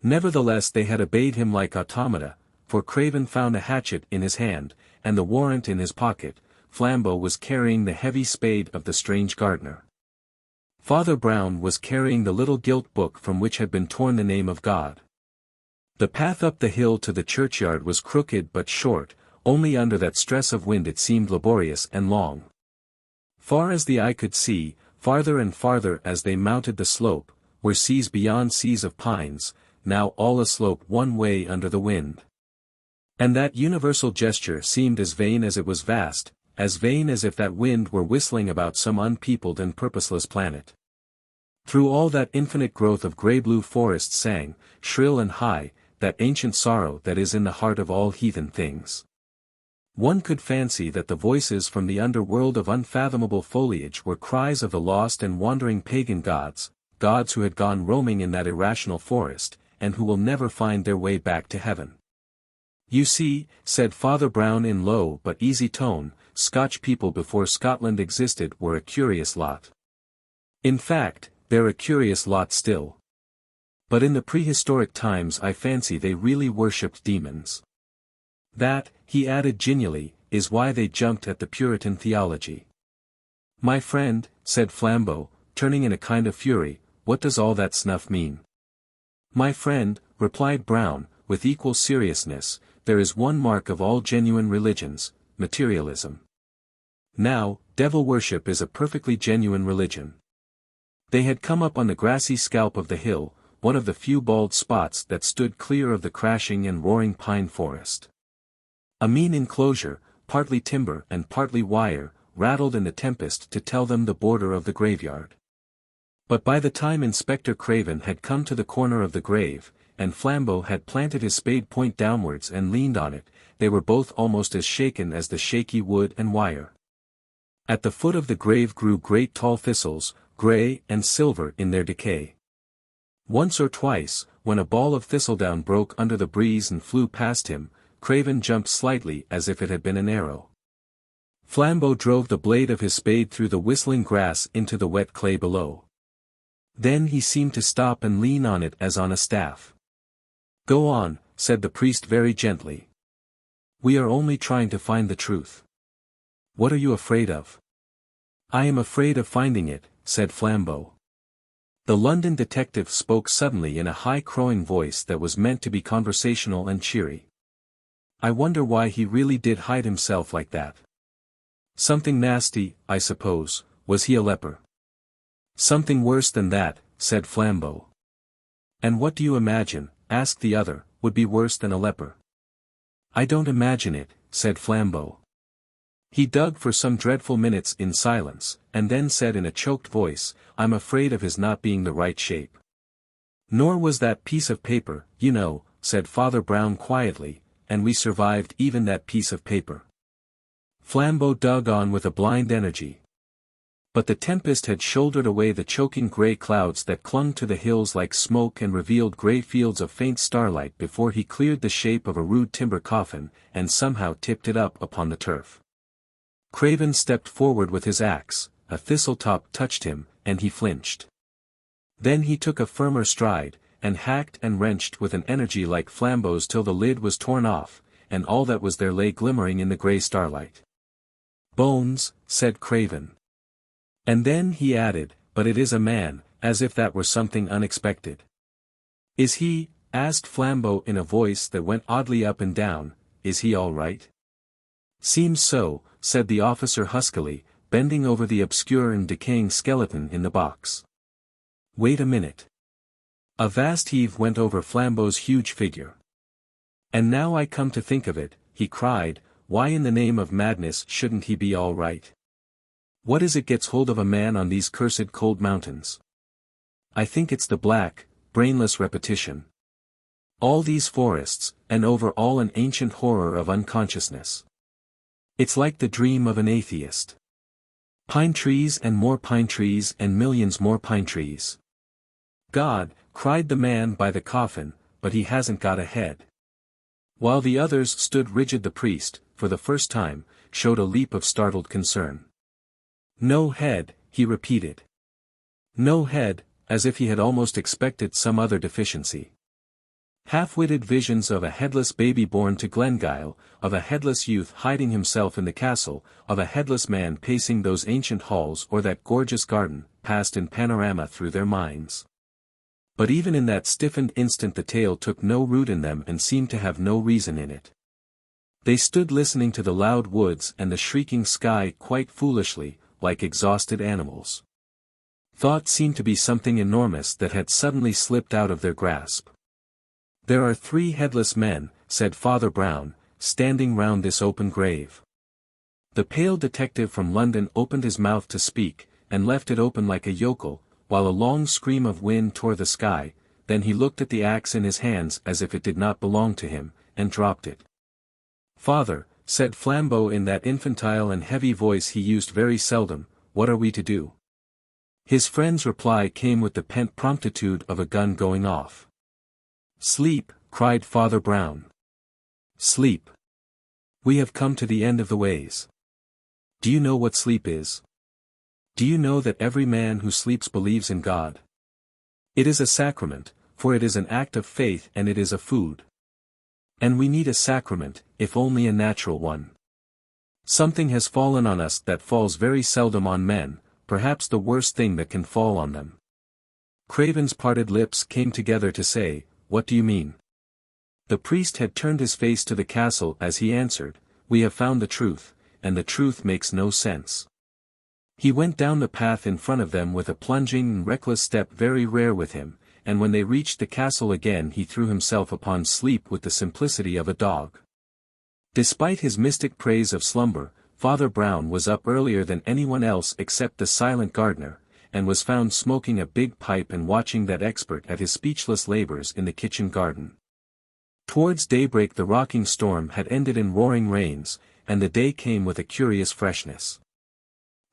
Nevertheless they had obeyed him like automata, for Craven found a hatchet in his hand, and the warrant in his pocket. Flambeau was carrying the heavy spade of the strange gardener. Father Brown was carrying the little gilt book from which had been torn the name of God. The path up the hill to the churchyard was crooked but short, only under that stress of wind it seemed laborious and long. Far as the eye could see, farther and farther as they mounted the slope, were seas beyond seas of pines, now all aslope one way under the wind. And that universal gesture seemed as vain as it was vast, as vain as if that wind were whistling about some unpeopled and purposeless planet. Through all that infinite growth of grey-blue forest sang, shrill and high, that ancient sorrow that is in the heart of all heathen things. One could fancy that the voices from the underworld of unfathomable foliage were cries of the lost and wandering pagan gods, gods who had gone roaming in that irrational forest, and who will never find their way back to heaven. You see, said Father Brown in low but easy tone, Scotch people before Scotland existed were a curious lot. In fact, they're a curious lot still. But in the prehistoric times I fancy they really worshipped demons. That, he added genially, is why they jumped at the Puritan theology. My friend, said Flambeau, turning in a kind of fury, what does all that snuff mean? My friend, replied Brown, with equal seriousness, there is one mark of all genuine religions, materialism. Now, devil worship is a perfectly genuine religion. They had come up on the grassy scalp of the hill, one of the few bald spots that stood clear of the crashing and roaring pine forest. A mean enclosure, partly timber and partly wire, rattled in the tempest to tell them the border of the graveyard. But by the time Inspector Craven had come to the corner of the grave, and Flambeau had planted his spade point downwards and leaned on it, they were both almost as shaken as the shaky wood and wire. At the foot of the grave grew great tall thistles, grey and silver in their decay. Once or twice, when a ball of thistledown broke under the breeze and flew past him, Craven jumped slightly as if it had been an arrow. Flambeau drove the blade of his spade through the whistling grass into the wet clay below. Then he seemed to stop and lean on it as on a staff. Go on, said the priest very gently. We are only trying to find the truth. What are you afraid of? I am afraid of finding it, said Flambeau. The London detective spoke suddenly in a high crowing voice that was meant to be conversational and cheery. I wonder why he really did hide himself like that. Something nasty, I suppose. Was he a leper? Something worse than that, said Flambeau. And what do you imagine? asked the other, would be worse than a leper? I don't imagine it, said Flambeau. He dug for some dreadful minutes in silence, and then said in a choked voice, I'm afraid of his not being the right shape. Nor was that piece of paper, you know, said Father Brown quietly, and we survived even that piece of paper. Flambeau dug on with a blind energy. But the tempest had shouldered away the choking grey clouds that clung to the hills like smoke and revealed grey fields of faint starlight before he cleared the shape of a rude timber coffin, and somehow tipped it up upon the turf. Craven stepped forward with his axe, a thistletop touched him, and he flinched. Then he took a firmer stride, and hacked and wrenched with an energy like Flambeau's till the lid was torn off, and all that was there lay glimmering in the grey starlight. Bones, said Craven. And then he added, but it is a man, as if that were something unexpected. Is he, asked Flambeau in a voice that went oddly up and down, is he all right? Seems so, said the officer huskily, bending over the obscure and decaying skeleton in the box. Wait a minute. A vast heave went over Flambeau's huge figure. And now I come to think of it, he cried, why in the name of madness shouldn't he be all right? What is it gets hold of a man on these cursed cold mountains? I think it's the black, brainless repetition. All these forests, and over all an ancient horror of unconsciousness. It's like the dream of an atheist. Pine trees and more pine trees and millions more pine trees. God, cried the man by the coffin, but he hasn't got a head. While the others stood rigid, the priest, for the first time, showed a leap of startled concern. No head, he repeated. No head, as if he had almost expected some other deficiency. Half-witted visions of a headless baby born to Glengyle, of a headless youth hiding himself in the castle, of a headless man pacing those ancient halls or that gorgeous garden, passed in panorama through their minds. But even in that stiffened instant the tale took no root in them and seemed to have no reason in it. They stood listening to the loud woods and the shrieking sky quite foolishly, like exhausted animals. Thought seemed to be something enormous that had suddenly slipped out of their grasp. There are 3 headless men, said Father Brown, standing round this open grave. The pale detective from London opened his mouth to speak, and left it open like a yokel, while a long scream of wind tore the sky, then he looked at the axe in his hands as if it did not belong to him, and dropped it. Father, said Flambeau in that infantile and heavy voice he used very seldom, what are we to do? His friend's reply came with the pent promptitude of a gun going off. Sleep, cried Father Brown. Sleep. We have come to the end of the ways. Do you know what sleep is? Do you know that every man who sleeps believes in God? It is a sacrament, for it is an act of faith and it is a food. And we need a sacrament, if only a natural one. Something has fallen on us that falls very seldom on men, perhaps the worst thing that can fall on them. Craven's parted lips came together to say, what do you mean? The priest had turned his face to the castle as he answered, we have found the truth, and the truth makes no sense. He went down the path in front of them with a plunging and reckless step very rare with him, and when they reached the castle again he threw himself upon sleep with the simplicity of a dog. Despite his mystic praise of slumber, Father Brown was up earlier than anyone else except the silent gardener, and was found smoking a big pipe and watching that expert at his speechless labors in the kitchen garden. Towards daybreak the rocking storm had ended in roaring rains, and the day came with a curious freshness.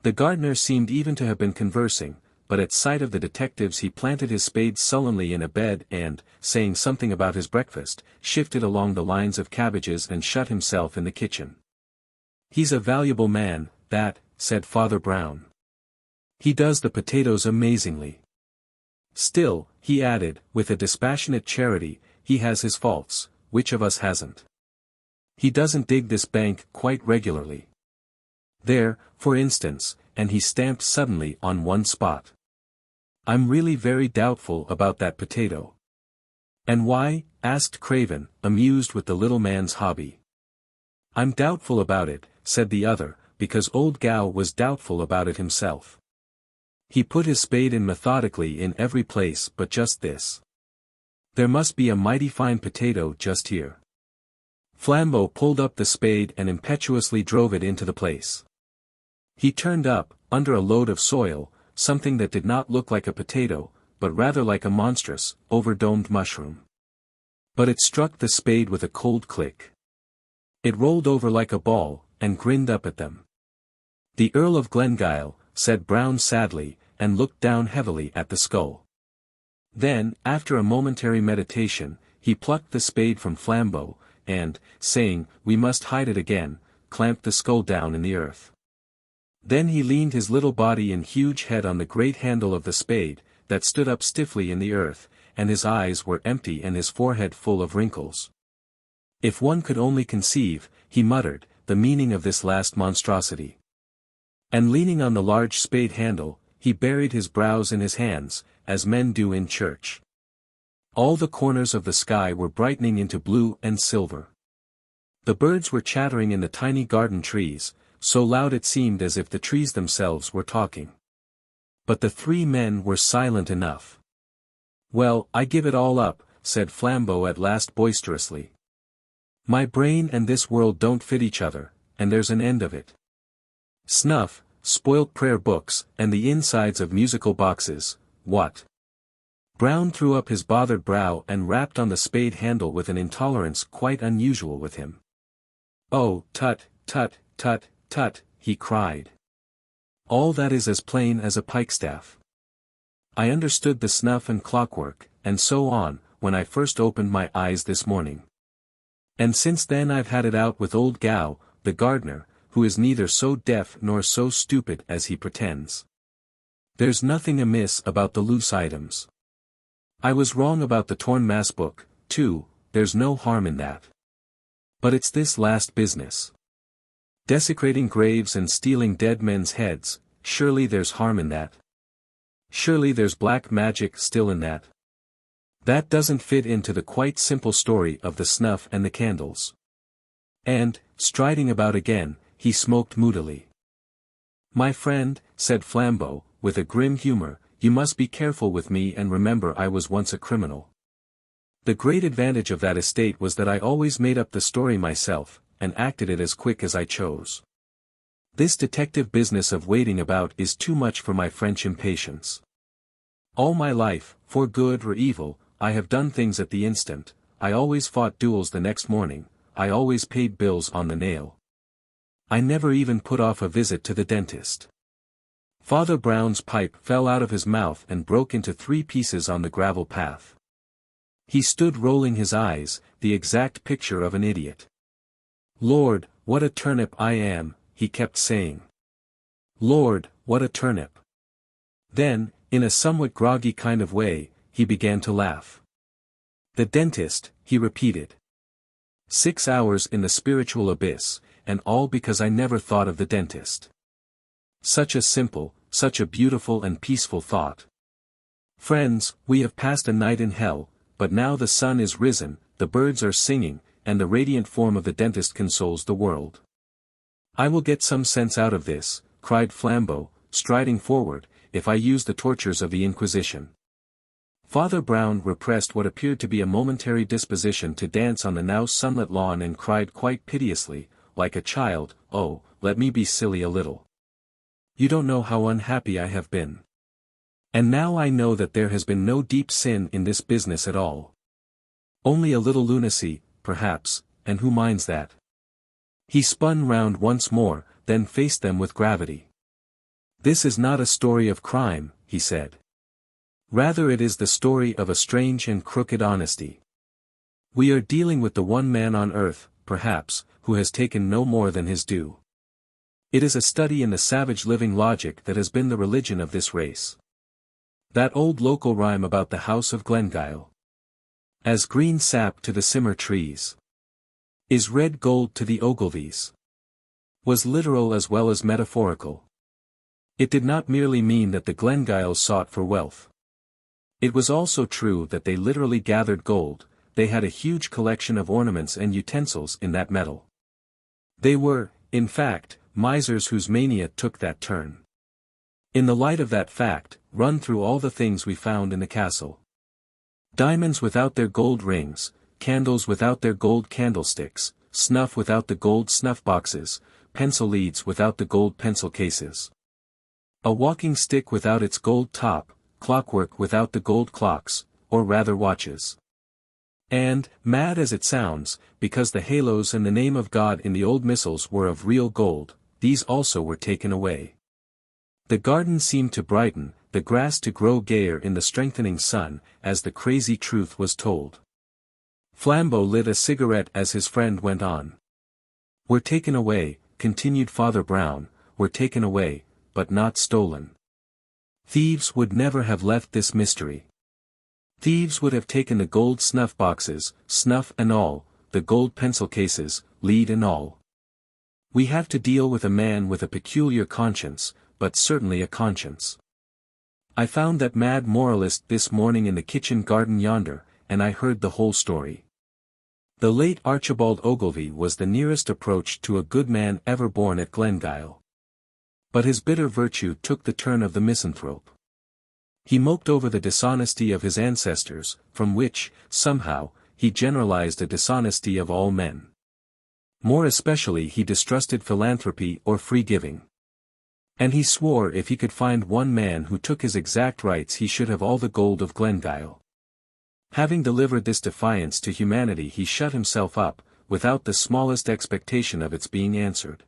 The gardener seemed even to have been conversing, but at sight of the detectives he planted his spade sullenly in a bed and, saying something about his breakfast, shifted along the lines of cabbages and shut himself in the kitchen. He's a valuable man, that, said Father Brown. He does the potatoes amazingly. Still, he added, with a dispassionate charity, he has his faults, which of us hasn't? He doesn't dig this bank quite regularly. There, for instance, and he stamped suddenly on one spot. I'm really very doubtful about that potato. And why? Asked Craven, amused with the little man's hobby. I'm doubtful about it, said the other, because old Gow was doubtful about it himself. He put his spade in methodically in every place but just this. There must be a mighty fine potato just here. Flambeau pulled up the spade and impetuously drove it into the place. He turned up, under a load of soil, something that did not look like a potato, but rather like a monstrous, over-domed mushroom. But it struck the spade with a cold click. It rolled over like a ball, and grinned up at them. "The Earl of Glengyle," said Brown sadly, and looked down heavily at the skull. Then, after a momentary meditation, he plucked the spade from Flambeau, and, saying, "We must hide it again," clamped the skull down in the earth. Then he leaned his little body and huge head on the great handle of the spade, that stood up stiffly in the earth, and his eyes were empty and his forehead full of wrinkles. If one could only conceive, he muttered, the meaning of this last monstrosity. And leaning on the large spade handle, he buried his brows in his hands, as men do in church. All the corners of the sky were brightening into blue and silver. The birds were chattering in the tiny garden trees, so loud it seemed as if the trees themselves were talking. But the three men were silent enough. "Well, I give it all up," said Flambeau at last boisterously. "My brain and this world don't fit each other, and there's an end of it. Snuff, spoilt prayer books, and the insides of musical boxes, what?" Brown threw up his bothered brow and rapped on the spade handle with an intolerance quite unusual with him. "Oh, tut, tut, tut, tut," he cried. "All that is as plain as a pikestaff. I understood the snuff and clockwork, and so on, when I first opened my eyes this morning. And since then I've had it out with old Gow, the gardener, who is neither so deaf nor so stupid as he pretends. There's nothing amiss about the loose items. I was wrong about the torn mass book, too, there's no harm in that. But it's this last business. Desecrating graves and stealing dead men's heads, surely there's harm in that. Surely there's black magic still in that. That doesn't fit into the quite simple story of the snuff and the candles." And, striding about again, he smoked moodily. "My friend," said Flambeau, with a grim humor, "you must be careful with me and remember I was once a criminal. The great advantage of that estate was that I always made up the story myself, and acted it as quick as I chose. This detective business of waiting about is too much for my French impatience. All my life, for good or evil, I have done things at the instant, I always fought duels the next morning, I always paid bills on the nail. I never even put off a visit to the dentist." Father Brown's pipe fell out of his mouth and broke into 3 pieces on the gravel path. He stood rolling his eyes, the exact picture of an idiot. "Lord, what a turnip I am," he kept saying. "Lord, what a turnip." Then, in a somewhat groggy kind of way, he began to laugh. "The dentist," he repeated. 6 hours in the spiritual abyss, and all because I never thought of the dentist. Such a simple, such a beautiful and peaceful thought. Friends, we have passed a night in hell, but now the sun is risen, the birds are singing, and the radiant form of the dentist consoles the world. I will get some sense out of this, cried Flambeau, striding forward, if I use the tortures of the Inquisition. Father Brown repressed what appeared to be a momentary disposition to dance on the now sunlit lawn and cried quite piteously, like a child, "Oh, let me be silly a little. You don't know how unhappy I have been. And now I know that there has been no deep sin in this business at all. Only a little lunacy, perhaps, and who minds that?" He spun round once more, then faced them with gravity. "This is not a story of crime," he said. "Rather it is the story of a strange and crooked honesty. We are dealing with the one man on earth, perhaps, who has taken no more than his due. It is a study in the savage living logic that has been the religion of this race. That old local rhyme about the house of Glengyle. As green sap to the simmer trees. Is red gold to the Ogilvies. Was literal as well as metaphorical. It did not merely mean that the Glengyles sought for wealth. It was also true that they literally gathered gold, they had a huge collection of ornaments and utensils in that metal. They were, in fact, misers whose mania took that turn. In the light of that fact, run through all the things we found in the castle. Diamonds without their gold rings, candles without their gold candlesticks, snuff without the gold snuff boxes, pencil leads without the gold pencil cases. A walking stick without its gold top, clockwork without the gold clocks, or rather watches. And, mad as it sounds, because the halos and the name of God in the old missals were of real gold, these also were taken away. The garden seemed to brighten, the grass to grow gayer in the strengthening sun, as the crazy truth was told. Flambeau lit a cigarette as his friend went on. "Were taken away," continued Father Brown, "were taken away, but not stolen. Thieves would never have left this mystery. Thieves would have taken the gold snuff boxes, snuff and all, the gold pencil cases, lead and all. We have to deal with a man with a peculiar conscience, but certainly a conscience. I found that mad moralist this morning in the kitchen garden yonder, and I heard the whole story. The late Archibald Ogilvy was the nearest approach to a good man ever born at Glengyle. But his bitter virtue took the turn of the misanthrope. He moped over the dishonesty of his ancestors, from which, somehow, he generalized a dishonesty of all men. More especially he distrusted philanthropy or free-giving. And he swore if he could find one man who took his exact rights he should have all the gold of Glengyle. Having delivered this defiance to humanity he shut himself up, without the smallest expectation of its being answered.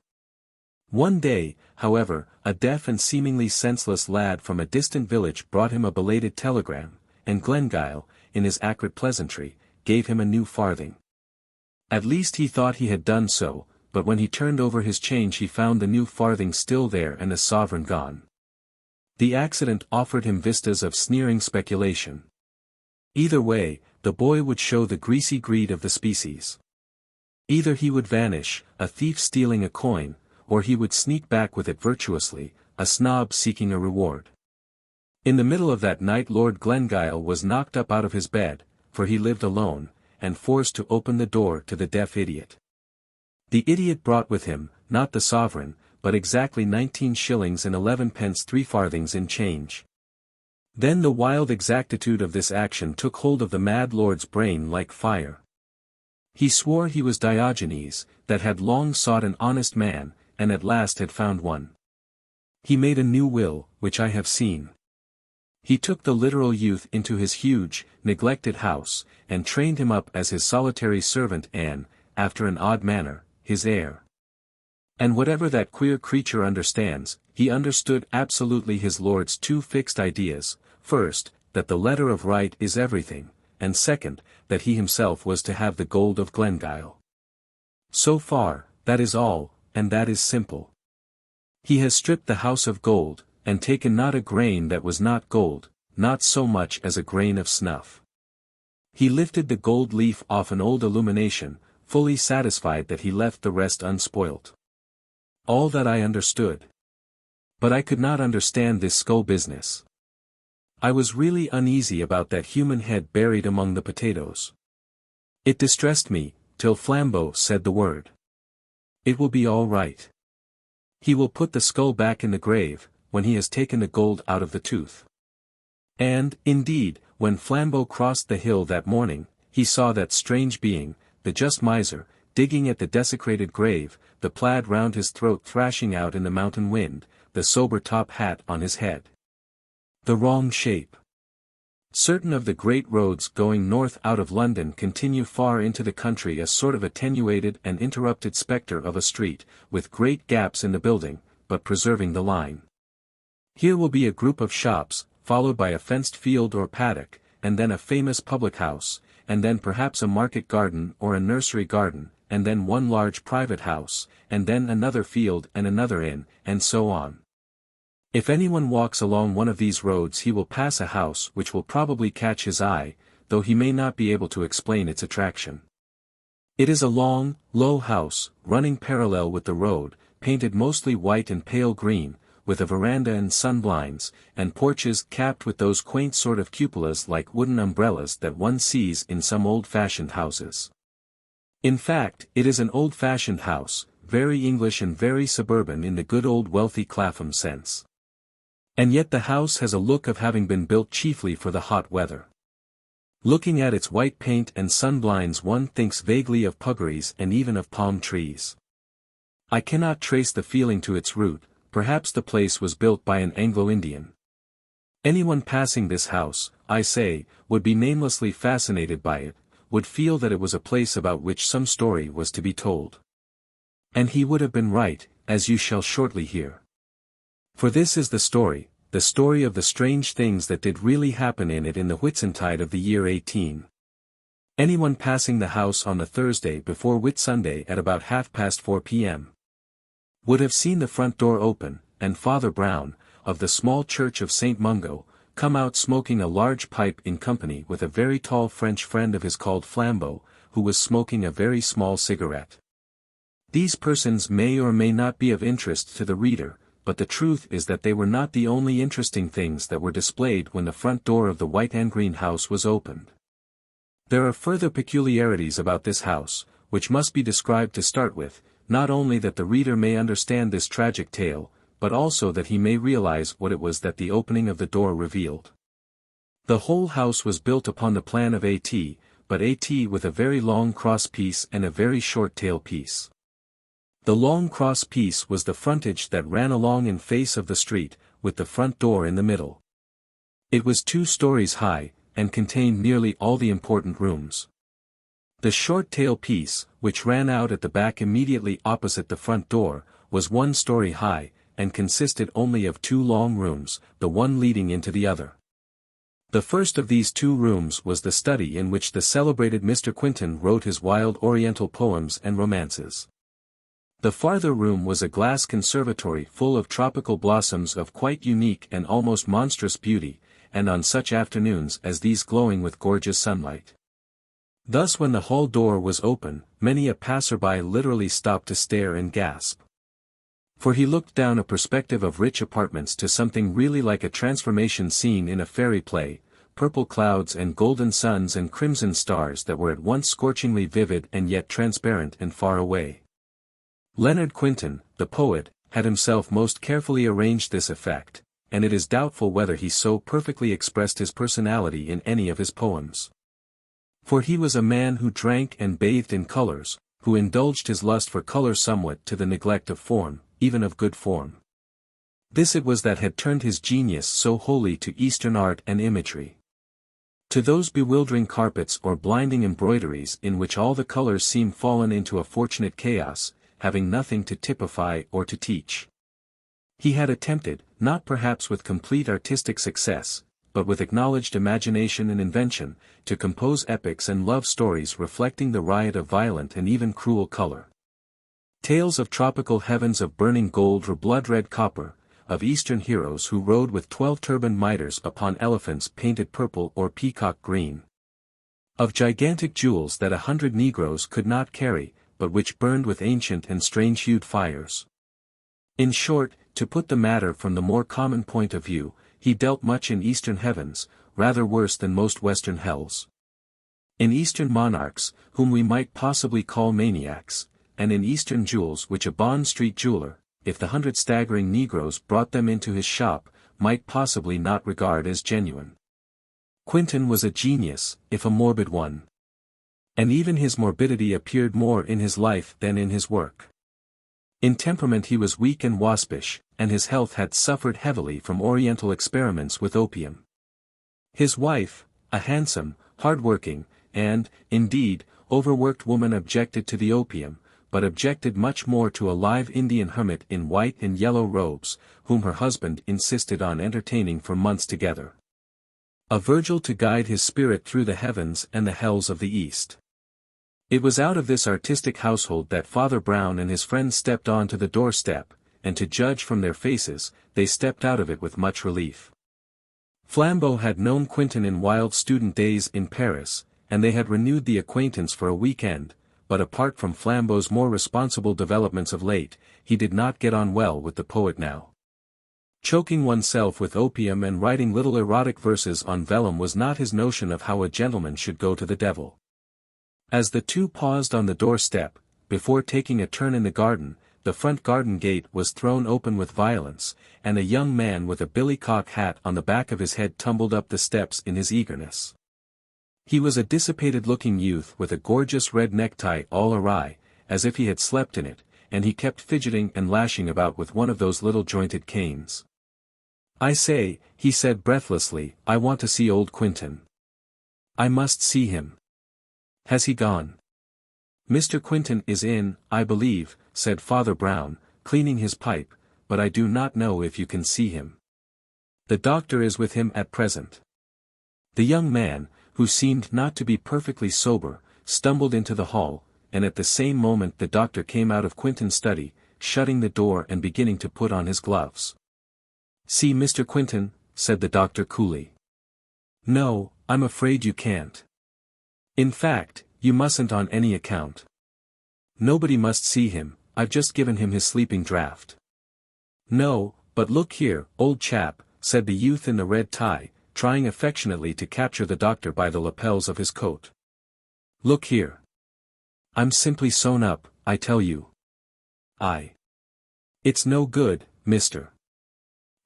One day, however, a deaf and seemingly senseless lad from a distant village brought him a belated telegram, and Glengyle, in his acrid pleasantry, gave him a new farthing. At least he thought he had done so, but when he turned over his change he found the new farthing still there and the sovereign gone. The accident offered him vistas of sneering speculation. Either way, the boy would show the greasy greed of the species. Either he would vanish, a thief stealing a coin, or he would sneak back with it virtuously, a snob seeking a reward. In the middle of that night Lord Glengyle was knocked up out of his bed, for he lived alone, and forced to open the door to the deaf idiot. The idiot brought with him, not the sovereign, but exactly 19 shillings and 11 pence 3 farthings in change. Then the wild exactitude of this action took hold of the mad lord's brain like fire. He swore he was Diogenes, that had long sought an honest man, and at last had found one. He made a new will, which I have seen. He took the literal youth into his huge, neglected house, and trained him up as his solitary servant and, after an odd manner, his heir. And whatever that queer creature understands, he understood absolutely his lord's two fixed ideas: first, that the letter of right is everything, and second, that he himself was to have the gold of Glengyle. So far, that is all, and that is simple. He has stripped the house of gold, and taken not a grain that was not gold, not so much as a grain of snuff. He lifted the gold leaf off an old illumination, fully satisfied that he left the rest unspoilt. All that I understood. But I could not understand this skull business. I was really uneasy about that human head buried among the potatoes. It distressed me, till Flambeau said the word. It will be all right. He will put the skull back in the grave, when he has taken the gold out of the tooth. And, indeed, when Flambeau crossed the hill that morning, he saw that strange being, the just miser, digging at the desecrated grave, the plaid round his throat thrashing out in the mountain wind, the sober top hat on his head. The wrong shape. Certain of the great roads going north out of London continue far into the country a sort of attenuated and interrupted spectre of a street, with great gaps in the building, but preserving the line. Here will be a group of shops, followed by a fenced field or paddock, and then a famous public house, and then perhaps a market garden or a nursery garden, and then one large private house, and then another field and another inn, and so on. If anyone walks along one of these roads he will pass a house which will probably catch his eye, though he may not be able to explain its attraction. It is a long, low house, running parallel with the road, painted mostly white and pale green, with a veranda and sunblinds, and porches capped with those quaint sort of cupolas like wooden umbrellas that one sees in some old-fashioned houses. In fact, it is an old-fashioned house, very English and very suburban in the good old wealthy Clapham sense. And yet the house has a look of having been built chiefly for the hot weather. Looking at its white paint and sunblinds one thinks vaguely of puggarees and even of palm trees. I cannot trace the feeling to its root, perhaps the place was built by an Anglo-Indian. Anyone passing this house, I say, would be namelessly fascinated by it, would feel that it was a place about which some story was to be told. And he would have been right, as you shall shortly hear. For this is the story of the strange things that did really happen in it in the Whitsuntide of the year 18. Anyone passing the house on the Thursday before Whitsunday at about 4:30 p.m. would have seen the front door open, and Father Brown, of the small church of St. Mungo, come out smoking a large pipe in company with a very tall French friend of his called Flambeau, who was smoking a very small cigarette. These persons may or may not be of interest to the reader, but the truth is that they were not the only interesting things that were displayed when the front door of the white and green house was opened. There are further peculiarities about this house, which must be described to start with, not only that the reader may understand this tragic tale, but also that he may realize what it was that the opening of the door revealed. The whole house was built upon the plan of A.T., but A.T. with a very long cross piece and a very short tail piece. The long cross piece was the frontage that ran along in face of the street, with the front door in the middle. It was 2 stories high, and contained nearly all the important rooms. The short tail piece, which ran out at the back immediately opposite the front door, was 1 story high, and consisted only of 2 long rooms, the one leading into the other. The first of these 2 rooms was the study in which the celebrated Mr. Quinton wrote his wild Oriental poems and romances. The farther room was a glass conservatory full of tropical blossoms of quite unique and almost monstrous beauty, and on such afternoons as these glowing with gorgeous sunlight. Thus when the hall door was open, many a passer-by literally stopped to stare and gasp. For he looked down a perspective of rich apartments to something really like a transformation scene in a fairy play, purple clouds and golden suns and crimson stars that were at once scorchingly vivid and yet transparent and far away. Leonard Quinton, the poet, had himself most carefully arranged this effect, and it is doubtful whether he so perfectly expressed his personality in any of his poems. For he was a man who drank and bathed in colors, who indulged his lust for color somewhat to the neglect of form, even of good form. This it was that had turned his genius so wholly to Eastern art and imagery. To those bewildering carpets or blinding embroideries in which all the colors seem fallen into a fortunate chaos, having nothing to typify or to teach. He had attempted, not perhaps with complete artistic success, but with acknowledged imagination and invention, to compose epics and love stories reflecting the riot of violent and even cruel color. Tales of tropical heavens of burning gold or blood-red copper, of Eastern heroes who rode with 12-turbaned mitres upon elephants painted purple or peacock green. Of gigantic jewels that 100 Negroes could not carry, but which burned with ancient and strange-hued fires. In short, to put the matter from the more common point of view, he dealt much in Eastern heavens, rather worse than most Western hells. In Eastern monarchs, whom we might possibly call maniacs, and in Eastern jewels which a Bond Street jeweler, if the 100 staggering Negroes brought them into his shop, might possibly not regard as genuine. Quinton was a genius, if a morbid one. And even his morbidity appeared more in his life than in his work. In temperament he was weak and waspish, and his health had suffered heavily from Oriental experiments with opium. His wife, a handsome, hard-working, and, indeed, overworked woman objected to the opium, but objected much more to a live Indian hermit in white and yellow robes, whom her husband insisted on entertaining for months together. A Virgil to guide his spirit through the heavens and the hells of the East. It was out of this artistic household that Father Brown and his friends stepped on to the doorstep, and to judge from their faces, they stepped out of it with much relief. Flambeau had known Quinton in wild student days in Paris, and they had renewed the acquaintance for a weekend, but apart from Flambeau's more responsible developments of late, he did not get on well with the poet now. Choking oneself with opium and writing little erotic verses on vellum was not his notion of how a gentleman should go to the devil. As the two paused on the doorstep, before taking a turn in the garden, the front garden gate was thrown open with violence, and a young man with a billycock hat on the back of his head tumbled up the steps in his eagerness. He was a dissipated-looking youth with a gorgeous red necktie all awry, as if he had slept in it, and he kept fidgeting and lashing about with one of those little jointed canes. "I say," he said breathlessly, "I want to see old Quinton. I must see him. Has he gone?" "Mr. Quinton is in, I believe," said Father Brown, cleaning his pipe, "but I do not know if you can see him. The doctor is with him at present." The young man, who seemed not to be perfectly sober, stumbled into the hall, and at the same moment the doctor came out of Quinton's study, shutting the door and beginning to put on his gloves. "See Mr. Quinton?" said the doctor coolly. "No, I'm afraid you can't. In fact, you mustn't on any account. Nobody must see him, I've just given him his sleeping draught." "No, but look here, old chap," said the youth in the red tie, trying affectionately to capture the doctor by the lapels of his coat. "Look here. I'm simply sewn up, I tell you. It's no good, Mr.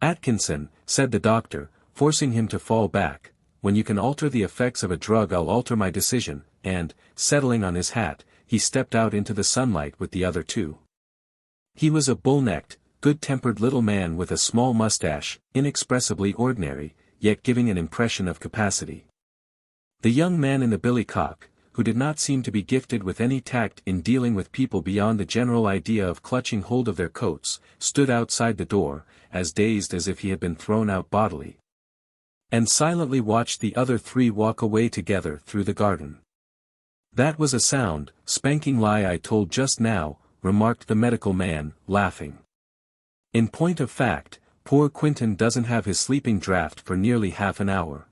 Atkinson," said the doctor, forcing him to fall back. "When you can alter the effects of a drug I'll alter my decision," and, settling on his hat, he stepped out into the sunlight with the other two. He was a bull-necked, good-tempered little man with a small mustache, inexpressibly ordinary, yet giving an impression of capacity. The young man in the billycock, who did not seem to be gifted with any tact in dealing with people beyond the general idea of clutching hold of their coats, stood outside the door, as dazed as if he had been thrown out bodily, and silently watched the other three walk away together through the garden. "That was a sound, spanking lie I told just now," remarked the medical man, laughing. "In point of fact, poor Quinton doesn't have his sleeping draught for nearly half an hour.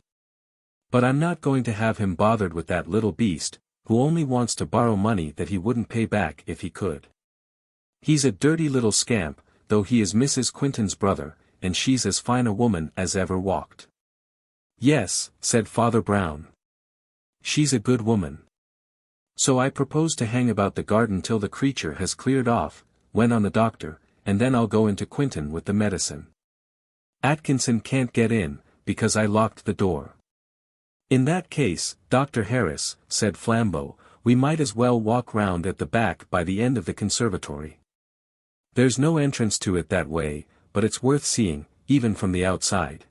But I'm not going to have him bothered with that little beast, who only wants to borrow money that he wouldn't pay back if he could. He's a dirty little scamp, though he is Mrs. Quinton's brother, and she's as fine a woman as ever walked." "Yes," said Father Brown. "She's a good woman. So I propose to hang about the garden till the creature has cleared off," went on the doctor, "and then I'll go into Quinton with the medicine. Atkinson can't get in, because I locked the door." "In that case, Dr. Harris," said Flambeau, "we might as well walk round at the back by the end of the conservatory. There's no entrance to it that way, but it's worth seeing, even from the outside."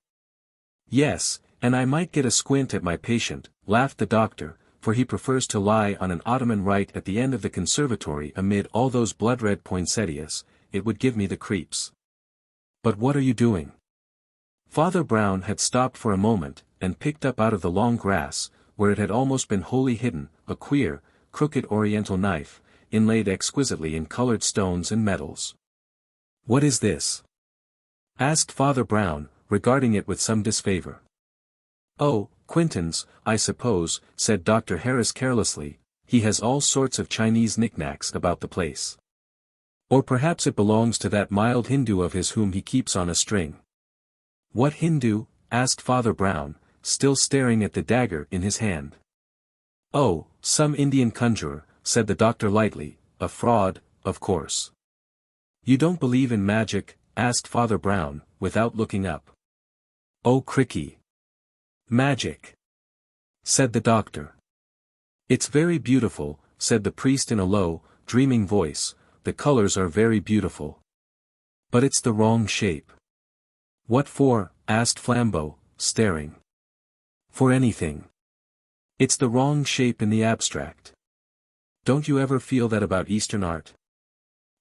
"Yes, and I might get a squint at my patient," laughed the doctor, "for he prefers to lie on an ottoman right at the end of the conservatory amid all those blood-red poinsettias. It would give me the creeps." "But what are you doing?" Father Brown had stopped for a moment, and picked up out of the long grass, where it had almost been wholly hidden, a queer, crooked oriental knife, inlaid exquisitely in colored stones and metals. "What is this?" asked Father Brown, regarding it with some disfavor. "Oh, Quinton's, I suppose," said Dr. Harris carelessly. "He has all sorts of Chinese knickknacks about the place. Or perhaps it belongs to that mild Hindu of his whom he keeps on a string." "What Hindu?" asked Father Brown, still staring at the dagger in his hand. "Oh, some Indian conjurer," said the doctor lightly, "a fraud, of course." "You don't believe in magic?" asked Father Brown, without looking up. "Oh cricky! Magic!" said the doctor. "It's very beautiful," said the priest in a low, dreaming voice, "the colors are very beautiful. But it's the wrong shape." "What for?" asked Flambeau, staring. "For anything. It's the wrong shape in the abstract. Don't you ever feel that about Eastern art?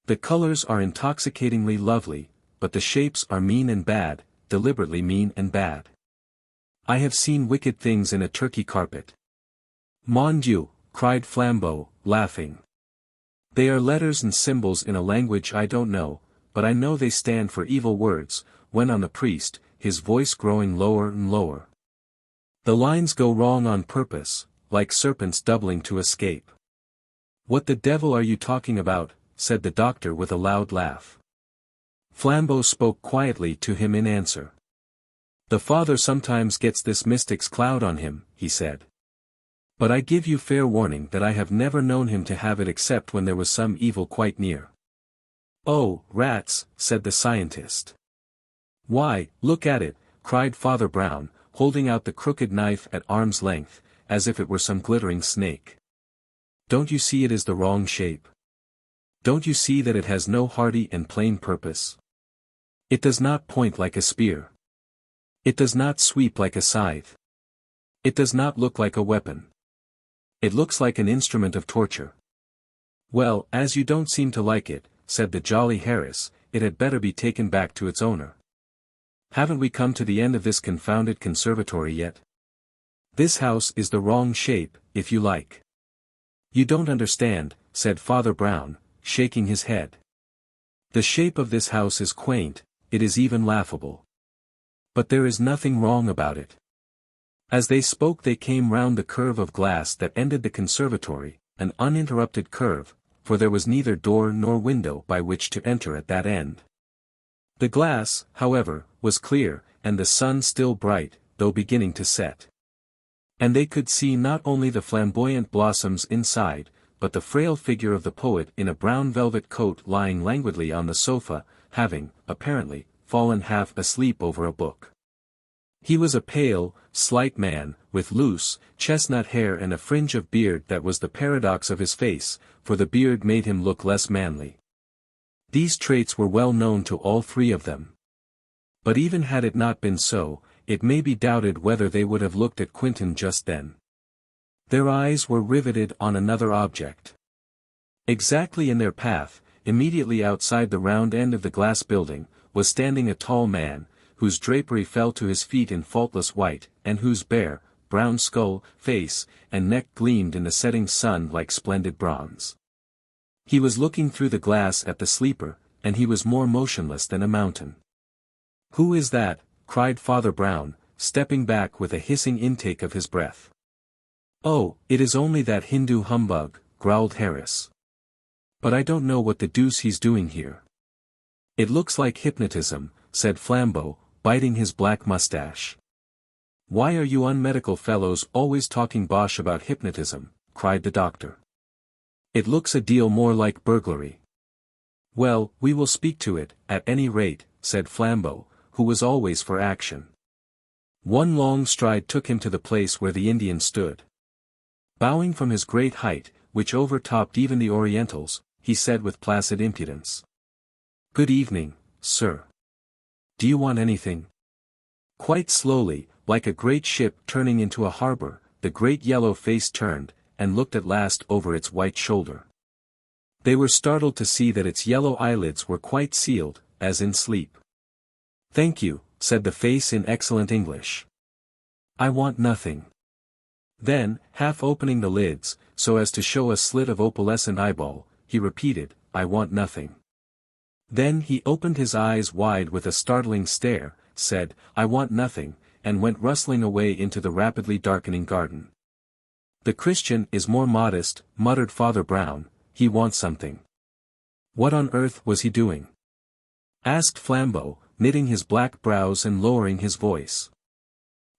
The colors are intoxicatingly lovely, but the shapes are mean and bad, deliberately mean and bad. I have seen wicked things in a Turkey carpet." "Mon Dieu," cried Flambeau, laughing. "They are letters and symbols in a language I don't know, but I know they stand for evil words," went on the priest, his voice growing lower and lower. "The lines go wrong on purpose, like serpents doubling to escape." "What the devil are you talking about?" said the doctor with a loud laugh. Flambeau spoke quietly to him in answer. "The father sometimes gets this mystic's cloud on him," he said. "But I give you fair warning that I have never known him to have it except when there was some evil quite near." "Oh, rats," said the scientist. "Why, look at it," cried Father Brown, holding out the crooked knife at arm's length, as if it were some glittering snake. Don't you see it is the wrong shape? Don't you see that it has no hearty and plain purpose? It does not point like a spear. It does not sweep like a scythe. It does not look like a weapon. It looks like an instrument of torture. Well, as you don't seem to like it, said the jolly Harris, it had better be taken back to its owner. Haven't we come to the end of this confounded conservatory yet? This house is the wrong shape, if you like. You don't understand, said Father Brown, shaking his head. The shape of this house is quaint, it is even laughable. But there is nothing wrong about it. As they spoke they came round the curve of glass that ended the conservatory, an uninterrupted curve, for there was neither door nor window by which to enter at that end. The glass, however, was clear, and the sun still bright, though beginning to set. And they could see not only the flamboyant blossoms inside, but the frail figure of the poet in a brown velvet coat lying languidly on the sofa, having, apparently, fallen half asleep over a book. He was a pale, slight man, with loose, chestnut hair and a fringe of beard that was the paradox of his face, for the beard made him look less manly. These traits were well known to all three of them. But even had it not been so, it may be doubted whether they would have looked at Quentin just then. Their eyes were riveted on another object. Exactly in their path, immediately outside the round end of the glass building, was standing a tall man, whose drapery fell to his feet in faultless white, and whose bare, brown skull, face, and neck gleamed in the setting sun like splendid bronze. He was looking through the glass at the sleeper, and he was more motionless than a mountain. "Who is that?" cried Father Brown, stepping back with a hissing intake of his breath. "Oh, it is only that Hindu humbug," growled Harris. "But I don't know what the deuce he's doing here." "It looks like hypnotism," said Flambeau, biting his black mustache. "Why are you unmedical fellows always talking bosh about hypnotism?" cried the doctor. "It looks a deal more like burglary." "Well, we will speak to it, at any rate," said Flambeau, who was always for action. One long stride took him to the place where the Indian stood. Bowing from his great height, which overtopped even the Orientals, he said with placid impudence, "Good evening, sir. Do you want anything?" Quite slowly, like a great ship turning into a harbor, the great yellow face turned, and looked at last over its white shoulder. They were startled to see that its yellow eyelids were quite sealed, as in sleep. "Thank you," said the face in excellent English. "I want nothing." Then, half opening the lids, so as to show a slit of opalescent eyeball, he repeated, "I want nothing." Then he opened his eyes wide with a startling stare, said, "I want nothing," and went rustling away into the rapidly darkening garden. "The Christian is more modest," muttered Father Brown, "he wants something." "What on earth was he doing?" asked Flambeau, knitting his black brows and lowering his voice.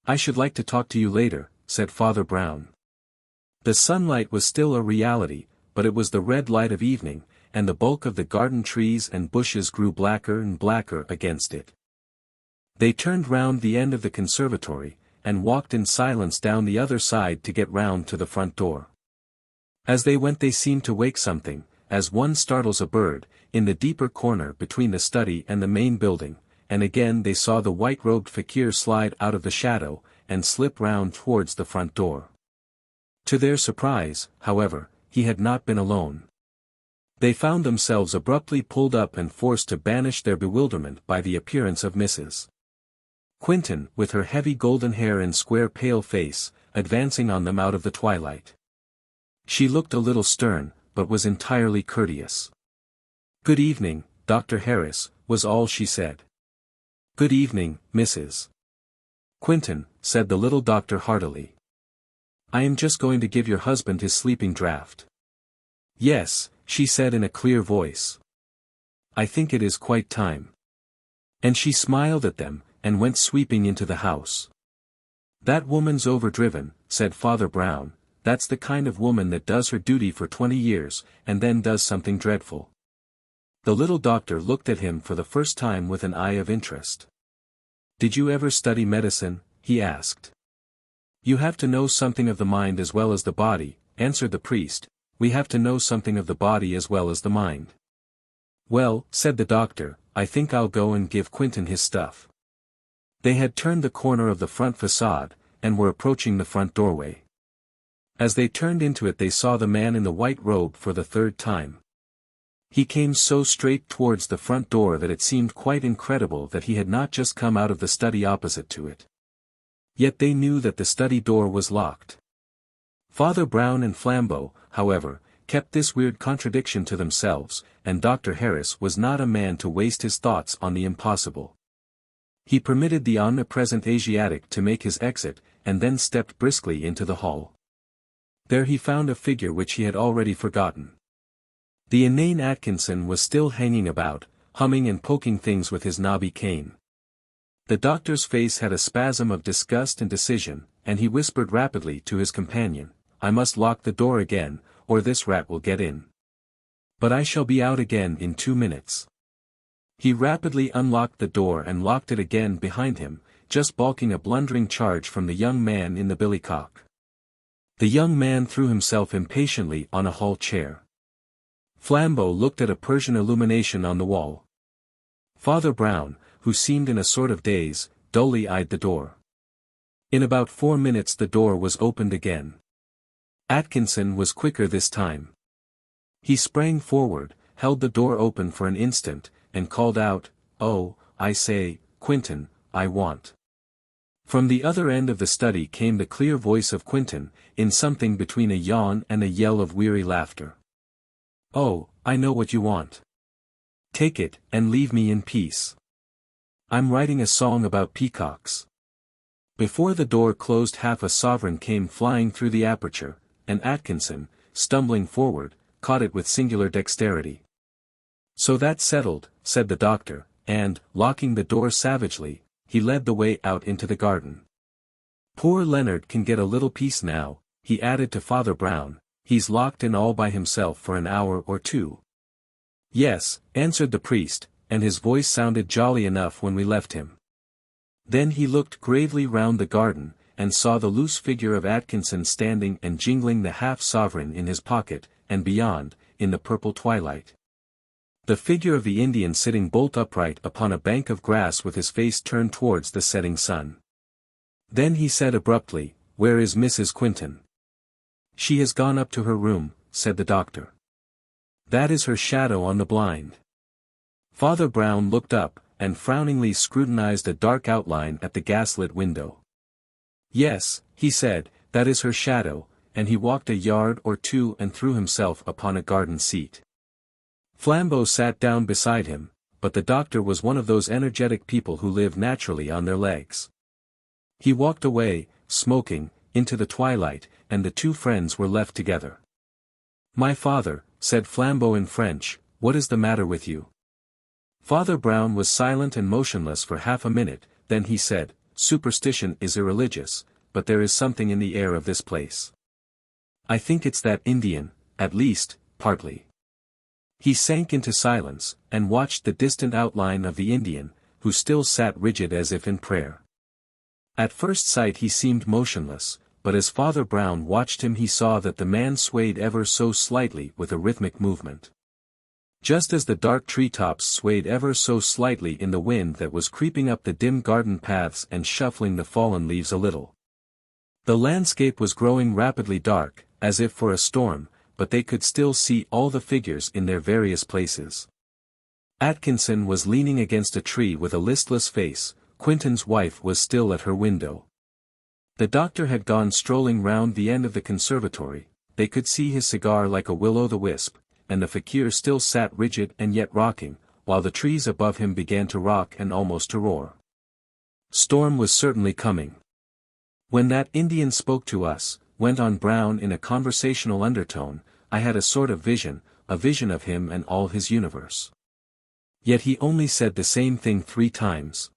"I should like to talk to you later," said Father Brown. The sunlight was still a reality, but it was the red light of evening, and the bulk of the garden trees and bushes grew blacker and blacker against it. They turned round the end of the conservatory, and walked in silence down the other side to get round to the front door. As they went they seemed to wake something, as one startles a bird, in the deeper corner between the study and the main building, and again they saw the white-robed fakir slide out of the shadow, and slip round towards the front door. To their surprise, however, he had not been alone. They found themselves abruptly pulled up and forced to banish their bewilderment by the appearance of Mrs. Quentin, with her heavy golden hair and square pale face, advancing on them out of the twilight. She looked a little stern, but was entirely courteous. "Good evening, Dr. Harris," was all she said. "Good evening, Mrs. Quentin," said the little doctor heartily. "I am just going to give your husband his sleeping draught." "Yes," she said in a clear voice. "I think it is quite time." And she smiled at them, and went sweeping into the house. "That woman's overdriven," said Father Brown, "that's the kind of woman that does her duty for 20 years, and then does something dreadful." The little doctor looked at him for the first time with an eye of interest. "Did you ever study medicine?" he asked. You have to know something of the mind as well as the body, answered the priest. We have to know something of the body as well as the mind. Well, said the doctor, I think I'll go and give Quentin his stuff. They had turned the corner of the front facade, and were approaching the front doorway. As they turned into it they saw the man in the white robe for the third time. He came so straight towards the front door that it seemed quite incredible that he had not just come out of the study opposite to it. Yet they knew that the study door was locked. Father Brown and Flambeau, however, kept this weird contradiction to themselves, and Dr. Harris was not a man to waste his thoughts on the impossible. He permitted the omnipresent Asiatic to make his exit, and then stepped briskly into the hall. There he found a figure which he had already forgotten. The inane Atkinson was still hanging about, humming and poking things with his knobby cane. The doctor's face had a spasm of disgust and decision, and he whispered rapidly to his companion, I must lock the door again, or this rat will get in. But I shall be out again in 2 minutes. He rapidly unlocked the door and locked it again behind him, just balking a blundering charge from the young man in the billycock. The young man threw himself impatiently on a hall chair. Flambeau looked at a Persian illumination on the wall. Father Brown, who seemed in a sort of daze, dully eyed the door. In about 4 minutes the door was opened again. Atkinson was quicker this time. He sprang forward, held the door open for an instant, and called out, Oh, I say, Quentin, I want. From the other end of the study came the clear voice of Quentin, in something between a yawn and a yell of weary laughter. Oh, I know what you want. Take it, and leave me in peace. I'm writing a song about peacocks. Before the door closed half a sovereign came flying through the aperture, and Atkinson, stumbling forward, caught it with singular dexterity. So that's settled, said the doctor, and, locking the door savagely, he led the way out into the garden. Poor Leonard can get a little peace now, he added to Father Brown, he's locked in all by himself for an hour or two. Yes, answered the priest, and his voice sounded jolly enough when we left him. Then he looked gravely round the garden, and saw the loose figure of Atkinson standing and jingling the half-sovereign in his pocket, and beyond, in the purple twilight, the figure of the Indian sitting bolt upright upon a bank of grass with his face turned towards the setting sun. Then he said abruptly, Where is Mrs. Quentin? She has gone up to her room, said the doctor. That is her shadow on the blind. Father Brown looked up, and frowningly scrutinized a dark outline at the gaslit window. Yes, he said, that is her shadow, and he walked a yard or two and threw himself upon a garden seat. Flambeau sat down beside him, but the doctor was one of those energetic people who live naturally on their legs. He walked away, smoking, into the twilight, and the two friends were left together. My father, said Flambeau in French, what is the matter with you? Father Brown was silent and motionless for half a minute, then he said, Superstition is irreligious, but there is something in the air of this place. I think it's that Indian, at least, partly. He sank into silence, and watched the distant outline of the Indian, who still sat rigid as if in prayer. At first sight he seemed motionless, but as Father Brown watched him he saw that the man swayed ever so slightly with a rhythmic movement. Just as the dark treetops swayed ever so slightly in the wind that was creeping up the dim garden paths and shuffling the fallen leaves a little. The landscape was growing rapidly dark, as if for a storm, but they could still see all the figures in their various places. Atkinson was leaning against a tree with a listless face, Quentin's wife was still at her window. The doctor had gone strolling round the end of the conservatory, they could see his cigar like a will-o'-the-wisp, and the fakir still sat rigid and yet rocking, while the trees above him began to rock and almost to roar. Storm was certainly coming. When that Indian spoke to us, went on Brown in a conversational undertone, I had a sort of vision, a vision of him and all his universe. Yet he only said the same thing 3 times.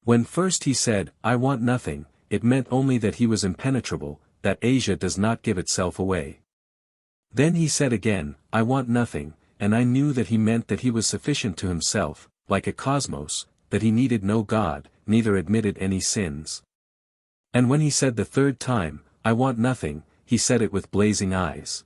When first he said, I want nothing, it meant only that he was impenetrable, that Asia does not give itself away. Then he said again, I want nothing, and I knew that he meant that he was sufficient to himself, like a cosmos, that he needed no God, neither admitted any sins. And when he said the third time, "I want nothing," he said it with blazing eyes.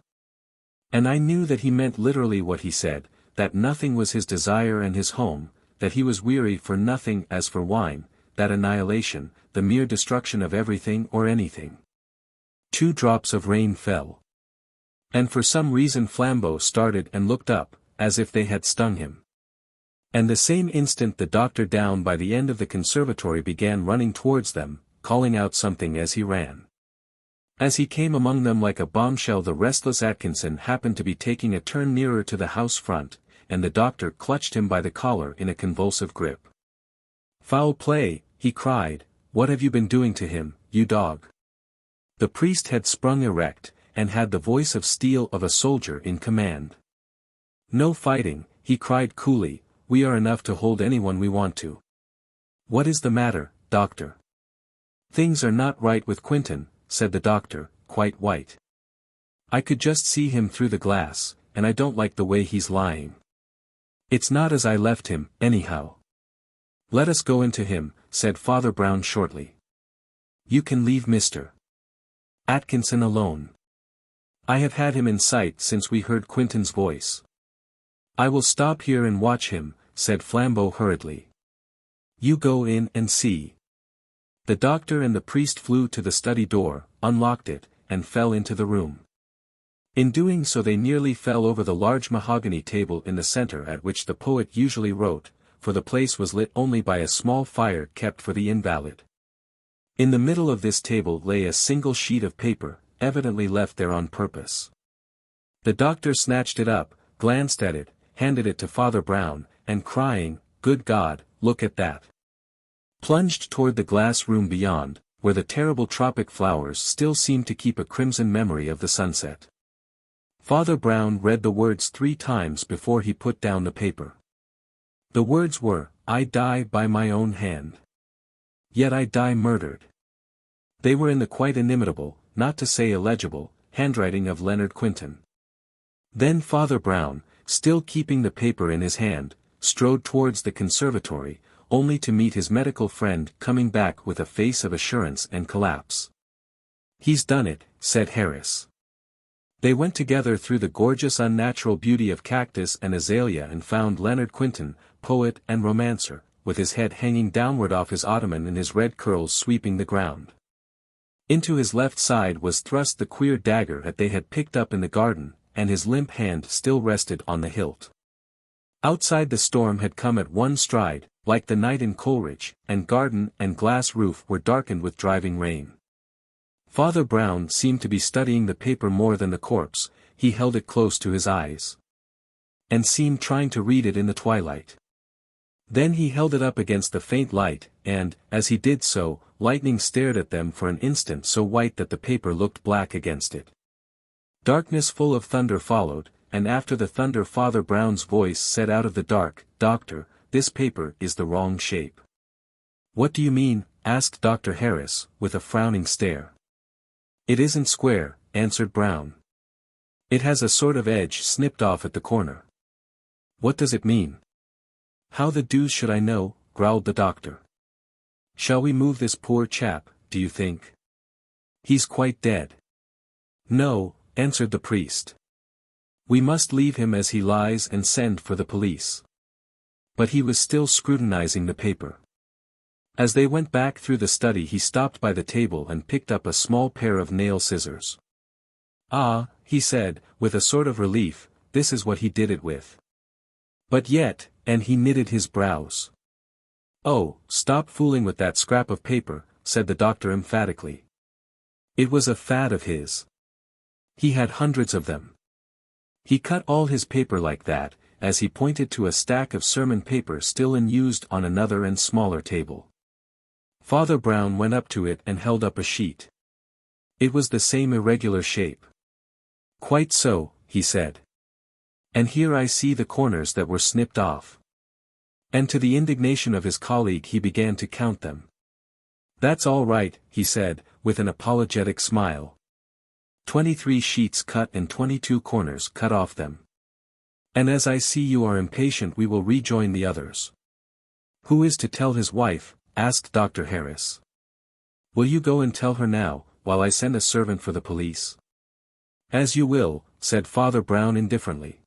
And I knew that he meant literally what he said, that nothing was his desire and his home, that he was weary for nothing as for wine, that annihilation, the mere destruction of everything or anything. 2 drops of rain fell. And for some reason Flambeau started and looked up, as if they had stung him. And the same instant the doctor down by the end of the conservatory began running towards them, calling out something as he ran. As he came among them like a bombshell, the restless Atkinson happened to be taking a turn nearer to the house front, and the doctor clutched him by the collar in a convulsive grip. "Foul play," he cried, "what have you been doing to him, you dog?" The priest had sprung erect, and had the voice of steel of a soldier in command. "No fighting," he cried coolly, "we are enough to hold anyone we want to." "What is the matter, doctor?" "Things are not right with Quinton," said the doctor, quite white. "I could just see him through the glass, and I don't like the way he's lying. It's not as I left him, anyhow." "Let us go into him," said Father Brown shortly. "You can leave Mr. Atkinson alone. I have had him in sight since we heard Quinton's voice." "I will stop here and watch him," said Flambeau hurriedly. "You go in and see." The doctor and the priest flew to the study door, unlocked it, and fell into the room. In doing so they nearly fell over the large mahogany table in the center at which the poet usually wrote, for the place was lit only by a small fire kept for the invalid. In the middle of this table lay a single sheet of paper, evidently left there on purpose. The doctor snatched it up, glanced at it, handed it to Father Brown, and crying, "Good God, look at that!" plunged toward the glass room beyond, where the terrible tropic flowers still seemed to keep a crimson memory of the sunset. Father Brown read the words 3 times before he put down the paper. The words were, "I die by my own hand. Yet I die murdered." They were in the quite inimitable, not to say illegible, handwriting of Leonard Quinton. Then Father Brown, still keeping the paper in his hand, strode towards the conservatory, only to meet his medical friend coming back with a face of assurance and collapse. "He's done it," said Harris. They went together through the gorgeous unnatural beauty of cactus and azalea and found Leonard Quinton, poet and romancer, with his head hanging downward off his ottoman and his red curls sweeping the ground. Into his left side was thrust the queer dagger that they had picked up in the garden, and his limp hand still rested on the hilt. Outside the storm had come at one stride, like the night in Coleridge, and garden and glass roof were darkened with driving rain. Father Brown seemed to be studying the paper more than the corpse, he held it close to his eyes. And seemed trying to read it in the twilight. Then he held it up against the faint light, and, as he did so, lightning stared at them for an instant so white that the paper looked black against it. Darkness full of thunder followed, and after the thunder Father Brown's voice said out of the dark, "Doctor, this paper is the wrong shape." "What do you mean?" asked Dr. Harris, with a frowning stare. "It isn't square," answered Brown. "It has a sort of edge snipped off at the corner." "What does it mean?" "How the deuce should I know?" growled the doctor. "Shall we move this poor chap, do you think? He's quite dead." "No," answered the priest. "We must leave him as he lies and send for the police." But he was still scrutinizing the paper. As they went back through the study he stopped by the table and picked up a small pair of nail scissors. "Ah," he said, with a sort of relief, "this is what he did it with." "But yet," and he knitted his brows. "Oh, stop fooling with that scrap of paper," said the doctor emphatically. "It was a fad of his. He had hundreds of them. He cut all his paper like that," as he pointed to a stack of sermon paper still unused on another and smaller table. Father Brown went up to it and held up a sheet. It was the same irregular shape. "Quite so," he said. "And here I see the corners that were snipped off." And to the indignation of his colleague he began to count them. "That's all right," he said, with an apologetic smile. 23 sheets cut and 22 corners cut off them. "And as I see you are impatient we will rejoin the others." "Who is to tell his wife?" asked Dr. Harris. Will you go and tell her now, while I send a servant for the police? As you will, said Father Brown indifferently.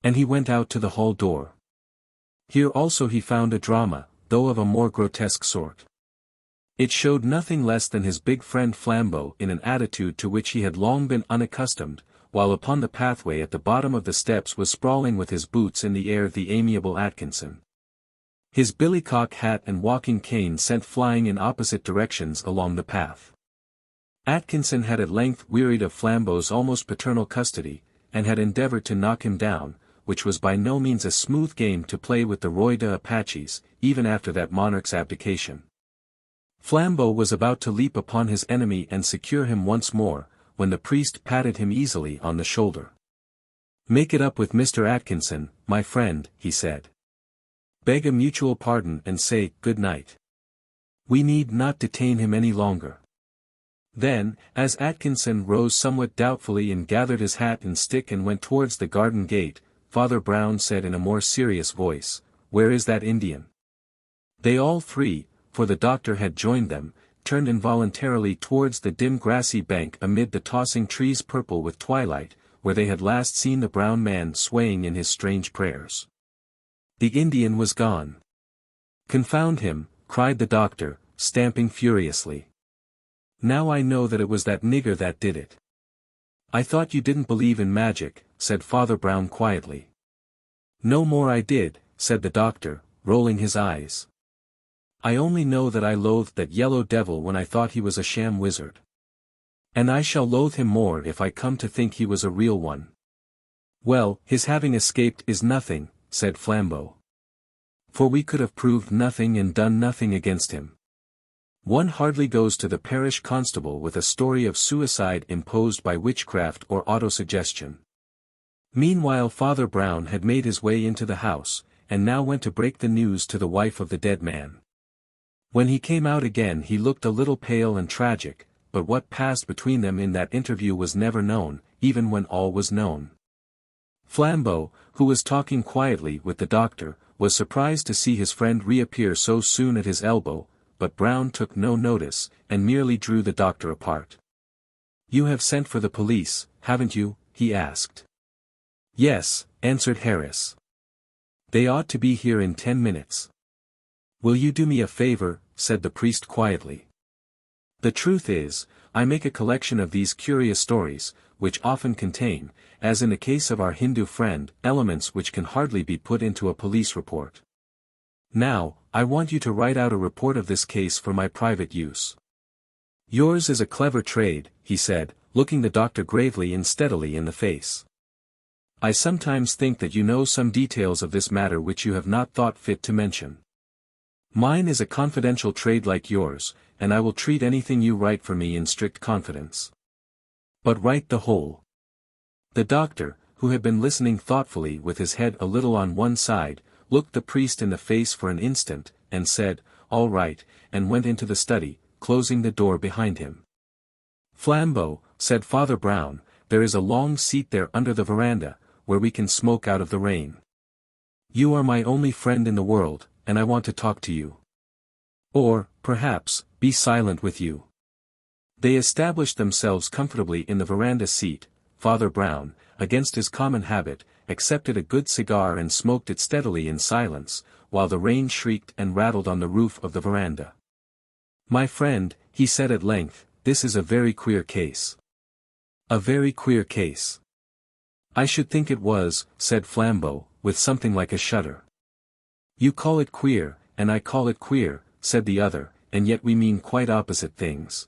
And he went out to the hall door. Here also he found a drama, though of a more grotesque sort. It showed nothing less than his big friend Flambeau in an attitude to which he had long been unaccustomed, while upon the pathway at the bottom of the steps was sprawling with his boots in the air the amiable Atkinson. His billycock hat and walking cane sent flying in opposite directions along the path. Atkinson had at length wearied of Flambeau's almost paternal custody, and had endeavored to knock him down, which was by no means a smooth game to play with the Roy de Apaches, even after that monarch's abdication. Flambeau was about to leap upon his enemy and secure him once more, when the priest patted him easily on the shoulder. "Make it up with Mr. Atkinson, my friend," he said. "Beg a mutual pardon and say, good night. We need not detain him any longer." Then, as Atkinson rose somewhat doubtfully and gathered his hat and stick and went towards the garden gate, Father Brown said in a more serious voice, "Where is that Indian?" They all three, for the doctor had joined them, turned involuntarily towards the dim grassy bank amid the tossing trees purple with twilight, where they had last seen the brown man swaying in his strange prayers. The Indian was gone. "Confound him," cried the doctor, stamping furiously. "Now I know that it was that nigger that did it." "I thought you didn't believe in magic," said Father Brown quietly. "No more I did," said the doctor, rolling his eyes. "I only know that I loathed that yellow devil when I thought he was a sham wizard. And I shall loathe him more if I come to think he was a real one." "Well, his having escaped is nothing," said Flambeau. "For we could have proved nothing and done nothing against him. One hardly goes to the parish constable with a story of suicide imposed by witchcraft or autosuggestion." Meanwhile Father Brown had made his way into the house, and now went to break the news to the wife of the dead man. When he came out again he looked a little pale and tragic, but what passed between them in that interview was never known, even when all was known. Flambeau, who was talking quietly with the doctor, was surprised to see his friend reappear so soon at his elbow, but Brown took no notice, and merely drew the doctor apart. "You have sent for the police, haven't you?" he asked. "Yes," answered Harris. "They ought to be here in 10 minutes. "Will you do me a favor?" said the priest quietly. "The truth is, I make a collection of these curious stories, which often contain, as in the case of our Hindu friend, elements which can hardly be put into a police report. Now, I want you to write out a report of this case for my private use." "Yours is a clever trade," he said, looking the doctor gravely and steadily in the face. "I sometimes think that you know some details of this matter which you have not thought fit to mention. Mine is a confidential trade like yours, and I will treat anything you write for me in strict confidence. But write the whole." The doctor, who had been listening thoughtfully with his head a little on one side, looked the priest in the face for an instant, and said, "All right," and went into the study, closing the door behind him. "Flambeau," said Father Brown, "there is a long seat there under the veranda, where we can smoke out of the rain. You are my only friend in the world, and I want to talk to you. Or, perhaps, be silent with you." They established themselves comfortably in the veranda seat. Father Brown, against his common habit, accepted a good cigar and smoked it steadily in silence, while the rain shrieked and rattled on the roof of the veranda. "My friend," he said at length, "this is a very queer case." "A very queer case." "I should think it was," said Flambeau, with something like a shudder. "You call it queer, and I call it queer," said the other, "and yet we mean quite opposite things.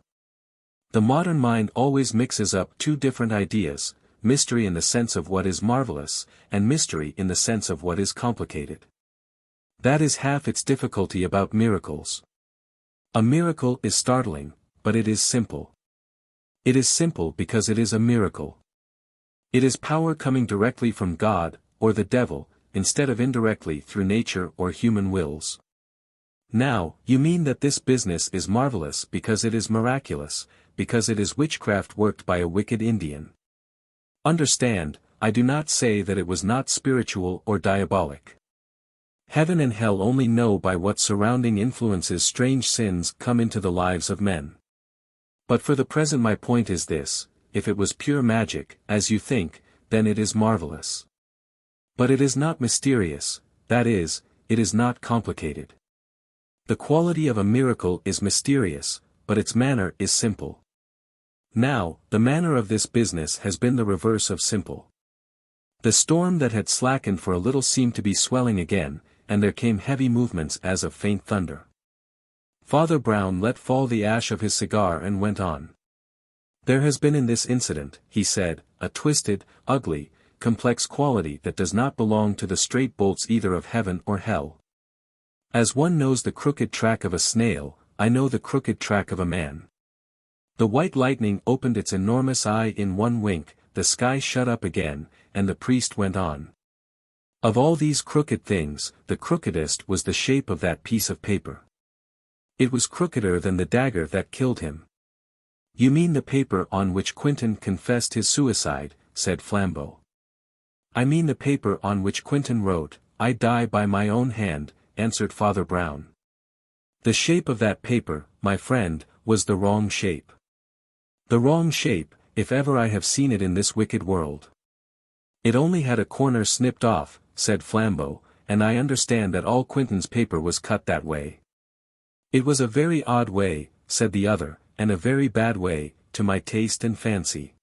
The modern mind always mixes up two different ideas, mystery in the sense of what is marvelous, and mystery in the sense of what is complicated. That is half its difficulty about miracles. A miracle is startling, but it is simple. It is simple because it is a miracle. It is power coming directly from God, or the devil, instead of indirectly through nature or human wills. Now, you mean that this business is marvelous because it is miraculous, because it is witchcraft worked by a wicked Indian. Understand, I do not say that it was not spiritual or diabolic. Heaven and hell only know by what surrounding influences strange sins come into the lives of men. But for the present my point is this: if it was pure magic, as you think, then it is marvelous. But it is not mysterious, that is, it is not complicated. The quality of a miracle is mysterious, but its manner is simple. Now, the manner of this business has been the reverse of simple. The storm that had slackened for a little seemed to be swelling again, and there came heavy movements as of faint thunder. Father Brown let fall the ash of his cigar and went on. There has been in this incident, he said, a twisted, ugly, complex quality that does not belong to the straight bolts either of heaven or hell. As one knows the crooked track of a snail, I know the crooked track of a man. The white lightning opened its enormous eye in one wink, the sky shut up again, and the priest went on. Of all these crooked things, the crookedest was the shape of that piece of paper. It was crookeder than the dagger that killed him. You mean the paper on which Quentin confessed his suicide, said Flambeau. I mean the paper on which Quentin wrote, "I die by my own hand," answered Father Brown. The shape of that paper, my friend, was the wrong shape. The wrong shape, if ever I have seen it in this wicked world. It only had a corner snipped off, said Flambeau, and I understand that all Quentin's paper was cut that way. It was a very odd way, said the other, and a very bad way, to my taste and fancy.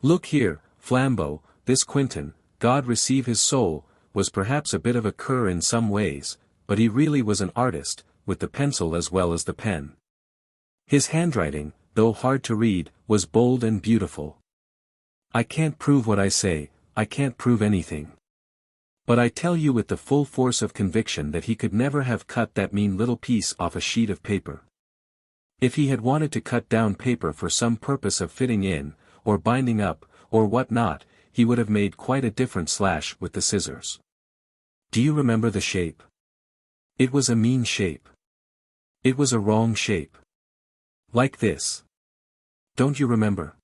Look here, Flambeau, this Quentin, God receive his soul, was perhaps a bit of a cur in some ways, but he really was an artist, with the pencil as well as the pen. His handwriting, though hard to read, was bold and beautiful. I can't prove what I say, I can't prove anything. But I tell you with the full force of conviction that he could never have cut that mean little piece off a sheet of paper. If he had wanted to cut down paper for some purpose of fitting in, or binding up, or what not, he would have made quite a different slash with the scissors. Do you remember the shape? It was a mean shape. It was a wrong shape. Like this. Don't you remember?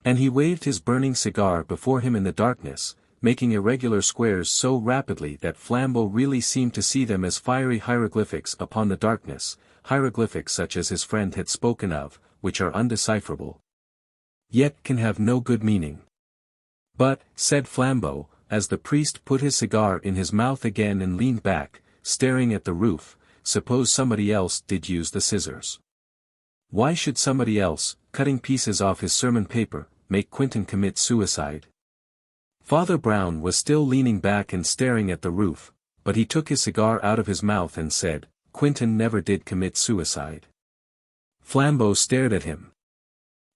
And he waved his burning cigar before him in the darkness, making irregular squares so rapidly that Flambeau really seemed to see them as fiery hieroglyphics upon the darkness, hieroglyphics such as his friend had spoken of, which are undecipherable. Yet can have no good meaning. But, said Flambeau, as the priest put his cigar in his mouth again and leaned back, staring at the roof, suppose somebody else did use the scissors. Why should somebody else, cutting pieces off his sermon paper, make Quentin commit suicide? Father Brown was still leaning back and staring at the roof, but he took his cigar out of his mouth and said, Quentin never did commit suicide. Flambeau stared at him.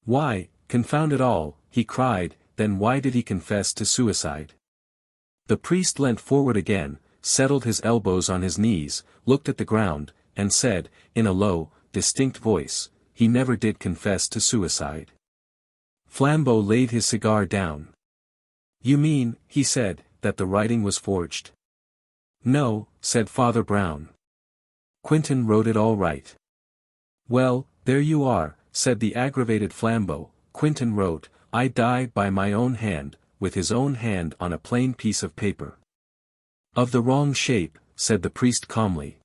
Why, confound it all, he cried, then why did he confess to suicide? The priest leant forward again, settled his elbows on his knees, looked at the ground, and said, in a low, distinct voice, he never did confess to suicide. Flambeau laid his cigar down. You mean, he said, that the writing was forged? No, said Father Brown. Quentin wrote it all right. Well, there you are, said the aggravated Flambeau. Quentin wrote, I die by my own hand, with his own hand on a plain piece of paper. Of the wrong shape, said the priest calmly.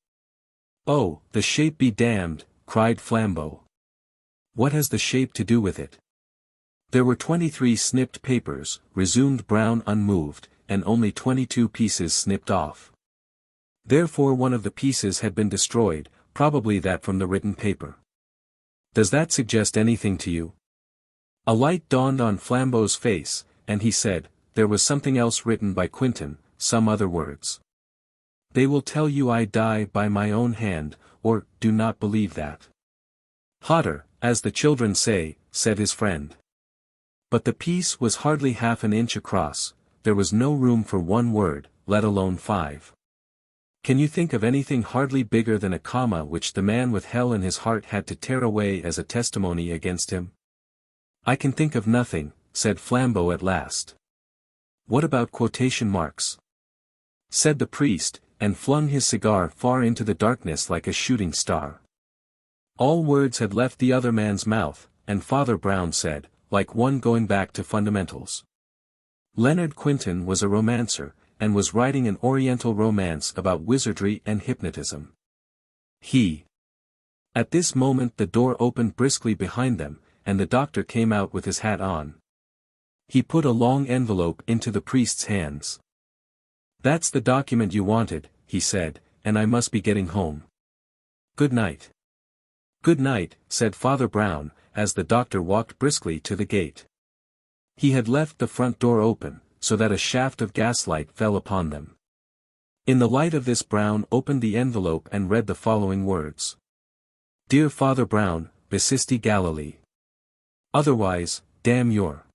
Oh, the shape be damned, cried Flambeau. What has the shape to do with it? There were 23 snipped papers, resumed Brown unmoved, and only 22 pieces snipped off. Therefore one of the pieces had been destroyed, probably that from the written paper. Does that suggest anything to you? A light dawned on Flambeau's face, and he said, there was something else written by Quentin, some other words. They will tell you I die by my own hand, or, do not believe that. Hotter, as the children say, said his friend. But the piece was hardly half an inch across, there was no room for one word, let alone 5. Can you think of anything hardly bigger than a comma which the man with hell in his heart had to tear away as a testimony against him? I can think of nothing, said Flambeau at last. What about quotation marks? Said the priest, and flung his cigar far into the darkness like a shooting star. All words had left the other man's mouth, and Father Brown said, like one going back to fundamentals. Leonard Quentin was a romancer, and was writing an Oriental romance about wizardry and hypnotism. At this moment the door opened briskly behind them, and the doctor came out with his hat on. He put a long envelope into the priest's hands. "That's the document you wanted," he said, "and I must be getting home. Good night." "Good night," said Father Brown, as the doctor walked briskly to the gate. He had left the front door open, so that a shaft of gaslight fell upon them. In the light of this Brown opened the envelope and read the following words. "Dear Father Brown, Bisisti Galilee. Otherwise, damn your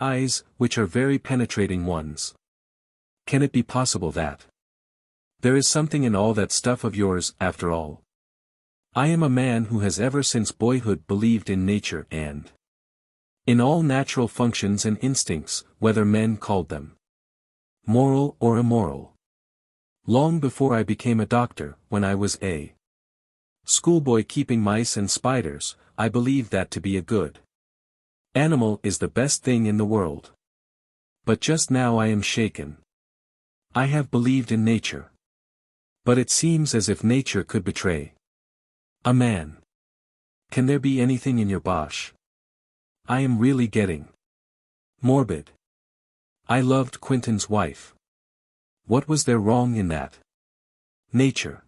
eyes, which are very penetrating ones. Can it be possible that there is something in all that stuff of yours, after all? I am a man who has ever since boyhood believed in nature and in all natural functions and instincts, whether men called them moral or immoral. Long before I became a doctor, when I was a schoolboy keeping mice and spiders, I believed that to be a good animal is the best thing in the world. But just now I am shaken. I have believed in nature. But it seems as if nature could betray a man. Can there be anything in your bosh? I am really getting morbid. I loved Quentin's wife. What was there wrong in that? Nature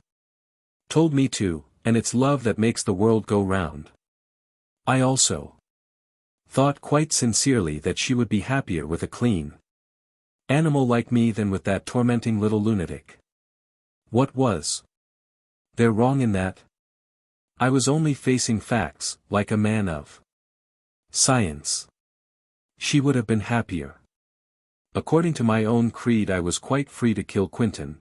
told me to, and it's love that makes the world go round. I also thought quite sincerely that she would be happier with a clean animal like me than with that tormenting little lunatic. What was there wrong in that? I was only facing facts, like a man of science. She would have been happier. According to my own creed I was quite free to kill Quentin,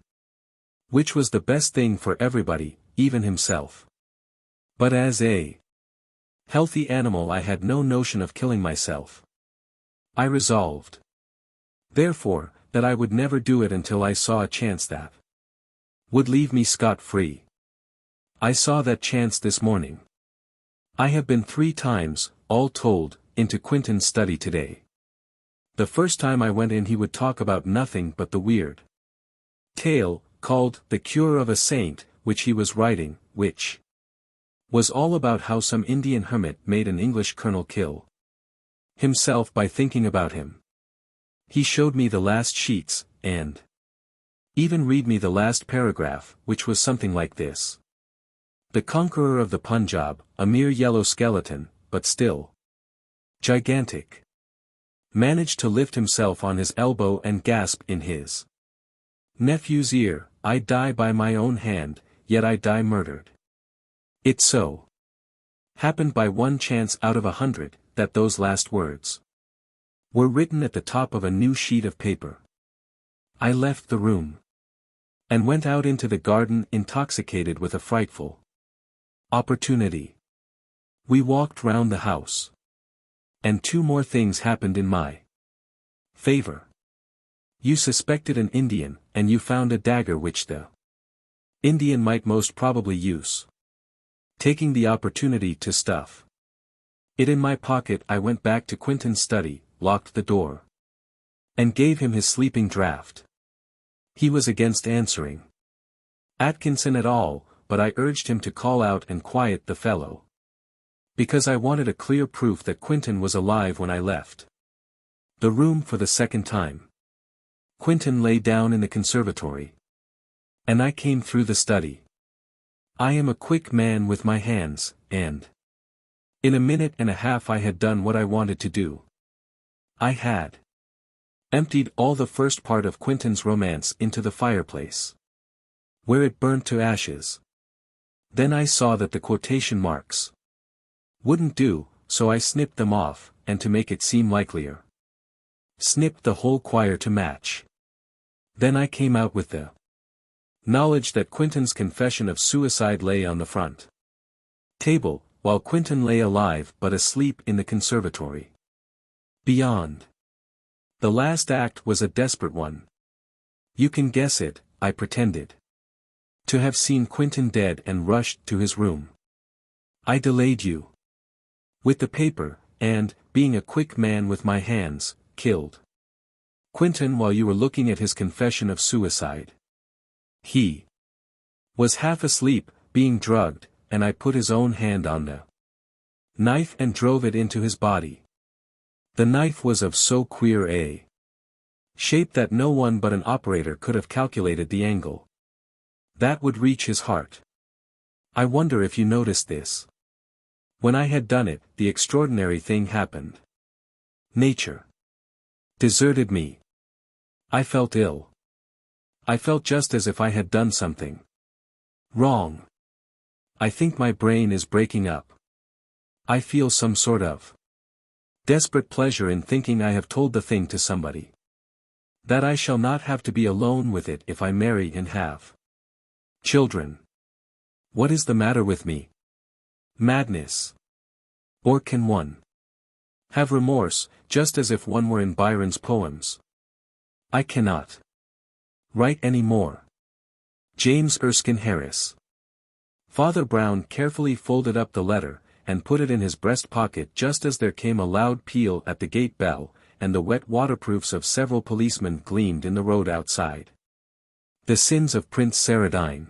which was the best thing for everybody, even himself. But as a healthy animal I had no notion of killing myself. I resolved, therefore, that I would never do it until I saw a chance that would leave me scot-free. I saw that chance this morning. I have been 3 times, all told, into Quentin's study today. The first time I went in he would talk about nothing but the weird tale, called The Cure of a Saint, which he was writing, which was all about how some Indian hermit made an English colonel kill himself by thinking about him. He showed me the last sheets, and even read me the last paragraph, which was something like this. The conqueror of the Punjab, a mere yellow skeleton, but still gigantic, managed to lift himself on his elbow and gasp in his nephew's ear, "I die by my own hand, yet I die murdered." It so happened by one chance out of 100, that those last words were written at the top of a new sheet of paper. I left the room and went out into the garden intoxicated with a frightful opportunity. We walked round the house. And 2 more things happened in my favor. You suspected an Indian, and you found a dagger which the Indian might most probably use. Taking the opportunity to stuff it in my pocket, I went back to Quentin's study, locked the door, and gave him his sleeping draught. He was against answering Atkinson at all, but I urged him to call out and quiet the fellow, because I wanted a clear proof that Quentin was alive when I left the room for the second time. Quentin lay down in the conservatory, and I came through the study. I am a quick man with my hands, and in a minute and a half I had done what I wanted to do. I had emptied all the first part of Quentin's romance into the fireplace, where it burnt to ashes. Then I saw that the quotation marks wouldn't do, so I snipped them off, and to make it seem likelier, snipped the whole quire to match. Then I came out with the knowledge that Quentin's confession of suicide lay on the front table, while Quentin lay alive but asleep in the conservatory beyond. The last act was a desperate one. You can guess it. I pretended to have seen Quentin dead and rushed to his room. I delayed you with the paper, and, being a quick man with my hands, killed Quentin, while you were looking at his confession of suicide. He was half asleep, being drugged, and I put his own hand on the knife and drove it into his body. The knife was of so queer a shape that no one but an operator could have calculated the angle that would reach his heart. I wonder if you noticed this. When I had done it, the extraordinary thing happened. Nature deserted me. I felt ill. I felt just as if I had done something wrong. I think my brain is breaking up. I feel some sort of desperate pleasure in thinking I have told the thing to somebody. That I shall not have to be alone with it if I marry and have children. What is the matter with me? Madness. Or can one have remorse, just as if one were in Byron's poems? I cannot write any more. James Erskine Harris. Father Brown carefully folded up the letter, and put it in his breast pocket just as there came a loud peal at the gate bell, and the wet waterproofs of several policemen gleamed in the road outside. The sins of Prince Saradine.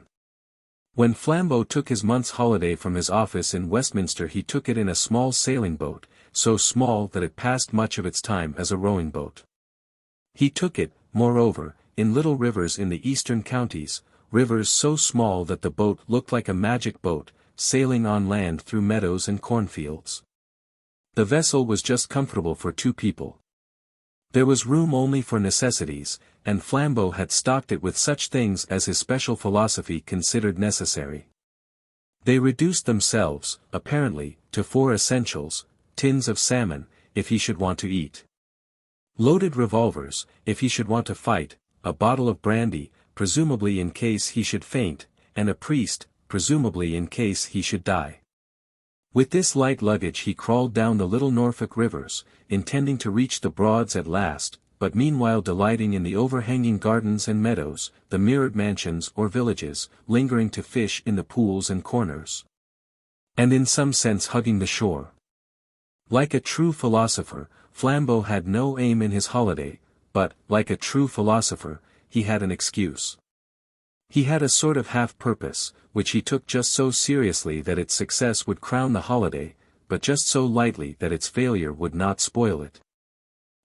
When Flambeau took his month's holiday from his office in Westminster, he took it in a small sailing boat, so small that it passed much of its time as a rowing boat. He took it, moreover, in little rivers in the eastern counties, rivers so small that the boat looked like a magic boat, sailing on land through meadows and cornfields. The vessel was just comfortable for 2 people. There was room only for necessities, and Flambeau had stocked it with such things as his special philosophy considered necessary. They reduced themselves, apparently, to 4 essentials: tins of salmon, if he should want to eat; loaded revolvers, if he should want to fight; a bottle of brandy, presumably in case he should faint; and a priest, presumably in case he should die. With this light luggage he crawled down the little Norfolk rivers, intending to reach the Broads at last, but meanwhile delighting in the overhanging gardens and meadows, the mirrored mansions or villages, lingering to fish in the pools and corners, and in some sense hugging the shore. Like a true philosopher, Flambeau had no aim in his holiday, but, like a true philosopher, he had an excuse. He had a sort of half-purpose, which he took just so seriously that its success would crown the holiday, but just so lightly that its failure would not spoil it.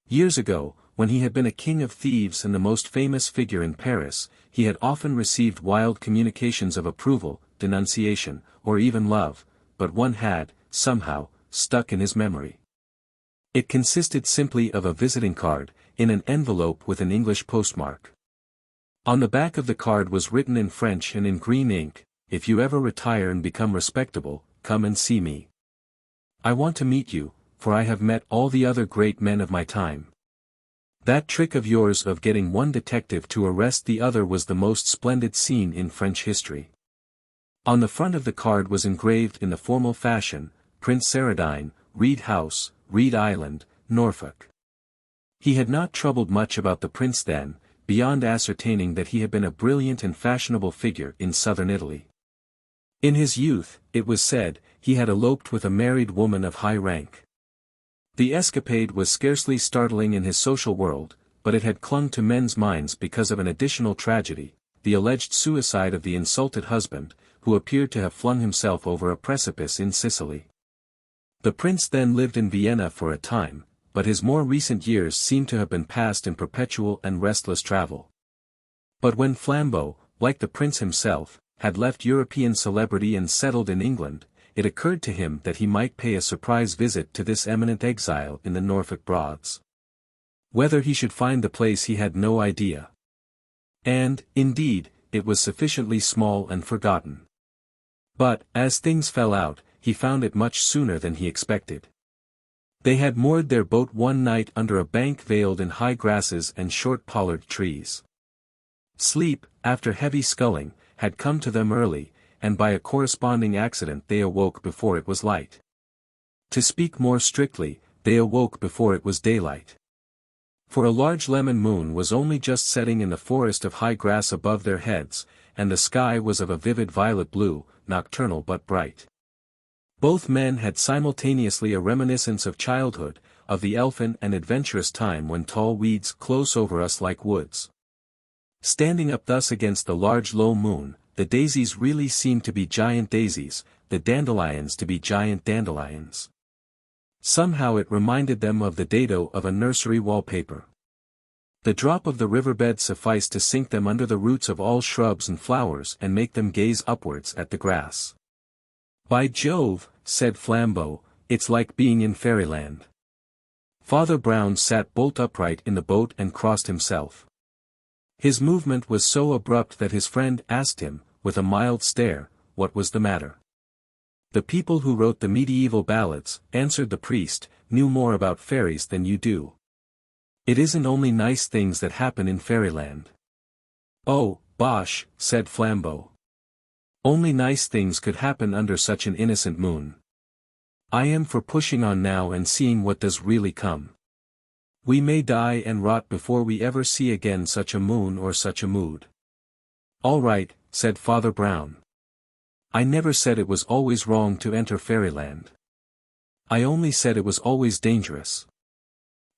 Years ago, when he had been a king of thieves and the most famous figure in Paris, he had often received wild communications of approval, denunciation, or even love, but one had, somehow, stuck in his memory. It consisted simply of a visiting card, in an envelope with an English postmark. On the back of the card was written in French and in green ink, "If you ever retire and become respectable, come and see me. I want to meet you, for I have met all the other great men of my time." That trick of yours of getting one detective to arrest the other was the most splendid scene in French history. On the front of the card was engraved in the formal fashion, Prince Saradine, Reed House, Reed Island, Norfolk. He had not troubled much about the prince then, beyond ascertaining that he had been a brilliant and fashionable figure in southern Italy. In his youth, it was said, he had eloped with a married woman of high rank. The escapade was scarcely startling in his social world, but it had clung to men's minds because of an additional tragedy, the alleged suicide of the insulted husband, who appeared to have flung himself over a precipice in Sicily. The prince then lived in Vienna for a time, but his more recent years seem to have been passed in perpetual and restless travel. But when Flambeau, like the prince himself, had left European celebrity and settled in England, it occurred to him that he might pay a surprise visit to this eminent exile in the Norfolk Broads. Whether he should find the place he had no idea. And, indeed, it was sufficiently small and forgotten. But, as things fell out, he found it much sooner than he expected. They had moored their boat one night under a bank veiled in high grasses and short pollard trees. Sleep, after heavy sculling, had come to them early, and by a corresponding accident they awoke before it was light. To speak more strictly, they awoke before it was daylight. For a large lemon moon was only just setting in the forest of high grass above their heads, and the sky was of a vivid violet blue, nocturnal but bright. Both men had simultaneously a reminiscence of childhood, of the elfin and adventurous time when tall weeds close over us like woods. Standing up thus against the large low moon, the daisies really seemed to be giant daisies, the dandelions to be giant dandelions. Somehow it reminded them of the dado of a nursery wallpaper. The drop of the riverbed sufficed to sink them under the roots of all shrubs and flowers and make them gaze upwards at the grass. "By Jove," said Flambeau, "it's like being in fairyland." Father Brown sat bolt upright in the boat and crossed himself. His movement was so abrupt that his friend asked him, with a mild stare, what was the matter. "The people who wrote the medieval ballads," answered the priest, "knew more about fairies than you do. It isn't only nice things that happen in fairyland." "Oh, bosh," said Flambeau. "Only nice things could happen under such an innocent moon. I am for pushing on now and seeing what does really come. We may die and rot before we ever see again such a moon or such a mood." "All right," said Father Brown. "I never said it was always wrong to enter fairyland. I only said it was always dangerous."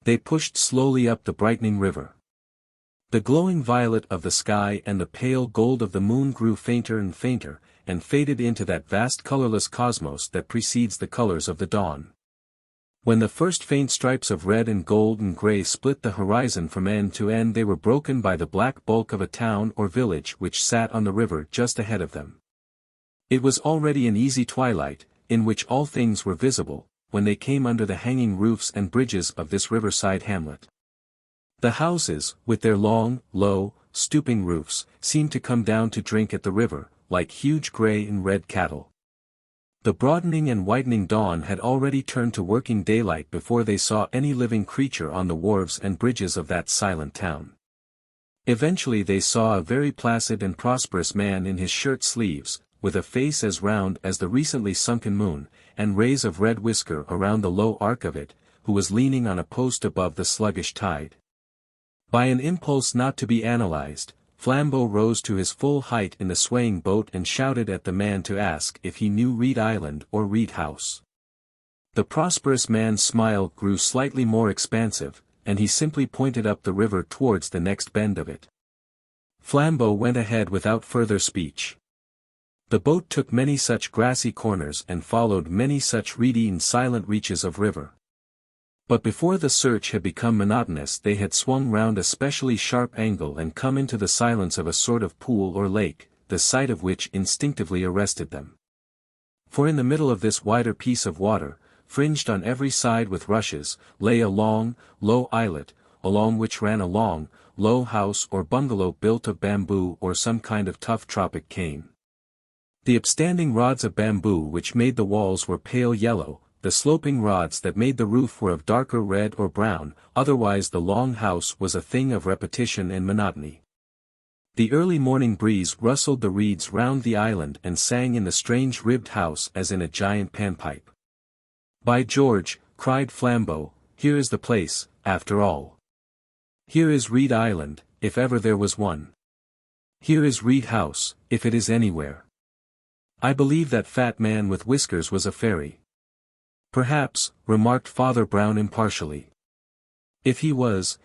They pushed slowly up the brightening river. The glowing violet of the sky and the pale gold of the moon grew fainter and fainter, and faded into that vast colorless cosmos that precedes the colors of the dawn. When the first faint stripes of red and gold and gray split the horizon from end to end, they were broken by the black bulk of a town or village which sat on the river just ahead of them. It was already an easy twilight, in which all things were visible, when they came under the hanging roofs and bridges of this riverside hamlet. The houses, with their long, low, stooping roofs, seemed to come down to drink at the river, like huge gray and red cattle. The broadening and whitening dawn had already turned to working daylight before they saw any living creature on the wharves and bridges of that silent town. Eventually they saw a very placid and prosperous man in his shirt sleeves, with a face as round as the recently sunken moon, and rays of red whisker around the low arc of it, who was leaning on a post above the sluggish tide. By an impulse not to be analyzed, Flambeau rose to his full height in the swaying boat and shouted at the man to ask if he knew Reed Island or Reed House. The prosperous man's smile grew slightly more expansive, and he simply pointed up the river towards the next bend of it. Flambeau went ahead without further speech. The boat took many such grassy corners and followed many such reedy and silent reaches of river. But before the search had become monotonous they had swung round a specially sharp angle and come into the silence of a sort of pool or lake, the sight of which instinctively arrested them. For in the middle of this wider piece of water, fringed on every side with rushes, lay a long, low islet, along which ran a long, low house or bungalow built of bamboo or some kind of tough tropic cane. The upstanding rods of bamboo which made the walls were pale yellow, the sloping rods that made the roof were of darker red or brown, otherwise the long house was a thing of repetition and monotony. The early morning breeze rustled the reeds round the island and sang in the strange ribbed house as in a giant panpipe. "By George," cried Flambeau, "here is the place, after all. Here is Reed Island, if ever there was one. Here is Reed House, if it is anywhere. I believe that fat man with whiskers was a fairy." "Perhaps," remarked Father Brown impartially. "If he was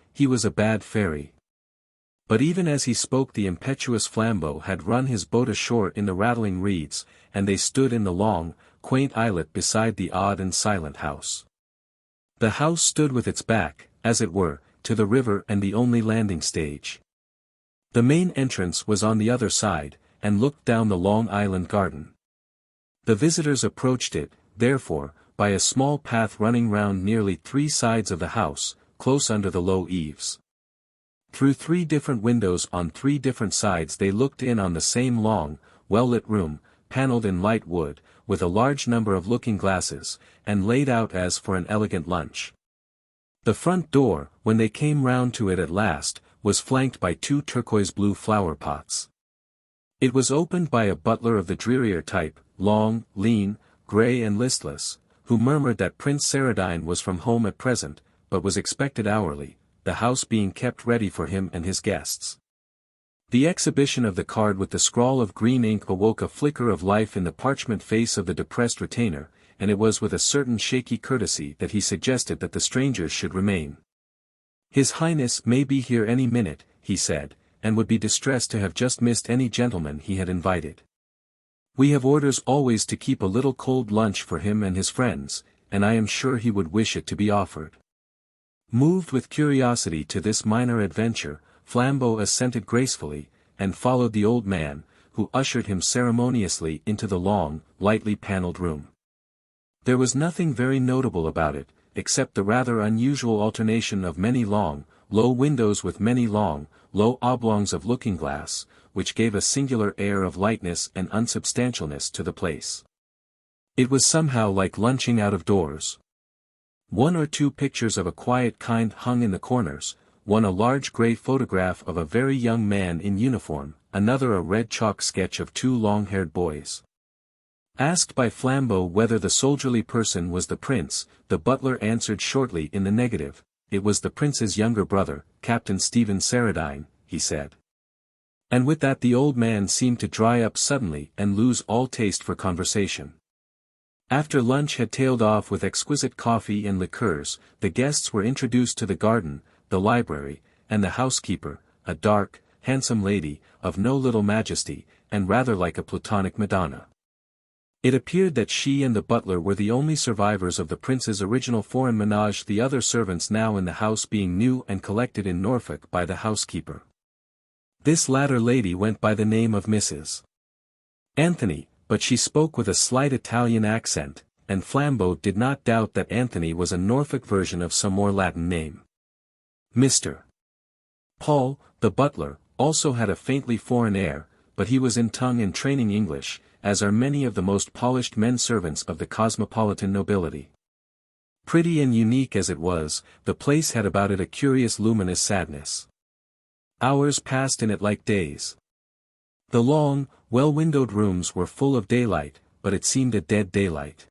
a bad fairy." But even as he spoke the impetuous Flambeau had run his boat ashore in the rattling reeds, and they stood in the long, quaint islet beside the odd and silent house. The house stood with its back, as it were, to the river and the only landing stage. The main entrance was on the other side, and looked down the long island garden. The visitors approached it, therefore, by a small path running round nearly 3 sides of the house, close under the low eaves. Through 3 different windows on 3 different sides they looked in on the same long, well-lit room, panelled in light wood, with a large number of looking-glasses, and laid out as for an elegant lunch. The front door, when they came round to it at last, was flanked by 2 turquoise-blue flower-pots. It was opened by a butler of the drearier type, long, lean, grey and listless, who murmured that Prince Saradine was from home at present, but was expected hourly, the house being kept ready for him and his guests. The exhibition of the card with the scrawl of green ink awoke a flicker of life in the parchment face of the depressed retainer, and it was with a certain shaky courtesy that he suggested that the strangers should remain. "His Highness may be here any minute," he said, and would be distressed to have just missed any gentleman he had invited. "We have orders always to keep a little cold lunch for him and his friends, and I am sure he would wish it to be offered." Moved with curiosity to this minor adventure, Flambeau assented gracefully, and followed the old man, who ushered him ceremoniously into the long, lightly panelled room. There was nothing very notable about it, except the rather unusual alternation of many long, low windows with many long, low oblongs of looking-glass, which gave a singular air of lightness and unsubstantialness to the place. It was somehow like lunching out of doors. One or two pictures of a quiet kind hung in the corners, one a large grey photograph of a very young man in uniform, another a red chalk sketch of two long-haired boys. Asked by Flambeau whether the soldierly person was the prince, the butler answered shortly in the negative. It was the prince's younger brother, Captain Stephen Saradine, he said. And with that the old man seemed to dry up suddenly and lose all taste for conversation. After lunch had tailed off with exquisite coffee and liqueurs, the guests were introduced to the garden, the library, and the housekeeper, a dark, handsome lady, of no little majesty, and rather like a Platonic Madonna. It appeared that she and the butler were the only survivors of the prince's original foreign menage, the other servants now in the house being new and collected in Norfolk by the housekeeper. This latter lady went by the name of Mrs. Anthony, but she spoke with a slight Italian accent, and Flambeau did not doubt that Anthony was a Norfolk version of some more Latin name. Mr. Paul, the butler, also had a faintly foreign air, but he was in tongue and training English, as are many of the most polished men servants of the cosmopolitan nobility. Pretty and unique as it was, the place had about it a curious luminous sadness. Hours passed in it like days. The long, well-windowed rooms were full of daylight, but it seemed a dead daylight.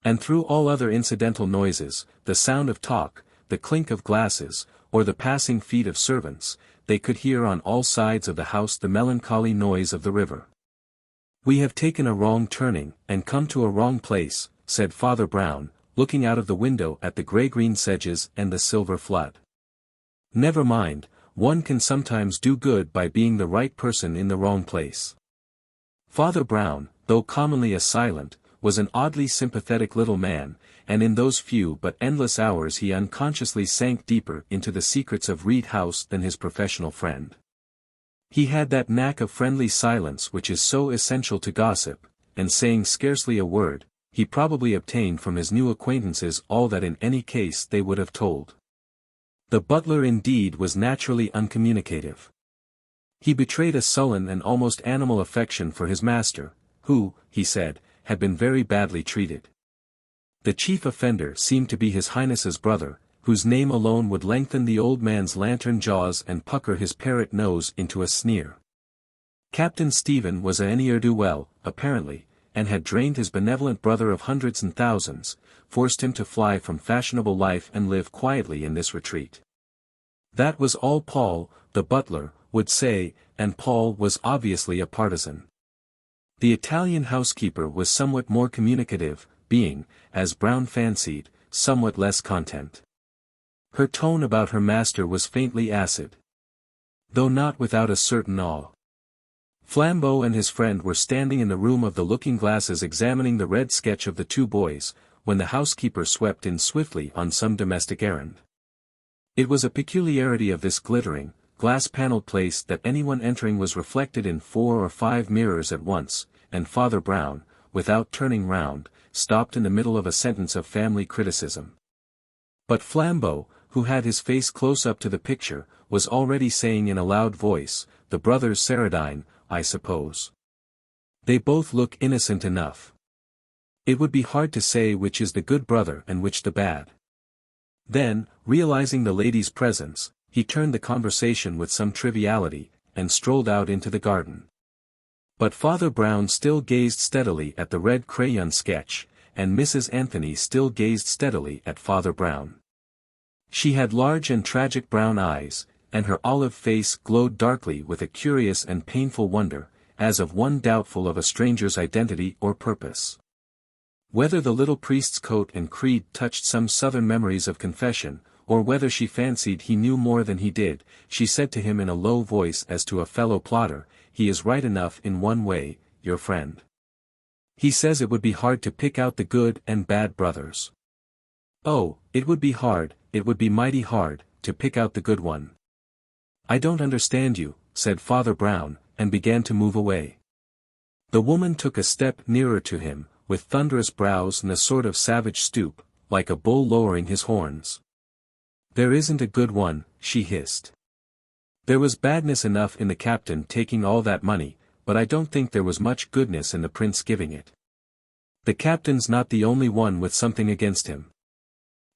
And through all other incidental noises, the sound of talk, the clink of glasses, or the passing feet of servants, they could hear on all sides of the house the melancholy noise of the river. "We have taken a wrong turning, and come to a wrong place," said Father Brown, looking out of the window at the grey-green sedges and the silver flood. "Never mind, one can sometimes do good by being the right person in the wrong place." Father Brown, though commonly a silent, was an oddly sympathetic little man, and in those few but endless hours he unconsciously sank deeper into the secrets of Reed House than his professional friend. He had that knack of friendly silence which is so essential to gossip, and saying scarcely a word, he probably obtained from his new acquaintances all that in any case they would have told. The butler indeed was naturally uncommunicative. He betrayed a sullen and almost animal affection for his master, who, he said, had been very badly treated. The chief offender seemed to be His Highness's brother, whose name alone would lengthen the old man's lantern jaws and pucker his parrot nose into a sneer. Captain Stephen was a ne'er-do-well, apparently, and had drained his benevolent brother of hundreds and thousands, forced him to fly from fashionable life and live quietly in this retreat. That was all Paul, the butler, would say, and Paul was obviously a partisan. The Italian housekeeper was somewhat more communicative, being, as Brown fancied, somewhat less content. Her tone about her master was faintly acid, though not without a certain awe. Flambeau and his friend were standing in the room of the looking-glasses examining the red sketch of the two boys, when the housekeeper swept in swiftly on some domestic errand. It was a peculiarity of this glittering, glass-panelled place that anyone entering was reflected in 4 or 5 mirrors at once, and Father Brown, without turning round, stopped in the middle of a sentence of family criticism. But Flambeau, who had his face close up to the picture, was already saying in a loud voice, "The brothers Saradine, I suppose. They both look innocent enough. It would be hard to say which is the good brother and which the bad." Then, realizing the lady's presence, he turned the conversation with some triviality, and strolled out into the garden. But Father Brown still gazed steadily at the red crayon sketch, and Mrs. Anthony still gazed steadily at Father Brown. She had large and tragic brown eyes, and her olive face glowed darkly with a curious and painful wonder, as of one doubtful of a stranger's identity or purpose. Whether the little priest's coat and creed touched some southern memories of confession, or whether she fancied he knew more than he did, she said to him in a low voice as to a fellow plotter, "He is right enough in one way, your friend. He says it would be hard to pick out the good and bad brothers." "Oh, it would be hard, it would be mighty hard, to pick out the good one." "I don't understand you," said Father Brown, and began to move away. The woman took a step nearer to him, with thunderous brows and a sort of savage stoop, like a bull lowering his horns. "There isn't a good one," she hissed. "There was badness enough in the captain taking all that money, but I don't think there was much goodness in the prince giving it. The captain's not the only one with something against him."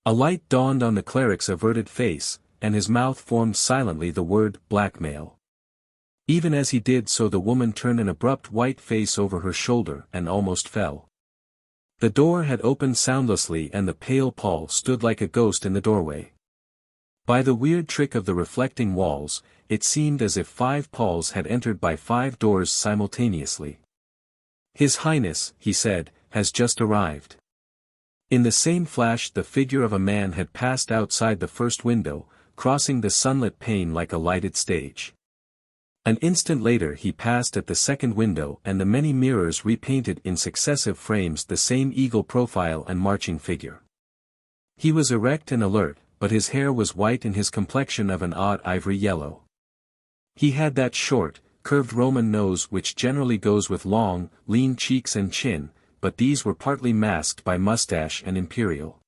A light dawned on the cleric's averted face, and his mouth formed silently the word blackmail. Even as he did so the woman turned an abrupt white face over her shoulder and almost fell. The door had opened soundlessly and the pale Paul stood like a ghost in the doorway. By the weird trick of the reflecting walls, it seemed as if 5 Pauls had entered by 5 doors simultaneously. "His Highness," he said, "has just arrived." In the same flash the figure of a man had passed outside the first window, crossing the sunlit pane like a lighted stage. An instant later he passed at the second window and the many mirrors repainted in successive frames the same eagle profile and marching figure. He was erect and alert, but his hair was white and his complexion of an odd ivory yellow. He had that short, curved Roman nose which generally goes with long, lean cheeks and chin, but these were partly masked by mustache and imperial.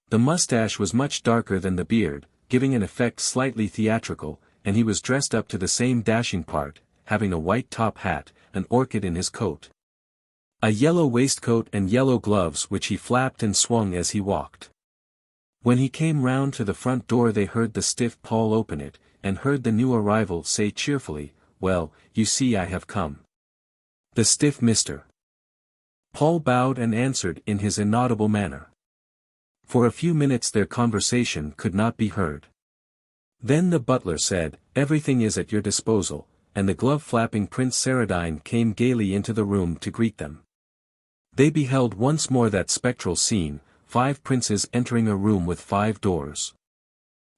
The mustache was much darker than the beard, giving an effect slightly theatrical, and he was dressed up to the same dashing part, having a white top hat, an orchid in his coat, a yellow waistcoat and yellow gloves which he flapped and swung as he walked. When he came round to the front door they heard the stiff Paul open it, and heard the new arrival say cheerfully, "Well, you see I have come." The stiff Mr. Paul bowed and answered in his inaudible manner. For a few minutes their conversation could not be heard. Then the butler said, "Everything is at your disposal," and the glove-flapping Prince Saradine came gaily into the room to greet them. They beheld once more that spectral scene, 5 princes entering a room with 5 doors.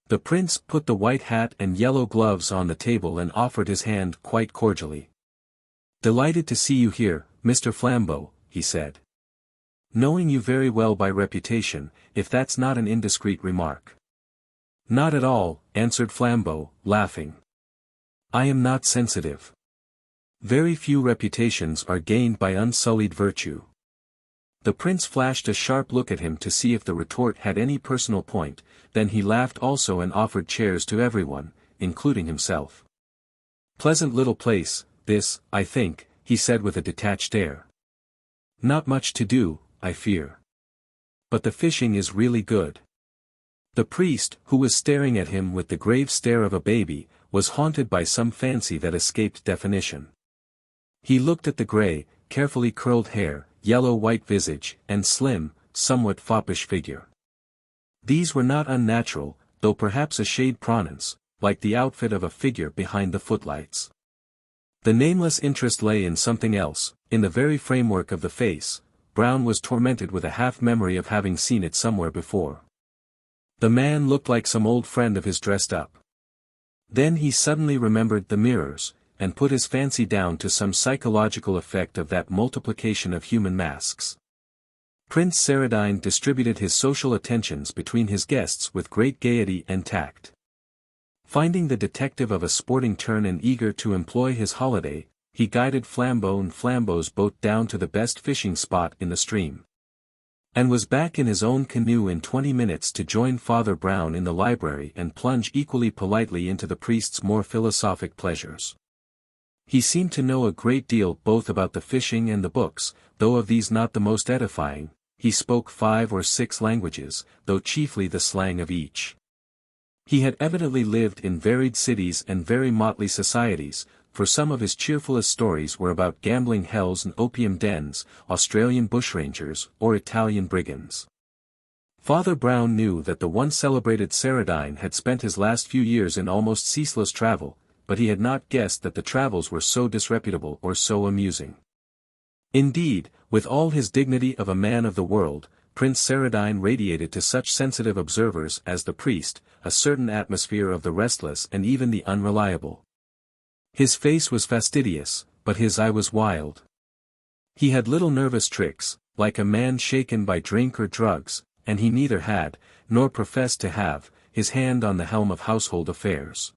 The prince put the white hat and yellow gloves on the table and offered his hand quite cordially. "Delighted to see you here, Mr. Flambeau," he said. "Knowing you very well by reputation, if that's not an indiscreet remark." "Not at all," answered Flambeau, laughing. "I am not sensitive. Very few reputations are gained by unsullied virtue." The prince flashed a sharp look at him to see if the retort had any personal point, then he laughed also and offered chairs to everyone, including himself. "Pleasant little place, this, I think," he said with a detached air. "Not much to do, I fear. But the fishing is really good." The priest, who was staring at him with the grave stare of a baby, was haunted by some fancy that escaped definition. He looked at the grey, carefully curled hair, yellow-white visage, and slim, somewhat foppish figure. These were not unnatural, though perhaps a shade prominence, like the outfit of a figure behind the footlights. The nameless interest lay in something else, in the very framework of the face. Brown was tormented with a half-memory of having seen it somewhere before. The man looked like some old friend of his dressed up. Then he suddenly remembered the mirrors, and put his fancy down to some psychological effect of that multiplication of human masks. Prince Saradine distributed his social attentions between his guests with great gaiety and tact. Finding the detective of a sporting turn and eager to employ his holiday, he guided Flambeau and Flambeau's boat down to the best fishing spot in the stream, and was back in his own canoe in 20 minutes to join Father Brown in the library and plunge equally politely into the priest's more philosophic pleasures. He seemed to know a great deal both about the fishing and the books, though of these not the most edifying. He spoke 5 or 6 languages, though chiefly the slang of each. He had evidently lived in varied cities and very motley societies, for some of his cheerfulest stories were about gambling hells and opium dens, Australian bushrangers, or Italian brigands. Father Brown knew that the once celebrated Saradine had spent his last few years in almost ceaseless travel, but he had not guessed that the travels were so disreputable or so amusing. Indeed, with all his dignity of a man of the world, Prince Saradine radiated to such sensitive observers as the priest, a certain atmosphere of the restless and even the unreliable. His face was fastidious, but his eye was wild. He had little nervous tricks, like a man shaken by drink or drugs, and he neither had, nor professed to have, his hand on the helm of household affairs.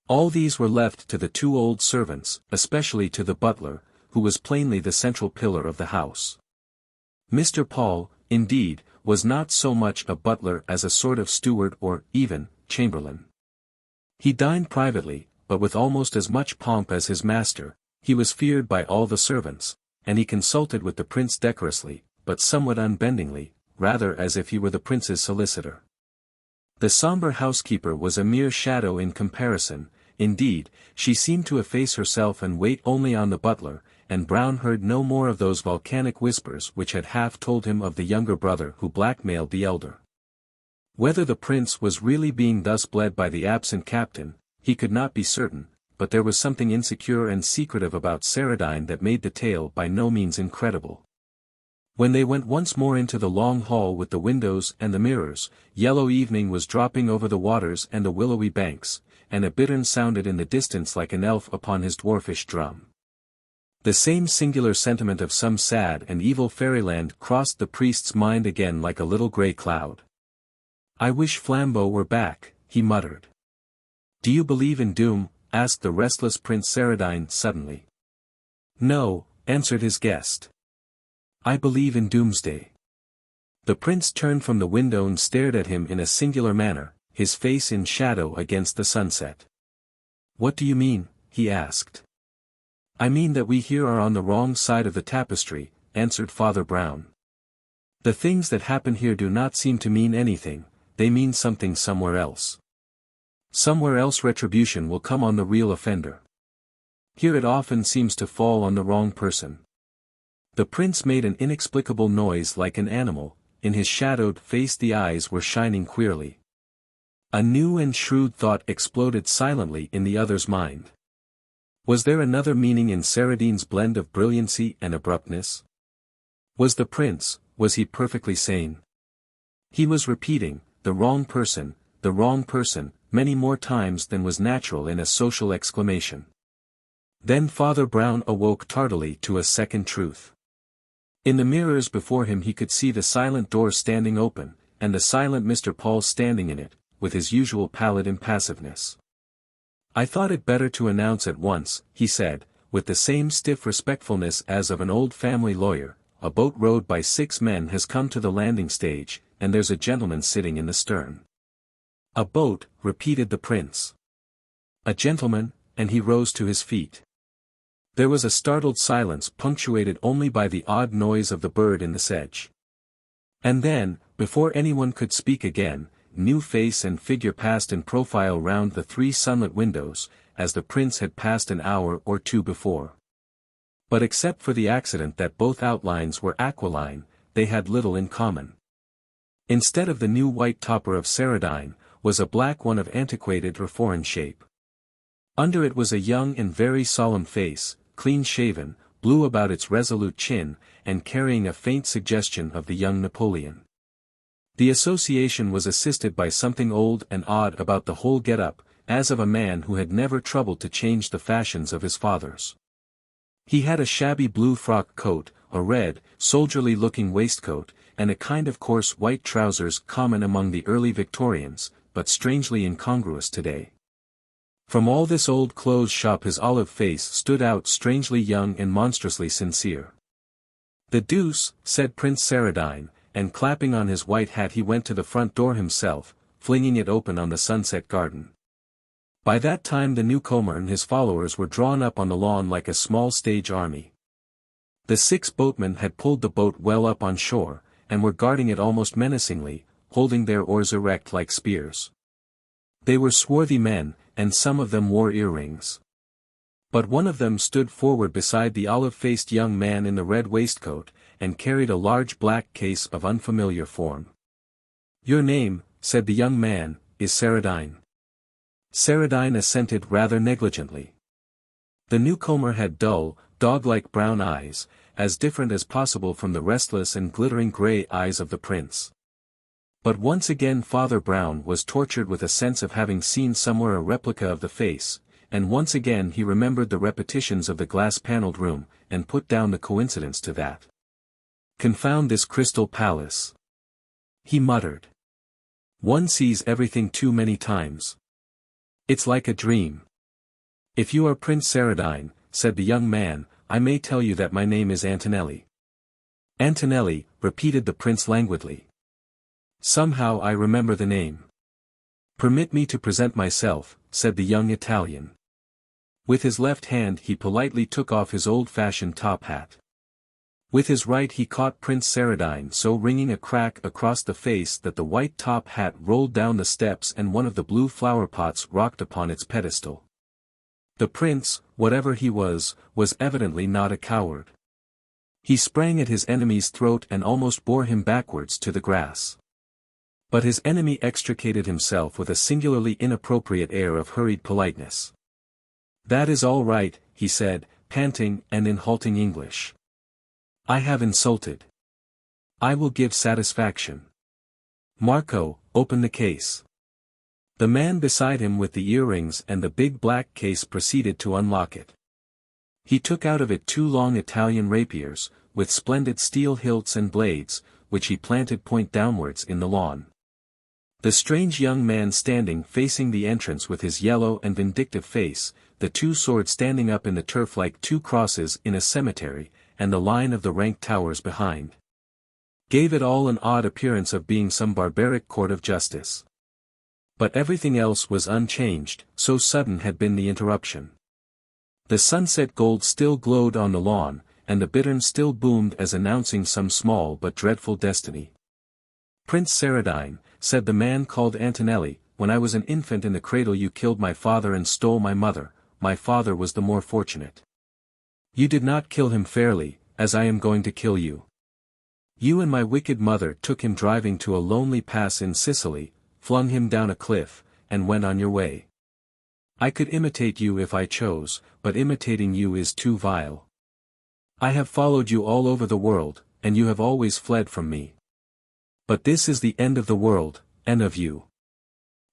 All these were left to the two old servants, especially to the butler, who was plainly the central pillar of the house. Mr. Paul, indeed, was not so much a butler as a sort of steward or, even, chamberlain. He dined privately, but with almost as much pomp as his master. He was feared by all the servants, and he consulted with the prince decorously, but somewhat unbendingly, rather as if he were the prince's solicitor. The sombre housekeeper was a mere shadow in comparison. Indeed, she seemed to efface herself and wait only on the butler, and Brown heard no more of those volcanic whispers which had half told him of the younger brother who blackmailed the elder. Whether the prince was really being thus bled by the absent captain, he could not be certain, but there was something insecure and secretive about Saradine that made the tale by no means incredible. When they went once more into the long hall with the windows and the mirrors, yellow evening was dropping over the waters and the willowy banks, and a bittern sounded in the distance like an elf upon his dwarfish drum. The same singular sentiment of some sad and evil fairyland crossed the priest's mind again like a little grey cloud. "I wish Flambeau were back," he muttered. "Do you believe in doom?" asked the restless Prince Saradine suddenly. "No," answered his guest. "I believe in doomsday." The prince turned from the window and stared at him in a singular manner, his face in shadow against the sunset. "What do you mean?" he asked. "I mean that we here are on the wrong side of the tapestry," answered Father Brown. "The things that happen here do not seem to mean anything, they mean something somewhere else. Somewhere else retribution will come on the real offender. Here it often seems to fall on the wrong person." The prince made an inexplicable noise like an animal. In his shadowed face the eyes were shining queerly. A new and shrewd thought exploded silently in the other's mind. Was there another meaning in Saradine's blend of brilliancy and abruptness? Was he perfectly sane? He was repeating, the wrong person, many more times than was natural in a social exclamation. Then Father Brown awoke tardily to a second truth. In the mirrors before him he could see the silent door standing open, and the silent Mr. Paul standing in it, with his usual pallid impassiveness. "I thought it better to announce at once," he said, with the same stiff respectfulness as of an old family lawyer, "a boat rowed by 6 men has come to the landing stage, and there's a gentleman sitting in the stern." "A boat," repeated the prince. "A gentleman," and he rose to his feet. There was a startled silence punctuated only by the odd noise of the bird in the sedge. And then, before anyone could speak again, new face and figure passed in profile round the 3 sunlit windows, as the prince had passed an hour or 2 before. But except for the accident that both outlines were aquiline, they had little in common. Instead of the new white topper of Saradine, was a black one of antiquated or foreign shape. Under it was a young and very solemn face, clean-shaven, blue about its resolute chin, and carrying a faint suggestion of the young Napoleon. The association was assisted by something old and odd about the whole get-up, as of a man who had never troubled to change the fashions of his fathers. He had a shabby blue frock coat, a red, soldierly-looking waistcoat, and a kind of coarse white trousers common among the early Victorians, but strangely incongruous today. From all this old clothes shop his olive face stood out strangely young and monstrously sincere. "The deuce," said Prince Saradine, and clapping on his white hat he went to the front door himself, flinging it open on the sunset garden. By that time the newcomer and his followers were drawn up on the lawn like a small stage army. The 6 boatmen had pulled the boat well up on shore, and were guarding it almost menacingly, holding their oars erect like spears. They were swarthy men, and some of them wore earrings. But one of them stood forward beside the olive-faced young man in the red waistcoat, and carried a large black case of unfamiliar form. "Your name," said the young man, "is Saradine." Saradine assented rather negligently. The newcomer had dull, dog-like brown eyes, as different as possible from the restless and glittering gray eyes of the prince. But once again Father Brown was tortured with a sense of having seen somewhere a replica of the face, and once again he remembered the repetitions of the glass-paneled room, and put down the coincidence to that. "Confound this crystal palace," he muttered. "One sees everything too many times. It's like a dream." "If you are Prince Saradine," said the young man, "I may tell you that my name is Antonelli." "Antonelli," repeated the prince languidly. "Somehow I remember the name." "Permit me to present myself," said the young Italian. With his left hand he politely took off his old-fashioned top hat. With his right he caught Prince Saradine so ringing a crack across the face that the white top hat rolled down the steps and one of the blue flower pots rocked upon its pedestal. The prince, whatever he was evidently not a coward. He sprang at his enemy's throat and almost bore him backwards to the grass. But his enemy extricated himself with a singularly inappropriate air of hurried politeness. "That is all right," he said, panting and in halting English. "I have insulted. I will give satisfaction. Marco, open the case." The man beside him with the earrings and the big black case proceeded to unlock it. He took out of it two long Italian rapiers, with splendid steel hilts and blades, which he planted point downwards in the lawn. The strange young man standing facing the entrance with his yellow and vindictive face, the two swords standing up in the turf like two crosses in a cemetery, and the line of the ranked towers behind, gave it all an odd appearance of being some barbaric court of justice. But everything else was unchanged, so sudden had been the interruption. The sunset gold still glowed on the lawn, and the bittern still boomed as announcing some small but dreadful destiny. "Prince Saradine," said the man called Antonelli, "when I was an infant in the cradle you killed my father and stole my mother. My father was the more fortunate. You did not kill him fairly, as I am going to kill you. You and my wicked mother took him driving to a lonely pass in Sicily, flung him down a cliff, and went on your way. I could imitate you if I chose, but imitating you is too vile. I have followed you all over the world, and you have always fled from me. But this is the end of the world, and of you.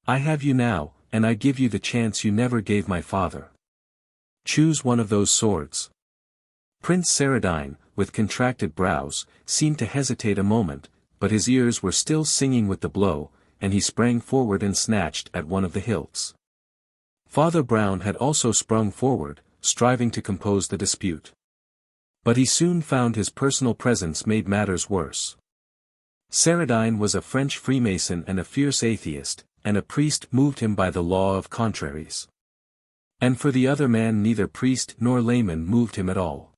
I have you now, and I give you the chance you never gave my father. Choose one of those swords." Prince Saradine, with contracted brows, seemed to hesitate a moment, but his ears were still singing with the blow, and he sprang forward and snatched at one of the hilts. Father Brown had also sprung forward, striving to compose the dispute. But he soon found his personal presence made matters worse. Saradine was a French Freemason and a fierce atheist, and a priest moved him by the law of contraries. And for the other man neither priest nor layman moved him at all.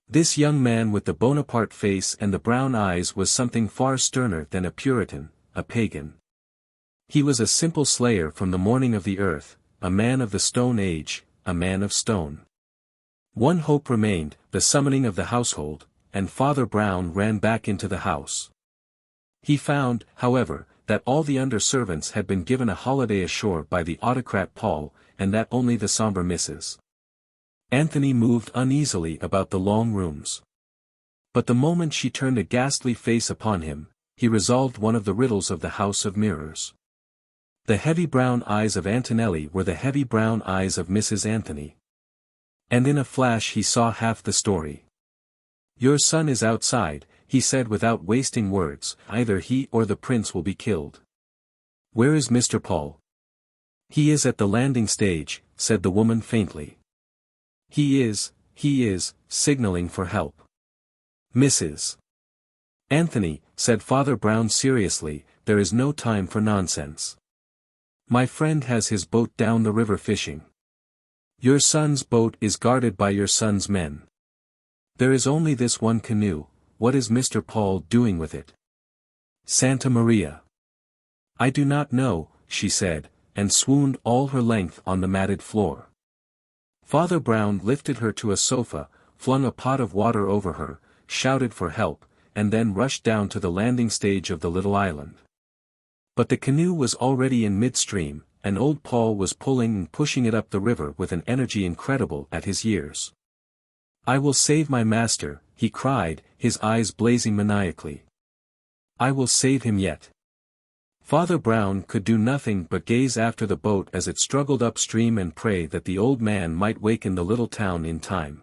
This young man with the Bonaparte face and the brown eyes was something far sterner than a Puritan, a pagan. He was a simple slayer from the morning of the earth, a man of the Stone Age, a man of stone. One hope remained, the summoning of the household, and Father Brown ran back into the house. He found, however, that all the under-servants had been given a holiday ashore by the autocrat Paul, and that only the sombre Mrs. Anthony moved uneasily about the long rooms. But the moment she turned a ghastly face upon him, he resolved one of the riddles of the House of Mirrors. The heavy brown eyes of Antonelli were the heavy brown eyes of Mrs. Anthony. And in a flash he saw half the story. "Your son is outside," he said without wasting words, "either he or the prince will be killed." "Where is Mr. Paul?" "He is at the landing stage," said the woman faintly. He is, signaling for help." "Mrs. Anthony," said Father Brown seriously, "there is no time for nonsense. My friend has his boat down the river fishing. Your son's boat is guarded by your son's men. There is only this one canoe. What is Mr. Paul doing with it?" "Santa Maria." "I do not know," she said, and swooned all her length on the matted floor. Father Brown lifted her to a sofa, flung a pot of water over her, shouted for help, and then rushed down to the landing stage of the little island. But the canoe was already in midstream, and old Paul was pulling and pushing it up the river with an energy incredible at his years. "I will save my master," he cried, his eyes blazing maniacally. "I will save him yet." Father Brown could do nothing but gaze after the boat as it struggled upstream and pray that the old man might waken the little town in time.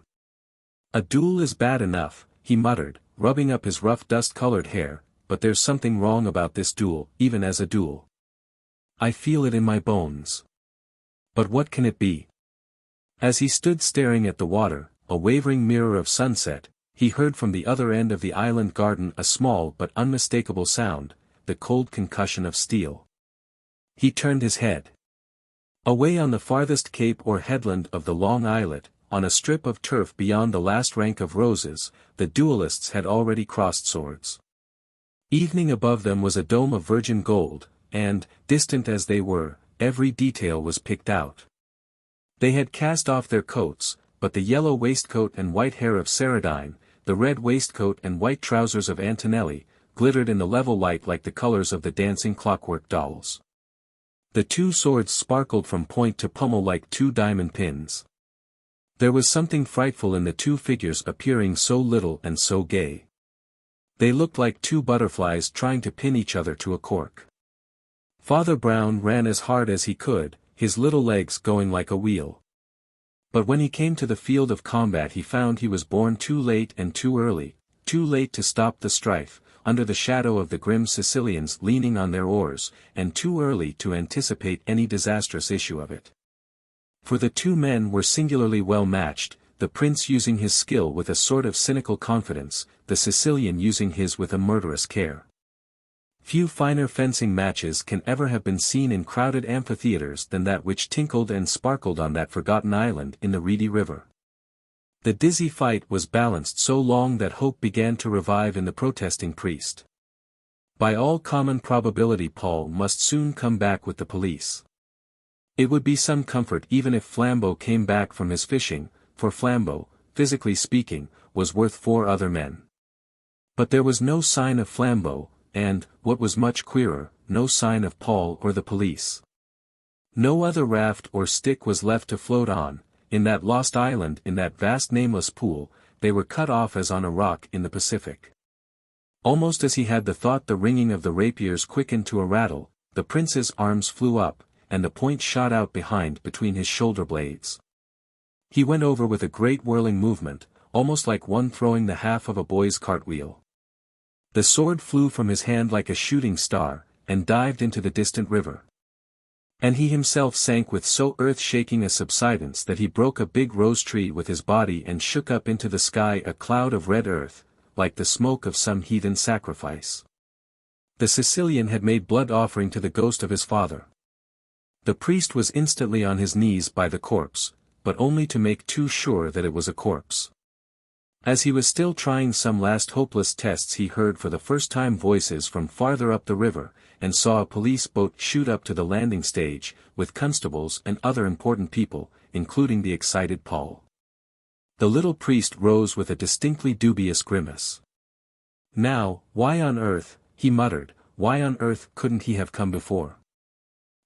"A duel is bad enough," he muttered, rubbing up his rough dust-colored hair, "but there's something wrong about this duel, even as a duel. I feel it in my bones. But what can it be?" As he stood staring at the water, a wavering mirror of sunset, he heard from the other end of the island garden a small but unmistakable sound, the cold concussion of steel. He turned his head. Away on the farthest cape or headland of the long islet, on a strip of turf beyond the last rank of roses, the duelists had already crossed swords. Evening above them was a dome of virgin gold, and, distant as they were, every detail was picked out. They had cast off their coats, but the yellow waistcoat and white hair of Saradine, the red waistcoat and white trousers of Antonelli, glittered in the level light like the colors of the dancing clockwork dolls. The two swords sparkled from point to pommel like two diamond pins. There was something frightful in the two figures appearing so little and so gay. They looked like two butterflies trying to pin each other to a cork. Father Brown ran as hard as he could, his little legs going like a wheel. But when he came to the field of combat he found he was born too late and too early, too late to stop the strife, under the shadow of the grim Sicilians leaning on their oars, and too early to anticipate any disastrous issue of it. For the two men were singularly well matched, the prince using his skill with a sort of cynical confidence, the Sicilian using his with a murderous care. Few finer fencing matches can ever have been seen in crowded amphitheaters than that which tinkled and sparkled on that forgotten island in the reedy river. The dizzy fight was balanced so long that hope began to revive in the protesting priest. By all common probability Paul must soon come back with the police. It would be some comfort even if Flambeau came back from his fishing, for Flambeau, physically speaking, was worth 4 other men. But there was no sign of Flambeau, and, what was much queerer, no sign of Paul or the police. No other raft or stick was left to float on, in that lost island, in that vast nameless pool, they were cut off as on a rock in the Pacific. Almost as he had the thought the ringing of the rapiers quickened to a rattle, the prince's arms flew up, and the point shot out behind between his shoulder blades. He went over with a great whirling movement, almost like one throwing the half of a boy's cartwheel. The sword flew from his hand like a shooting star, and dived into the distant river. And he himself sank with so earth-shaking a subsidence that he broke a big rose tree with his body and shook up into the sky a cloud of red earth, like the smoke of some heathen sacrifice. The Sicilian had made blood offering to the ghost of his father. The priest was instantly on his knees by the corpse, but only to make too sure that it was a corpse. As he was still trying some last hopeless tests he heard for the first time voices from farther up the river, and saw a police boat shoot up to the landing stage, with constables and other important people, including the excited Paul. The little priest rose with a distinctly dubious grimace. "Now, why on earth," he muttered, "why on earth couldn't he have come before?"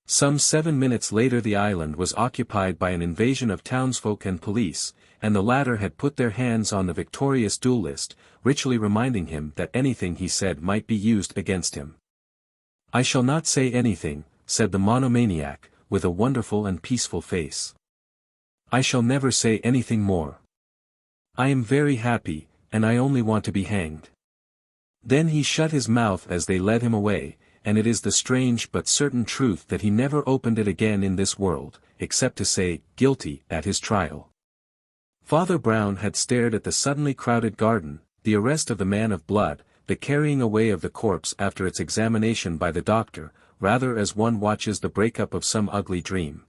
Some 7 minutes later the island was occupied by an invasion of townsfolk and police, and the latter had put their hands on the victorious duelist, ritually reminding him that anything he said might be used against him. "I shall not say anything," said the monomaniac, with a wonderful and peaceful face. "I shall never say anything more. I am very happy, and I only want to be hanged." Then he shut his mouth as they led him away, and it is the strange but certain truth that he never opened it again in this world, except to say, "Guilty," at his trial. Father Brown had stared at the suddenly crowded garden, the arrest of the man of blood, the carrying away of the corpse after its examination by the doctor, rather as one watches the breakup of some ugly dream.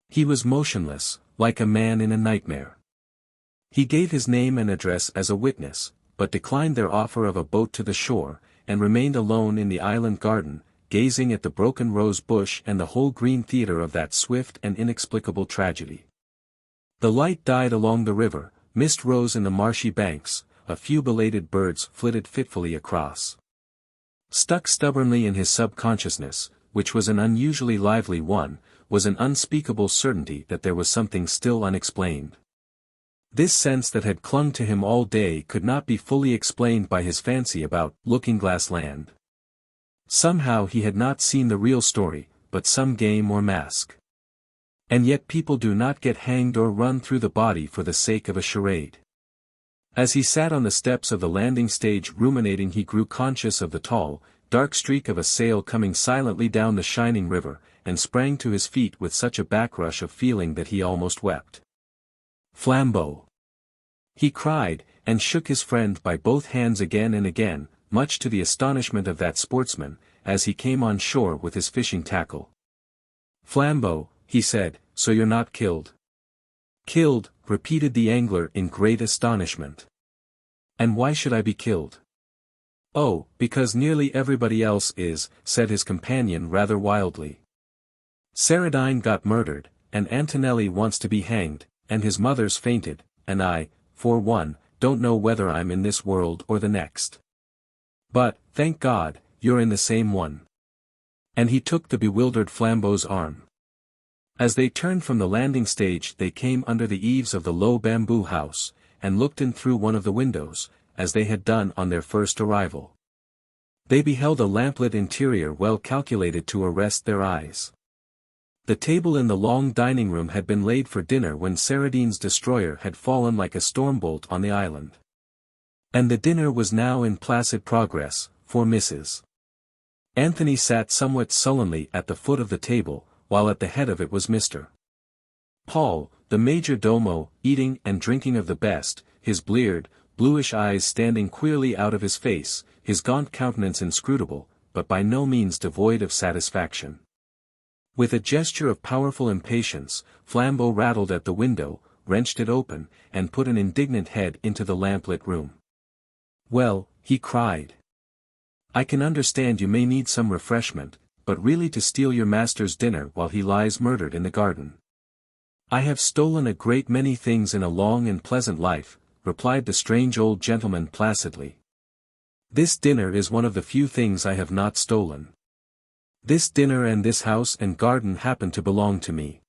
He was motionless, like a man in a nightmare. He gave his name and address as a witness, but declined their offer of a boat to the shore, and remained alone in the island garden, gazing at the broken rose bush and the whole green theatre of that swift and inexplicable tragedy. The light died along the river, mist rose in the marshy banks, a few belated birds flitted fitfully across. Stuck stubbornly in his subconsciousness, which was an unusually lively one, was an unspeakable certainty that there was something still unexplained. This sense that had clung to him all day could not be fully explained by his fancy about Looking-Glass Land. Somehow he had not seen the real story, but some game or mask. And yet people do not get hanged or run through the body for the sake of a charade. As he sat on the steps of the landing stage ruminating, he grew conscious of the tall, dark streak of a sail coming silently down the shining river, and sprang to his feet with such a backrush of feeling that he almost wept. "Flambeau!" he cried, and shook his friend by both hands again and again, much to the astonishment of that sportsman, as he came on shore with his fishing tackle. "Flambeau," he said, "so you're not killed?" "Killed," repeated the angler in great astonishment. "And why should I be killed?" "Oh, because nearly everybody else is," said his companion rather wildly. "Saradine got murdered, and Antonelli wants to be hanged, and his mother's fainted, and I, for one, don't know whether I'm in this world or the next. But, thank God, you're in the same one." And he took the bewildered Flambeau's arm. As they turned from the landing stage they came under the eaves of the low bamboo house, and looked in through one of the windows, as they had done on their first arrival. They beheld a lamplit interior well calculated to arrest their eyes. The table in the long dining room had been laid for dinner when Saradine's destroyer had fallen like a storm-bolt on the island. And the dinner was now in placid progress, for Mrs. Anthony sat somewhat sullenly at the foot of the table, while at the head of it was Mr. Paul, the major domo, eating and drinking of the best, his bleared, bluish eyes standing queerly out of his face, his gaunt countenance inscrutable, but by no means devoid of satisfaction. With a gesture of powerful impatience, Flambeau rattled at the window, wrenched it open, and put an indignant head into the lamplit room. "Well," he cried, "I can understand you may need some refreshment, but really to steal your master's dinner while he lies murdered in the garden." "I have stolen a great many things in a long and pleasant life," replied the strange old gentleman placidly. "This dinner is one of the few things I have not stolen. This dinner and this house and garden happen to belong to me."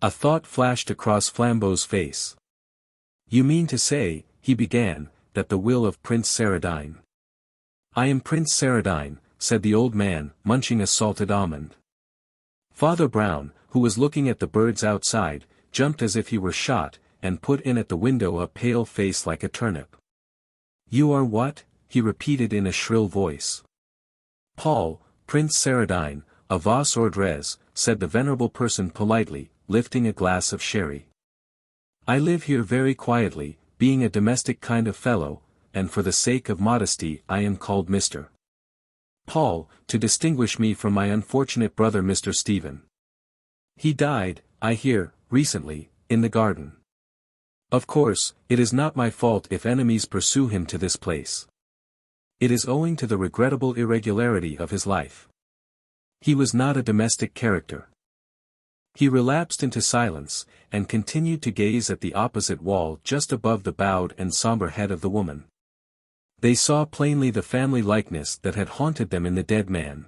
A thought flashed across Flambeau's face. "You mean to say," he began, "that the will of Prince Saradine—" "I am Prince Saradine," said the old man, munching a salted almond. Father Brown, who was looking at the birds outside, jumped as if he were shot, and put in at the window a pale face like a turnip. "You are what?" he repeated in a shrill voice. "Paul, Prince Saradine, a vos ordres," said the venerable person politely, lifting a glass of sherry. "I live here very quietly, being a domestic kind of fellow, and for the sake of modesty I am called Mr. Paul, to distinguish me from my unfortunate brother Mr. Stephen. He died, I hear, recently, in the garden. Of course, it is not my fault if enemies pursue him to this place. It is owing to the regrettable irregularity of his life. He was not a domestic character." He relapsed into silence, and continued to gaze at the opposite wall just above the bowed and somber head of the woman. They saw plainly the family likeness that had haunted them in the dead man.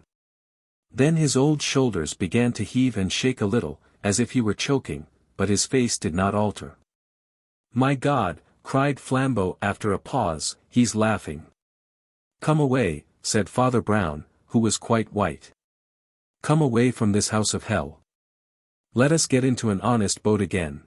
Then his old shoulders began to heave and shake a little, as if he were choking, but his face did not alter. "My God," cried Flambeau after a pause, "he's laughing." "Come away," said Father Brown, who was quite white. "Come away from this house of hell. Let us get into an honest boat again."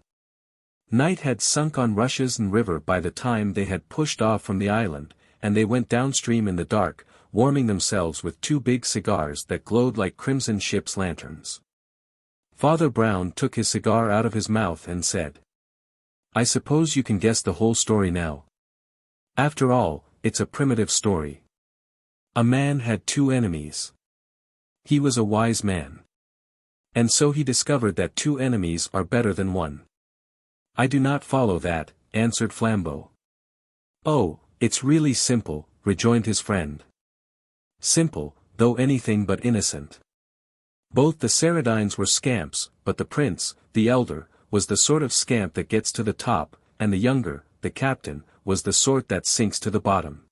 Night had sunk on Rushes and River by the time they had pushed off from the island, and they went downstream in the dark, warming themselves with two big cigars that glowed like crimson ship's lanterns. Father Brown took his cigar out of his mouth and said, "I suppose you can guess the whole story now. After all, it's a primitive story. A man had two enemies. He was a wise man. And so he discovered that two enemies are better than one." "I do not follow that," answered Flambeau. "Oh, it's really simple," rejoined his friend. "Simple, though anything but innocent. Both the Saradines were scamps, but the prince, the elder, was the sort of scamp that gets to the top, and the younger, the captain, was the sort that sinks to the bottom.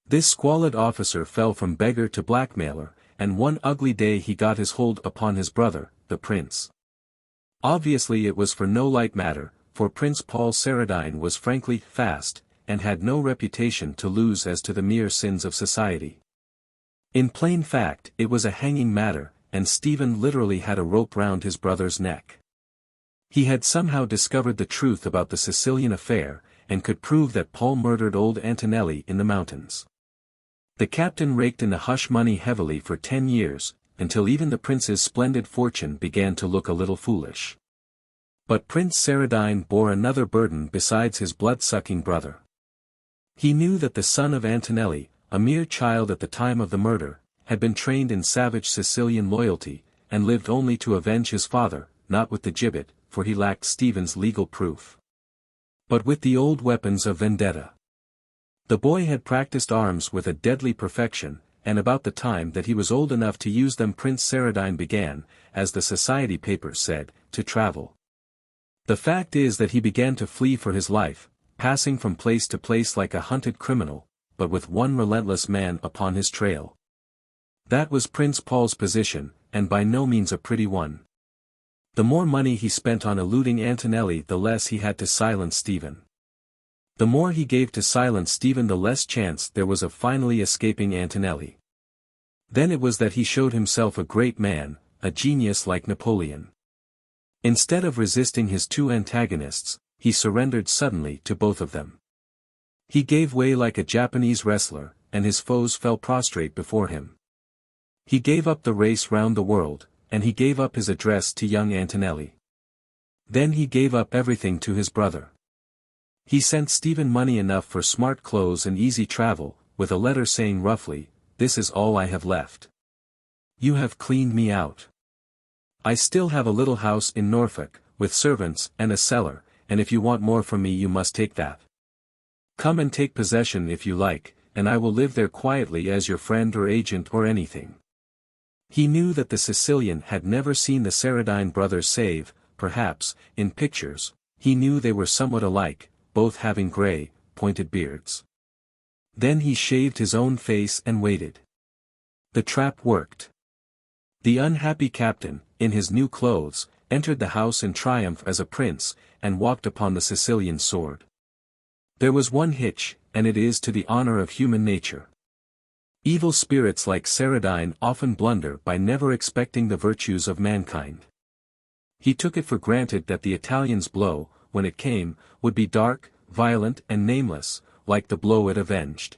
This squalid officer fell from beggar to blackmailer, and one ugly day he got his hold upon his brother, the prince. Obviously it was for no light matter, for Prince Paul Saradine was frankly fast, and had no reputation to lose as to the mere sins of society. In plain fact, it was a hanging matter, and Stephen literally had a rope round his brother's neck. He had somehow discovered the truth about the Sicilian affair, and could prove that Paul murdered old Antonelli in the mountains. The captain raked in the hush money heavily for 10 years, until even the prince's splendid fortune began to look a little foolish. But Prince Saradine bore another burden besides his blood-sucking brother. He knew that the son of Antonelli, a mere child at the time of the murder, had been trained in savage Sicilian loyalty, and lived only to avenge his father, not with the gibbet, for he lacked Stephen's legal proof, but with the old weapons of vendetta. The boy had practiced arms with a deadly perfection, and about the time that he was old enough to use them Prince Saradine began, as the society papers said, to travel. The fact is that he began to flee for his life, passing from place to place like a hunted criminal, but with one relentless man upon his trail. That was Prince Paul's position, and by no means a pretty one. The more money he spent on eluding Antonelli, the less he had to silence Stephen. The more he gave to silence Stephen, the less chance there was of finally escaping Antonelli. Then it was that he showed himself a great man, a genius like Napoleon. Instead of resisting his two antagonists, he surrendered suddenly to both of them. He gave way like a Japanese wrestler, and his foes fell prostrate before him. He gave up the race round the world, and he gave up his address to young Antonelli. Then he gave up everything to his brother. He sent Stephen money enough for smart clothes and easy travel, with a letter saying roughly, "This is all I have left. You have cleaned me out. I still have a little house in Norfolk, with servants and a cellar, and if you want more from me you must take that. Come and take possession if you like, and I will live there quietly as your friend or agent or anything." He knew that the Sicilian had never seen the Saradine brothers save, perhaps, in pictures. He knew they were somewhat alike, both having grey, pointed beards. Then he shaved his own face and waited. The trap worked. The unhappy captain, in his new clothes, entered the house in triumph as a prince, and walked upon the Sicilian sword. There was one hitch, and it is to the honor of human nature. Evil spirits like Saradine often blunder by never expecting the virtues of mankind. He took it for granted that the Italian's blow, when it came, would be dark, violent and nameless, like the blow it avenged.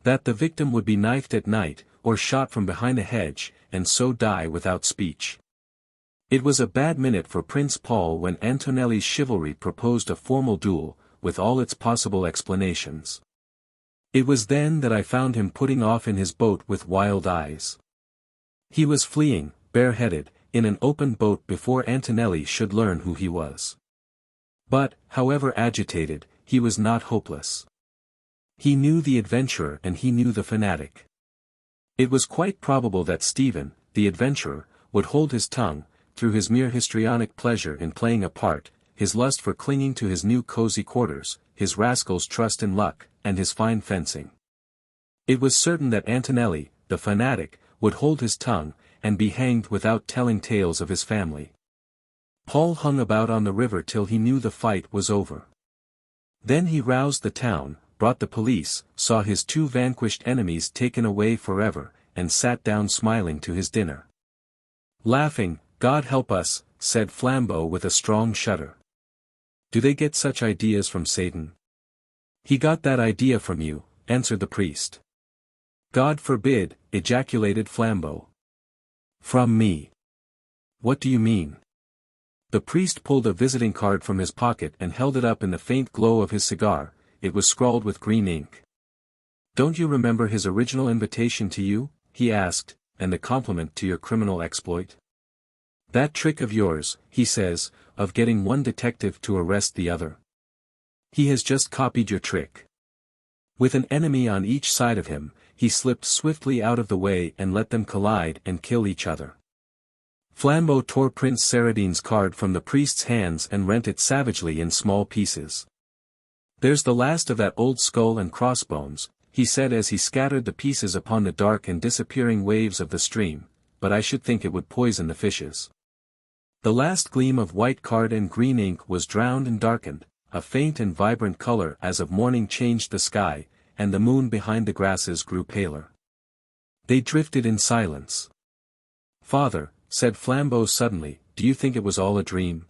That the victim would be knifed at night, or shot from behind a hedge, and so die without speech. It was a bad minute for Prince Paul when Antonelli's chivalry proposed a formal duel, with all its possible explanations. It was then that I found him putting off in his boat with wild eyes. He was fleeing, bareheaded, in an open boat before Antonelli should learn who he was. But, however agitated, he was not hopeless. He knew the adventurer and he knew the fanatic. It was quite probable that Stephen, the adventurer, would hold his tongue, through his mere histrionic pleasure in playing a part, his lust for clinging to his new cozy quarters, his rascal's trust in luck, and his fine fencing. It was certain that Antonelli, the fanatic, would hold his tongue, and be hanged without telling tales of his family. Paul hung about on the river till he knew the fight was over. Then he roused the town, brought the police, saw his two vanquished enemies taken away forever, and sat down smiling to his dinner. Laughing, "God help us," said Flambeau with a strong shudder. "Do they get such ideas from Satan?" "He got that idea from you," answered the priest. "God forbid," ejaculated Flambeau. "From me? What do you mean?" The priest pulled a visiting card from his pocket and held it up in the faint glow of his cigar. It was scrawled with green ink. "Don't you remember his original invitation to you?" he asked, "and the compliment to your criminal exploit? That trick of yours, he says, of getting one detective to arrest the other. He has just copied your trick. With an enemy on each side of him, he slipped swiftly out of the way and let them collide and kill each other." Flambeau tore Prince Saradine's card from the priest's hands and rent it savagely in small pieces. "There's the last of that old skull and crossbones," he said as he scattered the pieces upon the dark and disappearing waves of the stream, "but I should think it would poison the fishes." The last gleam of white card and green ink was drowned and darkened, a faint and vibrant color as of morning changed the sky, and the moon behind the grasses grew paler. They drifted in silence. "Father," said Flambeau suddenly, "do you think it was all a dream?"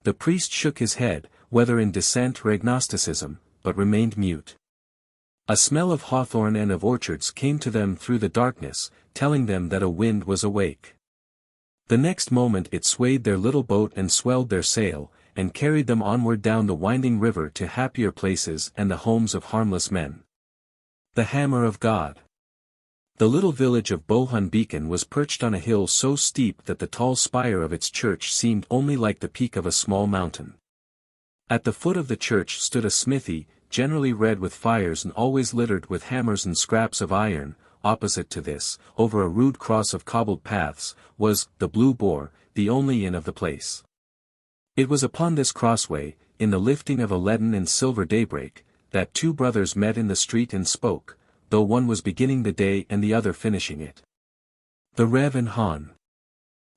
The priest shook his head, whether in dissent or agnosticism, but remained mute. A smell of hawthorn and of orchards came to them through the darkness, telling them that a wind was awake. The next moment it swayed their little boat and swelled their sail, and carried them onward down the winding river to happier places and the homes of harmless men. The Hammer of God. The little village of Bohun Beacon was perched on a hill so steep that the tall spire of its church seemed only like the peak of a small mountain. At the foot of the church stood a smithy, generally red with fires and always littered with hammers and scraps of iron. Opposite to this, over a rude cross of cobbled paths, was the Blue Boar, the only inn of the place. It was upon this crossway, in the lifting of a leaden and silver daybreak, that two brothers met in the street and spoke, though one was beginning the day and the other finishing it. The Rev. and Hon.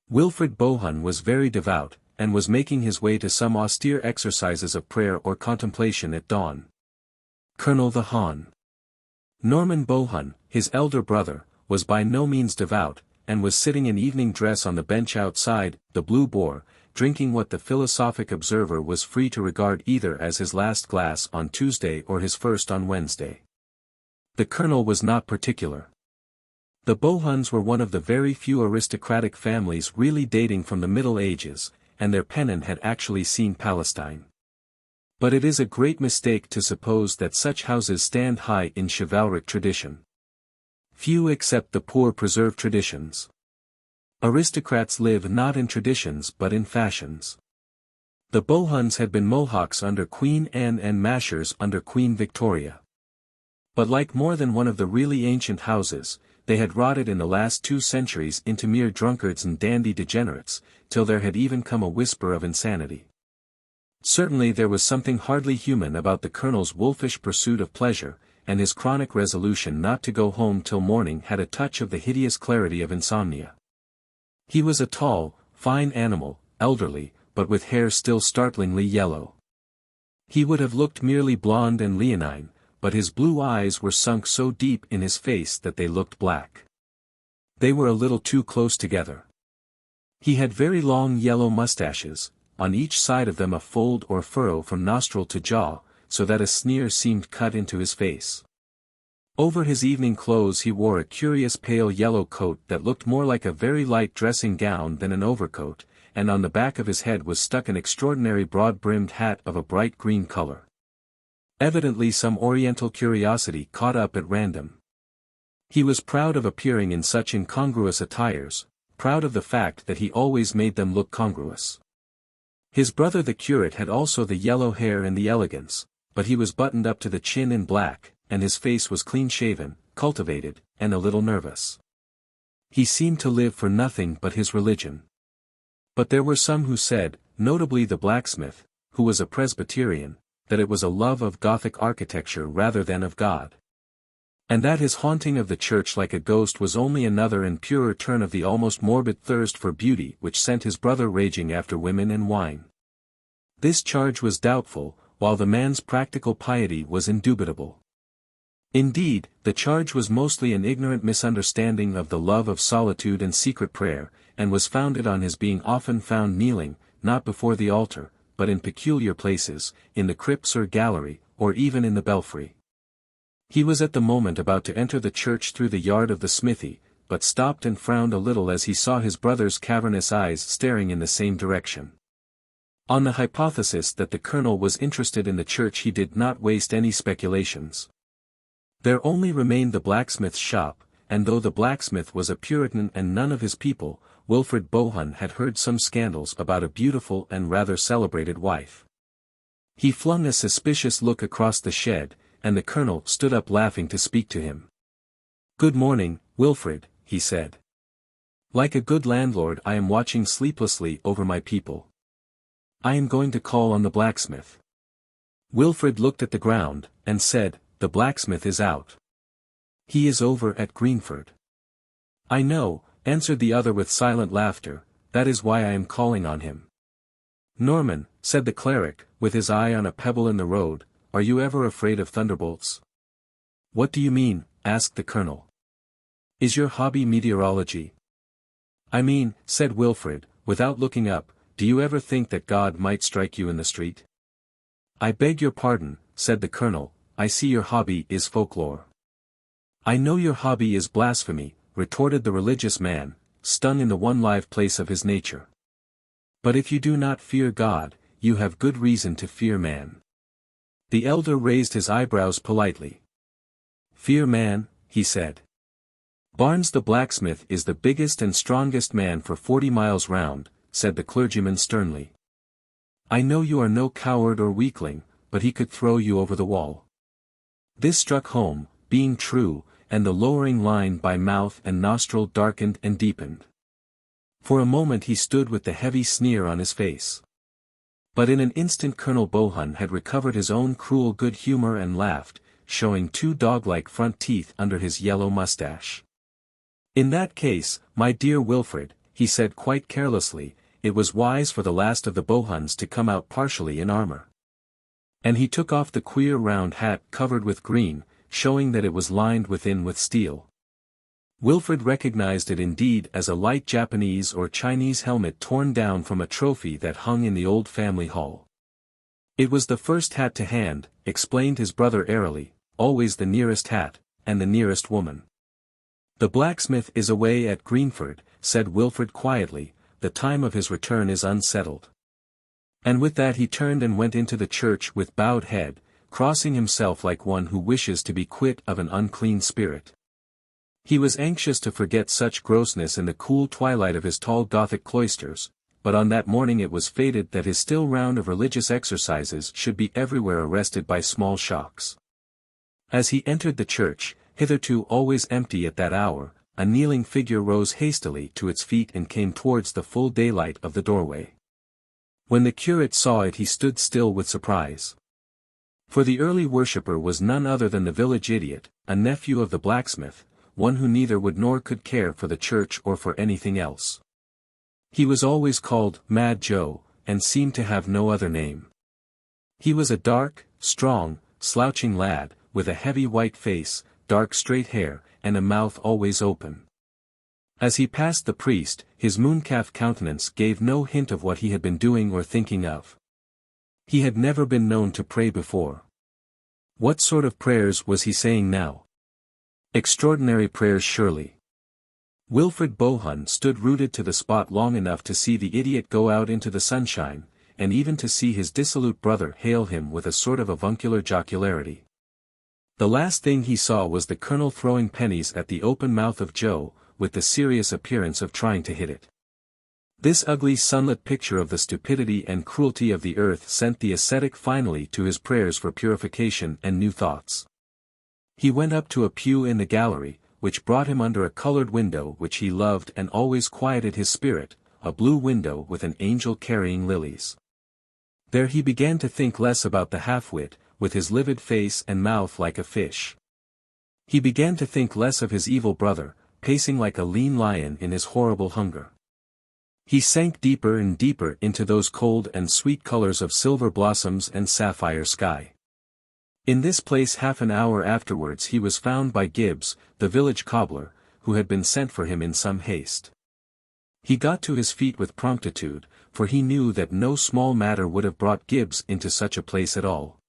Wilfred Bohun was very devout, and was making his way to some austere exercises of prayer or contemplation at dawn. Colonel the Hon. Norman Bohun, his elder brother, was by no means devout, and was sitting in evening dress on the bench outside the Blue Boar, drinking what the philosophic observer was free to regard either as his last glass on Tuesday or his first on Wednesday. The colonel was not particular. The Bohuns were one of the very few aristocratic families really dating from the Middle Ages, and their pennon had actually seen Palestine. But it is a great mistake to suppose that such houses stand high in chivalric tradition. Few except the poor preserve traditions. Aristocrats live not in traditions but in fashions. The Bohuns had been Mohawks under Queen Anne and Mashers under Queen Victoria. But like more than one of the really ancient houses, they had rotted in the last 2 centuries into mere drunkards and dandy degenerates, till there had even come a whisper of insanity. Certainly there was something hardly human about the colonel's wolfish pursuit of pleasure, and his chronic resolution not to go home till morning had a touch of the hideous clarity of insomnia. He was a tall, fine animal, elderly, but with hair still startlingly yellow. He would have looked merely blond and leonine, but his blue eyes were sunk so deep in his face that they looked black. They were a little too close together. He had very long yellow mustaches, on each side of them a fold or furrow from nostril to jaw, so that a sneer seemed cut into his face. Over his evening clothes he wore a curious pale yellow coat that looked more like a very light dressing gown than an overcoat, and on the back of his head was stuck an extraordinary broad-brimmed hat of a bright green color. Evidently some oriental curiosity caught up at random. He was proud of appearing in such incongruous attires, proud of the fact that he always made them look congruous. His brother the curate had also the yellow hair and the elegance, but he was buttoned up to the chin in black, and his face was clean-shaven, cultivated, and a little nervous. He seemed to live for nothing but his religion. But there were some who said, notably the blacksmith, who was a Presbyterian, that it was a love of Gothic architecture rather than of God. And that his haunting of the church like a ghost was only another and purer turn of the almost morbid thirst for beauty which sent his brother raging after women and wine. This charge was doubtful, while the man's practical piety was indubitable. Indeed, the charge was mostly an ignorant misunderstanding of the love of solitude and secret prayer, and was founded on his being often found kneeling, not before the altar, but in peculiar places, in the crypts or gallery, or even in the belfry. He was at the moment about to enter the church through the yard of the smithy, but stopped and frowned a little as he saw his brother's cavernous eyes staring in the same direction. On the hypothesis that the colonel was interested in the church he did not waste any speculations. There only remained the blacksmith's shop, and though the blacksmith was a Puritan and none of his people, Wilfred Bohun had heard some scandals about a beautiful and rather celebrated wife. He flung a suspicious look across the shed, and the colonel stood up laughing to speak to him. "Good morning, Wilfred," he said. "Like a good landlord I am watching sleeplessly over my people. I am going to call on the blacksmith." Wilfred looked at the ground, and said, "The blacksmith is out. He is over at Greenford." "I know," answered the other with silent laughter, that is why I am calling on him. Norman, said the cleric, with his eye on a pebble in the road, are you ever afraid of thunderbolts? What do you mean? Asked the colonel. Is your hobby meteorology? I mean, said Wilfred, without looking up, do you ever think that God might strike you in the street? I beg your pardon, said the colonel, I see your hobby is folklore. I know your hobby is blasphemy, retorted the religious man, stung in the one live place of his nature. But if you do not fear God, you have good reason to fear man. The elder raised his eyebrows politely. Fear man, he said. Barnes the blacksmith is the biggest and strongest man for 40 miles round, said the clergyman sternly. I know you are no coward or weakling, but he could throw you over the wall. This struck home, being true, and the lowering line by mouth and nostril darkened and deepened. For a moment he stood with the heavy sneer on his face. But in an instant Colonel Bohun had recovered his own cruel good humor and laughed, showing two dog-like front teeth under his yellow mustache. In that case, my dear Wilfred, he said quite carelessly, it was wise for the last of the Bohuns to come out partially in armor. And he took off the queer round hat covered with green, showing that it was lined within with steel. Wilfred recognized it indeed as a light Japanese or Chinese helmet torn down from a trophy that hung in the old family hall. It was the first hat to hand, explained his brother airily, always the nearest hat, and the nearest woman. The blacksmith is away at Greenford, said Wilfred quietly, the time of his return is unsettled. And with that he turned and went into the church with bowed head, crossing himself like one who wishes to be quit of an unclean spirit. He was anxious to forget such grossness in the cool twilight of his tall Gothic cloisters, but on that morning it was fated that his still round of religious exercises should be everywhere arrested by small shocks. As he entered the church, hitherto always empty at that hour, a kneeling figure rose hastily to its feet and came towards the full daylight of the doorway. When the curate saw it he stood still with surprise. For the early worshipper was none other than the village idiot, a nephew of the blacksmith, one who neither would nor could care for the church or for anything else. He was always called Mad Joe, and seemed to have no other name. He was a dark, strong, slouching lad, with a heavy white face, dark straight hair, and a mouth always open. As he passed the priest, his mooncalf countenance gave no hint of what he had been doing or thinking of. He had never been known to pray before. What sort of prayers was he saying now? Extraordinary prayers surely. Wilfred Bohun stood rooted to the spot long enough to see the idiot go out into the sunshine, and even to see his dissolute brother hail him with a sort of avuncular jocularity. The last thing he saw was the colonel throwing pennies at the open mouth of Joe, with the serious appearance of trying to hit it. This ugly sunlit picture of the stupidity and cruelty of the earth sent the ascetic finally to his prayers for purification and new thoughts. He went up to a pew in the gallery, which brought him under a colored window which he loved and always quieted his spirit, a blue window with an angel carrying lilies. There he began to think less about the half-wit, with his livid face and mouth like a fish. He began to think less of his evil brother, pacing like a lean lion in his horrible hunger. He sank deeper and deeper into those cold and sweet colors of silver blossoms and sapphire sky. In this place half an hour afterwards he was found by Gibbs, the village cobbler, who had been sent for him in some haste. He got to his feet with promptitude, for he knew that no small matter would have brought Gibbs into such a place at all.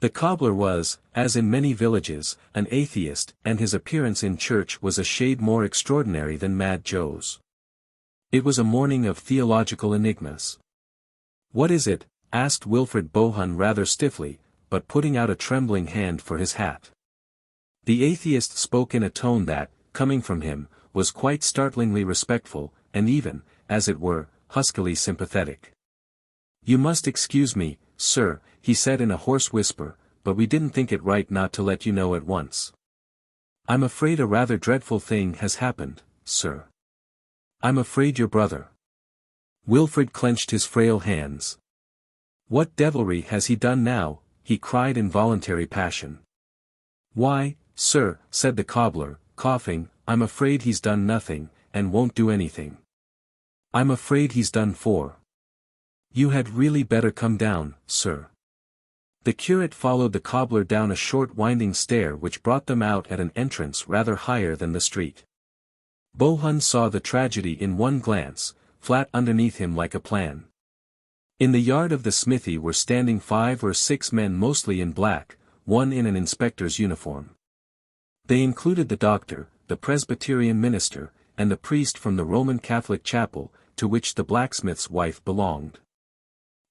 The cobbler was, as in many villages, an atheist, and his appearance in church was a shade more extraordinary than Mad Joe's. It was a morning of theological enigmas. "What is it?" asked Wilfred Bohun rather stiffly, but putting out a trembling hand for his hat. The atheist spoke in a tone that, coming from him, was quite startlingly respectful, and even, as it were, huskily sympathetic. "You must excuse me, sir," he said in a hoarse whisper, "but we didn't think it right not to let you know at once. I'm afraid a rather dreadful thing has happened, sir. I'm afraid your brother." Wilfred clenched his frail hands. "What devilry has he done now?" he cried in voluntary passion. "Why, sir," said the cobbler, coughing, "I'm afraid he's done nothing, and won't do anything. I'm afraid he's done for. You had really better come down, sir. The curate followed the cobbler down a short winding stair which brought them out at an entrance rather higher than the street. Bohun saw the tragedy in one glance, flat underneath him like a plan. In the yard of the smithy were standing 5 or 6 men mostly in black, one in an inspector's uniform. They included the doctor, the Presbyterian minister, and the priest from the Roman Catholic chapel, to which the blacksmith's wife belonged.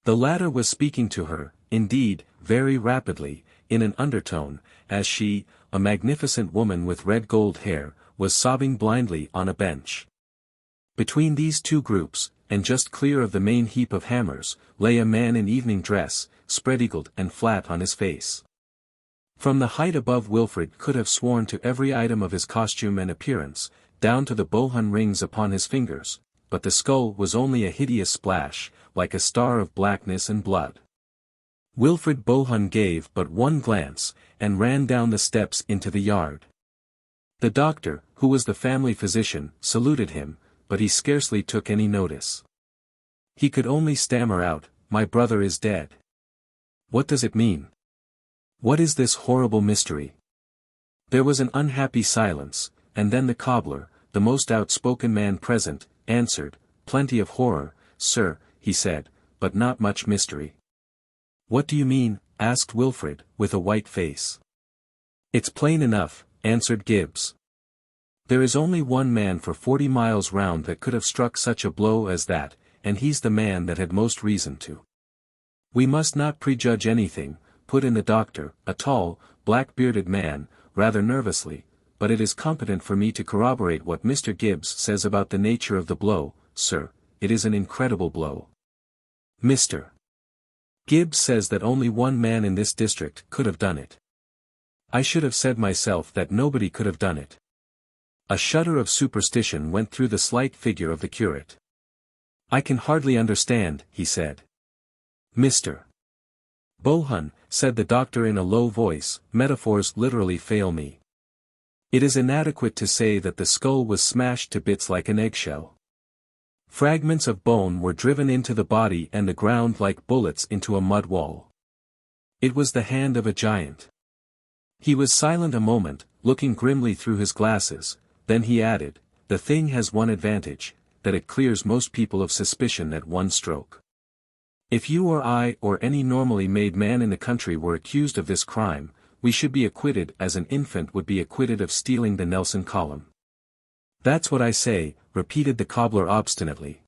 The latter was speaking to her, indeed, very rapidly, in an undertone, as she, a magnificent woman with red gold hair, was sobbing blindly on a bench. Between these two groups, and just clear of the main heap of hammers, lay a man in evening dress, spread-eagled and flat on his face. From the height above Wilfrid could have sworn to every item of his costume and appearance, down to the Bohun rings upon his fingers, but the skull was only a hideous splash, like a star of blackness and blood. Wilfrid Bohun gave but one glance, and ran down the steps into the yard. The doctor, who was the family physician, saluted him, but he scarcely took any notice. He could only stammer out, "My brother is dead. What does it mean? What is this horrible mystery?" There was an unhappy silence, and then the cobbler, the most outspoken man present, answered, "Plenty of horror, sir," he said, "but not much mystery." "What do you mean?" asked Wilfrid, with a white face. "It's plain enough," answered Gibbs. "There is only one man for 40 miles round that could have struck such a blow as that, and he's the man that had most reason to." "We must not prejudge anything," put in the doctor, a tall, black-bearded man, rather nervously, "but it is competent for me to corroborate what Mr. Gibbs says about the nature of the blow, sir. It is an incredible blow. Mr. Gibbs says that only one man in this district could have done it. I should have said myself that nobody could have done it." A shudder of superstition went through the slight figure of the curate. "I can hardly understand," he said. "Mr. Bohun," said the doctor in a low voice, "metaphors literally fail me. It is inadequate to say that the skull was smashed to bits like an eggshell. Fragments of bone were driven into the body and the ground like bullets into a mud wall. It was the hand of a giant." He was silent a moment, looking grimly through his glasses, then he added, "The thing has one advantage, that it clears most people of suspicion at one stroke. If you or I or any normally made man in the country were accused of this crime, we should be acquitted as an infant would be acquitted of stealing the Nelson column." "That's what I say," repeated the cobbler obstinately.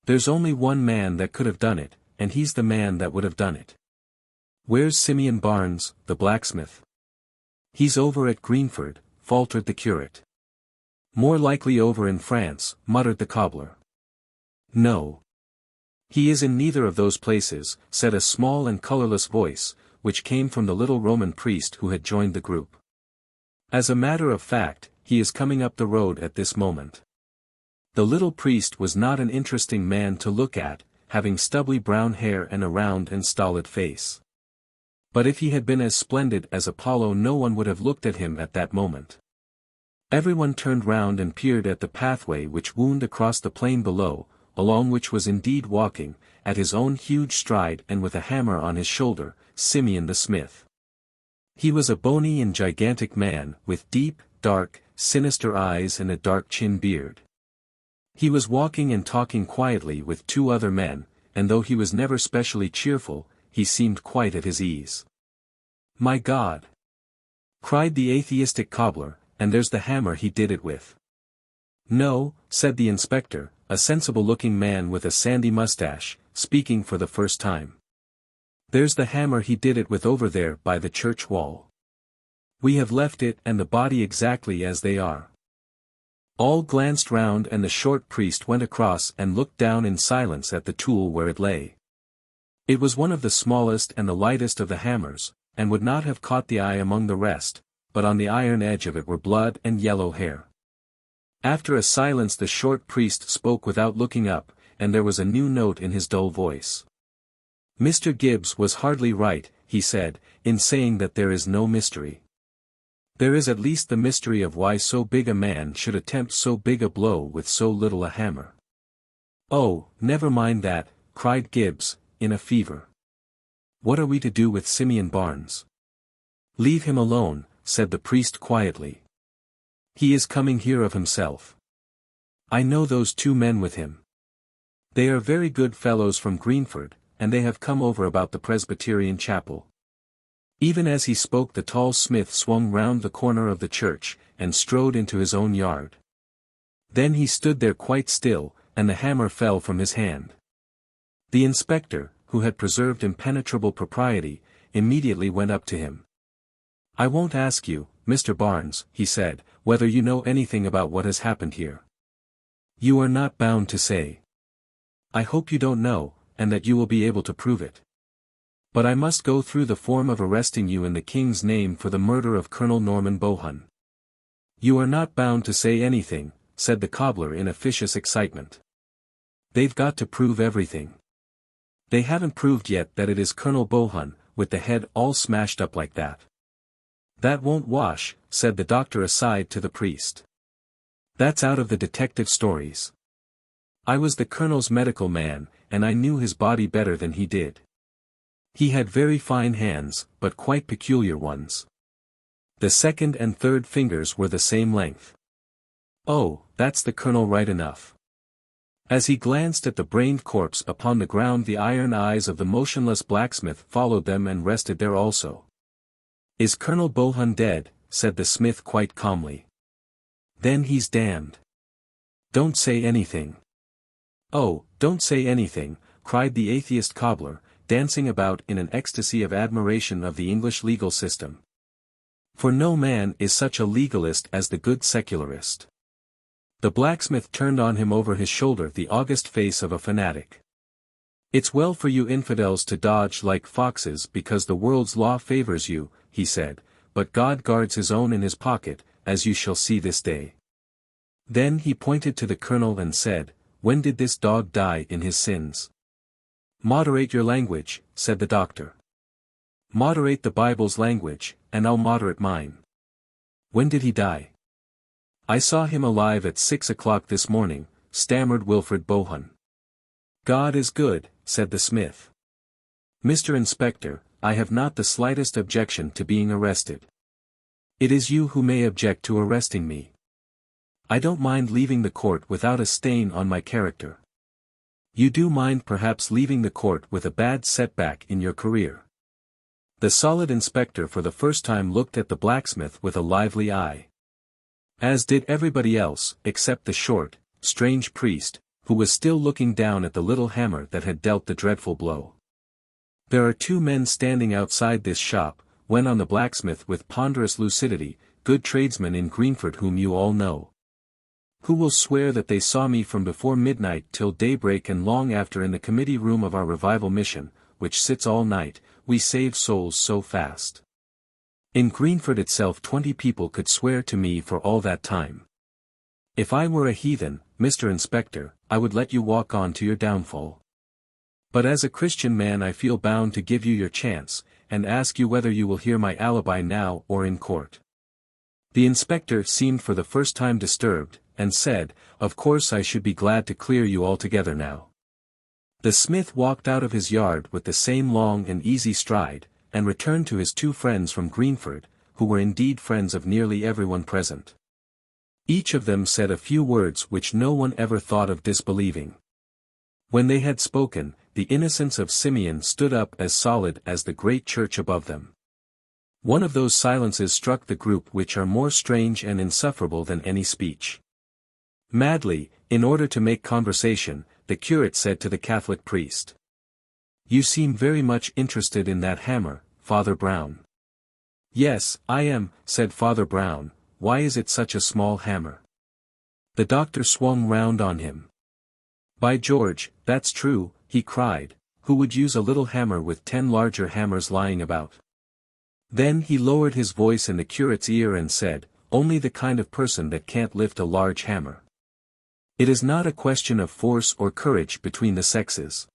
"There's only one man that could have done it, and he's the man that would have done it." "Where's Simeon Barnes, the blacksmith?" "He's over at Greenford," faltered the curate. "More likely over in France," muttered the cobbler. "No. He is in neither of those places," said a small and colorless voice, which came from the little Roman priest who had joined the group. "As a matter of fact, he is coming up the road at this moment." The little priest was not an interesting man to look at, having stubbly brown hair and a round and stolid face. But if he had been as splendid as Apollo, no one would have looked at him at that moment. Everyone turned round and peered at the pathway which wound across the plain below, along which was indeed walking, at his own huge stride and with a hammer on his shoulder, Simeon the smith. He was a bony and gigantic man, with deep, dark, sinister eyes and a dark chin beard. He was walking and talking quietly with 2 other men, and though he was never specially cheerful, he seemed quite at his ease. "My God!" cried the atheistic cobbler, "and there's the hammer he did it with." "No," said the inspector, a sensible-looking man with a sandy mustache, speaking for the first time. "There's the hammer he did it with over there by the church wall. We have left it and the body exactly as they are." All glanced round and the short priest went across and looked down in silence at the tool where it lay. It was one of the smallest and the lightest of the hammers, and would not have caught the eye among the rest, but on the iron edge of it were blood and yellow hair. After a silence the short priest spoke without looking up, and there was a new note in his dull voice. "Mr. Gibbs was hardly right," he said, "in saying that there is no mystery. There is at least the mystery of why so big a man should attempt so big a blow with so little a hammer. "Oh, never mind that," cried Gibbs, in a fever. "What are we to do with Simeon Barnes?" "Leave him alone," said the priest quietly. "He is coming here of himself. I know those two men with him. They are very good fellows from Greenford, and they have come over about the Presbyterian chapel." Even as he spoke the tall smith swung round the corner of the church, and strode into his own yard. Then he stood there quite still, and the hammer fell from his hand. The inspector, who had preserved impenetrable propriety, immediately went up to him. "I won't ask you, Mr. Barnes," he said, "whether you know anything about what has happened here. You are not bound to say. I hope you don't know, and that you will be able to prove it. But I must go through the form of arresting you in the King's name for the murder of Colonel Norman Bohun." "You are not bound to say anything," said the cobbler in officious excitement. "They've got to prove everything. They haven't proved yet that it is Colonel Bohun, with the head all smashed up like that." "That won't wash," said the doctor aside to the priest. "That's out of the detective stories. I was the Colonel's medical man, and I knew his body better than he did. He had very fine hands, but quite peculiar ones. The second and third fingers were the same length. Oh, that's the Colonel right enough." As he glanced at the brained corpse upon the ground, the iron eyes of the motionless blacksmith followed them and rested there also. "Is Colonel Bohun dead?" said the smith quite calmly. "Then he's damned. Don't say anything." "Oh, don't say anything," cried the atheist cobbler, dancing about in an ecstasy of admiration of the English legal system. "For no man is such a legalist as the good secularist." The blacksmith turned on him over his shoulder the august face of a fanatic. "It's well for you infidels to dodge like foxes because the world's law favors you," he said, "but God guards his own in his pocket, as you shall see this day." Then he pointed to the Colonel and said, "When did this dog die in his sins?" "Moderate your language," said the doctor. "Moderate the Bible's language, and I'll moderate mine. When did he die?" "I saw him alive at 6 o'clock this morning," stammered Wilfred Bohun. "God is good," said the smith. "Mr. Inspector, I have not the slightest objection to being arrested. It is you who may object to arresting me. I don't mind leaving the court without a stain on my character. You do mind perhaps leaving the court with a bad setback in your career." The solid inspector for the first time looked at the blacksmith with a lively eye. As did everybody else, except the short, strange priest, who was still looking down at the little hammer that had dealt the dreadful blow. "There are two men standing outside this shop," went on the blacksmith with ponderous lucidity, "good tradesmen in Greenford whom you all know. Who will swear that they saw me from before midnight till daybreak and long after in the committee room of our revival mission, which sits all night, we save souls so fast. In Greenford itself 20 people could swear to me for all that time. If I were a heathen, Mr. Inspector, I would let you walk on to your downfall. But as a Christian man I feel bound to give you your chance, and ask you whether you will hear my alibi now or in court." The inspector seemed for the first time disturbed, and said, "Of course I should be glad to clear you altogether now." The smith walked out of his yard with the same long and easy stride, and returned to his two friends from Greenford, who were indeed friends of nearly everyone present. Each of them said a few words which no one ever thought of disbelieving. When they had spoken, the innocence of Simeon stood up as solid as the great church above them. One of those silences struck the group which are more strange and insufferable than any speech. Madly, in order to make conversation, the curate said to the Catholic priest, "You seem very much interested in that hammer, Father Brown." "Yes, I am," said Father Brown. "Why is it such a small hammer?" The doctor swung round on him. "By George, that's true," he cried. "Who would use a little hammer with 10 larger hammers lying about?" Then he lowered his voice in the curate's ear and said, "Only the kind of person that can't lift a large hammer. It is not a question of force or courage between the sexes.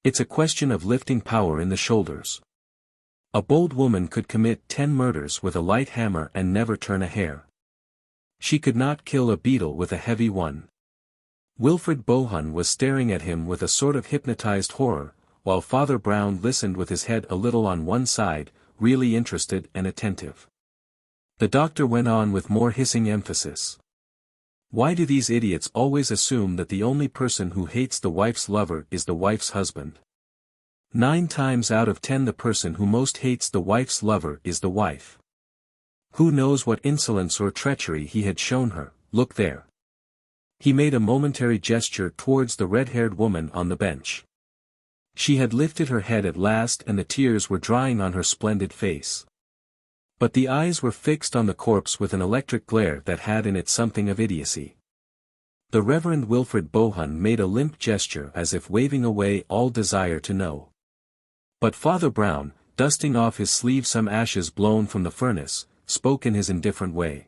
It's a question of lifting power in the shoulders. A bold woman could commit 10 murders with a light hammer and never turn a hair. She could not kill a beetle with a heavy one. Wilfred Bohun was staring at him with a sort of hypnotized horror, while Father Brown listened with his head a little on one side, really interested and attentive. The doctor went on with more hissing emphasis. Why do these idiots always assume that the only person who hates the wife's lover is the wife's husband? 9 times out of 10 the person who most hates the wife's lover is the wife. Who knows what insolence or treachery he had shown her? Look there. He made a momentary gesture towards the red-haired woman on the bench. She had lifted her head at last and the tears were drying on her splendid face. But the eyes were fixed on the corpse with an electric glare that had in it something of idiocy. The Reverend Wilfred Bohun made a limp gesture as if waving away all desire to know. But Father Brown, dusting off his sleeve some ashes blown from the furnace, spoke in his indifferent way.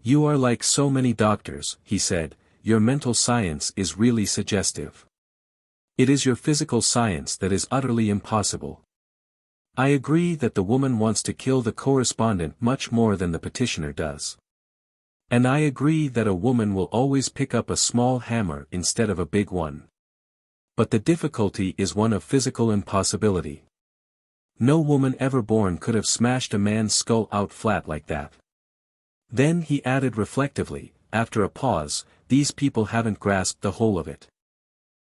"You are like so many doctors," he said, "your mental science is really suggestive. It is your physical science that is utterly impossible. I agree that the woman wants to kill the correspondent much more than the petitioner does. And I agree that a woman will always pick up a small hammer instead of a big one. But the difficulty is one of physical impossibility. No woman ever born could have smashed a man's skull out flat like that." Then he added reflectively, after a pause, "These people haven't grasped the whole of it.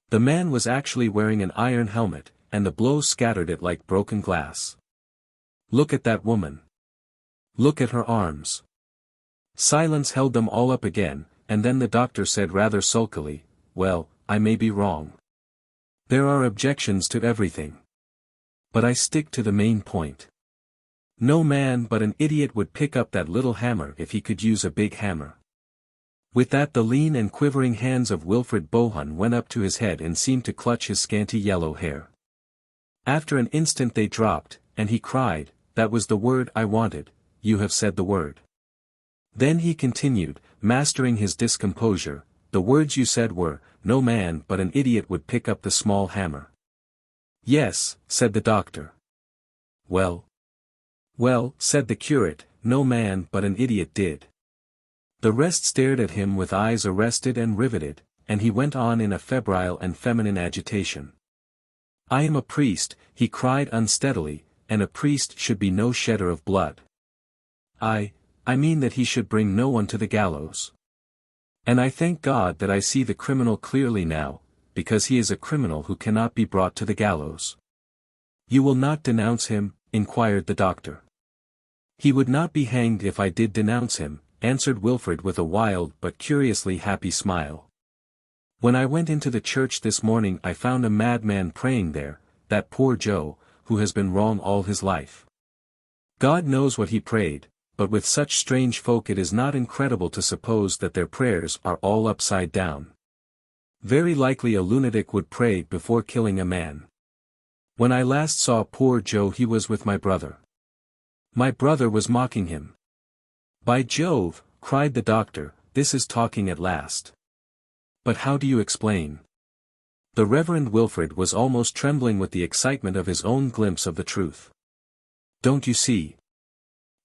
The man was actually wearing an iron helmet, and the blow scattered it like broken glass. Look at that woman. Look at her arms." Silence held them all up again, and then the doctor said rather sulkily, "Well, I may be wrong. There are objections to everything. But I stick to the main point. No man but an idiot would pick up that little hammer if he could use a big hammer." With that the lean and quivering hands of Wilfred Bohun went up to his head and seemed to clutch his scanty yellow hair. After an instant they dropped, and he cried, "That was the word I wanted, you have said the word." Then he continued, mastering his discomposure, "The words you said were, no man but an idiot would pick up the small hammer." "Yes," said the doctor. "Well, said the curate, "no man but an idiot did." The rest stared at him with eyes arrested and riveted, and he went on in a febrile and feminine agitation. "I am a priest," he cried unsteadily, "and a priest should be no shedder of blood. I mean that he should bring no one to the gallows. And I thank God that I see the criminal clearly now, because he is a criminal who cannot be brought to the gallows." "You will not denounce him?" inquired the doctor. "He would not be hanged if I did denounce him," answered Wilfred with a wild but curiously happy smile. "When I went into the church this morning I found a madman praying there, that poor Joe, who has been wrong all his life. God knows what he prayed, but with such strange folk it is not incredible to suppose that their prayers are all upside down. Very likely a lunatic would pray before killing a man. When I last saw poor Joe he was with my brother. My brother was mocking him." "By Jove," cried the doctor, "this is talking at last. But how do you explain?" The Reverend Wilfred was almost trembling with the excitement of his own glimpse of the truth. "Don't you see?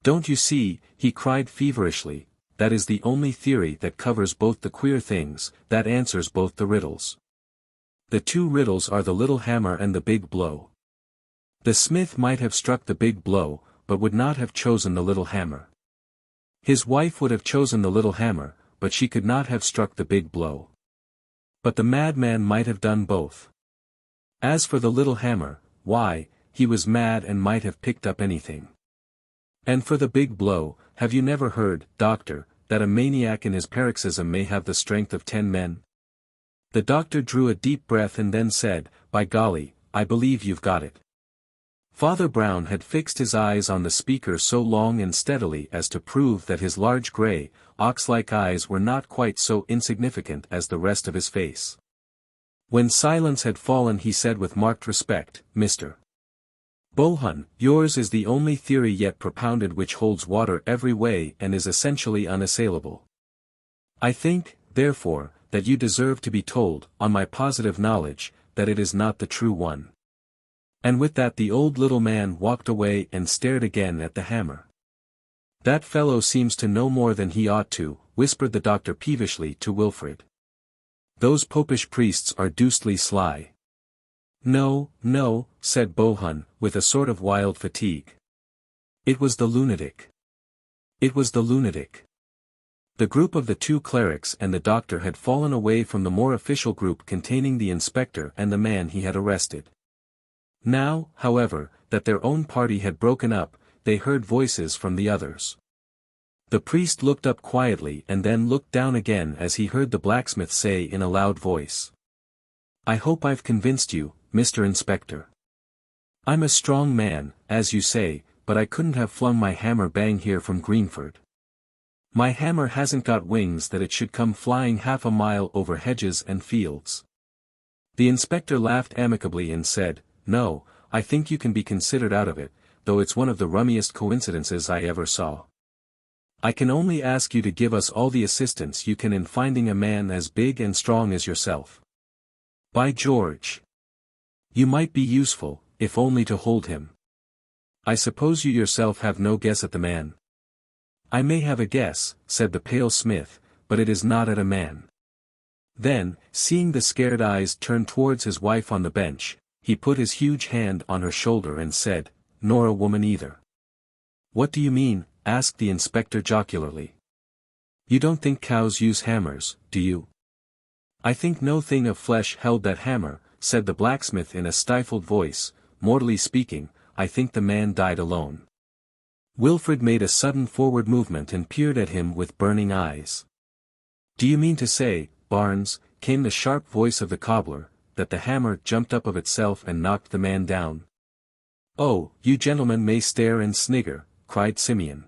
Don't you see?" he cried feverishly, "that is the only theory that covers both the queer things, that answers both the riddles. The two riddles are the little hammer and the big blow. The smith might have struck the big blow, but would not have chosen the little hammer. His wife would have chosen the little hammer, but she could not have struck the big blow. But the madman might have done both. As for the little hammer, why, he was mad and might have picked up anything. And for the big blow, have you never heard, doctor, that a maniac in his paroxysm may have the strength of 10 men? The doctor drew a deep breath and then said, "By golly, I believe you've got it." Father Brown had fixed his eyes on the speaker so long and steadily as to prove that his large grey, ox-like eyes were not quite so insignificant as the rest of his face. When silence had fallen he said with marked respect, "Mr. Bohun, yours is the only theory yet propounded which holds water every way and is essentially unassailable. I think, therefore, that you deserve to be told, on my positive knowledge, that it is not the true one." And with that the old little man walked away and stared again at the hammer. "That fellow seems to know more than he ought to," whispered the doctor peevishly to Wilfred. Those popish priests are deucedly sly. No, no, said Bohun, with a sort of wild fatigue. It was the lunatic. It was the lunatic. The group of the two clerics and the doctor had fallen away from the more official group containing the inspector and the man he had arrested. Now, however, that their own party had broken up, they heard voices from the others. The priest looked up quietly and then looked down again as he heard the blacksmith say in a loud voice. I hope I've convinced you, Mr. Inspector. I'm a strong man, as you say, but I couldn't have flung my hammer bang here from Greenford. My hammer hasn't got wings that it should come flying half a mile over hedges and fields. The inspector laughed amicably and said, No, I think you can be considered out of it, though it's one of the rummiest coincidences I ever saw. I can only ask you to give us all the assistance you can in finding a man as big and strong as yourself. By George! You might be useful, if only to hold him. I suppose you yourself have no guess at the man. I may have a guess, said the pale smith, but it is not at a man. Then, seeing the scared eyes turn towards his wife on the bench, he put his huge hand on her shoulder and said, Nor a woman either. What do you mean? Asked the inspector jocularly. You don't think cows use hammers, do you? I think no thing of flesh held that hammer, said the blacksmith in a stifled voice, mortally speaking, I think the man died alone. Wilfred made a sudden forward movement and peered at him with burning eyes. Do you mean to say, Barnes, came the sharp voice of the cobbler, that the hammer jumped up of itself and knocked the man down? Oh, you gentlemen may stare and snigger, cried Simeon.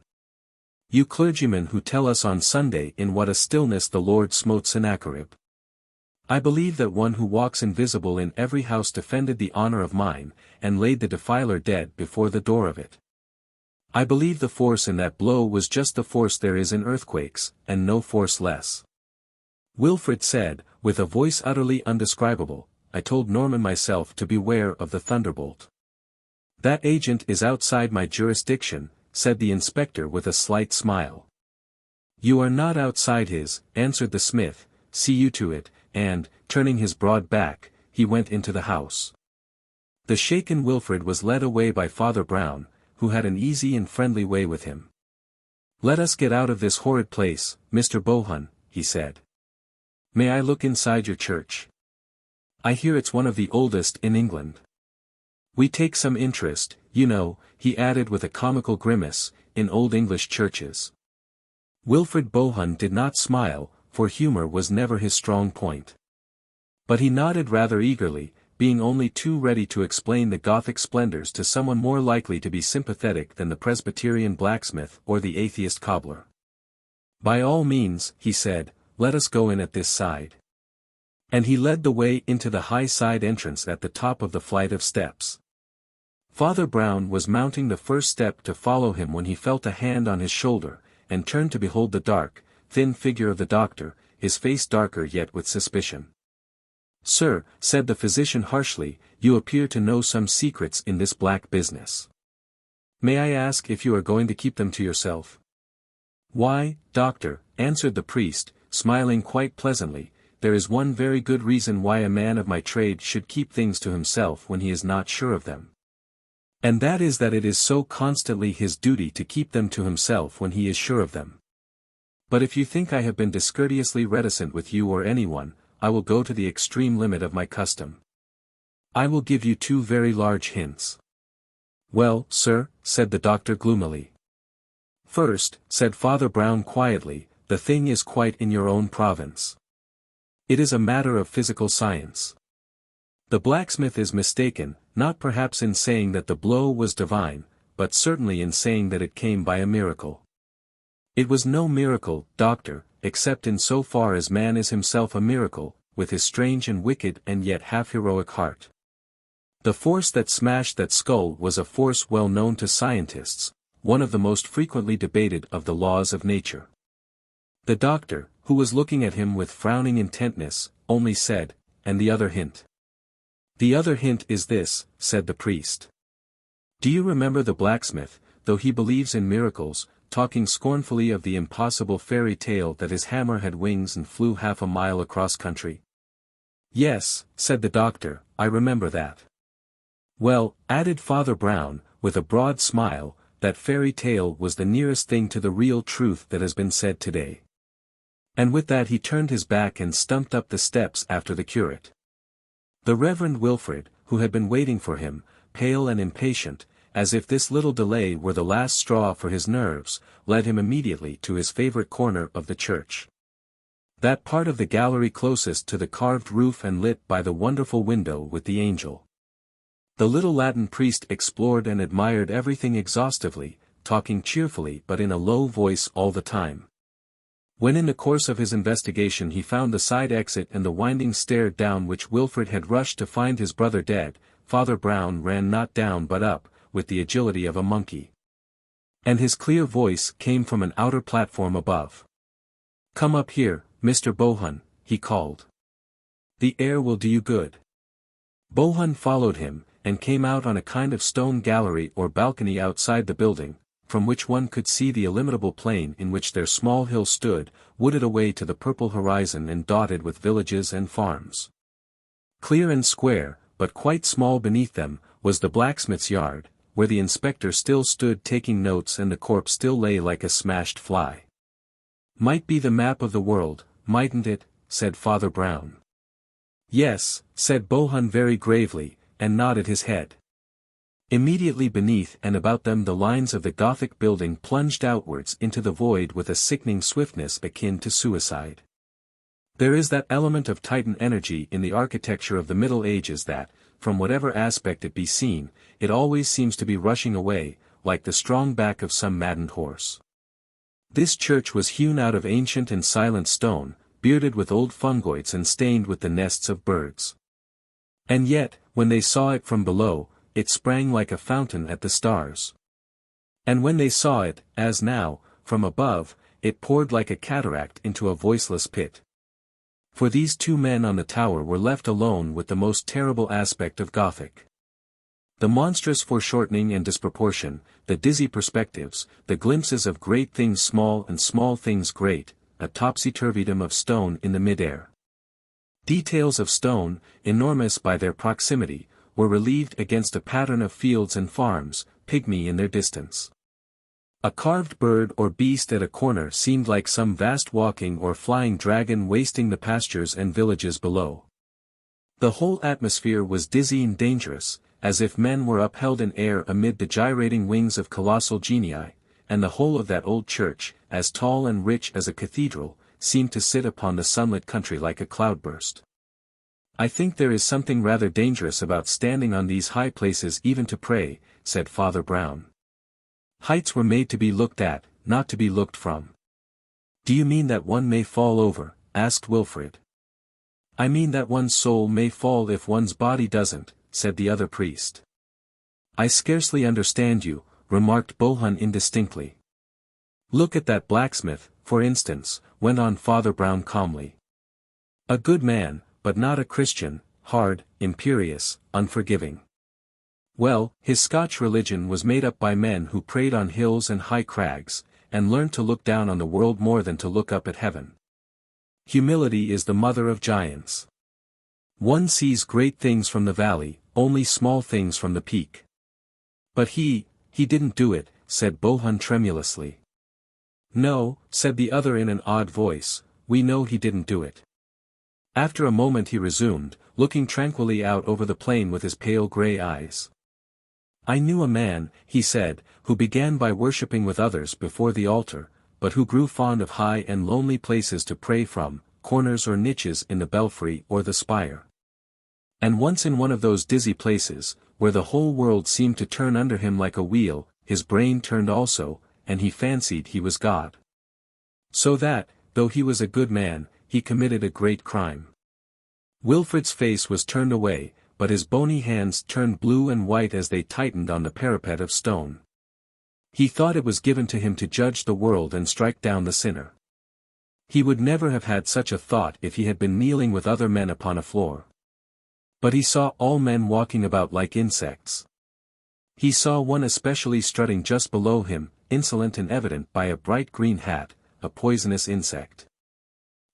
You clergymen who tell us on Sunday in what a stillness the Lord smote Sennacherib. I believe that one who walks invisible in every house defended the honor of mine, and laid the defiler dead before the door of it. I believe the force in that blow was just the force there is in earthquakes, and no force less. Wilfred said, with a voice utterly undescribable, I told Norman myself to beware of the thunderbolt. That agent is outside my jurisdiction, said the inspector with a slight smile. You are not outside his, answered the smith, see you to it, and, turning his broad back, he went into the house. The shaken Wilfred was led away by Father Brown, who had an easy and friendly way with him. Let us get out of this horrid place, Mr. Bohun, he said. May I look inside your church? I hear it's one of the oldest in England. We take some interest, you know, he added with a comical grimace, in old English churches. Wilfred Bohun did not smile, for humor was never his strong point. But he nodded rather eagerly, being only too ready to explain the Gothic splendors to someone more likely to be sympathetic than the Presbyterian blacksmith or the atheist cobbler. By all means, he said, let us go in at this side. And he led the way into the high side entrance at the top of the flight of steps. Father Brown was mounting the first step to follow him when he felt a hand on his shoulder, and turned to behold the dark, thin figure of the doctor, his face darker yet with suspicion. Sir, said the physician harshly, you appear to know some secrets in this black business. May I ask if you are going to keep them to yourself? Why, doctor, answered the priest, smiling quite pleasantly, there is one very good reason why a man of my trade should keep things to himself when he is not sure of them. And that is that it is so constantly his duty to keep them to himself when he is sure of them. But if you think I have been discourteously reticent with you or anyone, I will go to the extreme limit of my custom. I will give you two very large hints. Well, sir, said the doctor gloomily. First, said Father Brown quietly, the thing is quite in your own province. It is a matter of physical science. The blacksmith is mistaken, not perhaps in saying that the blow was divine, but certainly in saying that it came by a miracle. It was no miracle, doctor, except in so far as man is himself a miracle, with his strange and wicked and yet half-heroic heart. The force that smashed that skull was a force well known to scientists, one of the most frequently debated of the laws of nature. The doctor, who was looking at him with frowning intentness, only said, and the other hint. The other hint is this, said the priest. Do you remember the blacksmith, though he believes in miracles, talking scornfully of the impossible fairy tale that his hammer had wings and flew half a mile across country? Yes, said the doctor, I remember that. Well, added Father Brown, with a broad smile, that fairy tale was the nearest thing to the real truth that has been said today. And with that he turned his back and stumped up the steps after the curate. The Reverend Wilfrid, who had been waiting for him, pale and impatient, as if this little delay were the last straw for his nerves, led him immediately to his favorite corner of the church. That part of the gallery closest to the carved roof and lit by the wonderful window with the angel. The little Latin priest explored and admired everything exhaustively, talking cheerfully but in a low voice all the time. When in the course of his investigation he found the side exit and the winding stair down which Wilfrid had rushed to find his brother dead, Father Brown ran not down but up, with the agility of a monkey. And his clear voice came from an outer platform above. "Come up here, Mr. Bohun," he called. "The air will do you good." Bohun followed him, and came out on a kind of stone gallery or balcony outside the building, from which one could see the illimitable plain in which their small hill stood, wooded away to the purple horizon and dotted with villages and farms. Clear and square, but quite small beneath them, was the blacksmith's yard, where the inspector still stood taking notes and the corpse still lay like a smashed fly. "Might be the map of the world, mightn't it?" said Father Brown. "Yes," said Bohun very gravely, and nodded his head. Immediately beneath and about them the lines of the Gothic building plunged outwards into the void with a sickening swiftness akin to suicide. There is that element of Titan energy in the architecture of the Middle Ages that, from whatever aspect it be seen, it always seems to be rushing away, like the strong back of some maddened horse. This church was hewn out of ancient and silent stone, bearded with old fungoids and stained with the nests of birds. And yet, when they saw it from below, it sprang like a fountain at the stars. And when they saw it, as now, from above, it poured like a cataract into a voiceless pit. For these two men on the tower were left alone with the most terrible aspect of Gothic. The monstrous foreshortening and disproportion, the dizzy perspectives, the glimpses of great things small and small things great, a topsy-turvydom of stone in the mid-air. Details of stone, enormous by their proximity, were relieved against a pattern of fields and farms, pygmy in their distance. A carved bird or beast at a corner seemed like some vast walking or flying dragon wasting the pastures and villages below. The whole atmosphere was dizzy and dangerous, as if men were upheld in air amid the gyrating wings of colossal genii, and the whole of that old church, as tall and rich as a cathedral, seemed to sit upon the sunlit country like a cloudburst. "I think there is something rather dangerous about standing on these high places even to pray," said Father Brown. "Heights were made to be looked at, not to be looked from." "Do you mean that one may fall over?" asked Wilfrid. "I mean that one's soul may fall if one's body doesn't," said the other priest. "I scarcely understand you," remarked Bohun indistinctly. "Look at that blacksmith, for instance," went on Father Brown calmly. "A good man, but not a Christian, hard, imperious, unforgiving. Well, his Scotch religion was made up by men who prayed on hills and high crags, and learned to look down on the world more than to look up at heaven. Humility is the mother of giants. One sees great things from the valley, only small things from the peak." "But he didn't do it," said Bohun tremulously. "No," said the other in an odd voice, "we know he didn't do it." After a moment he resumed, looking tranquilly out over the plain with his pale grey eyes. "I knew a man," he said, "who began by worshipping with others before the altar, but who grew fond of high and lonely places to pray from, corners or niches in the belfry or the spire. And once in one of those dizzy places, where the whole world seemed to turn under him like a wheel, his brain turned also, and he fancied he was God. So that, though he was a good man, he committed a great crime." Wilfrid's face was turned away, but his bony hands turned blue and white as they tightened on the parapet of stone. He thought it was given to him to judge the world and strike down the sinner. He would never have had such a thought if he had been kneeling with other men upon a floor. But he saw all men walking about like insects. He saw one especially strutting just below him, insolent and evident by a bright green hat, a poisonous insect.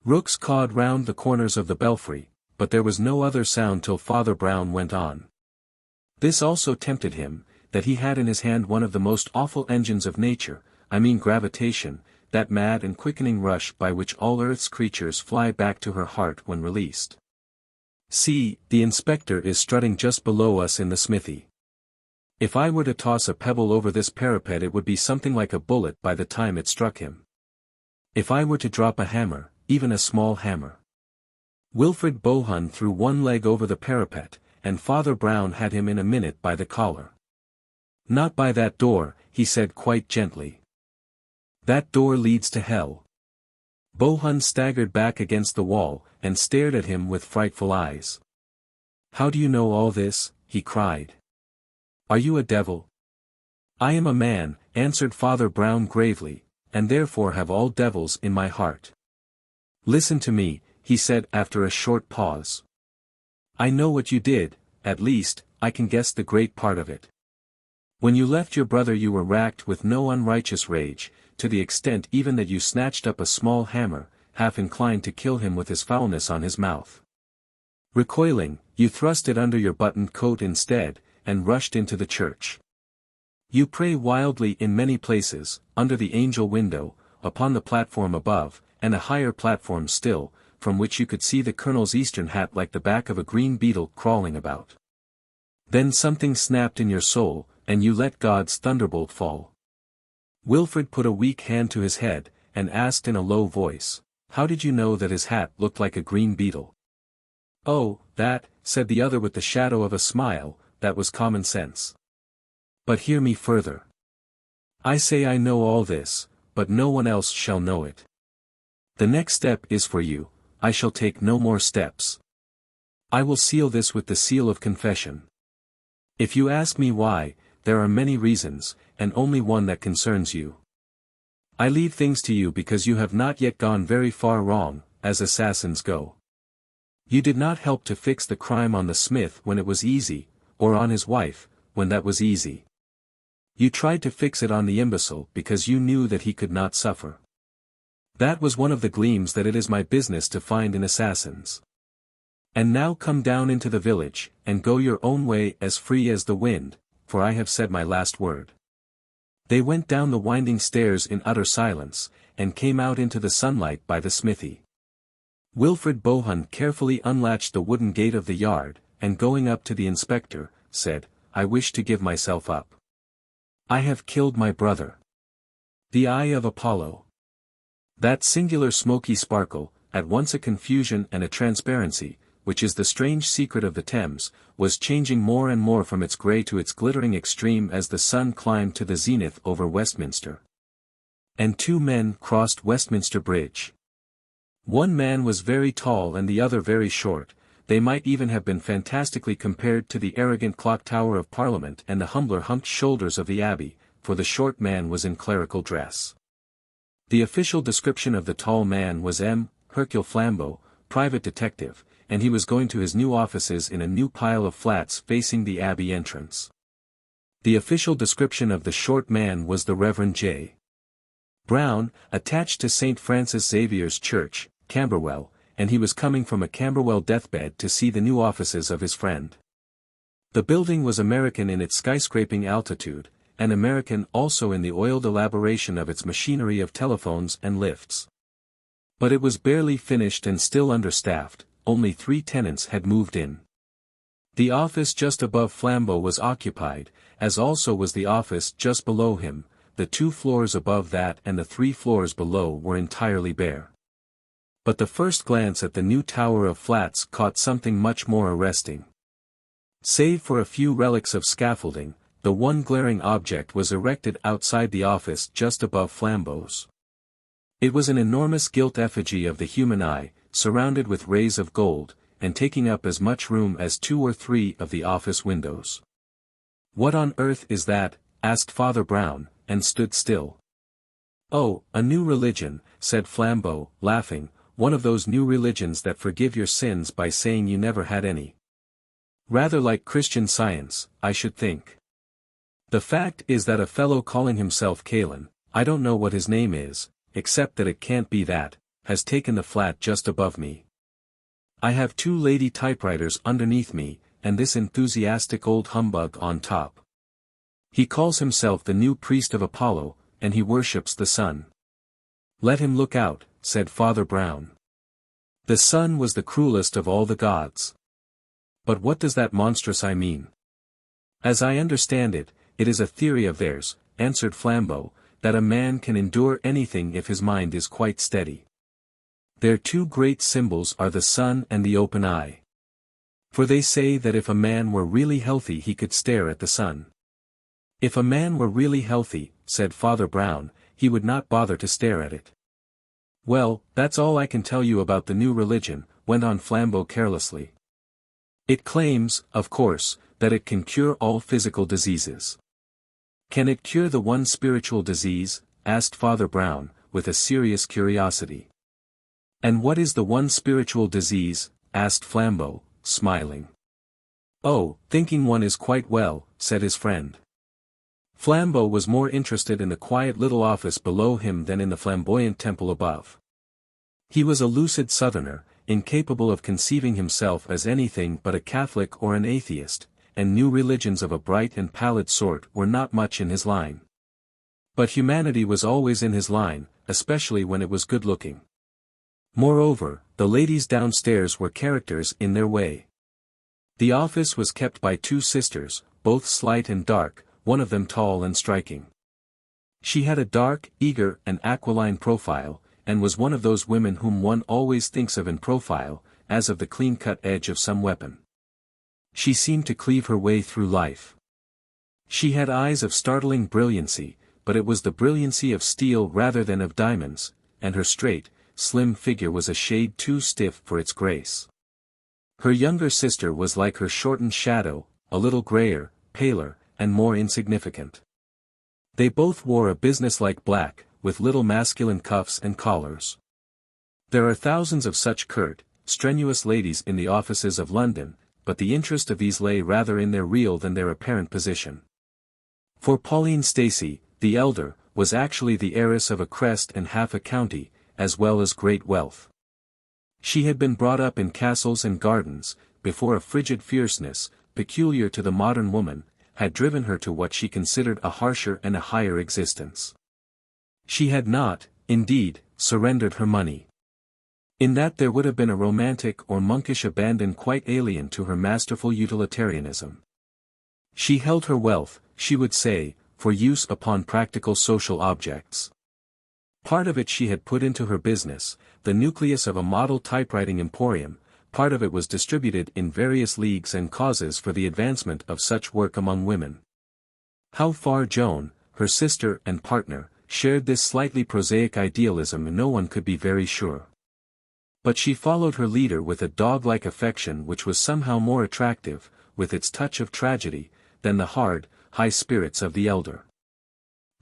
Rooks cawed round the corners of the belfry, but there was no other sound till Father Brown went on. This also tempted him, that he had in his hand one of the most awful engines of nature, I mean gravitation, that mad and quickening rush by which all earth's creatures fly back to her heart when released. See, the inspector is strutting just below us in the smithy. If I were to toss a pebble over this parapet it would be something like a bullet by the time it struck him. If I were to drop a hammer, even a small hammer. Wilfred Bohun threw one leg over the parapet, and Father Brown had him in a minute by the collar. Not by that door, he said quite gently. That door leads to hell. Bohun staggered back against the wall, and stared at him with frightful eyes. How do you know all this? He cried. Are you a devil? I am a man, answered Father Brown gravely, and therefore have all devils in my heart. Listen to me, he said after a short pause. I know what you did, at least, I can guess the great part of it. When you left your brother you were racked with no unrighteous rage, to the extent even that you snatched up a small hammer, half inclined to kill him with his foulness on his mouth. Recoiling, you thrust it under your buttoned coat instead, and rushed into the church. You pray wildly in many places, under the angel window, upon the platform above, and a higher platform still, from which you could see the colonel's Eastern hat like the back of a green beetle crawling about. Then something snapped in your soul, and you let God's thunderbolt fall. Wilfred put a weak hand to his head, and asked in a low voice, how did you know that his hat looked like a green beetle? Oh, that, said the other with the shadow of a smile, that was common sense. But hear me further. I say I know all this, but no one else shall know it. The next step is for you, I shall take no more steps. I will seal this with the seal of confession. If you ask me why, there are many reasons, and only one that concerns you. I leave things to you because you have not yet gone very far wrong, as assassins go. You did not help to fix the crime on the smith when it was easy, or on his wife, when that was easy. You tried to fix it on the imbecile because you knew that he could not suffer. That was one of the gleams that it is my business to find in assassins. And now come down into the village, and go your own way as free as the wind, for I have said my last word. They went down the winding stairs in utter silence, and came out into the sunlight by the smithy. Wilfred Bohun carefully unlatched the wooden gate of the yard, and going up to the inspector, said, I wish to give myself up. I have killed my brother. The eye of Apollo. That singular smoky sparkle, at once a confusion and a transparency, which is the strange secret of the Thames, was changing more and more from its grey to its glittering extreme as the sun climbed to the zenith over Westminster. And two men crossed Westminster Bridge. One man was very tall and the other very short. They might even have been fantastically compared to the arrogant clock tower of Parliament and the humbler humped shoulders of the Abbey, for the short man was in clerical dress. The official description of the tall man was M. Hercule Flambeau, private detective, and he was going to his new offices in a new pile of flats facing the Abbey entrance. The official description of the short man was the Reverend J. Brown, attached to St. Francis Xavier's Church, Camberwell, and he was coming from a Camberwell deathbed to see the new offices of his friend. The building was American in its skyscraping altitude, and American also in the oiled elaboration of its machinery of telephones and lifts. But it was barely finished and still understaffed, only 3 tenants had moved in. The office just above Flambeau was occupied, as also was the office just below him. The 2 floors above that and the 3 floors below were entirely bare. But the first glance at the new tower of flats caught something much more arresting. Save for a few relics of scaffolding, the one glaring object was erected outside the office just above Flambeau's. It was an enormous gilt effigy of the human eye, surrounded with rays of gold, and taking up as much room as 2 or 3 of the office windows. What on earth is that? Asked Father Brown, and stood still. Oh, a new religion, said Flambeau, laughing, one of those new religions that forgive your sins by saying you never had any. Rather like Christian Science, I should think. The fact is that a fellow calling himself Callan, I don't know what his name is, except that it can't be that, has taken the flat just above me. I have 2 lady typewriters underneath me, and this enthusiastic old humbug on top. He calls himself the new priest of Apollo, and he worships the sun. Let him look out, said Father Brown. The sun was the cruelest of all the gods. But what does that monstrous eye mean? As I understand it, it is a theory of theirs, answered Flambeau, that a man can endure anything if his mind is quite steady. Their 2 great symbols are the sun and the open eye. For they say that if a man were really healthy he could stare at the sun. If a man were really healthy, said Father Brown, he would not bother to stare at it. Well, that's all I can tell you about the new religion, went on Flambeau carelessly. It claims, of course, that it can cure all physical diseases. Can it cure the one spiritual disease? Asked Father Brown, with a serious curiosity. And what is the one spiritual disease? Asked Flambeau, smiling. Oh, thinking one is quite well, said his friend. Flambeau was more interested in the quiet little office below him than in the flamboyant temple above. He was a lucid southerner, incapable of conceiving himself as anything but a Catholic or an atheist, and new religions of a bright and pallid sort were not much in his line. But humanity was always in his line, especially when it was good-looking. Moreover, the ladies downstairs were characters in their way. The office was kept by 2 sisters, both slight and dark, one of them tall and striking. She had a dark, eager, and aquiline profile, and was one of those women whom one always thinks of in profile, as of the clean-cut edge of some weapon. She seemed to cleave her way through life. She had eyes of startling brilliancy, but it was the brilliancy of steel rather than of diamonds, and her straight, slim figure was a shade too stiff for its grace. Her younger sister was like her shortened shadow, a little grayer, paler, and more insignificant. They both wore a businesslike black, with little masculine cuffs and collars. There are thousands of such curt, strenuous ladies in the offices of London, but the interest of these lay rather in their real than their apparent position. For Pauline Stacey, the elder, was actually the heiress of a crest and half a county, as well as great wealth. She had been brought up in castles and gardens, before a frigid fierceness, peculiar to the modern woman, had driven her to what she considered a harsher and a higher existence. She had not, indeed, surrendered her money. In that there would have been a romantic or monkish abandon quite alien to her masterful utilitarianism. She held her wealth, she would say, for use upon practical social objects. Part of it she had put into her business, the nucleus of a model typewriting emporium, part of it was distributed in various leagues and causes for the advancement of such work among women. How far Joan, her sister and partner, shared this slightly prosaic idealism no one could be very sure. But she followed her leader with a dog-like affection which was somehow more attractive, with its touch of tragedy, than the hard, high spirits of the elder.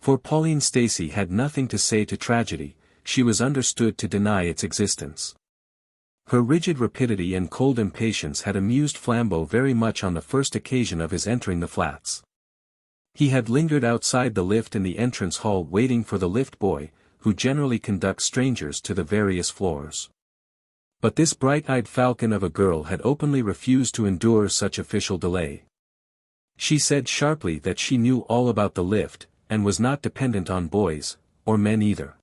For Pauline Stacey had nothing to say to tragedy, she was understood to deny its existence. Her rigid rapidity and cold impatience had amused Flambeau very much on the first occasion of his entering the flats. He had lingered outside the lift in the entrance hall waiting for the lift boy, who generally conducts strangers to the various floors. But this bright-eyed falcon of a girl had openly refused to endure such official delay. She said sharply that she knew all about the lift, and was not dependent on boys, or men either.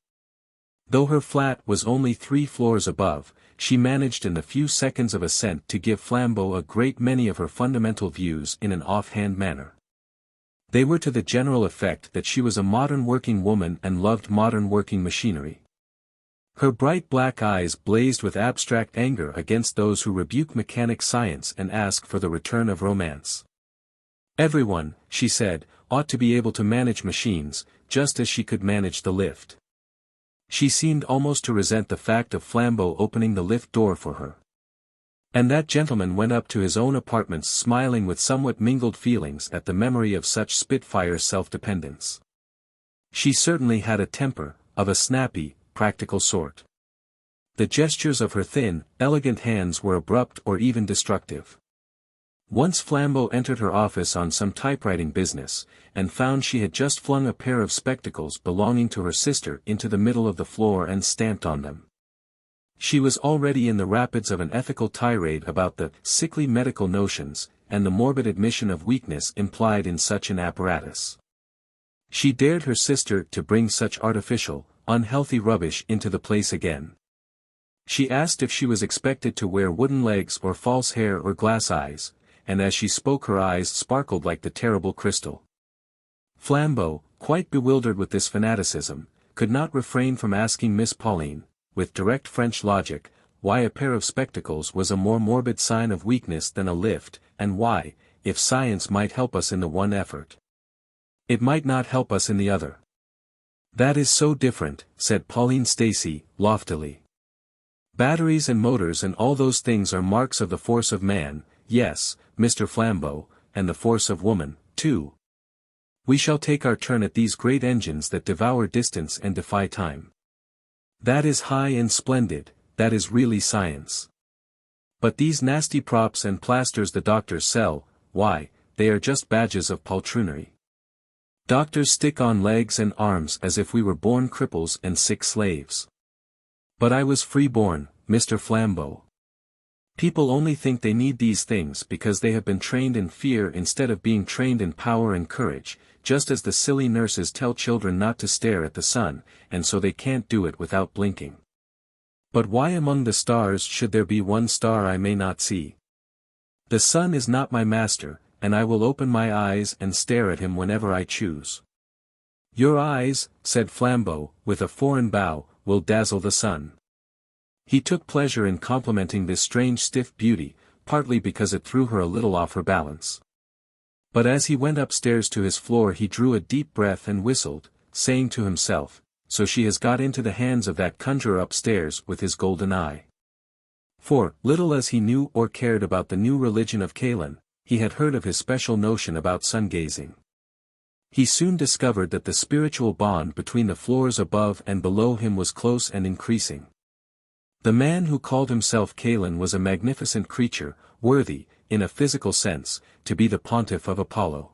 Though her flat was only 3 floors above, she managed in the few seconds of ascent to give Flambeau a great many of her fundamental views in an offhand manner. They were to the general effect that she was a modern working woman and loved modern working machinery. Her bright black eyes blazed with abstract anger against those who rebuke mechanic science and ask for the return of romance. Everyone, she said, ought to be able to manage machines, just as she could manage the lift. She seemed almost to resent the fact of Flambeau opening the lift door for her. And that gentleman went up to his own apartments smiling with somewhat mingled feelings at the memory of such spitfire self-dependence. She certainly had a temper, of a snappy, practical sort. The gestures of her thin, elegant hands were abrupt or even destructive. Once Flambeau entered her office on some typewriting business, and found she had just flung a pair of spectacles belonging to her sister into the middle of the floor and stamped on them. She was already in the rapids of an ethical tirade about the sickly medical notions, and the morbid admission of weakness implied in such an apparatus. She dared her sister to bring such artificial, unhealthy rubbish into the place again. She asked if she was expected to wear wooden legs or false hair or glass eyes, and as she spoke her eyes sparkled like the terrible crystal. Flambeau, quite bewildered with this fanaticism, could not refrain from asking Miss Pauline, with direct French logic, why a pair of spectacles was a more morbid sign of weakness than a lift, and why, if science might help us in the one effort, it might not help us in the other. "That is so different," said Pauline Stacey, loftily. "Batteries and motors and all those things are marks of the force of man, yes, Mr. Flambeau, and the force of woman, too. We shall take our turn at these great engines that devour distance and defy time. That is high and splendid, that is really science. But these nasty props and plasters the doctors sell, why, they are just badges of poltroonery. Doctors stick on legs and arms as if we were born cripples and sick slaves. But I was free-born, Mr. Flambeau. People only think they need these things because they have been trained in fear instead of being trained in power and courage, just as the silly nurses tell children not to stare at the sun, and so they can't do it without blinking. But why among the stars should there be one star I may not see? The sun is not my master, and I will open my eyes and stare at him whenever I choose." "Your eyes," said Flambeau, with a foreign bow, "will dazzle the sun." He took pleasure in complimenting this strange stiff beauty, partly because it threw her a little off her balance. But as he went upstairs to his floor he drew a deep breath and whistled, saying to himself, "So she has got into the hands of that conjurer upstairs with his golden eye." For, little as he knew or cared about the new religion of Callan, he had heard of his special notion about sun-gazing. He soon discovered that the spiritual bond between the floors above and below him was close and increasing. The man who called himself Callan was a magnificent creature, worthy, in a physical sense, to be the pontiff of Apollo.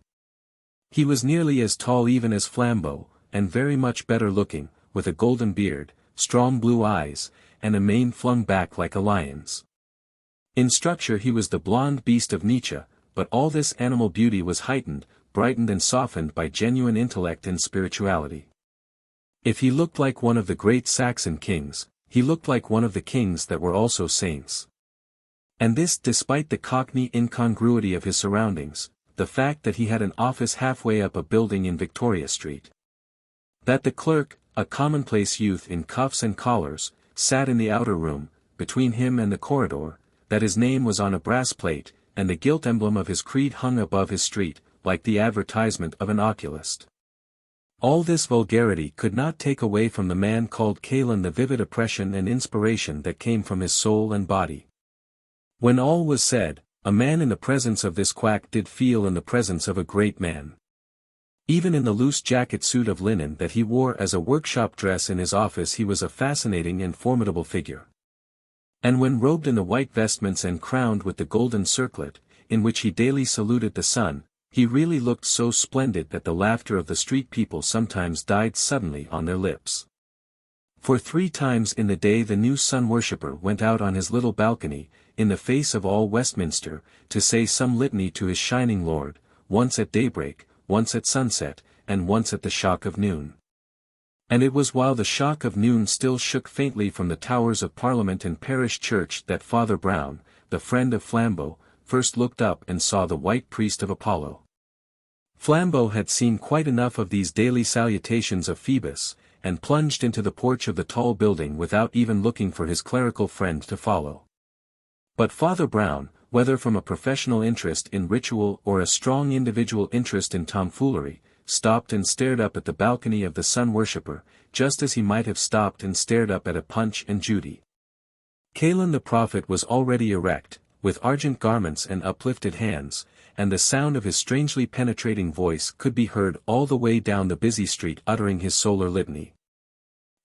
He was nearly as tall even as Flambeau, and very much better looking, with a golden beard, strong blue eyes, and a mane flung back like a lion's. In structure he was the blonde beast of Nietzsche, but all this animal beauty was heightened, brightened and softened by genuine intellect and spirituality. If he looked like one of the great Saxon kings, he looked like one of the kings that were also saints. And this despite the cockney incongruity of his surroundings, the fact that he had an office halfway up a building in Victoria Street. That the clerk, a commonplace youth in cuffs and collars, sat in the outer room, between him and the corridor, that his name was on a brass plate, and the gilt emblem of his creed hung above his street, like the advertisement of an oculist. All this vulgarity could not take away from the man called Callan the vivid oppression and inspiration that came from his soul and body. When all was said, a man in the presence of this quack did feel in the presence of a great man. Even in the loose jacket suit of linen that he wore as a workshop dress in his office he was a fascinating and formidable figure. And when robed in the white vestments and crowned with the golden circlet, in which he daily saluted the sun, he really looked so splendid that the laughter of the street people sometimes died suddenly on their lips. For 3 times in the day the new sun-worshipper went out on his little balcony, in the face of all Westminster, to say some litany to his shining lord, once at daybreak, once at sunset, and once at the shock of noon. And it was while the shock of noon still shook faintly from the towers of Parliament and Parish Church that Father Brown, the friend of Flambeau, first looked up and saw the white priest of Apollo. Flambeau had seen quite enough of these daily salutations of Phoebus, and plunged into the porch of the tall building without even looking for his clerical friend to follow. But Father Brown, whether from a professional interest in ritual or a strong individual interest in tomfoolery, stopped and stared up at the balcony of the sun-worshipper, just as he might have stopped and stared up at a Punch and Judy. Callan the prophet was already erect, with argent garments and uplifted hands, and the sound of his strangely penetrating voice could be heard all the way down the busy street uttering his solar litany.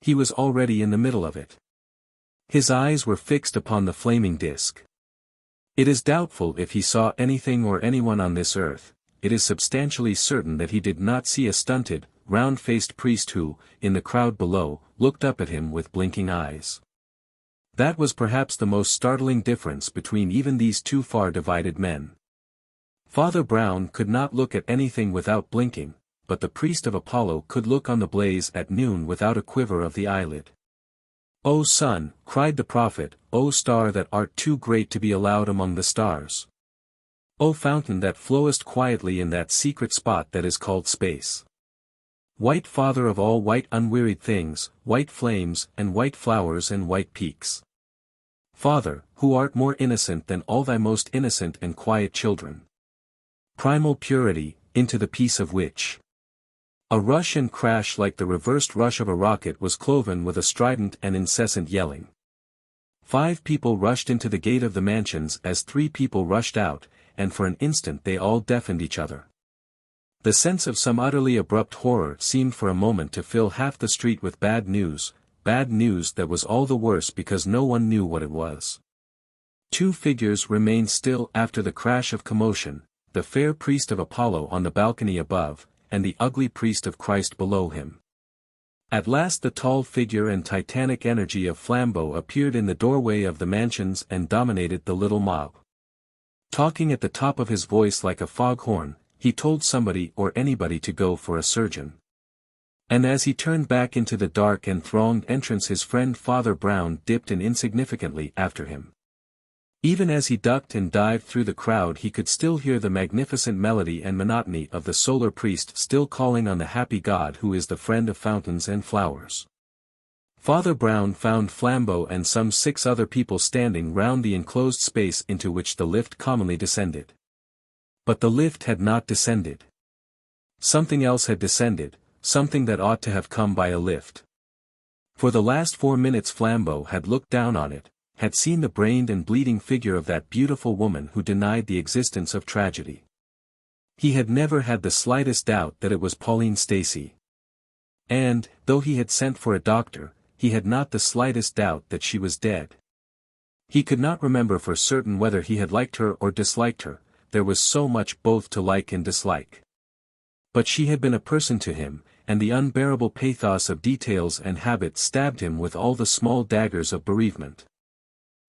He was already in the middle of it. His eyes were fixed upon the flaming disk. It is doubtful if he saw anything or anyone on this earth. It is substantially certain that he did not see a stunted, round-faced priest who, in the crowd below, looked up at him with blinking eyes. That was perhaps the most startling difference between even these two far divided men. Father Brown could not look at anything without blinking, but the priest of Apollo could look on the blaze at noon without a quiver of the eyelid. "O sun," cried the prophet, "O star that art too great to be allowed among the stars. O fountain that flowest quietly in that secret spot that is called space. White father of all white unwearied things, white flames and white flowers and white peaks. Father, who art more innocent than all thy most innocent and quiet children. Primal purity, into the peace of which a rush and crash like the reversed rush of a rocket was cloven with a strident and incessant yelling. 5 people rushed into the gate of the mansions as 3 people rushed out, and for an instant they all deafened each other. The sense of some utterly abrupt horror seemed for a moment to fill half the street with bad news that was all the worse because no one knew what it was. 2 figures remained still after the crash of commotion, the fair priest of Apollo on the balcony above, and the ugly priest of Christ below him. At last the tall figure and titanic energy of Flambeau appeared in the doorway of the mansions and dominated the little mob. Talking at the top of his voice like a foghorn, he told somebody or anybody to go for a surgeon. And as he turned back into the dark and thronged entrance, his friend Father Brown dipped in insignificantly after him. Even as he ducked and dived through the crowd, he could still hear the magnificent melody and monotony of the solar priest still calling on the happy God who is the friend of fountains and flowers. Father Brown found Flambeau and some 6 other people standing round the enclosed space into which the lift commonly descended. But the lift had not descended. Something else had descended, something that ought to have come by a lift. For the last 4 minutes Flambeau had looked down on it, had seen the brained and bleeding figure of that beautiful woman who denied the existence of tragedy. He had never had the slightest doubt that it was Pauline Stacey. And, though he had sent for a doctor, he had not the slightest doubt that she was dead. He could not remember for certain whether he had liked her or disliked her, there was so much both to like and dislike. But she had been a person to him, and the unbearable pathos of details and habit stabbed him with all the small daggers of bereavement.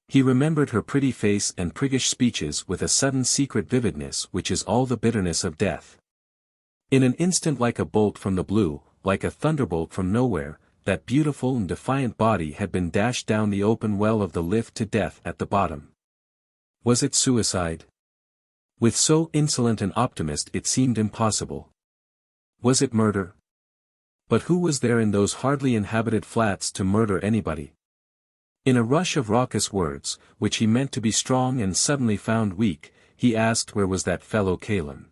He remembered her pretty face and priggish speeches with a sudden secret vividness which is all the bitterness of death. In an instant, like a bolt from the blue, like a thunderbolt from nowhere, that beautiful and defiant body had been dashed down the open well of the lift to death at the bottom. Was it suicide? With so insolent an optimist it seemed impossible. Was it murder? But who was there in those hardly inhabited flats to murder anybody? In a rush of raucous words, which he meant to be strong and suddenly found weak, he asked where was that fellow Callan.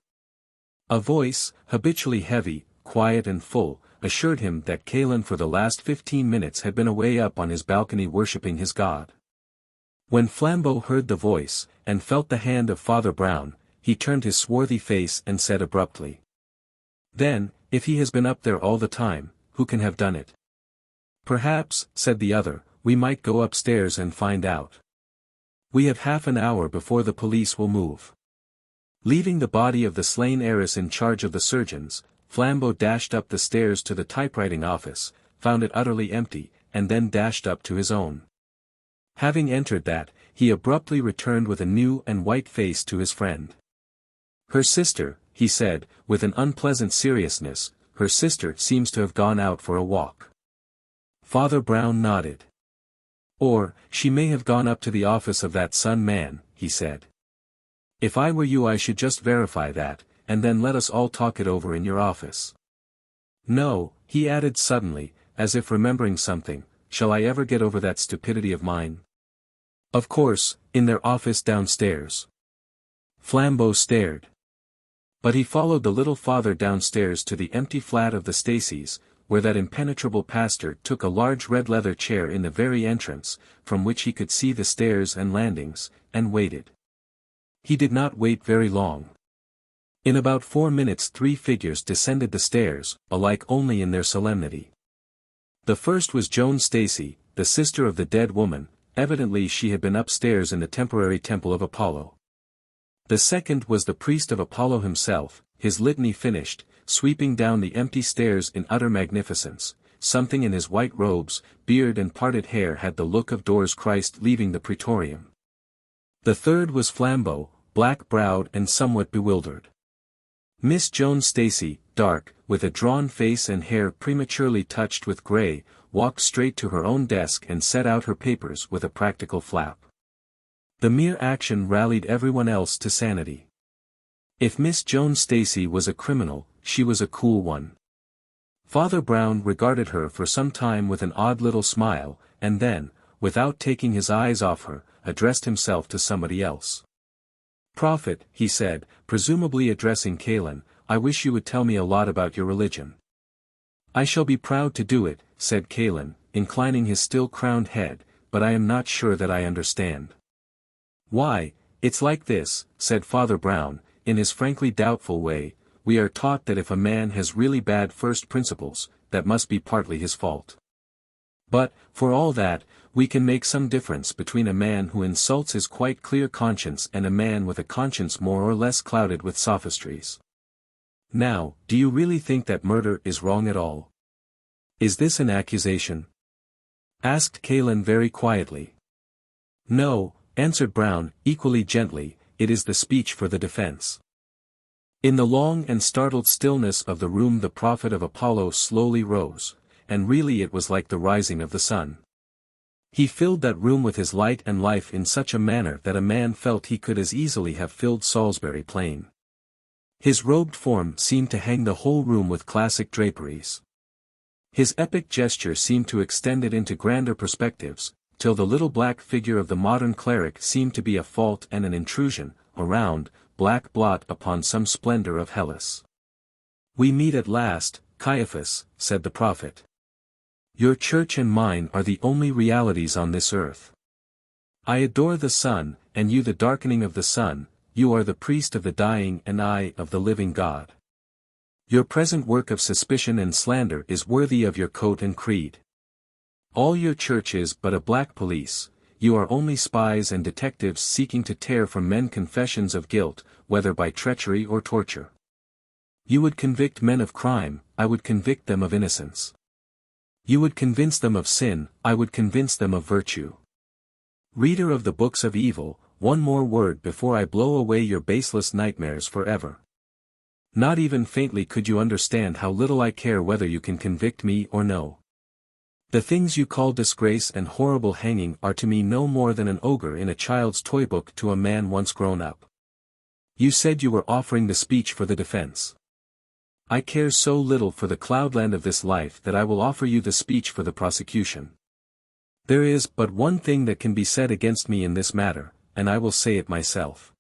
A voice, habitually heavy, quiet and full, assured him that Callan for the last 15 minutes had been away up on his balcony worshipping his God. When Flambeau heard the voice, and felt the hand of Father Brown, he turned his swarthy face and said abruptly, "Then, if he has been up there all the time, who can have done it?" "Perhaps," said the other, "we might go upstairs and find out. We have half an hour before the police will move." Leaving the body of the slain heiress in charge of the surgeons, Flambeau dashed up the stairs to the typewriting office, found it utterly empty, and then dashed up to his own. Having entered that, he abruptly returned with a new and white face to his friend. "Her sister," he said, with an unpleasant seriousness, "her sister seems to have gone out for a walk." Father Brown nodded. "Or, she may have gone up to the office of that Sun man," he said. "If I were you I should just verify that, and then let us all talk it over in your office. No," he added suddenly, as if remembering something, "shall I ever get over that stupidity of mine? Of course, in their office downstairs." Flambeau stared. But he followed the little father downstairs to the empty flat of the Staceys, where that impenetrable pastor took a large red leather chair in the very entrance, from which he could see the stairs and landings, and waited. He did not wait very long. In about 4 minutes 3 figures descended the stairs, alike only in their solemnity. The first was Joan Stacey, the sister of the dead woman, evidently she had been upstairs in the temporary temple of Apollo. The second was the priest of Apollo himself, his litany finished, sweeping down the empty stairs in utter magnificence, something in his white robes, beard and parted hair had the look of Doors Christ leaving the praetorium. The third was Flambeau, black-browed and somewhat bewildered. Miss Joan Stacy, dark, with a drawn face and hair prematurely touched with grey, walked straight to her own desk and set out her papers with a practical flap. The mere action rallied everyone else to sanity. If Miss Joan Stacy was a criminal, she was a cool one. Father Brown regarded her for some time with an odd little smile, and then, without taking his eyes off her, addressed himself to somebody else. "Prophet," he said, presumably addressing Callan, "I wish you would tell me a lot about your religion." "I shall be proud to do it," said Callan, inclining his still crowned head, "but I am not sure that I understand." "Why, it's like this," said Father Brown, in his frankly doubtful way. "We are taught that if a man has really bad first principles, that must be partly his fault. But, for all that, we can make some difference between a man who insults his quite clear conscience and a man with a conscience more or less clouded with sophistries. Now, do you really think that murder is wrong at all? Is this an accusation?" asked Callan very quietly. "No," answered Brown, equally gently, "it is the speech for the defense." In the long and startled stillness of the room the prophet of Apollo slowly rose, and really it was like the rising of the sun. He filled that room with his light and life in such a manner that a man felt he could as easily have filled Salisbury Plain. His robed form seemed to hang the whole room with classic draperies. His epic gesture seemed to extend it into grander perspectives, till the little black figure of the modern cleric seemed to be a fault and an intrusion, a round, black blot upon some splendor of Hellas. "We meet at last, Caiaphas," said the prophet. "Your church and mine are the only realities on this earth. I adore the sun, and you the darkening of the sun, you are the priest of the dying and I of the living God. Your present work of suspicion and slander is worthy of your coat and creed. All your church is but a black police, you are only spies and detectives seeking to tear from men confessions of guilt, whether by treachery or torture. You would convict men of crime, I would convict them of innocence. You would convince them of sin, I would convince them of virtue. Reader of the books of evil, one more word before I blow away your baseless nightmares forever. Not even faintly could you understand how little I care whether you can convict me or no. The things you call disgrace and horrible hanging are to me no more than an ogre in a child's toy book to a man once grown up. You said you were offering the speech for the defense. I care so little for the cloudland of this life that I will offer you the speech for the prosecution. There is but one thing that can be said against me in this matter, and I will say it myself.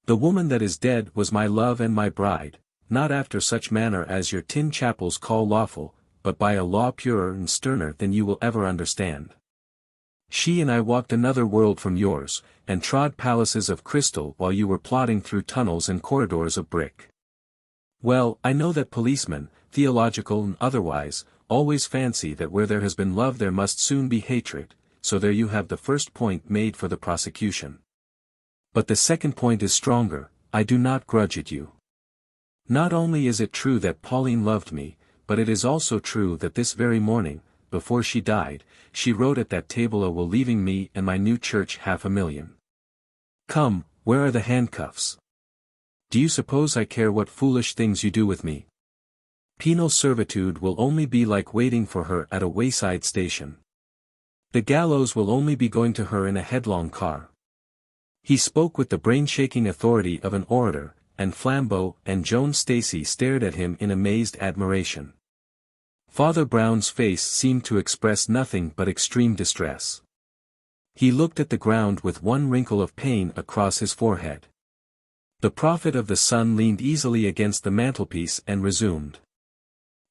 The woman that is dead was my love and my bride, not after such manner as your tin chapels call lawful, but by a law purer and sterner than you will ever understand. She and I walked another world from yours, and trod palaces of crystal while you were plodding through tunnels and corridors of brick. Well, I know that policemen, theological and otherwise, always fancy that where there has been love there must soon be hatred, so there you have the first point made for the prosecution. But the second point is stronger, I do not grudge it you. Not only is it true that Pauline loved me, but it is also true that this very morning, before she died, she wrote at that table a will leaving me and my new church $500,000. Come, where are the handcuffs? Do you suppose I care what foolish things you do with me? Penal servitude will only be like waiting for her at a wayside station. The gallows will only be going to her in a headlong car. He spoke with the brain-shaking authority of an orator, and Flambeau and Joan Stacy stared at him in amazed admiration. Father Brown's face seemed to express nothing but extreme distress. He looked at the ground with one wrinkle of pain across his forehead. The prophet of the sun leaned easily against the mantelpiece and resumed.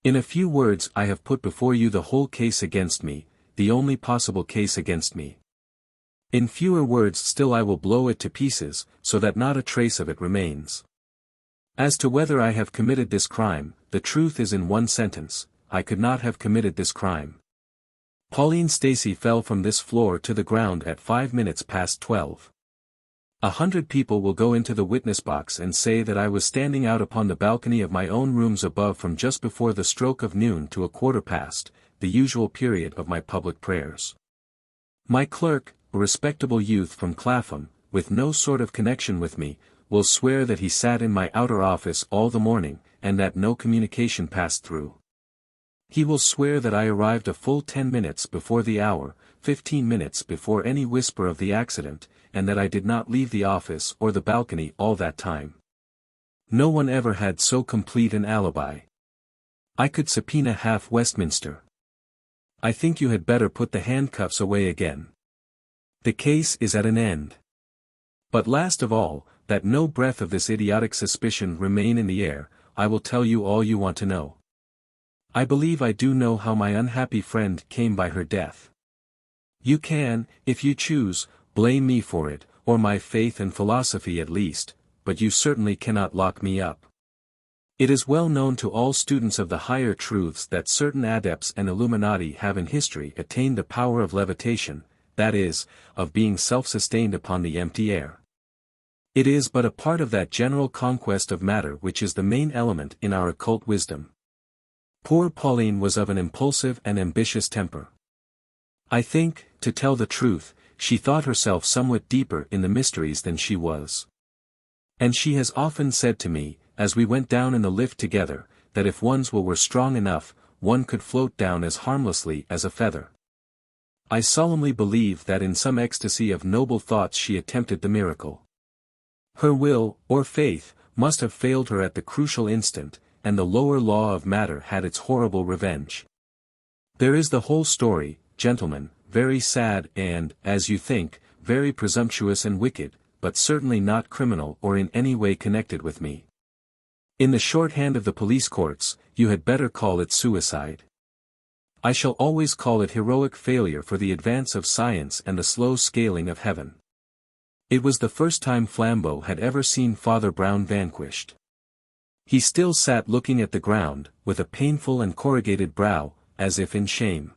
In a few words I have put before you the whole case against me, the only possible case against me. In fewer words still I will blow it to pieces, so that not a trace of it remains. As to whether I have committed this crime, the truth is in one sentence, I could not have committed this crime. Pauline Stacy fell from this floor to the ground at 12. 100 people will go into the witness box and say that I was standing out upon the balcony of my own rooms above from just before the stroke of noon to a quarter past, the usual period of my public prayers. My clerk, a respectable youth from Clapham, with no sort of connection with me, will swear that he sat in my outer office all the morning, and that no communication passed through. He will swear that I arrived a full 10 minutes before the hour, 15 minutes before any whisper of the accident, and that I did not leave the office or the balcony all that time. No one ever had so complete an alibi. I could subpoena half Westminster. I think you had better put the handcuffs away again. The case is at an end. But last of all, that no breath of this idiotic suspicion remain in the air, I will tell you all you want to know. I believe I do know how my unhappy friend came by her death. You can, if you choose, blame me for it, or my faith and philosophy at least, but you certainly cannot lock me up. It is well known to all students of the higher truths that certain adepts and Illuminati have in history attained the power of levitation, that is, of being self-sustained upon the empty air. It is but a part of that general conquest of matter which is the main element in our occult wisdom. Poor Pauline was of an impulsive and ambitious temper. I think, to tell the truth, she thought herself somewhat deeper in the mysteries than she was. And she has often said to me, as we went down in the lift together, that if one's will were strong enough, one could float down as harmlessly as a feather. I solemnly believe that in some ecstasy of noble thoughts she attempted the miracle. Her will, or faith, must have failed her at the crucial instant, and the lower law of matter had its horrible revenge. There is the whole story, gentlemen, very sad and, as you think, very presumptuous and wicked, but certainly not criminal or in any way connected with me. In the shorthand of the police courts, you had better call it suicide. I shall always call it heroic failure for the advance of science and the slow scaling of heaven. It was the first time Flambeau had ever seen Father Brown vanquished. He still sat looking at the ground, with a painful and corrugated brow, as if in shame.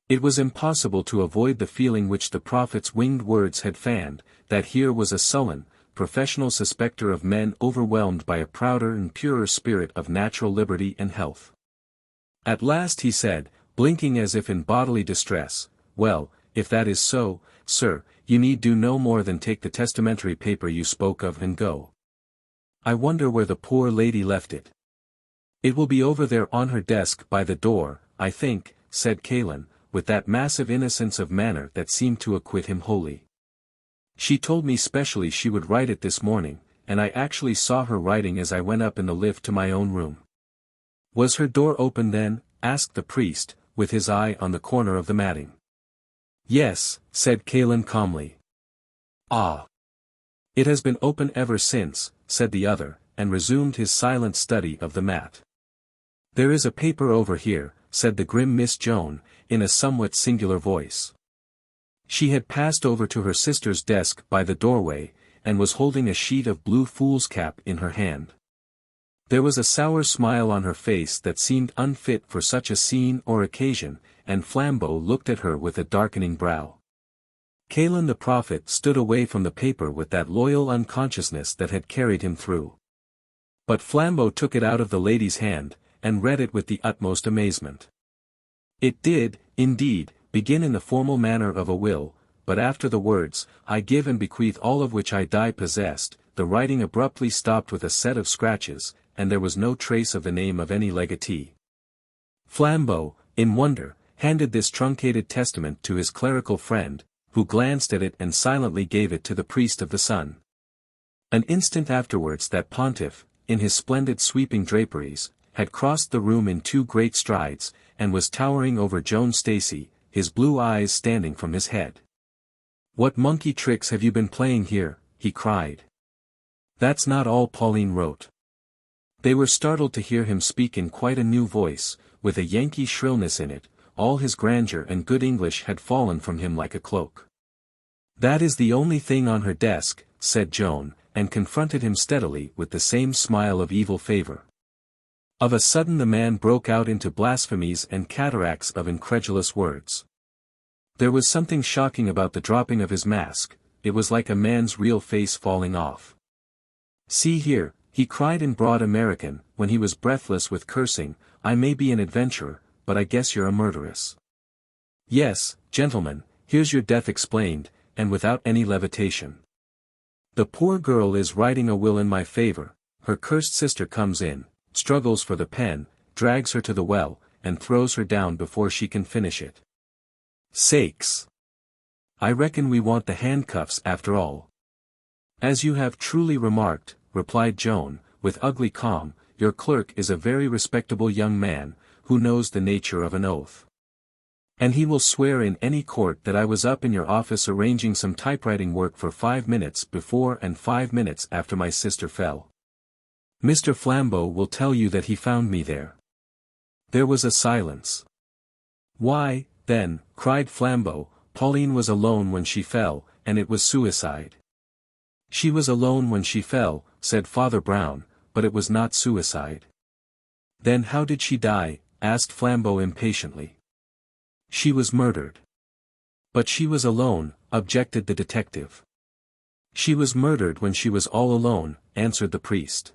It was impossible to avoid the feeling which the prophet's winged words had fanned, that here was a sullen, professional suspector of men overwhelmed by a prouder and purer spirit of natural liberty and health. At last he said, blinking as if in bodily distress, "Well, if that is so, sir, you need do no more than take the testamentary paper you spoke of and go. I wonder where the poor lady left it." "It will be over there on her desk by the door, I think," said Callan, with that massive innocence of manner that seemed to acquit him wholly. "She told me specially she would write it this morning, and I actually saw her writing as I went up in the lift to my own room." "Was her door open then?" asked the priest, with his eye on the corner of the matting. "Yes," said Callan calmly. "Ah! It has been open ever since," said the other, and resumed his silent study of the mat. "There is a paper over here," said the grim Miss Joan, in a somewhat singular voice. She had passed over to her sister's desk by the doorway, and was holding a sheet of blue foolscap in her hand. There was a sour smile on her face that seemed unfit for such a scene or occasion, and Flambeau looked at her with a darkening brow. Callan the prophet stood away from the paper with that loyal unconsciousness that had carried him through. But Flambeau took it out of the lady's hand, and read it with the utmost amazement. It did, indeed, begin in the formal manner of a will, but after the words, "I give and bequeath all of which I die possessed," the writing abruptly stopped with a set of scratches, and there was no trace of the name of any legatee. Flambeau, in wonder, handed this truncated testament to his clerical friend, who glanced at it and silently gave it to the priest of the Sun. An instant afterwards that pontiff, in his splendid sweeping draperies, had crossed the room in 2 great strides, and was towering over Joan Stacey, his blue eyes standing from his head. "What monkey tricks have you been playing here?" he cried. "That's not all Pauline wrote." They were startled to hear him speak in quite a new voice, with a Yankee shrillness in it. All his grandeur and good English had fallen from him like a cloak. "That is the only thing on her desk," said Joan, and confronted him steadily with the same smile of evil favor. Of a sudden the man broke out into blasphemies and cataracts of incredulous words. There was something shocking about the dropping of his mask, it was like a man's real face falling off. "See here," he cried in broad American, when he was breathless with cursing, "I may be an adventurer, but I guess you're a murderess. Yes, gentlemen, here's your death explained, and without any levitation. The poor girl is writing a will in my favor, her cursed sister comes in, struggles for the pen, drags her to the well, and throws her down before she can finish it. Sakes! I reckon we want the handcuffs after all." "As you have truly remarked," replied Joan, with ugly calm, "your clerk is a very respectable young man, who knows the nature of an oath. And he will swear in any court that I was up in your office arranging some typewriting work for 5 minutes before and 5 minutes after my sister fell. Mr. Flambeau will tell you that he found me there." There was a silence. "Why, then," cried Flambeau, "Pauline was alone when she fell, and it was suicide." "She was alone when she fell," said Father Brown, "but it was not suicide." "Then how did she die?" asked Flambeau impatiently. "She was murdered." "But she was alone," objected the detective. "She was murdered when she was all alone," answered the priest.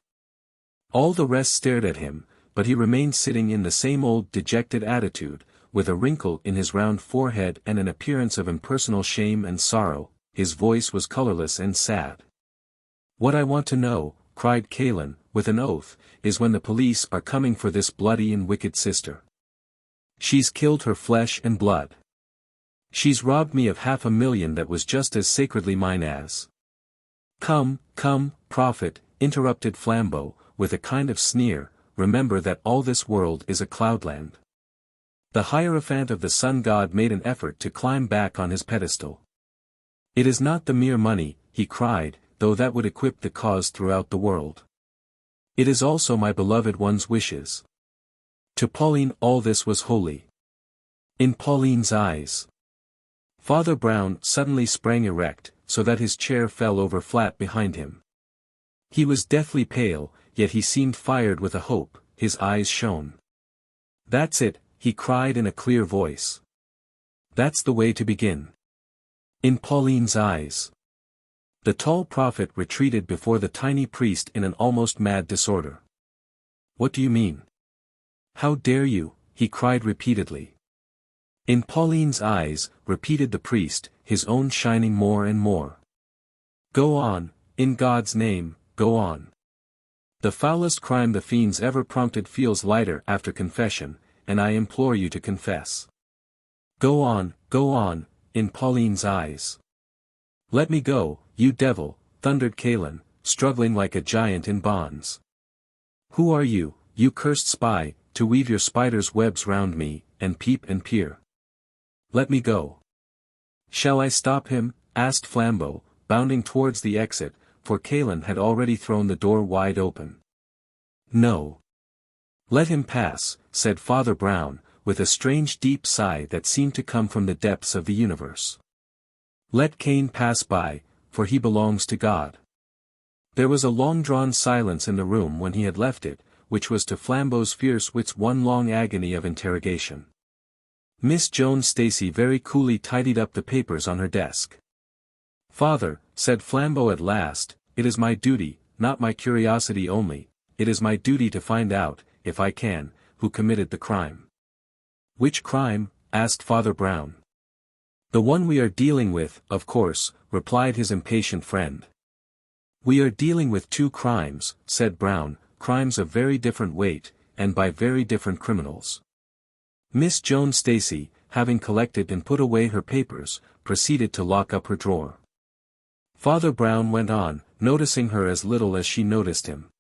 All the rest stared at him, but he remained sitting in the same old dejected attitude, with a wrinkle in his round forehead and an appearance of impersonal shame and sorrow. His voice was colorless and sad. "What I want to know," cried Callan, with an oath, "is when the police are coming for this bloody and wicked sister. She's killed her flesh and blood. She's robbed me of $500,000 that was just as sacredly mine as—" "Come, come, prophet," interrupted Flambeau, with a kind of sneer, "remember that all this world is a cloudland." The Hierophant of the Sun God made an effort to climb back on his pedestal. "It is not the mere money," he cried, "though that would equip the cause throughout the world. It is also my beloved one's wishes." To Pauline all this was holy. In Pauline's eyes. Father Brown suddenly sprang erect, so that his chair fell over flat behind him. He was deathly pale, yet he seemed fired with a hope, his eyes shone. "That's it," he cried in a clear voice. "That's the way to begin." In Pauline's eyes. The tall prophet retreated before the tiny priest in an almost mad disorder. "What do you mean? How dare you?" he cried repeatedly. In Pauline's eyes, repeated the priest, his own shining more and more. "Go on, in God's name, go on. The foulest crime the fiends ever prompted feels lighter after confession, and I implore you to confess. Go on, in Pauline's eyes." "Let me go, you devil," thundered Callan, struggling like a giant in bonds. "Who are you, you cursed spy, to weave your spider's webs round me, and peep and peer? Let me go." "Shall I stop him?" asked Flambeau, bounding towards the exit, for Callan had already thrown the door wide open. "No. Let him pass," said Father Brown, with a strange deep sigh that seemed to come from the depths of the universe. "Let Cain pass by, for he belongs to God." There was a long-drawn silence in the room when he had left it, which was to Flambeau's fierce wits one long agony of interrogation. Miss Joan Stacy very coolly tidied up the papers on her desk. "Father," said Flambeau at last, "it is my duty, not my curiosity only, it is my duty to find out, if I can, who committed the crime." "Which crime?" asked Father Brown. "The one we are dealing with, of course," replied his impatient friend. "We are dealing with two crimes," said Brown, "crimes of very different weight, and by very different criminals." Miss Joan Stacy, having collected and put away her papers, proceeded to lock up her drawer. Father Brown went on, noticing her as little as she noticed him.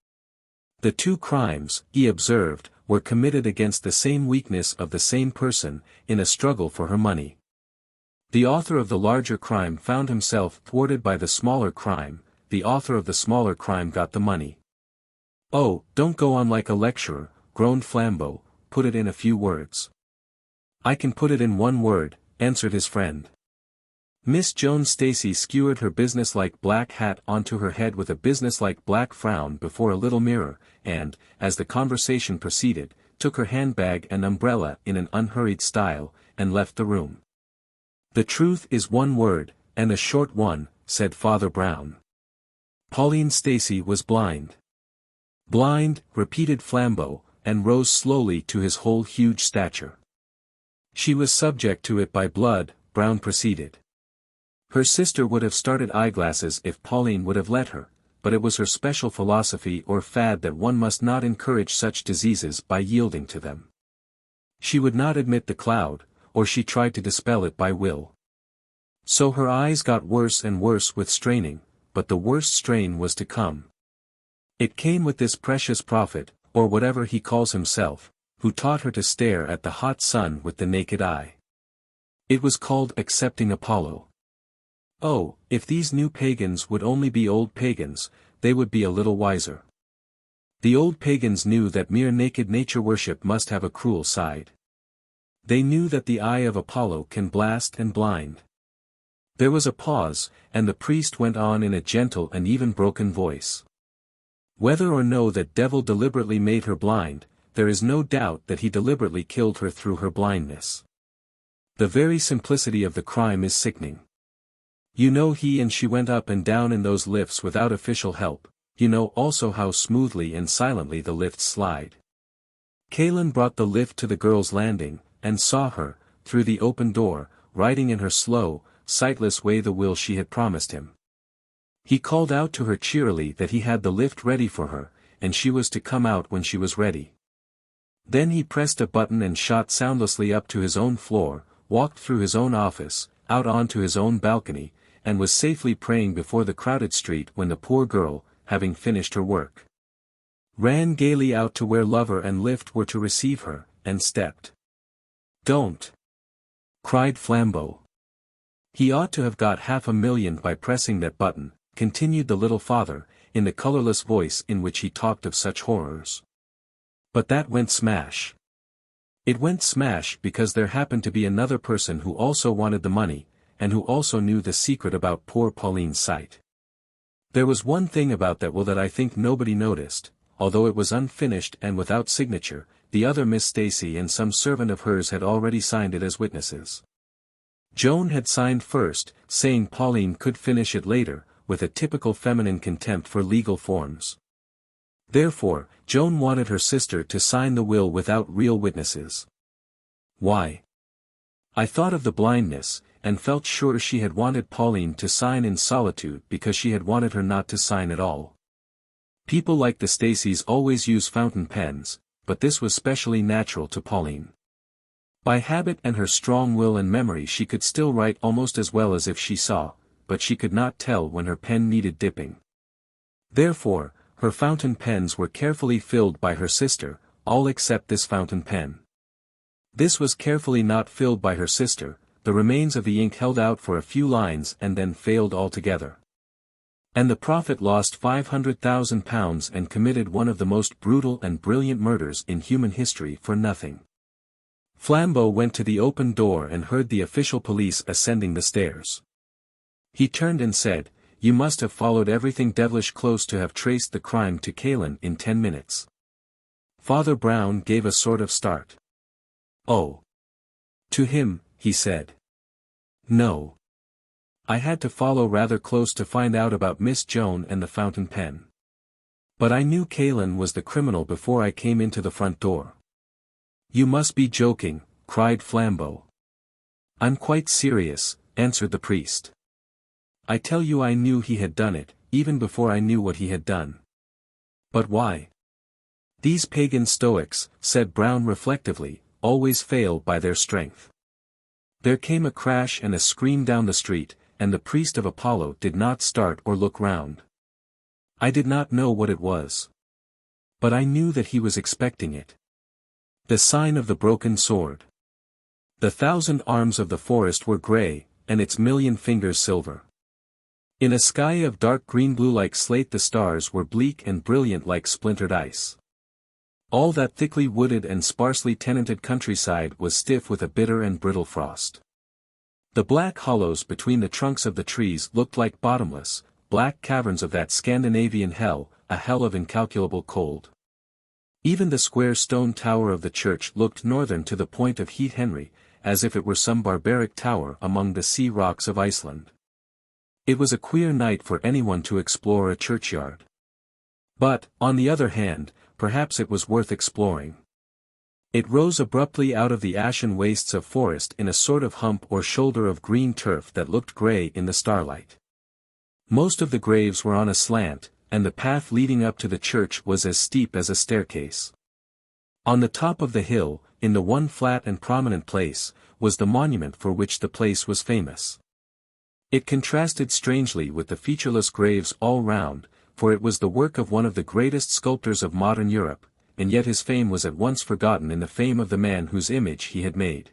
"The two crimes," he observed, "were committed against the same weakness of the same person, in a struggle for her money. The author of the larger crime found himself thwarted by the smaller crime, the author of the smaller crime got the money." "Oh, don't go on like a lecturer," groaned Flambeau, "put it in a few words." "I can put it in one word," answered his friend. Miss Joan Stacy skewered her businesslike black hat onto her head with a businesslike black frown before a little mirror, and, as the conversation proceeded, took her handbag and umbrella in an unhurried style, and left the room. "The truth is one word, and a short one," said Father Brown. Pauline Stacey was blind. Blind, repeated Flambeau, and rose slowly to his whole huge stature. She was subject to it by blood, Brown proceeded. Her sister would have started eyeglasses if Pauline would have let her, but it was her special philosophy or fad that one must not encourage such diseases by yielding to them. She would not admit the cloud, or she tried to dispel it by will. So her eyes got worse and worse with straining, but the worst strain was to come. It came with this precious prophet, or whatever he calls himself, who taught her to stare at the hot sun with the naked eye. It was called accepting Apollo. Oh, if these new pagans would only be old pagans, they would be a little wiser. The old pagans knew that mere naked nature worship must have a cruel side. They knew that the eye of Apollo can blast and blind. There was a pause, and the priest went on in a gentle and even broken voice. Whether or no that devil deliberately made her blind, there is no doubt that he deliberately killed her through her blindness. The very simplicity of the crime is sickening. You know he and she went up and down in those lifts without official help, you know also how smoothly and silently the lifts slide. Kalin brought the lift to the girl's landing, and saw her, through the open door, riding in her slow, sightless way the will she had promised him. He called out to her cheerily that he had the lift ready for her, and she was to come out when she was ready. Then he pressed a button and shot soundlessly up to his own floor, walked through his own office, out onto his own balcony, and was safely praying before the crowded street when the poor girl, having finished her work, ran gaily out to where lover and lift were to receive her, and stepped. "Don't!" cried Flambeau. "He ought to have got 500,000 by pressing that button," continued the little father, in the colorless voice in which he talked of such horrors. "But that went smash. It went smash because there happened to be another person who also wanted the money, and who also knew the secret about poor Pauline's sight. There was one thing about that will that I think nobody noticed, although it was unfinished and without signature. The other Miss Stacey and some servant of hers had already signed it as witnesses. Joan had signed first, saying Pauline could finish it later, with a typical feminine contempt for legal forms. Therefore, Joan wanted her sister to sign the will without real witnesses. Why? I thought of the blindness, and felt sure she had wanted Pauline to sign in solitude because she had wanted her not to sign at all. People like the Staceys always use fountain pens, but this was specially natural to Pauline. By habit and her strong will and memory she could still write almost as well as if she saw, but she could not tell when her pen needed dipping. Therefore, her fountain pens were carefully filled by her sister, all except this fountain pen. This was carefully not filled by her sister, the remains of the ink held out for a few lines and then failed altogether. And the prophet lost £500,000 and committed one of the most brutal and brilliant murders in human history for nothing. Flambeau went to the open door and heard the official police ascending the stairs. He turned and said, "You must have followed everything devilish close to have traced the crime to Kalin in 10 minutes. Father Brown gave a sort of start. "Oh. To him," he said. "No. I had to follow rather close to find out about Miss Joan and the fountain pen. But I knew Kalin was the criminal before I came into the front door." "You must be joking," cried Flambeau. "I'm quite serious," answered the priest. "I tell you I knew he had done it, even before I knew what he had done." "But why?" "These pagan Stoics," said Brown reflectively, "always fail by their strength." There came a crash and a scream down the street, and the priest of Apollo did not start or look round. I did not know what it was. But I knew that he was expecting it. The sign of the broken sword. The 1,000 arms of the forest were grey, and its million fingers silver. In a sky of dark green-blue like slate the stars were bleak and brilliant like splintered ice. All that thickly wooded and sparsely tenanted countryside was stiff with a bitter and brittle frost. The black hollows between the trunks of the trees looked like bottomless, black caverns of that Scandinavian hell, a hell of incalculable cold. Even the square stone tower of the church looked northern to the point of Heath Henry, as if it were some barbaric tower among the sea rocks of Iceland. It was a queer night for anyone to explore a churchyard. But, on the other hand, perhaps it was worth exploring. It rose abruptly out of the ashen wastes of forest in a sort of hump or shoulder of green turf that looked grey in the starlight. Most of the graves were on a slant, and the path leading up to the church was as steep as a staircase. On the top of the hill, in the one flat and prominent place, was the monument for which the place was famous. It contrasted strangely with the featureless graves all round, for it was the work of one of the greatest sculptors of modern Europe, and yet his fame was at once forgotten in the fame of the man whose image he had made.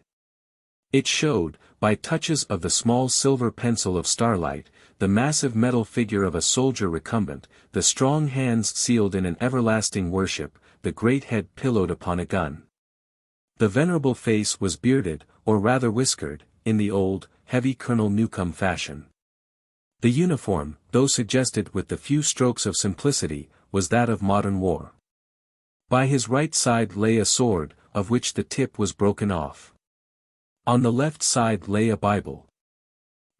It showed, by touches of the small silver pencil of starlight, the massive metal figure of a soldier recumbent, the strong hands sealed in an everlasting worship, the great head pillowed upon a gun. The venerable face was bearded, or rather whiskered, in the old, heavy Colonel Newcome fashion. The uniform, though suggested with the few strokes of simplicity, was that of modern war. By his right side lay a sword, of which the tip was broken off. On the left side lay a Bible.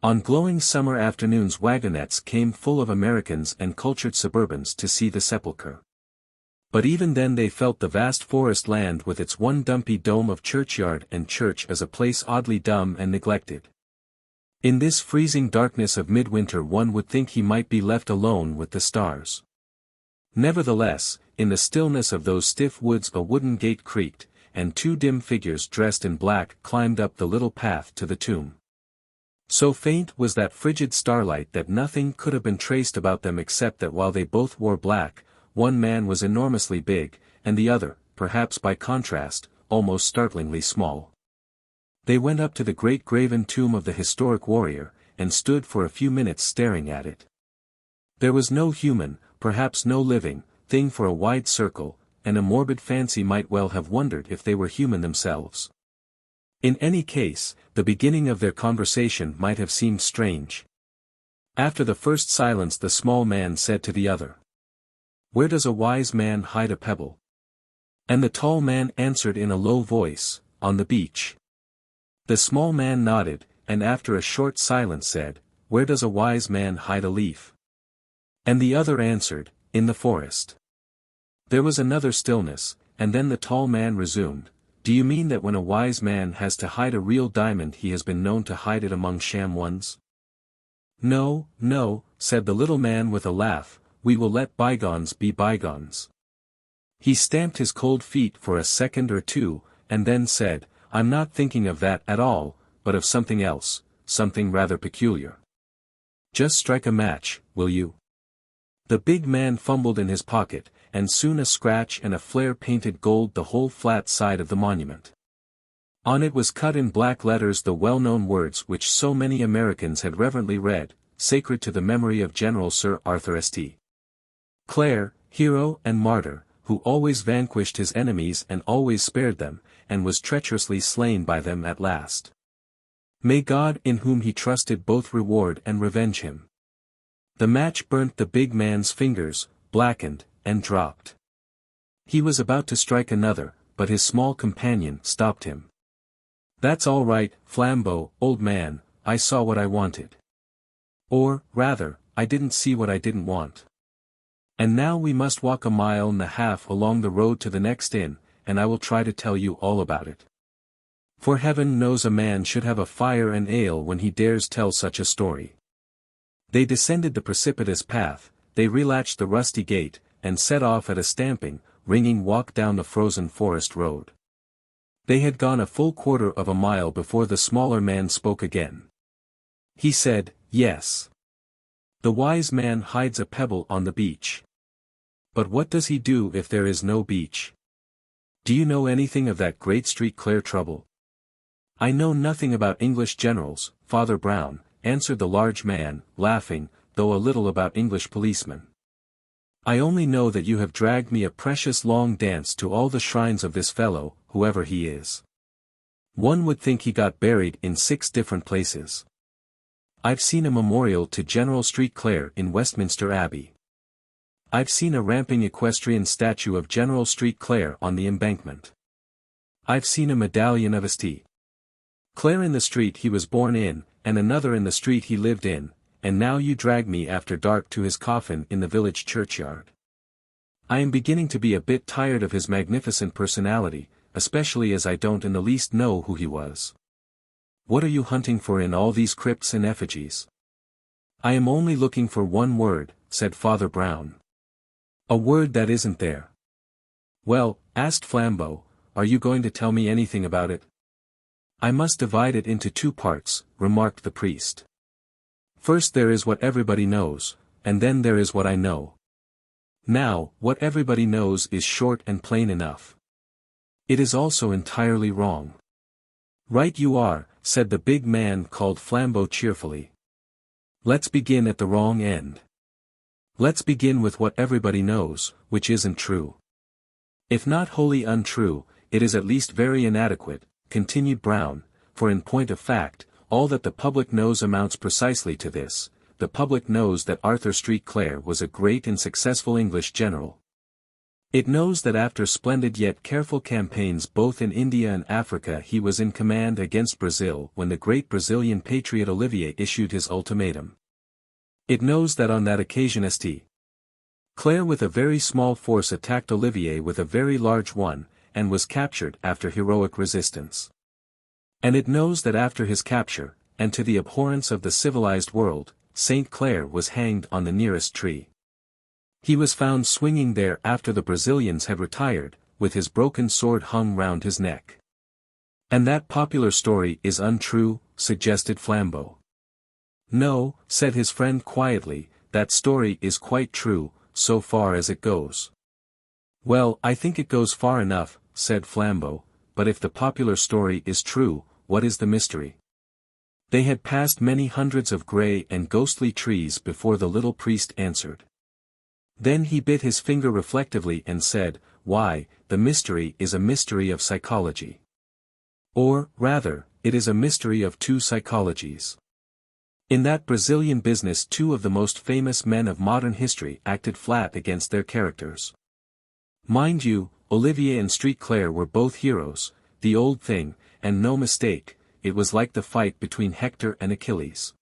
On glowing summer afternoons wagonettes came full of Americans and cultured suburbans to see the sepulchre. But even then they felt the vast forest land with its one dumpy dome of churchyard and church as a place oddly dumb and neglected. In this freezing darkness of midwinter one would think he might be left alone with the stars. Nevertheless, in the stillness of those stiff woods a wooden gate creaked, and two dim figures dressed in black climbed up the little path to the tomb. So faint was that frigid starlight that nothing could have been traced about them except that while they both wore black, one man was enormously big, and the other, perhaps by contrast, almost startlingly small. They went up to the great graven tomb of the historic warrior, and stood for a few minutes staring at it. There was no human, perhaps no living, thing for a wide circle, and a morbid fancy might well have wondered if they were human themselves. In any case, the beginning of their conversation might have seemed strange. After the first silence the small man said to the other, "Where does a wise man hide a pebble?" And the tall man answered in a low voice, "On the beach." The small man nodded, and after a short silence said, "Where does a wise man hide a leaf?" And the other answered, "In the forest." There was another stillness, and then the tall man resumed, "Do you mean that when a wise man has to hide a real diamond he has been known to hide it among sham ones?" "No, no," said the little man with a laugh, "we will let bygones be bygones." He stamped his cold feet for a second or two, and then said, "I'm not thinking of that at all, but of something else, something rather peculiar. Just strike a match, will you?" The big man fumbled in his pocket, and soon a scratch and a flare painted gold the whole flat side of the monument. On it was cut in black letters the well-known words which so many Americans had reverently read, "Sacred to the memory of General Sir Arthur St. Clair, hero and martyr, who always vanquished his enemies and always spared them, and was treacherously slain by them at last. May God in whom he trusted both reward and revenge him." The match burnt the big man's fingers, blackened, and dropped. He was about to strike another, but his small companion stopped him. "That's all right, Flambeau, old man, I saw what I wanted. Or, rather, I didn't see what I didn't want. And now we must walk a mile and a half along the road to the next inn, and I will try to tell you all about it. For heaven knows a man should have a fire and ale when he dares tell such a story." They descended the precipitous path, they relatched the rusty gate, and set off at a stamping, ringing walk down the frozen forest road. They had gone a full quarter of a mile before the smaller man spoke again. He said, "Yes. The wise man hides a pebble on the beach. But what does he do if there is no beach? Do you know anything of that great St. Clair trouble?" "I know nothing about English generals, Father Brown," answered the large man, laughing, "though a little about English policemen. I only know that you have dragged me a precious long dance to all the shrines of this fellow, whoever he is. One would think he got buried in 6 different places. I've seen a memorial to General St. Clair in Westminster Abbey. I've seen a ramping equestrian statue of General St. Clair on the embankment. I've seen a medallion of St. Clair in the street he was born in, and another in the street he lived in, and now you drag me after dark to his coffin in the village churchyard. I am beginning to be a bit tired of his magnificent personality, especially as I don't in the least know who he was. What are you hunting for in all these crypts and effigies? I am only looking for one word, said Father Brown. A word that isn't there. Well, asked Flambeau, are you going to tell me anything about it? I must divide it into two parts, remarked the priest. First there is what everybody knows, and then there is what I know. Now, what everybody knows is short and plain enough. It is also entirely wrong. Right you are, said the big man called Flambeau cheerfully. Let's begin at the wrong end. Let's begin with what everybody knows, which isn't true. If not wholly untrue, it is at least very inadequate, continued Brown, for in point of fact, all that the public knows amounts precisely to this: the public knows that Arthur St. Clair was a great and successful English general. It knows that after splendid yet careful campaigns both in India and Africa he was in command against Brazil when the great Brazilian patriot Olivier issued his ultimatum. It knows that on that occasion St. Clair with a very small force attacked Olivier with a very large one, and was captured after heroic resistance. And it knows that after his capture, and to the abhorrence of the civilized world, St. Clair was hanged on the nearest tree. He was found swinging there after the Brazilians had retired, with his broken sword hung round his neck. And that popular story is untrue, suggested Flambeau. No, said his friend quietly, that story is quite true, so far as it goes. Well, I think it goes far enough, said Flambeau, but if the popular story is true, what is the mystery? They had passed many hundreds of grey and ghostly trees before the little priest answered. Then he bit his finger reflectively and said, why, the mystery is a mystery of psychology. Or, rather, it is a mystery of two psychologies. In that Brazilian business two of the most famous men of modern history acted flat against their characters. Mind you, Olivier and St. Clair were both heroes, the old thing, and no mistake, it was like the fight between Hector and Achilles.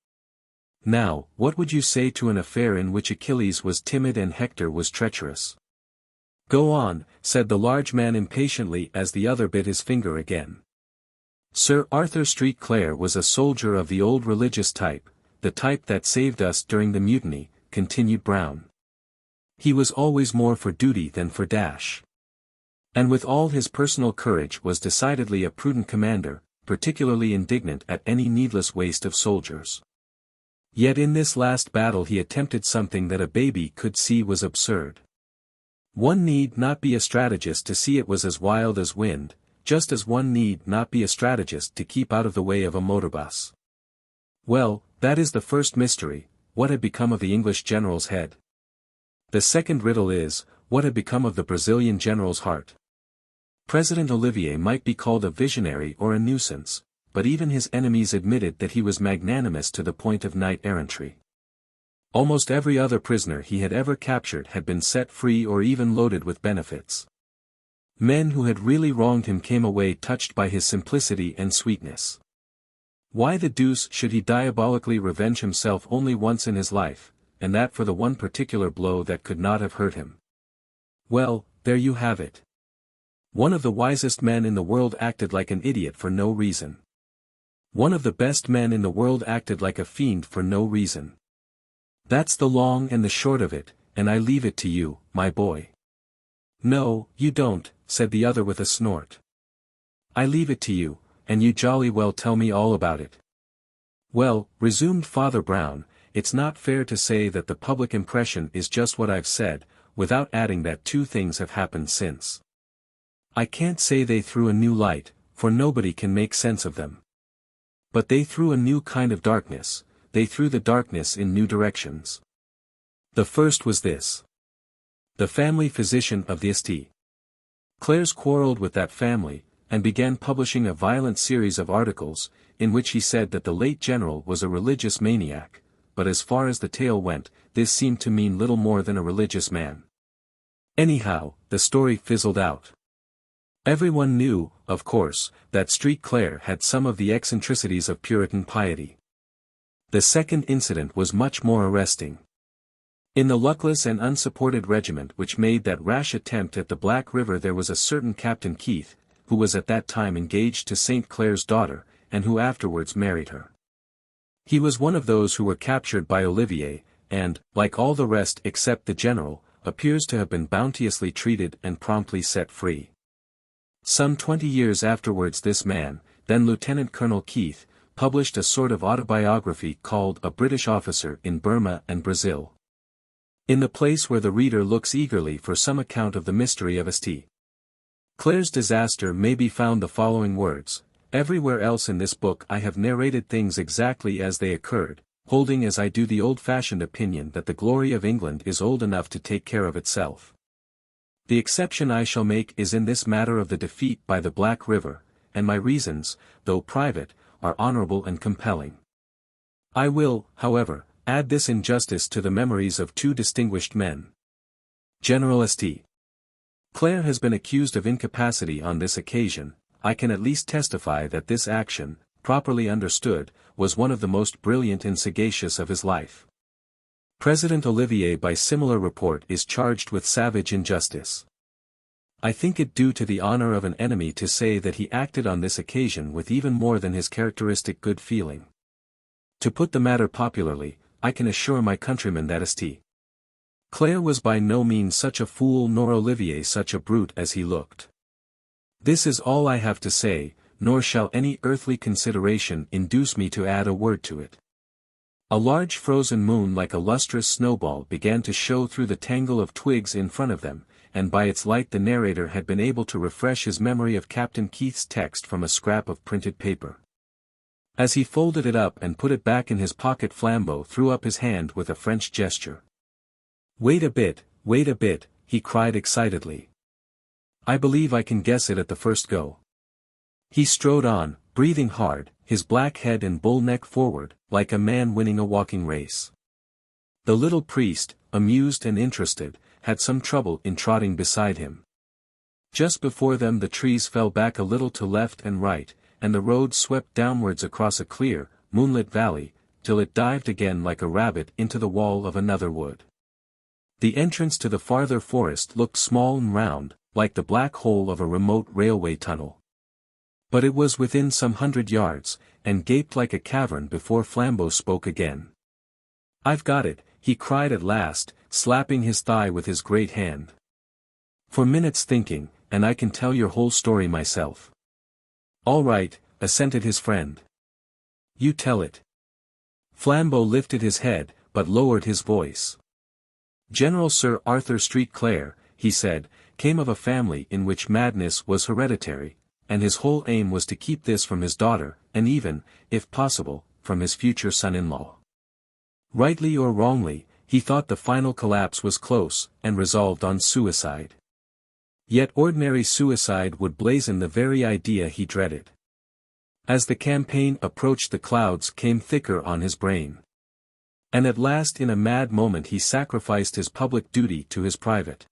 Now, what would you say to an affair in which Achilles was timid and Hector was treacherous? Go on, said the large man impatiently as the other bit his finger again. Sir Arthur St. Clair was a soldier of the old religious type, the type that saved us during the mutiny, continued Brown. He was always more for duty than for dash. And with all his personal courage was decidedly a prudent commander, particularly indignant at any needless waste of soldiers. Yet in this last battle he attempted something that a baby could see was absurd. One need not be a strategist to see it was as wild as wind, just as one need not be a strategist to keep out of the way of a motor bus. Well, that is the first mystery, what had become of the English general's head? The second riddle is, what had become of the Brazilian general's heart? President Olivier might be called a visionary or a nuisance, but even his enemies admitted that he was magnanimous to the point of knight-errantry. Almost every other prisoner he had ever captured had been set free or even loaded with benefits. Men who had really wronged him came away touched by his simplicity and sweetness. Why the deuce should he diabolically revenge himself only once in his life, and that for the one particular blow that could not have hurt him? Well, there you have it. One of the wisest men in the world acted like an idiot for no reason. One of the best men in the world acted like a fiend for no reason. That's the long and the short of it, and I leave it to you, my boy. No, you don't, said the other with a snort. I leave it to you, and you jolly well tell me all about it. Well, resumed Father Brown, it's not fair to say that the public impression is just what I've said, without adding that two things have happened since. I can't say they threw a new light, for nobody can make sense of them. But they threw a new kind of darkness, they threw the darkness in new directions. The first was this. The family physician of the St. Clairs quarrelled with that family, and began publishing a violent series of articles, in which he said that the late general was a religious maniac, but as far as the tale went, this seemed to mean little more than a religious man. Anyhow, the story fizzled out. Everyone knew, of course, that St. Clair had some of the eccentricities of Puritan piety. The second incident was much more arresting. In the luckless and unsupported regiment which made that rash attempt at the Black River there was a certain Captain Keith, who was at that time engaged to St. Clair's daughter, and who afterwards married her. He was one of those who were captured by Olivier, and, like all the rest except the general, appears to have been bounteously treated and promptly set free. Some 20 years afterwards this man, then Lieutenant Colonel Keith, published a sort of autobiography called A British Officer in Burma and Brazil. In the place where the reader looks eagerly for some account of the mystery of St. Clair's disaster may be found the following words: "Everywhere else in this book I have narrated things exactly as they occurred, holding as I do the old-fashioned opinion that the glory of England is old enough to take care of itself. The exception I shall make is in this matter of the defeat by the Black River, and my reasons, though private, are honorable and compelling. I will, however, add this in justice to the memories of two distinguished men. General St. Clair has been accused of incapacity on this occasion. I can at least testify that this action, properly understood, was one of the most brilliant and sagacious of his life. President Olivier by similar report is charged with savage injustice. I think it due to the honor of an enemy to say that he acted on this occasion with even more than his characteristic good feeling. To put the matter popularly, I can assure my countrymen that St. Clair was by no means such a fool nor Olivier such a brute as he looked. This is all I have to say, nor shall any earthly consideration induce me to add a word to it." A large frozen moon like a lustrous snowball began to show through the tangle of twigs in front of them, and by its light the narrator had been able to refresh his memory of Captain Keith's text from a scrap of printed paper. As he folded it up and put it back in his pocket, Flambeau threw up his hand with a French gesture. Wait a bit, he cried excitedly. "I believe I can guess it at the first go." He strode on, breathing hard, his black head and bull neck forward, like a man winning a walking race. The little priest, amused and interested, had some trouble in trotting beside him. Just before them the trees fell back a little to left and right, and the road swept downwards across a clear, moonlit valley, till it dived again like a rabbit into the wall of another wood. The entrance to the farther forest looked small and round, like the black hole of a remote railway tunnel. But it was within some 100 yards, and gaped like a cavern before Flambeau spoke again. "I've got it," he cried at last, slapping his thigh with his great hand. "For minutes thinking, and I can tell your whole story myself." "All right," assented his friend. "You tell it." Flambeau lifted his head, but lowered his voice. "General Sir Arthur St. Clair," he said, "came of a family in which madness was hereditary, and his whole aim was to keep this from his daughter, and even, if possible, from his future son-in-law. Rightly or wrongly, he thought the final collapse was close, and resolved on suicide. Yet ordinary suicide would blazon the very idea he dreaded. As the campaign approached the clouds came thicker on his brain. And at last in a mad moment he sacrificed his public duty to his private.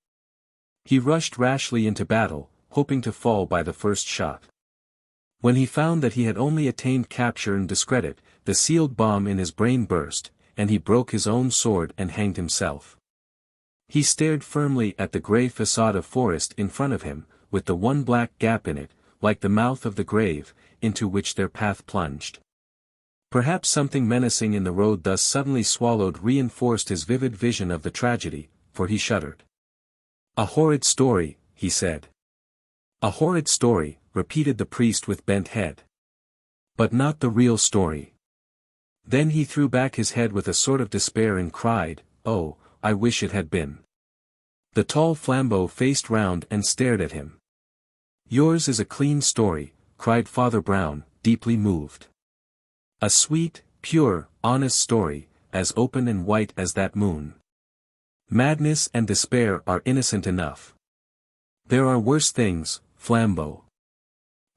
He rushed rashly into battle, hoping to fall by the first shot. When he found that he had only attained capture and discredit, the sealed bomb in his brain burst, and he broke his own sword and hanged himself. He stared firmly at the grey facade of forest in front of him, with the one black gap in it, like the mouth of the grave, into which their path plunged. Perhaps something menacing in the road thus suddenly swallowed reinforced his vivid vision of the tragedy, for he shuddered. "A horrid story," he said. "A horrid story," repeated the priest with bent head. "But not the real story." Then he threw back his head with a sort of despair and cried, "Oh, I wish it had been." The tall Flambeau faced round and stared at him. "Yours is a clean story," cried Father Brown, deeply moved. "A sweet, pure, honest story, as open and white as that moon. Madness and despair are innocent enough. There are worse things, Flambeau."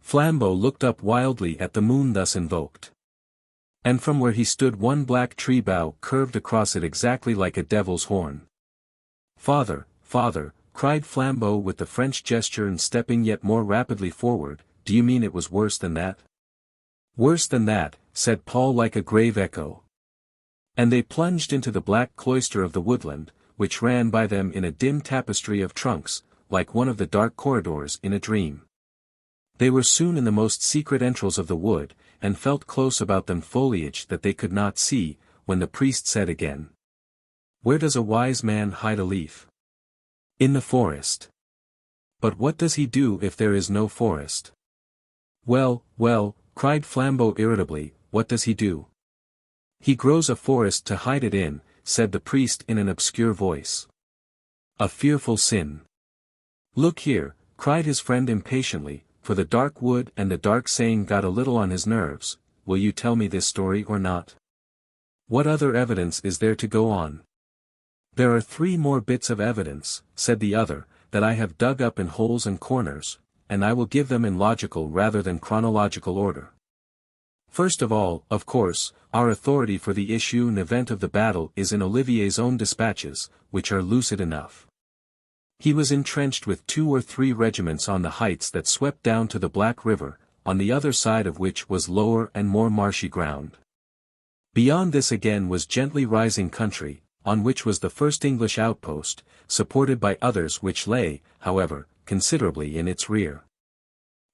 Flambeau looked up wildly at the moon thus invoked. And from where he stood one black tree bough curved across it exactly like a devil's horn. "Father, father," cried Flambeau with the French gesture and stepping yet more rapidly forward, "do you mean it was worse than that?" "Worse than that," said Paul like a grave echo. And they plunged into the black cloister of the woodland, which ran by them in a dim tapestry of trunks, like one of the dark corridors in a dream. They were soon in the most secret entrails of the wood, and felt close about them foliage that they could not see, when the priest said again, "Where does a wise man hide a leaf? In the forest. But what does he do if there is no forest?" "Well, well," cried Flambeau irritably, "what does he do?" "He grows a forest to hide it in," said the priest in an obscure voice. "A fearful sin." "Look here," cried his friend impatiently, for the dark wood and the dark saying got a little on his nerves, "will you tell me this story or not? What other evidence is there to go on?" "There are 3 more bits of evidence," said the other, "that I have dug up in holes and corners, and I will give them in logical rather than chronological order. First of all, of course, our authority for the issue and event of the battle is in Olivier's own dispatches, which are lucid enough. He was entrenched with 2 or 3 regiments on the heights that swept down to the Black River, on the other side of which was lower and more marshy ground. Beyond this again was gently rising country, on which was the first English outpost, supported by others which lay, however, considerably in its rear.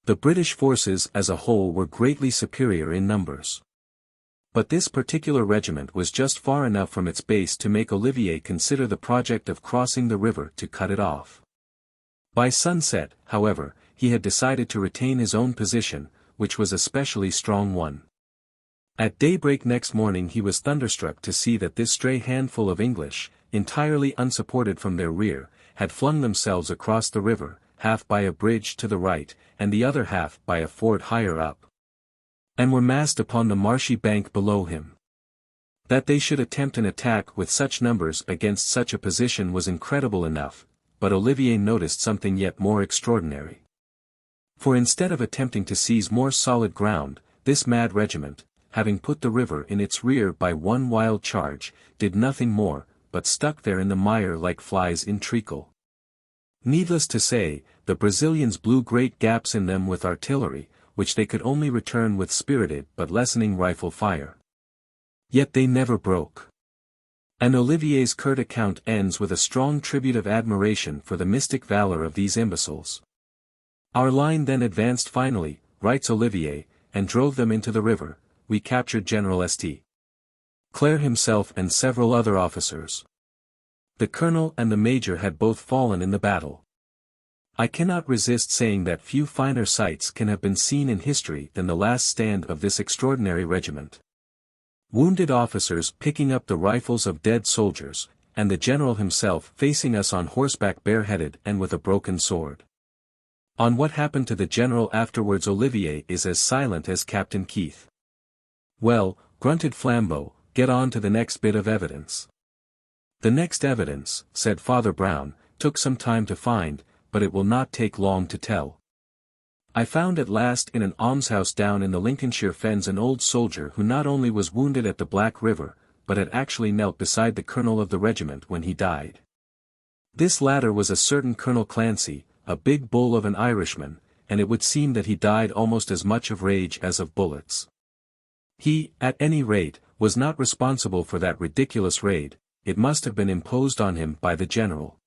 The British forces as a whole were greatly superior in numbers. But this particular regiment was just far enough from its base to make Olivier consider the project of crossing the river to cut it off. By sunset, however, he had decided to retain his own position, which was a specially strong one. At daybreak next morning he was thunderstruck to see that this stray handful of English, entirely unsupported from their rear, had flung themselves across the river, half by a bridge to the right, and the other half by a ford higher up, and were massed upon the marshy bank below him. That they should attempt an attack with such numbers against such a position was incredible enough, but Olivier noticed something yet more extraordinary. For instead of attempting to seize more solid ground, this mad regiment, having put the river in its rear by one wild charge, did nothing more, but stuck there in the mire like flies in treacle. Needless to say, the Brazilians blew great gaps in them with artillery, which they could only return with spirited but lessening rifle fire. Yet they never broke. And Olivier's curt account ends with a strong tribute of admiration for the mystic valor of these imbeciles. "Our line then advanced finally," writes Olivier, "and drove them into the river. We captured General St. Clair himself and several other officers. The colonel and the major had both fallen in the battle. I cannot resist saying that few finer sights can have been seen in history than the last stand of this extraordinary regiment. Wounded officers picking up the rifles of dead soldiers, and the general himself facing us on horseback bareheaded and with a broken sword. On what happened to the general afterwards Olivier is as silent as Captain Keith." "Well," grunted Flambeau, "get on to the next bit of evidence." "The next evidence," said Father Brown, "took some time to find, but it will not take long to tell. I found at last in an almshouse down in the Lincolnshire fens an old soldier who not only was wounded at the Black River, but had actually knelt beside the colonel of the regiment when he died. This latter was a certain Colonel Clancy, a big bull of an Irishman, and it would seem that he died almost as much of rage as of bullets. He, at any rate, was not responsible for that ridiculous raid, it must have been imposed on him by the general.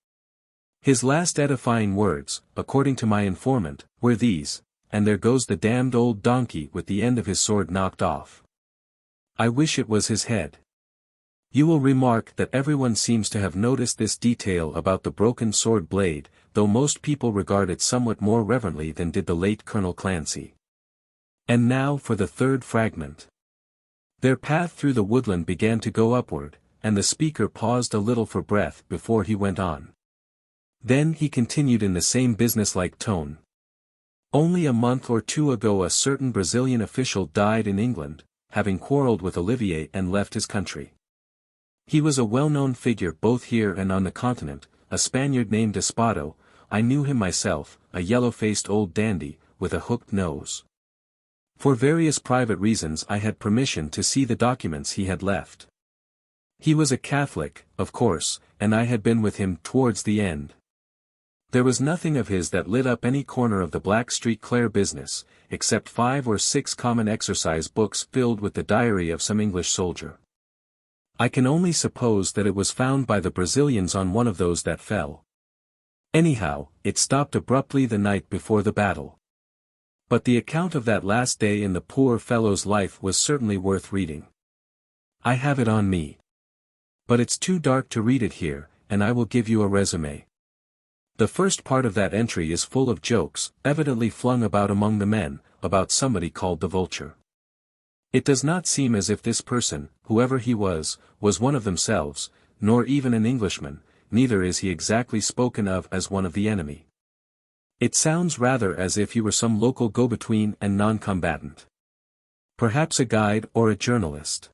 His last edifying words, according to my informant, were these, 'And there goes the damned old donkey with the end of his sword knocked off. I wish it was his head.' You will remark that everyone seems to have noticed this detail about the broken sword blade, though most people regard it somewhat more reverently than did the late Colonel Clancy. And now for the third fragment. Their path through the woodland began to go upward, and the speaker paused a little for breath before he went on. Then he continued in the same businesslike tone. Only a month or 2 ago a certain Brazilian official died in England, having quarrelled with Olivier and left his country. He was a well-known figure both here and on the continent, a Spaniard named Espado. I knew him myself, a yellow-faced old dandy, with a hooked nose. For various private reasons I had permission to see the documents he had left. He was a Catholic, of course, and I had been with him towards the end. There was nothing of his that lit up any corner of the Blackstreet Clare business, except 5 or 6 common exercise books filled with the diary of some English soldier. I can only suppose that it was found by the Brazilians on one of those that fell. Anyhow, it stopped abruptly the night before the battle. But the account of that last day in the poor fellow's life was certainly worth reading. I have it on me. But it's too dark to read it here, and I will give you a resume. The first part of that entry is full of jokes, evidently flung about among the men, about somebody called the Vulture. It does not seem as if this person, whoever he was one of themselves, nor even an Englishman, neither is he exactly spoken of as one of the enemy. It sounds rather as if he were some local go-between and non-combatant. Perhaps a guide or a journalist.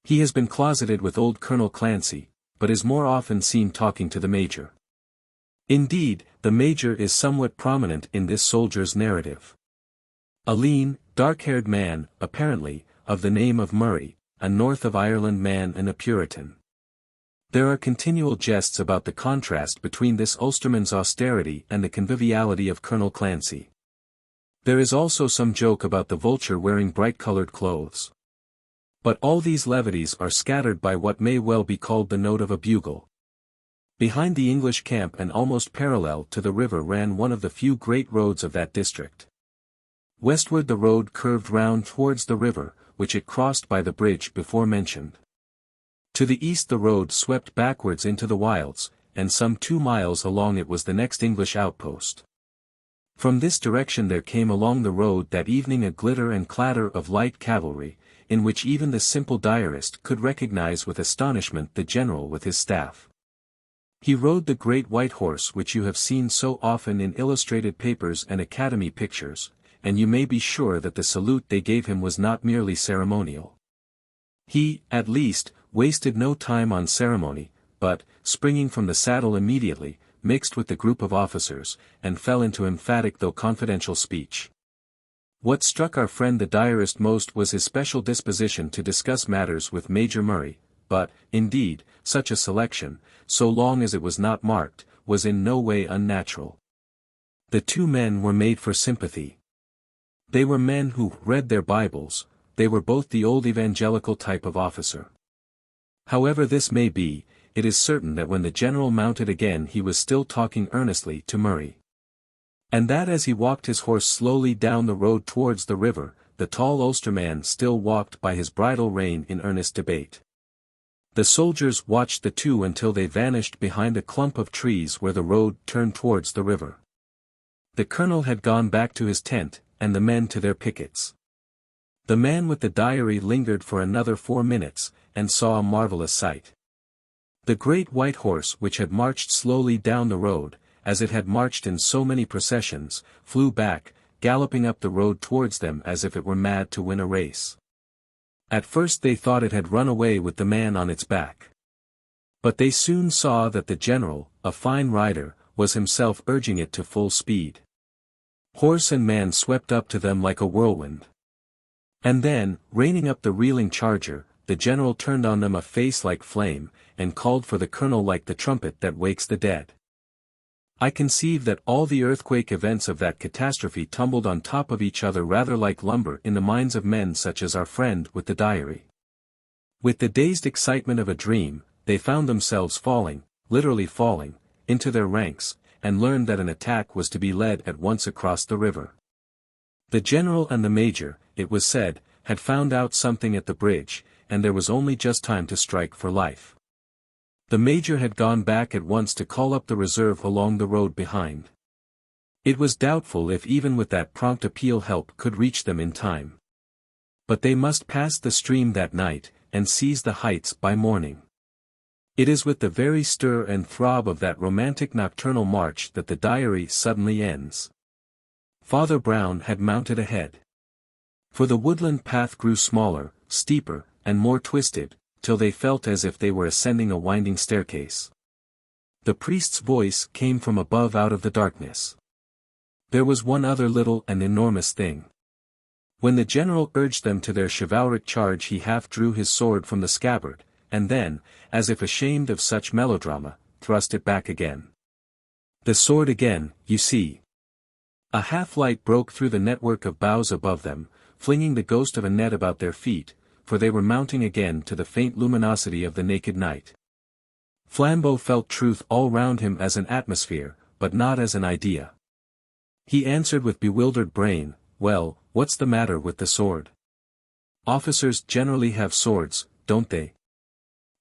He has been closeted with old Colonel Clancy, but is more often seen talking to the Major. Indeed, the Major is somewhat prominent in this soldier's narrative. A lean, dark-haired man, apparently, of the name of Murray, a North of Ireland man and a Puritan. There are continual jests about the contrast between this Ulsterman's austerity and the conviviality of Colonel Clancy. There is also some joke about the Vulture wearing bright-colored clothes. But all these levities are scattered by what may well be called the note of a bugle. Behind the English camp and almost parallel to the river ran one of the few great roads of that district. Westward the road curved round towards the river, which it crossed by the bridge before mentioned. To the east the road swept backwards into the wilds, and some 2 miles along it was the next English outpost. From this direction there came along the road that evening a glitter and clatter of light cavalry, in which even the simple diarist could recognize with astonishment the general with his staff. He rode the great white horse which you have seen so often in illustrated papers and academy pictures, and you may be sure that the salute they gave him was not merely ceremonial. He, at least, wasted no time on ceremony, but, springing from the saddle immediately, mixed with the group of officers, and fell into emphatic though confidential speech. What struck our friend the diarist most was his special disposition to discuss matters with Major Murray, but, indeed, such a selection, so long as it was not marked, was in no way unnatural. The 2 men were made for sympathy. They were men who read their Bibles, they were both the old evangelical type of officer. However this may be, it is certain that when the general mounted again he was still talking earnestly to Murray. And that as he walked his horse slowly down the road towards the river, the tall Ulsterman still walked by his bridle rein in earnest debate. The soldiers watched the two until they vanished behind a clump of trees where the road turned towards the river. The colonel had gone back to his tent, and the men to their pickets. The man with the diary lingered for another 4 minutes, and saw a marvelous sight. The great white horse which had marched slowly down the road, as it had marched in so many processions, flew back, galloping up the road towards them as if it were mad to win a race. At first they thought it had run away with the man on its back. But they soon saw that the general, a fine rider, was himself urging it to full speed. Horse and man swept up to them like a whirlwind. And then, reining up the reeling charger, the general turned on them a face like flame, and called for the colonel like the trumpet that wakes the dead. I conceive that all the earthquake events of that catastrophe tumbled on top of each other rather like lumber in the minds of men such as our friend with the diary. With the dazed excitement of a dream, they found themselves falling, literally falling, into their ranks, and learned that an attack was to be led at once across the river. The general and the major, it was said, had found out something at the bridge, and there was only just time to strike for life. The major had gone back at once to call up the reserve along the road behind. It was doubtful if even with that prompt appeal help could reach them in time. But they must pass the stream that night, and seize the heights by morning. It is with the very stir and throb of that romantic nocturnal march that the diary suddenly ends. Father Brown had mounted ahead. For the woodland path grew smaller, steeper, and more twisted, till they felt as if they were ascending a winding staircase. The priest's voice came from above out of the darkness. There was one other little and enormous thing. When the general urged them to their chivalric charge he half drew his sword from the scabbard, and then, as if ashamed of such melodrama, thrust it back again. The sword again, you see. A half-light broke through the network of boughs above them, flinging the ghost of a net about their feet, for they were mounting again to the faint luminosity of the naked night. Flambeau felt truth all round him as an atmosphere, but not as an idea. He answered with bewildered brain, "Well, what's the matter with the sword? Officers generally have swords, don't they?"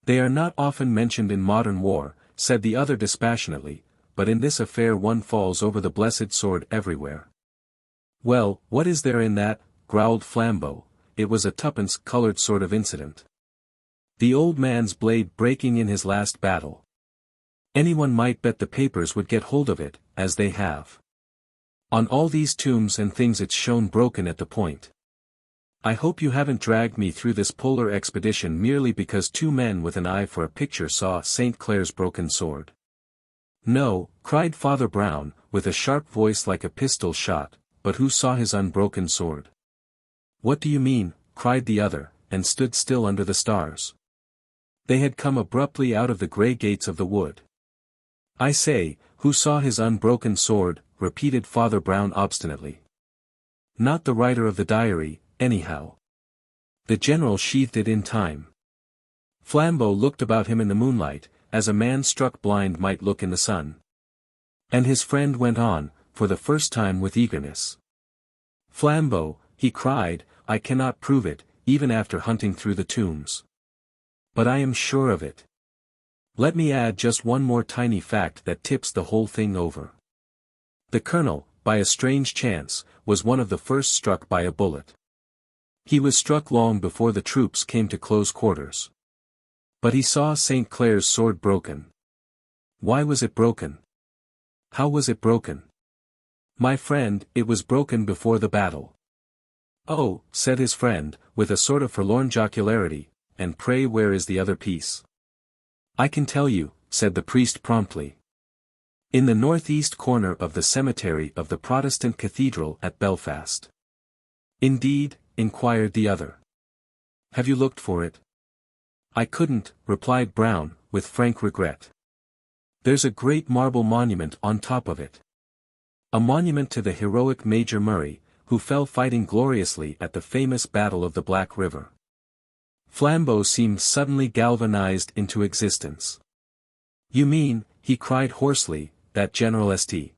"They are not often mentioned in modern war," said the other dispassionately, "but in this affair one falls over the blessed sword everywhere." "Well, what is there in that?" growled Flambeau. "It was a tuppence-coloured sort of incident. The old man's blade breaking in his last battle. Anyone might bet the papers would get hold of it, as they have. On all these tombs and things it's shown broken at the point. I hope you haven't dragged me through this polar expedition merely because two men with an eye for a picture saw St. Clair's broken sword." "No," cried Father Brown, with a sharp voice like a pistol shot, "but who saw his unbroken sword?" "What do you mean?" cried the other, and stood still under the stars. They had come abruptly out of the grey gates of the wood. "I say, who saw his unbroken sword?" repeated Father Brown obstinately. "Not the writer of the diary, anyhow. The general sheathed it in time." Flambeau looked about him in the moonlight, as a man struck blind might look in the sun. And his friend went on, for the first time with eagerness. "Flambeau," he cried, "I cannot prove it, even after hunting through the tombs. But I am sure of it. Let me add just one more tiny fact that tips the whole thing over. The colonel, by a strange chance, was one of the first struck by a bullet. He was struck long before the troops came to close quarters. But he saw St. Clair's sword broken. Why was it broken? How was it broken? My friend, it was broken before the battle." "Oh," said his friend, with a sort of forlorn jocularity, "and pray where is the other piece?" "I can tell you," said the priest promptly. "In the northeast corner of the cemetery of the Protestant cathedral at Belfast." "Indeed?" inquired the other. "Have you looked for it?" "I couldn't," replied Brown, with frank regret. "There's a great marble monument on top of it. A monument to the heroic Major Murray, who fell fighting gloriously at the famous Battle of the Black River." Flambeau seemed suddenly galvanized into existence. "You mean," he cried hoarsely, "that General St.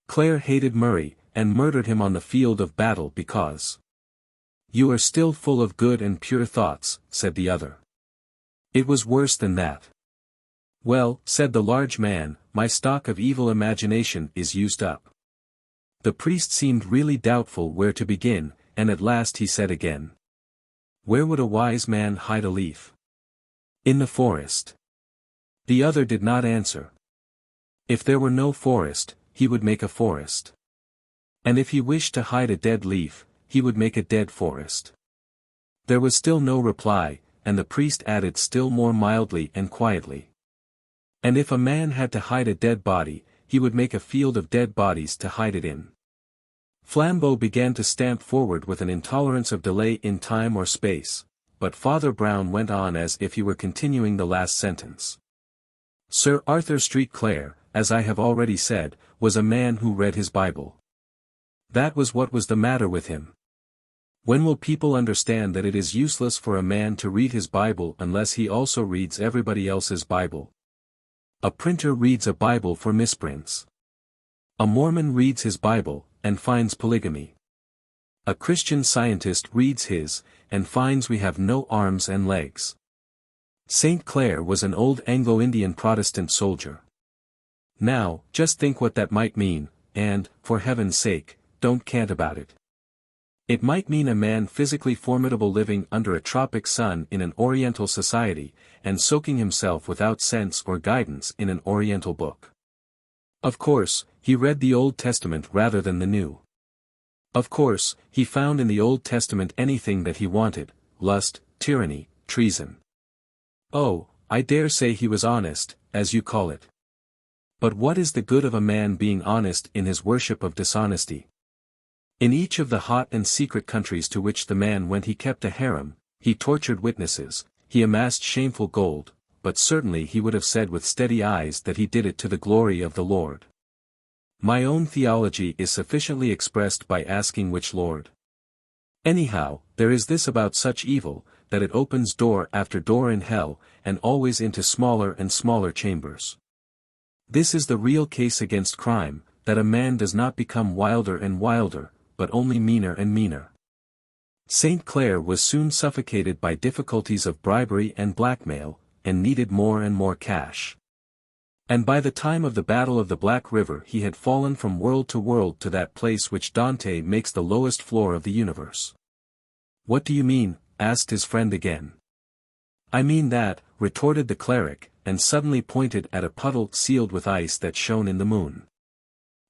Clair hated Murray, and murdered him on the field of battle because—" "You are still full of good and pure thoughts," said the other. "It was worse than that." "Well," said the large man, "my stock of evil imagination is used up." The priest seemed really doubtful where to begin, and at last he said again, "Where would a wise man hide a leaf?" "In the forest." The other did not answer. If there were no forest, he would make a forest. And if he wished to hide a dead leaf, he would make a dead forest. There was still no reply, and the priest added still more mildly and quietly, "And if a man had to hide a dead body, he would make a field of dead bodies to hide it in." Flambeau began to stamp forward with an intolerance of delay in time or space, but Father Brown went on as if he were continuing the last sentence. "Sir Arthur St. Clair, as I have already said, was a man who read his Bible. That was what was the matter with him. When will people understand that it is useless for a man to read his Bible unless he also reads everybody else's Bible? A printer reads a Bible for misprints. A Mormon reads his Bible, and finds polygamy. A Christian Scientist reads his, and finds we have no arms and legs. St. Clair was an old Anglo-Indian Protestant soldier. Now, just think what that might mean, and, for heaven's sake, don't cant about it. It might mean a man physically formidable living under a tropic sun in an Oriental society, and soaking himself without sense or guidance in an Oriental book. Of course, he read the Old Testament rather than the New. Of course, he found in the Old Testament anything that he wanted: lust, tyranny, treason. Oh, I dare say he was honest, as you call it. But what is the good of a man being honest in his worship of dishonesty? In each of the hot and secret countries to which the man went he kept a harem, he tortured witnesses, he amassed shameful gold, but certainly he would have said with steady eyes that he did it to the glory of the Lord. My own theology is sufficiently expressed by asking which Lord. Anyhow, there is this about such evil, that it opens door after door in hell, and always into smaller and smaller chambers. This is the real case against crime, that a man does not become wilder and wilder, but only meaner and meaner. St. Clair was soon suffocated by difficulties of bribery and blackmail, and needed more and more cash. And by the time of the Battle of the Black River he had fallen from world to that place which Dante makes the lowest floor of the universe. "What do you mean?" asked his friend again. "I mean that," retorted the cleric, and suddenly pointed at a puddle sealed with ice that shone in the moon.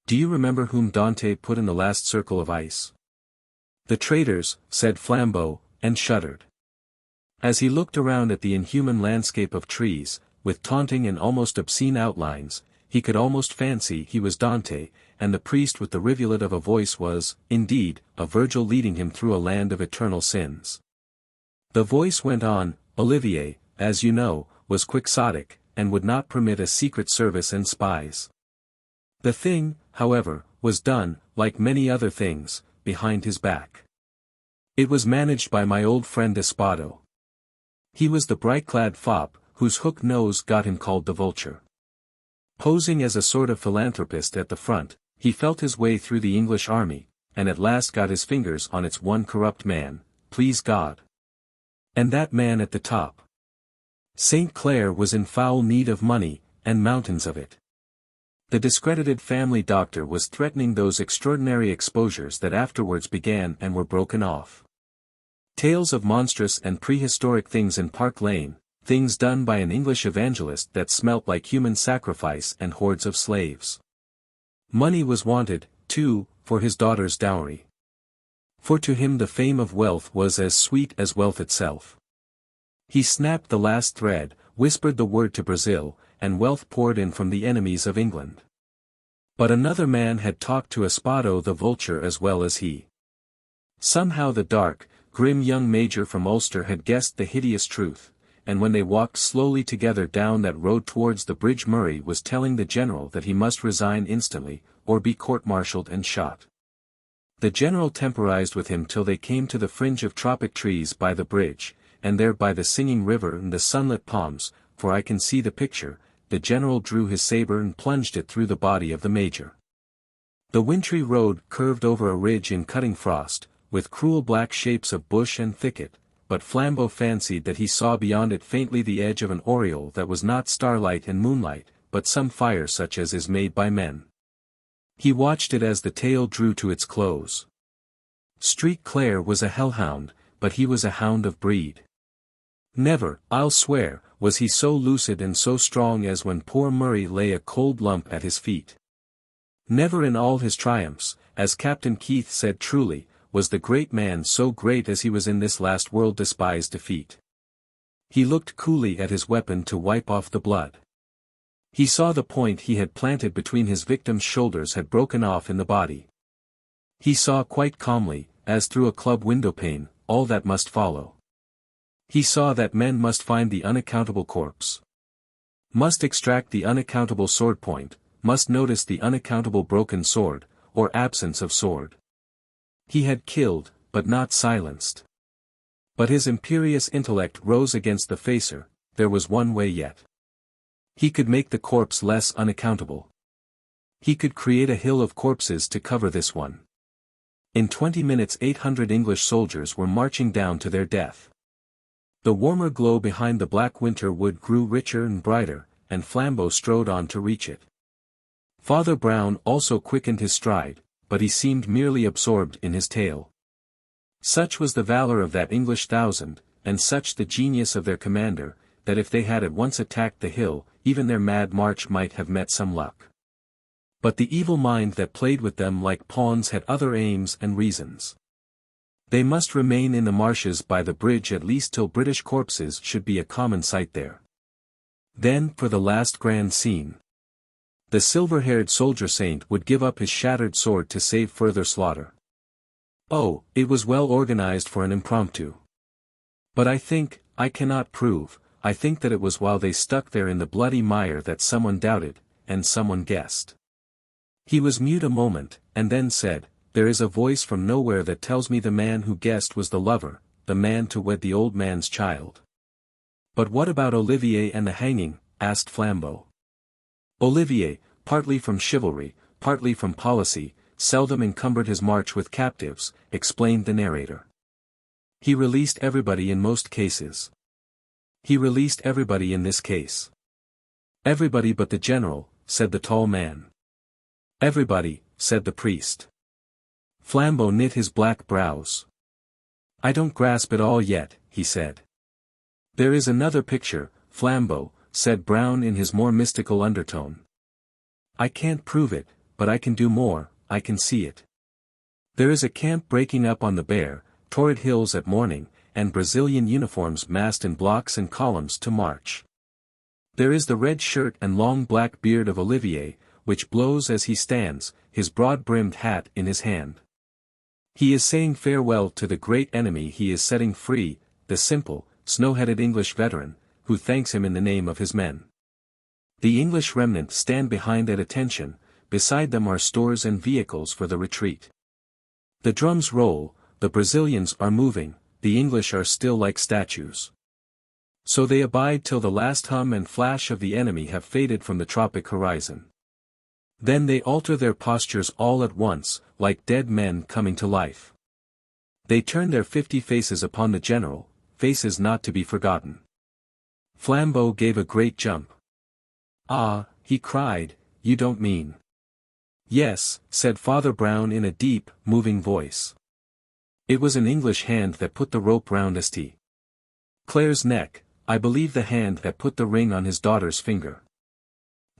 "Do you remember whom Dante put in the last circle of ice?" "The traitors," said Flambeau, and shuddered. As he looked around at the inhuman landscape of trees, with taunting and almost obscene outlines, he could almost fancy he was Dante, and the priest with the rivulet of a voice was, indeed, a Virgil leading him through a land of eternal sins. The voice went on, "Olivier, as you know, was quixotic, and would not permit a secret service and spies. The thing, however, was done, like many other things, behind his back. It was managed by my old friend Espado. He was the bright-clad fop, whose hook nose got him called the vulture. Posing as a sort of philanthropist at the front, he felt his way through the English army, and at last got his fingers on its one corrupt man, please God. And that man at the top. St. Clair was in foul need of money, and mountains of it. The discredited family doctor was threatening those extraordinary exposures that afterwards began and were broken off. Tales of monstrous and prehistoric things in Park Lane, things done by an English evangelist that smelt like human sacrifice and hordes of slaves. Money was wanted, too, for his daughter's dowry. For to him the fame of wealth was as sweet as wealth itself. He snapped the last thread, whispered the word to Brazil, and wealth poured in from the enemies of England. But another man had talked to Espado the vulture as well as he. Somehow the dark, grim young major from Ulster had guessed the hideous truth, and when they walked slowly together down that road towards the bridge Murray was telling the general that he must resign instantly, or be court-martialed and shot. The general temporized with him till they came to the fringe of tropic trees by the bridge, and there by the singing river and the sunlit palms, for I can see the picture, the general drew his sabre and plunged it through the body of the major. The wintry road curved over a ridge in cutting frost, with cruel black shapes of bush and thicket, but Flambeau fancied that he saw beyond it faintly the edge of an aureole that was not starlight and moonlight, but some fire such as is made by men. He watched it as the tale drew to its close. St. Clair was a hellhound, but he was a hound of breed. Never, I'll swear, was he so lucid and so strong as when poor Murray lay a cold lump at his feet. Never in all his triumphs, as Captain Keith said truly, was the great man so great as he was in this last world despised defeat. He looked coolly at his weapon to wipe off the blood. He saw the point he had planted between his victim's shoulders had broken off in the body. He saw quite calmly, as through a club windowpane, all that must follow. He saw that men must find the unaccountable corpse. Must extract the unaccountable sword point, must notice the unaccountable broken sword, or absence of sword. He had killed, but not silenced. But his imperious intellect rose against the facer, there was one way yet. He could make the corpse less unaccountable. He could create a hill of corpses to cover this one. In 20 minutes 800 English soldiers were marching down to their death. The warmer glow behind the black winter wood grew richer and brighter, and Flambeau strode on to reach it. Father Brown also quickened his stride, but he seemed merely absorbed in his tale. Such was the valor of that English thousand, and such the genius of their commander, that if they had at once attacked the hill, even their mad march might have met some luck. But the evil mind that played with them like pawns had other aims and reasons. They must remain in the marshes by the bridge at least till British corpses should be a common sight there. Then for the last grand scene. The silver-haired soldier saint would give up his shattered sword to save further slaughter. Oh, it was well organized for an impromptu. But I cannot prove, I think that it was while they stuck there in the bloody mire that someone doubted, and someone guessed. He was mute a moment, and then said, "There is a voice from nowhere that tells me the man who guessed was the lover, the man to wed the old man's child. But what about Olivier and the hanging? Asked Flambeau. Olivier, partly from chivalry, partly from policy, seldom encumbered his march with captives, explained the narrator. He released everybody in most cases. He released everybody in this case. Everybody but the general, said the tall man. Everybody, said the priest. Flambeau knit his black brows. I don't grasp it all yet, he said. There is another picture, Flambeau, said Brown in his more mystical undertone. I can't prove it, but I can do more, I can see it. There is a camp breaking up on the bare, torrid hills at morning, and Brazilian uniforms massed in blocks and columns to march. There is the red shirt and long black beard of Olivier, which blows as he stands, his broad-brimmed hat in his hand. He is saying farewell to the great enemy he is setting free, the simple, snow-headed English veteran, who thanks him in the name of his men. The English remnant stand behind at attention, beside them are stores and vehicles for the retreat. The drums roll, the Brazilians are moving, the English are still like statues. So they abide till the last hum and flash of the enemy have faded from the tropic horizon. Then they alter their postures all at once, like dead men coming to life. They turn their 50 faces upon the general, faces not to be forgotten. Flambeau gave a great jump. Ah, he cried, you don't mean. Yes, said Father Brown in a deep, moving voice. It was an English hand that put the rope round St. Clare's neck, I believe the hand that put the ring on his daughter's finger.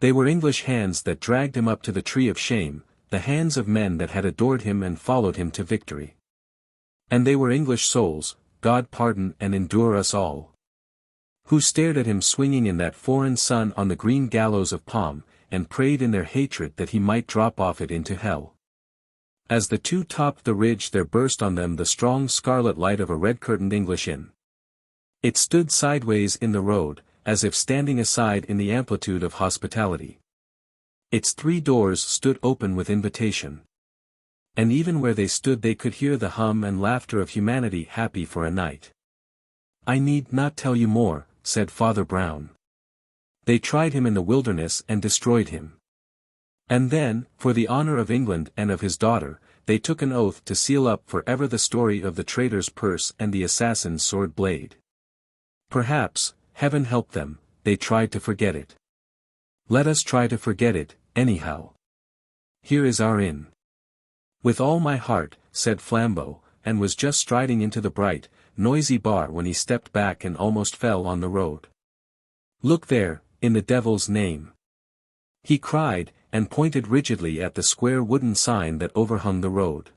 They were English hands that dragged him up to the tree of shame, the hands of men that had adored him and followed him to victory. And they were English souls, God pardon and endure us all, who stared at him swinging in that foreign sun on the green gallows of palm, and prayed in their hatred that he might drop off it into hell. As the two topped the ridge there burst on them the strong scarlet light of a red-curtained English inn. It stood sideways in the road, as if standing aside in the amplitude of hospitality. Its 3 doors stood open with invitation. And even where they stood they could hear the hum and laughter of humanity happy for a night. I need not tell you more, said Father Brown. They tried him in the wilderness and destroyed him. And then, for the honor of England and of his daughter, they took an oath to seal up forever the story of the traitor's purse and the assassin's sword blade. Perhaps, heaven help them, they tried to forget it. Let us try to forget it, anyhow. Here is our inn. With all my heart, said Flambeau, and was just striding into the bright, noisy bar when he stepped back and almost fell on the road. Look there, in the devil's name. He cried, and pointed rigidly at the square wooden sign that overhung the road.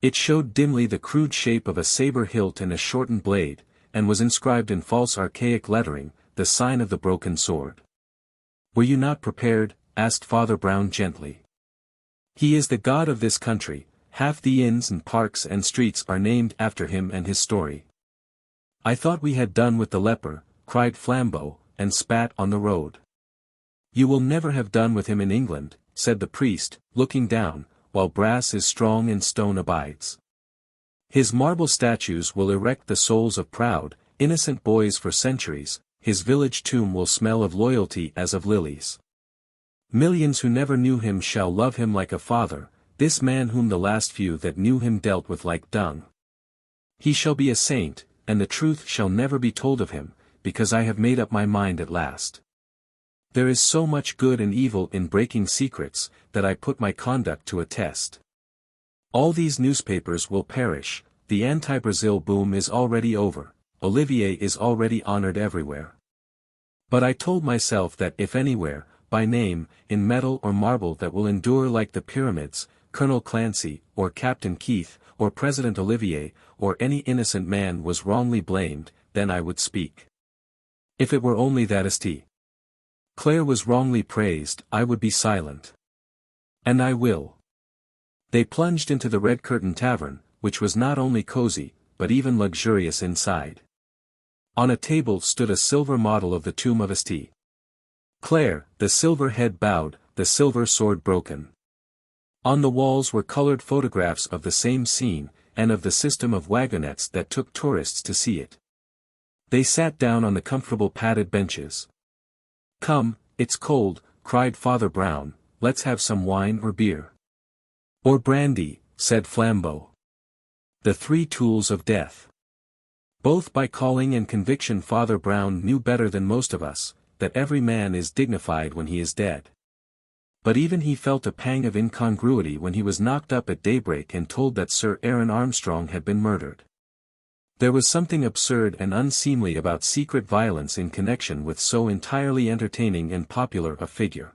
It showed dimly the crude shape of a saber hilt and a shortened blade, and was inscribed in false archaic lettering, the sign of the broken sword. Were you not prepared? Asked Father Brown gently. He is the god of this country, half the inns and parks and streets are named after him and his story. I thought we had done with the leper, cried Flambeau, and spat on the road. You will never have done with him in England, said the priest, looking down, while brass is strong and stone abides. His marble statues will erect the souls of proud, innocent boys for centuries, his village tomb will smell of loyalty as of lilies. Millions who never knew him shall love him like a father, this man whom the last few that knew him dealt with like dung. He shall be a saint, and the truth shall never be told of him, because I have made up my mind at last. There is so much good and evil in breaking secrets, that I put my conduct to a test. All these newspapers will perish, the anti-Brazil boom is already over, Olivier is already honored everywhere. But I told myself that if anywhere, by name, in metal or marble that will endure like the pyramids, Colonel Clancy, or Captain Keith, or President Olivier, or any innocent man was wrongly blamed, then I would speak. If it were only that St. Clare was wrongly praised, I would be silent. And I will. They plunged into the Red Curtain Tavern, which was not only cozy, but even luxurious inside. On a table stood a silver model of the tomb of St. Clare, the silver head bowed, the silver sword broken. On the walls were colored photographs of the same scene, and of the system of wagonettes that took tourists to see it. They sat down on the comfortable padded benches. "Come, it's cold," cried Father Brown, "let's have some wine or beer." "Or brandy," said Flambeau. The three tools of death. Both by calling and conviction Father Brown knew better than most of us, that every man is dignified when he is dead. But even he felt a pang of incongruity when he was knocked up at daybreak and told that Sir Aaron Armstrong had been murdered. There was something absurd and unseemly about secret violence in connection with so entirely entertaining and popular a figure.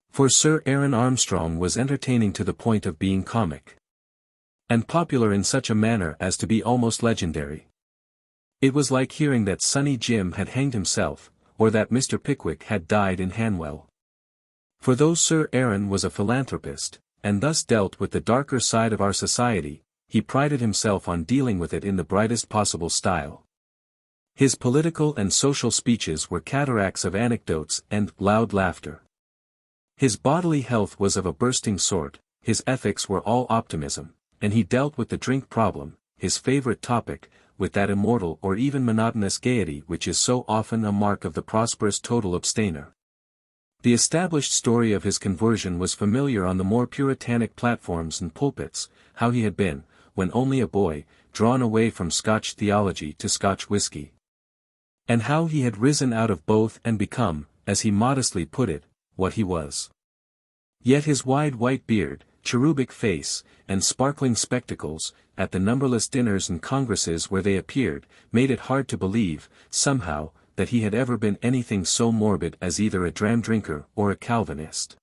For Sir Aaron Armstrong was entertaining to the point of being comic. And popular in such a manner as to be almost legendary. It was like hearing that Sonny Jim had hanged himself, or that Mr. Pickwick had died in Hanwell. For though Sir Aaron was a philanthropist, and thus dealt with the darker side of our society, he prided himself on dealing with it in the brightest possible style. His political and social speeches were cataracts of anecdotes and loud laughter. His bodily health was of a bursting sort, his ethics were all optimism, and he dealt with the drink problem, his favorite topic, with that immortal or even monotonous gaiety which is so often a mark of the prosperous total abstainer. The established story of his conversion was familiar on the more puritanic platforms and pulpits, how he had been, when only a boy, drawn away from Scotch theology to Scotch whiskey. And how he had risen out of both and become, as he modestly put it, what he was. Yet his wide white beard, cherubic face, and sparkling spectacles, at the numberless dinners and congresses where they appeared, made it hard to believe, somehow, that he had ever been anything so morbid as either a dram drinker or a Calvinist.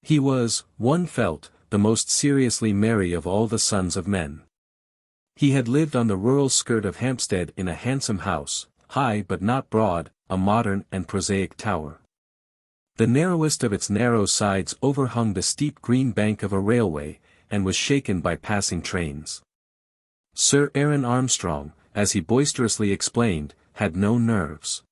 He was, one felt, the most seriously merry of all the sons of men. He had lived on the rural skirt of Hampstead in a handsome house, high but not broad, a modern and prosaic tower. The narrowest of its narrow sides overhung the steep green bank of a railway, and was shaken by passing trains. Sir Aaron Armstrong, as he boisterously explained, had no nerves.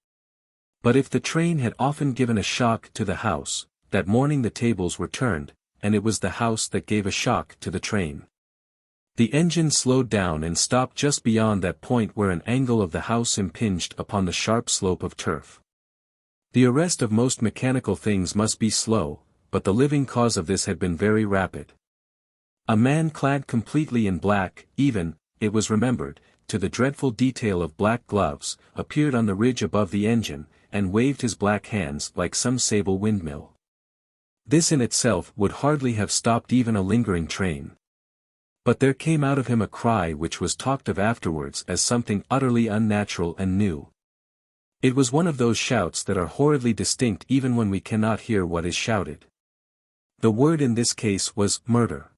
But if the train had often given a shock to the house, that morning the tables were turned, and it was the house that gave a shock to the train. The engine slowed down and stopped just beyond that point where an angle of the house impinged upon the sharp slope of turf. The arrest of most mechanical things must be slow, but the living cause of this had been very rapid. A man clad completely in black, even, it was remembered, to the dreadful detail of black gloves, appeared on the ridge above the engine, and waved his black hands like some sable windmill. This in itself would hardly have stopped even a lingering train. But there came out of him a cry which was talked of afterwards as something utterly unnatural and new. It was one of those shouts that are horridly distinct even when we cannot hear what is shouted. The word in this case was murder.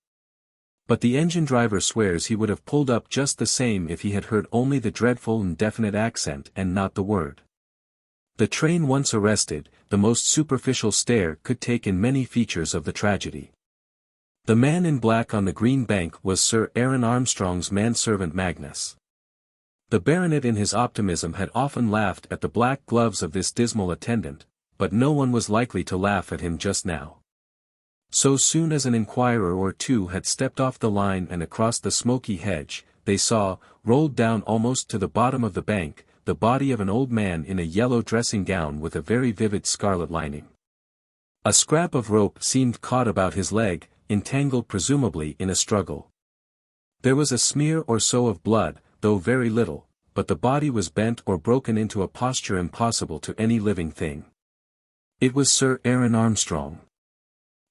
But the engine driver swears he would have pulled up just the same if he had heard only the dreadful and definite accent and not the word. The train once arrested, the most superficial stare could take in many features of the tragedy. The man in black on the green bank was Sir Aaron Armstrong's manservant Magnus. The baronet in his optimism had often laughed at the black gloves of this dismal attendant, but no one was likely to laugh at him just now. So soon as an inquirer or two had stepped off the line and across the smoky hedge, they saw, rolled down almost to the bottom of the bank, the body of an old man in a yellow dressing gown with a very vivid scarlet lining. A scrap of rope seemed caught about his leg, entangled presumably in a struggle. There was a smear or so of blood, though very little, but the body was bent or broken into a posture impossible to any living thing. It was Sir Aaron Armstrong.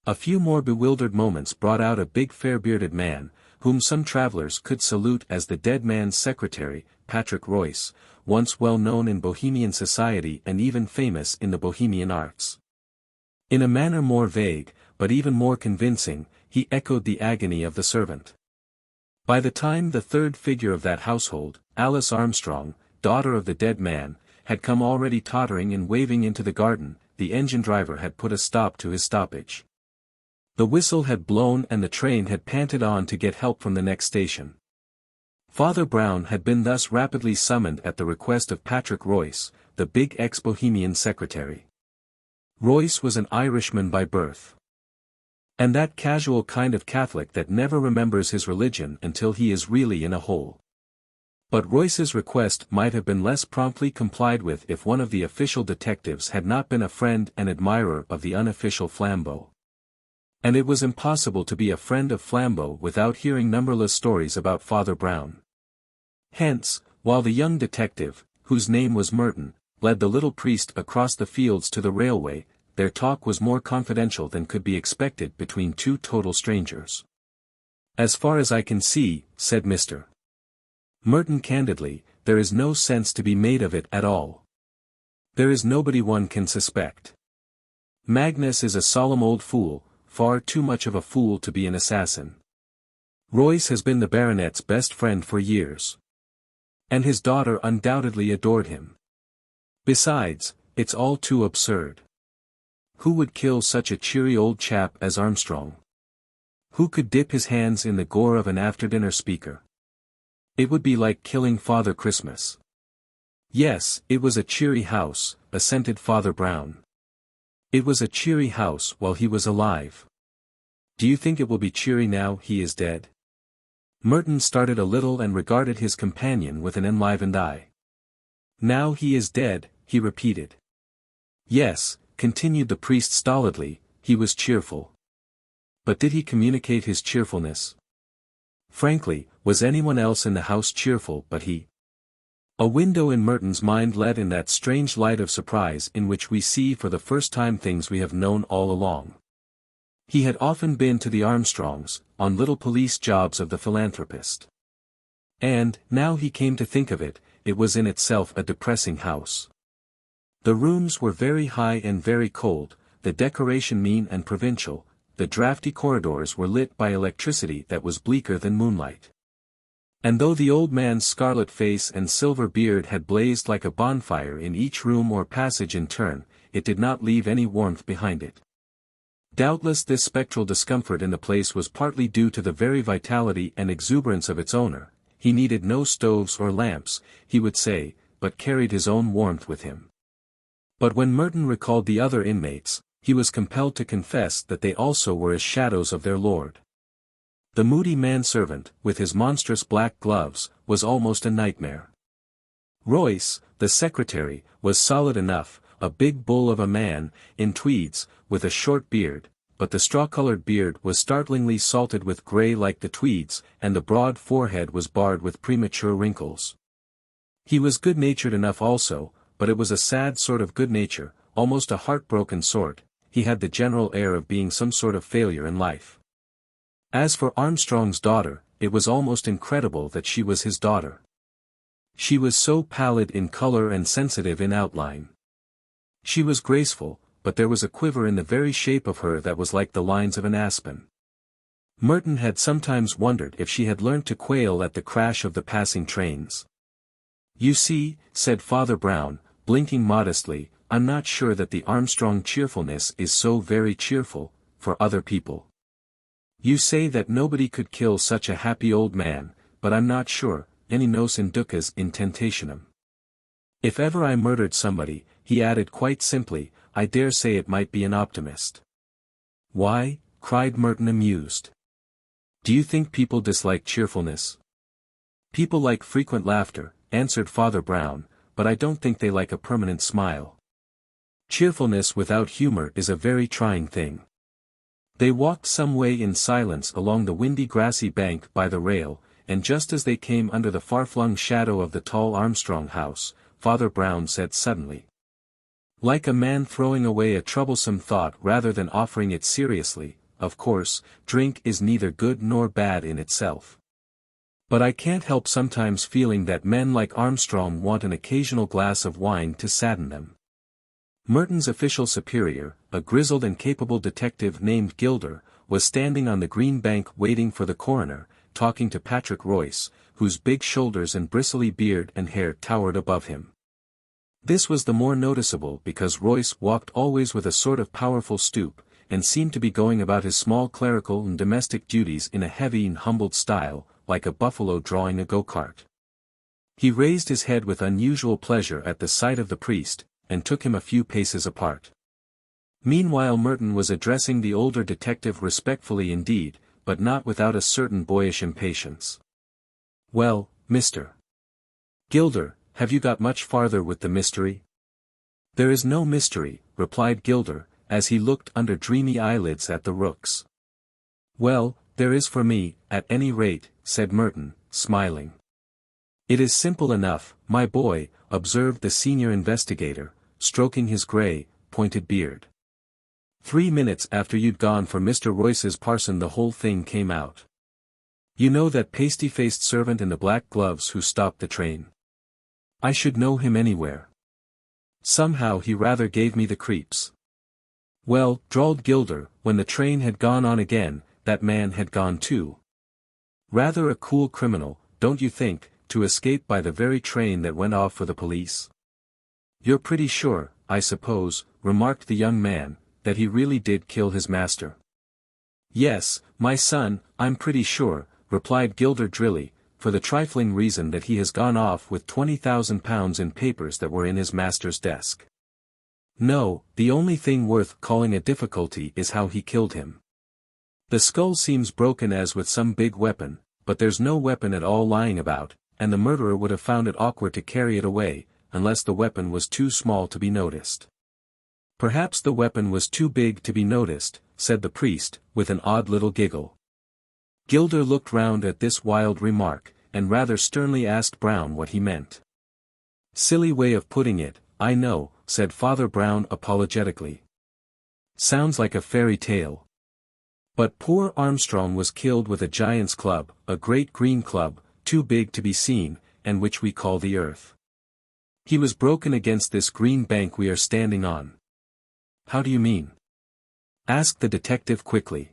A few more bewildered moments brought out a big fair-bearded man, whom some travellers could salute as the dead man's secretary, Patrick Royce, once well known in Bohemian society and even famous in the Bohemian arts. In a manner more vague, but even more convincing, he echoed the agony of the servant. By the time the third figure of that household, Alice Armstrong, daughter of the dead man, had come already tottering and waving into the garden, the engine driver had put a stop to his stoppage. The whistle had blown and the train had panted on to get help from the next station. Father Brown had been thus rapidly summoned at the request of Patrick Royce, the big ex-Bohemian secretary. Royce was an Irishman by birth. And that casual kind of Catholic that never remembers his religion until he is really in a hole. But Royce's request might have been less promptly complied with if one of the official detectives had not been a friend and admirer of the unofficial Flambeau. And it was impossible to be a friend of Flambeau without hearing numberless stories about Father Brown. Hence, while the young detective, whose name was Merton, led the little priest across the fields to the railway, their talk was more confidential than could be expected between two total strangers. "As far as I can see," said Mr. Merton candidly, "there is no sense to be made of it at all. There is nobody one can suspect. Magnus is a solemn old fool, far too much of a fool to be an assassin. Royce has been the baronet's best friend for years. And his daughter undoubtedly adored him. Besides, it's all too absurd. Who would kill such a cheery old chap as Armstrong? Who could dip his hands in the gore of an after-dinner speaker? It would be like killing Father Christmas." "Yes, it was a cheery house," assented Father Brown. "It was a cheery house while he was alive. Do you think it will be cheery now he is dead?" Merton started a little and regarded his companion with an enlivened eye. "Now he is dead," he repeated. "Yes," continued the priest stolidly, "he was cheerful. But did he communicate his cheerfulness? Frankly, was anyone else in the house cheerful but he?" A window in Merton's mind let in that strange light of surprise in which we see for the first time things we have known all along. He had often been to the Armstrongs, on little police jobs of the philanthropist. And, now he came to think of it, it was in itself a depressing house. The rooms were very high and very cold, the decoration mean and provincial, the draughty corridors were lit by electricity that was bleaker than moonlight. And though the old man's scarlet face and silver beard had blazed like a bonfire in each room or passage in turn, it did not leave any warmth behind it. Doubtless this spectral discomfort in the place was partly due to the very vitality and exuberance of its owner. He needed no stoves or lamps, he would say, but carried his own warmth with him. But when Merton recalled the other inmates, he was compelled to confess that they also were as shadows of their lord. The moody manservant, with his monstrous black gloves, was almost a nightmare. Royce, the secretary, was solid enough, a big bull of a man, in tweeds, with a short beard, but the straw-colored beard was startlingly salted with grey like the tweeds, and the broad forehead was barred with premature wrinkles. He was good-natured enough also, but it was a sad sort of good nature, almost a heartbroken sort. He had the general air of being some sort of failure in life. As for Armstrong's daughter, it was almost incredible that she was his daughter. She was so pallid in color and sensitive in outline. She was graceful, but there was a quiver in the very shape of her that was like the lines of an aspen. Merton had sometimes wondered if she had learnt to quail at the crash of the passing trains. "You see," said Father Brown, blinking modestly, "I'm not sure that the Armstrong cheerfulness is so very cheerful, for other people. You say that nobody could kill such a happy old man, but I'm not sure, any nos inducas in tentationem. If ever I murdered somebody," he added quite simply, "I dare say it might be an optimist." "Why?" cried Merton amused. "Do you think people dislike cheerfulness?" "People like frequent laughter," answered Father Brown, "but I don't think they like a permanent smile. Cheerfulness without humor is a very trying thing." They walked some way in silence along the windy grassy bank by the rail, and just as they came under the far-flung shadow of the tall Armstrong house, Father Brown said suddenly, like a man throwing away a troublesome thought rather than offering it seriously, "Of course, drink is neither good nor bad in itself. But I can't help sometimes feeling that men like Armstrong want an occasional glass of wine to sadden them." Merton's official superior, a grizzled and capable detective named Gilder, was standing on the green bank waiting for the coroner, talking to Patrick Royce, whose big shoulders and bristly beard and hair towered above him. This was the more noticeable because Royce walked always with a sort of powerful stoop, and seemed to be going about his small clerical and domestic duties in a heavy and humbled style, like a buffalo drawing a go-cart. He raised his head with unusual pleasure at the sight of the priest, and took him a few paces apart. Meanwhile Merton was addressing the older detective respectfully indeed, but not without a certain boyish impatience. "Well, Mr. Gilder, have you got much farther with the mystery?" "There is no mystery," replied Gilder, as he looked under dreamy eyelids at the rooks. "Well, there is for me, at any rate," said Merton, smiling. "It is simple enough, my boy," observed the senior investigator, stroking his grey, pointed beard. "3 minutes after you'd gone for Mr. Royce's parson the whole thing came out. You know that pasty-faced servant in the black gloves who stopped the train? I should know him anywhere. Somehow he rather gave me the creeps." "Well," drawled Gilder, when the train had gone on again, "that man had gone too. Rather a cool criminal, don't you think, to escape by the very train that went off for the police?" "You're pretty sure, I suppose," remarked the young man, "that he really did kill his master?" "Yes, my son, I'm pretty sure," replied Gilder drily, "for the trifling reason that he has gone off with £20,000 in papers that were in his master's desk. No, the only thing worth calling a difficulty is how he killed him. The skull seems broken as with some big weapon, but there's no weapon at all lying about, and the murderer would have found it awkward to carry it away, unless the weapon was too small to be noticed." "Perhaps the weapon was too big to be noticed," said the priest, with an odd little giggle. Gilder looked round at this wild remark, and rather sternly asked Brown what he meant. "Silly way of putting it, I know," said Father Brown apologetically. "Sounds like a fairy tale. But poor Armstrong was killed with a giant's club, a great green club, too big to be seen, and which we call the earth. He was broken against this green bank we are standing on." "How do you mean?" asked the detective quickly.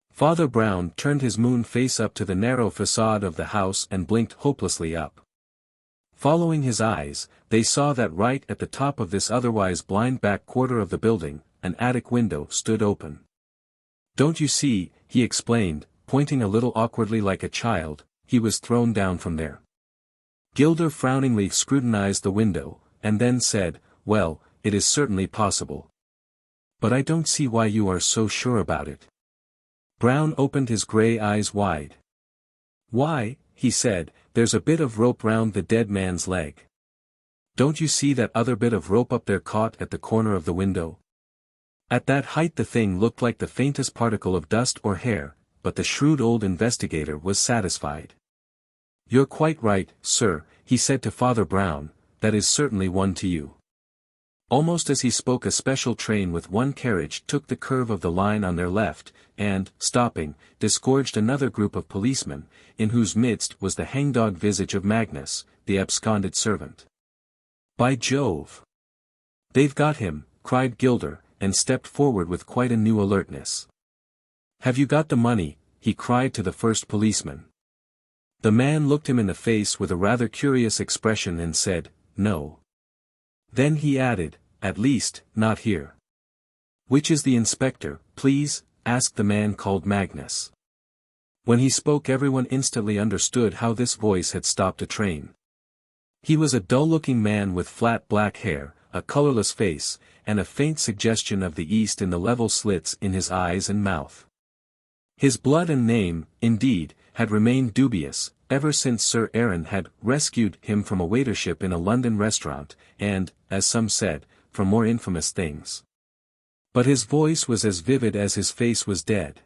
Father Brown turned his moon face up to the narrow facade of the house and blinked hopelessly up. Following his eyes, they saw that right at the top of this otherwise blind back quarter of the building, an attic window stood open. "Don't you see," he explained, pointing a little awkwardly like a child, "he was thrown down from there." Gilder frowningly scrutinized the window, and then said, "Well, it is certainly possible. But I don't see why you are so sure about it." Brown opened his grey eyes wide. "Why," he said, "there's a bit of rope round the dead man's leg. Don't you see that other bit of rope up there caught at the corner of the window? At that height the thing looked like the faintest particle of dust or hair, but the shrewd old investigator was satisfied. "You're quite right, sir," he said to Father Brown, "that is certainly one to you." Almost as he spoke a special train with one carriage took the curve of the line on their left, and, stopping, disgorged another group of policemen, in whose midst was the hangdog visage of Magnus, the absconded servant. "By Jove! They've got him," cried Gilder, and stepped forward with quite a new alertness. "Have you got the money?" he cried to the first policeman. The man looked him in the face with a rather curious expression and said, "No." Then he added, "At least, not here." "Which is the inspector, please?" asked the man called Magnus. When he spoke everyone instantly understood how this voice had stopped a train. He was a dull-looking man with flat black hair, a colorless face, and a faint suggestion of the East in the level slits in his eyes and mouth. His blood and name, indeed, had remained dubious, ever since Sir Aaron had rescued him from a waitership in a London restaurant, and, as some said, from more infamous things. But his voice was as vivid as his face was dead.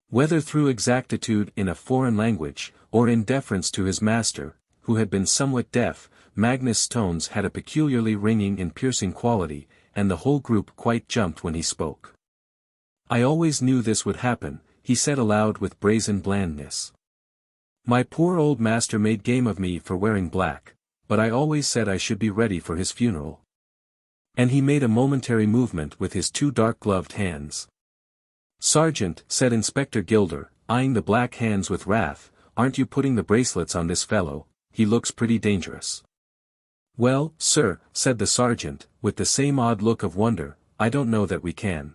Whether through exactitude in a foreign language, or in deference to his master, who had been somewhat deaf, Magnus' tones had a peculiarly ringing and piercing quality, and the whole group quite jumped when he spoke. "I always knew this would happen," he said aloud with brazen blandness. "My poor old master made game of me for wearing black, but I always said I should be ready for his funeral." And he made a momentary movement with his two dark-gloved hands. "Sergeant," said Inspector Gilder, eyeing the black hands with wrath, "aren't you putting the bracelets on this fellow? He looks pretty dangerous." "Well, sir," said the sergeant, with the same odd look of wonder, "I don't know that we can."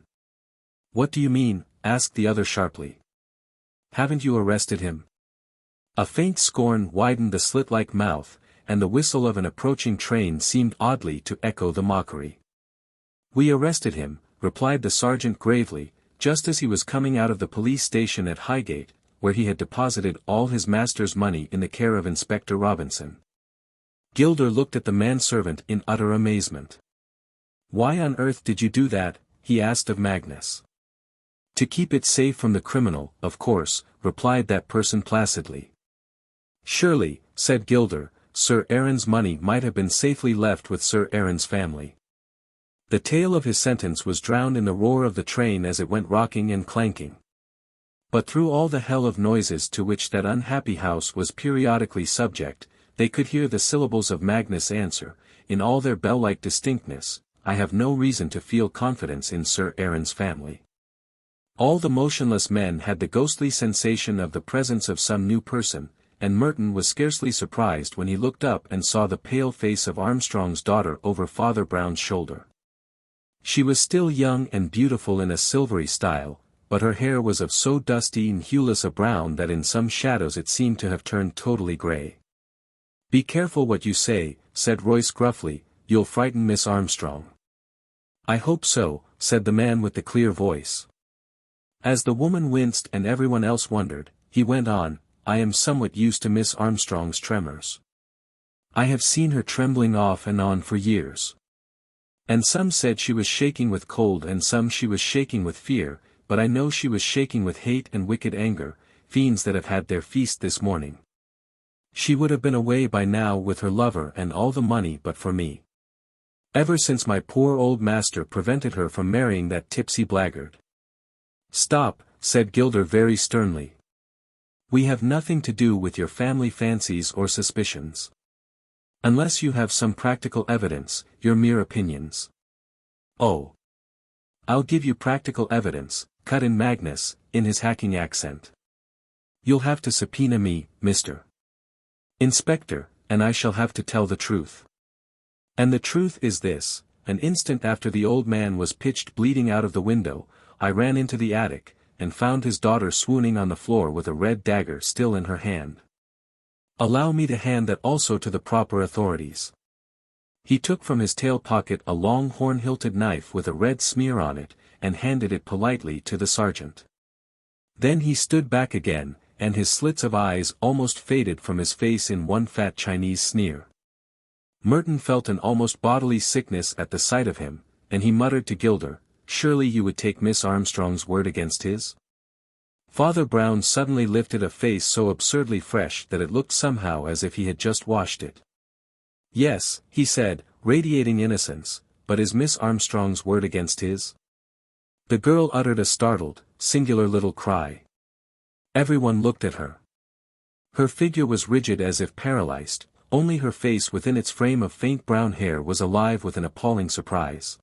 "What do you mean?" asked the other sharply. "Haven't you arrested him?" A faint scorn widened the slit-like mouth, and the whistle of an approaching train seemed oddly to echo the mockery. "We arrested him, replied the sergeant gravely, just as he was coming out of the police station at Highgate, where he had deposited all his master's money in the care of Inspector Robinson. Gilder looked at the manservant in utter amazement. "Why on earth did you do that?" he asked of Magnus. "To keep it safe from the criminal, of course," replied that person placidly. "Surely," said Gilder, "Sir Aaron's money might have been safely left with Sir Aaron's family." The tail of his sentence was drowned in the roar of the train as it went rocking and clanking. But through all the hell of noises to which that unhappy house was periodically subject, they could hear the syllables of Magnus' answer, in all their bell-like distinctness: "I have no reason to feel confidence in Sir Aaron's family." All the motionless men had the ghostly sensation of the presence of some new person, and Merton was scarcely surprised when he looked up and saw the pale face of Armstrong's daughter over Father Brown's shoulder. She was still young and beautiful in a silvery style, but her hair was of so dusty and hueless a brown that in some shadows it seemed to have turned totally grey. "Be careful what you say," said Royce gruffly, "you'll frighten Miss Armstrong." "I hope so," said the man with the clear voice. As the woman winced and everyone else wondered, he went on, "I am somewhat used to Miss Armstrong's tremors. I have seen her trembling off and on for years. And some said she was shaking with cold and some she was shaking with fear, but I know she was shaking with hate and wicked anger, fiends that have had their feast this morning. She would have been away by now with her lover and all the money but for me. Ever since my poor old master prevented her from marrying that tipsy blackguard." "Stop," said Gilder very sternly. "We have nothing to do with your family fancies or suspicions. Unless you have some practical evidence, your mere opinions." "Oh. I'll give you practical evidence," cut in Magnus, in his hacking accent. "You'll have to subpoena me, Mr. Inspector, and I shall have to tell the truth. And the truth is this: an instant after the old man was pitched bleeding out of the window, I ran into the attic, and found his daughter swooning on the floor with a red dagger still in her hand. Allow me to hand that also to the proper authorities." He took from his tail pocket a long horn-hilted knife with a red smear on it, and handed it politely to the sergeant. Then he stood back again, and his slits of eyes almost faded from his face in one fat Chinese sneer. Merton felt an almost bodily sickness at the sight of him, and he muttered to Gilder, "Surely you would take Miss Armstrong's word against his?" Father Brown suddenly lifted a face so absurdly fresh that it looked somehow as if he had just washed it. "Yes," he said, radiating innocence, "but is Miss Armstrong's word against his?" The girl uttered a startled, singular little cry. Everyone looked at her. Her figure was rigid as if paralyzed, only her face within its frame of faint brown hair was alive with an appalling surprise.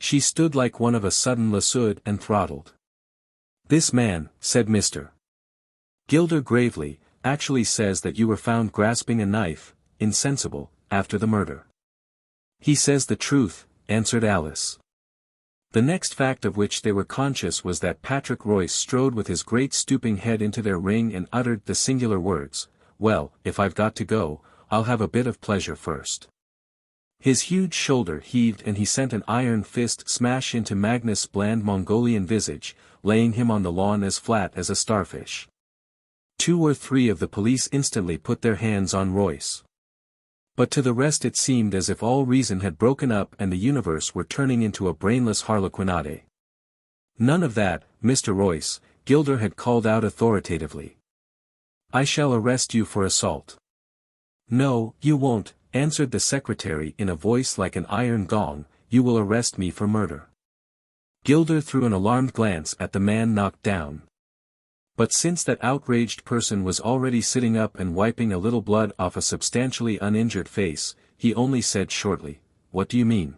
She stood like one of a sudden lassoed and throttled. "This man," said Mr. Gilder gravely, "actually says that you were found grasping a knife, insensible, after the murder." "He says the truth," answered Alice. The next fact of which they were conscious was that Patrick Royce strode with his great stooping head into their ring and uttered the singular words, "Well, if I've got to go, I'll have a bit of pleasure first." His huge shoulder heaved and he sent an iron fist smash into Magnus' bland Mongolian visage, laying him on the lawn as flat as a starfish. 2 or 3 of the police instantly put their hands on Royce. But to the rest it seemed as if all reason had broken up and the universe were turning into a brainless harlequinade. "None of that, Mr. Royce," Gilder had called out authoritatively. "I shall arrest you for assault." "No, you won't," answered the secretary in a voice like an iron gong, "you will arrest me for murder." Gilder threw an alarmed glance at the man knocked down. But since that outraged person was already sitting up and wiping a little blood off a substantially uninjured face, he only said shortly, "What do you mean?"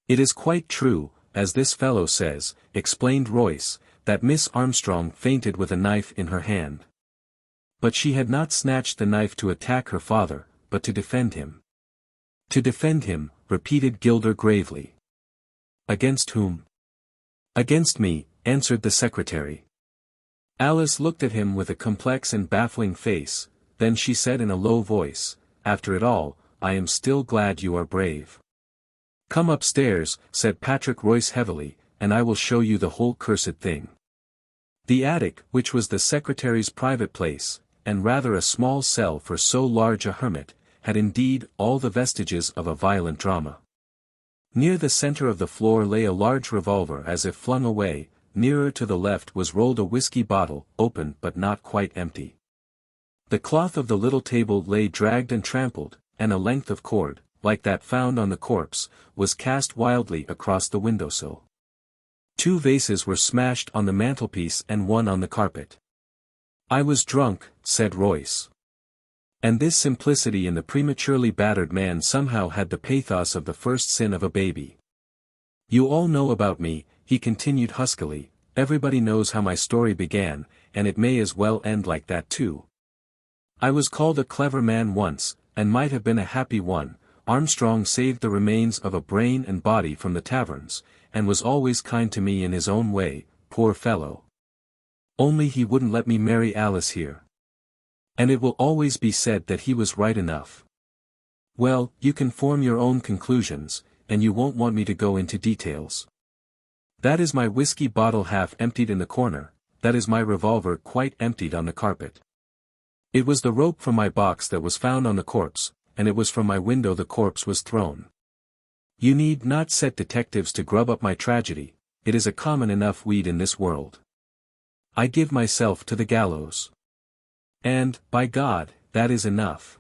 "It is quite true, as this fellow says," explained Royce, "that Miss Armstrong fainted with a knife in her hand. But she had not snatched the knife to attack her father, but to defend him." "To defend him," repeated Gilder gravely. "Against whom?" "Against me," answered the secretary. Alice looked at him with a complex and baffling face, then she said in a low voice, "After it all, I am still glad you are brave." "Come upstairs," said Patrick Royce heavily, "and I will show you the whole cursed thing." The attic, which was the secretary's private place, and rather a small cell for so large a hermit, had indeed all the vestiges of a violent drama. Near the center of the floor lay a large revolver as if flung away, nearer to the left was rolled a whiskey bottle, open but not quite empty. The cloth of the little table lay dragged and trampled, and a length of cord, like that found on the corpse, was cast wildly across the windowsill. 2 vases were smashed on the mantelpiece and one on the carpet. "I was drunk," said Royce. And this simplicity in the prematurely battered man somehow had the pathos of the first sin of a baby. "You all know about me," he continued huskily, "everybody knows how my story began, and it may as well end like that too. I was called a clever man once, and might have been a happy one. Armstrong saved the remains of a brain and body from the taverns, and was always kind to me in his own way, poor fellow. Only he wouldn't let me marry Alice here. And it will always be said that he was right enough. Well, you can form your own conclusions, and you won't want me to go into details. That is my whiskey bottle half emptied in the corner, that is my revolver quite emptied on the carpet. It was the rope from my box that was found on the corpse, and it was from my window the corpse was thrown. You need not set detectives to grub up my tragedy, it is a common enough weed in this world. I give myself to the gallows. And, by God, that is enough."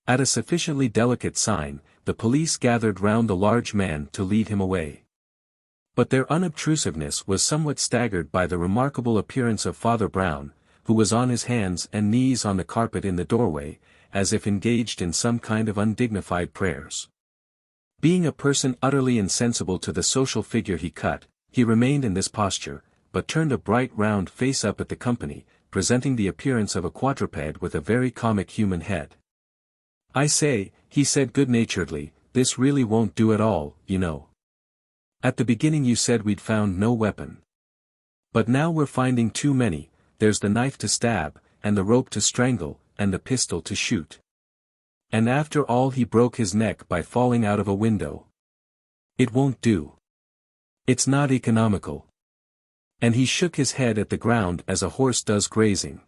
At a sufficiently delicate sign, the police gathered round the large man to lead him away. But their unobtrusiveness was somewhat staggered by the remarkable appearance of Father Brown, who was on his hands and knees on the carpet in the doorway, as if engaged in some kind of undignified prayers. Being a person utterly insensible to the social figure he cut, he remained in this posture, but turned a bright round face up at the company, presenting the appearance of a quadruped with a very comic human head. "I say," he said good-naturedly, "this really won't do at all, you know. At the beginning you said we'd found no weapon. But now we're finding too many, there's the knife to stab, and the rope to strangle, and the pistol to shoot. And after all he broke his neck by falling out of a window. It won't do. It's not economical." And he shook his head at the ground as a horse does grazing.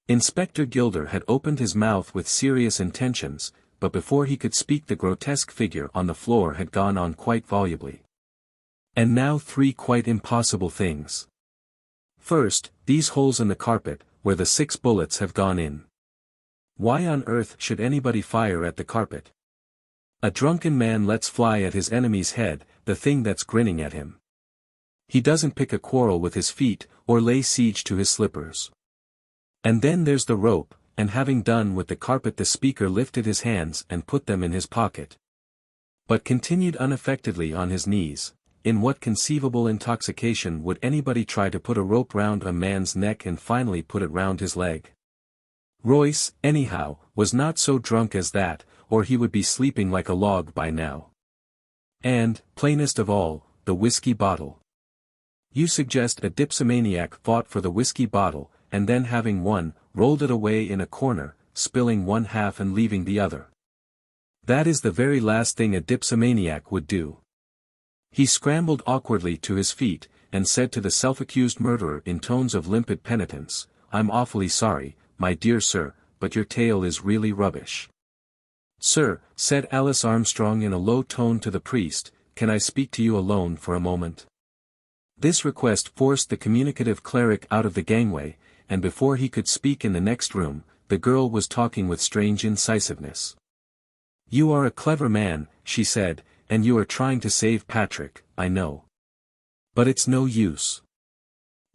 Inspector Gilder had opened his mouth with serious intentions, but before he could speak the grotesque figure on the floor had gone on quite volubly. "And now 3 quite impossible things. First, these holes in the carpet, where the 6 bullets have gone in. Why on earth should anybody fire at the carpet? A drunken man lets fly at his enemy's head, the thing that's grinning at him. He doesn't pick a quarrel with his feet, or lay siege to his slippers. And then there's the rope," and having done with the carpet the speaker lifted his hands and put them in his pocket. But continued unaffectedly on his knees, "In what conceivable intoxication would anybody try to put a rope round a man's neck and finally put it round his leg? Royce, anyhow, was not so drunk as that, or he would be sleeping like a log by now. And, plainest of all, the whiskey bottle. You suggest a dipsomaniac fought for the whiskey bottle, and then having won, rolled it away in a corner, spilling one half and leaving the other. That is the very last thing a dipsomaniac would do." He scrambled awkwardly to his feet, and said to the self-accused murderer in tones of limpid penitence, "I'm awfully sorry, my dear sir, but your tale is really rubbish." "Sir," said Alice Armstrong in a low tone to the priest, "can I speak to you alone for a moment?" This request forced the communicative cleric out of the gangway, and before he could speak in the next room, the girl was talking with strange incisiveness. "You are a clever man," she said, "and you are trying to save Patrick, I know. But it's no use.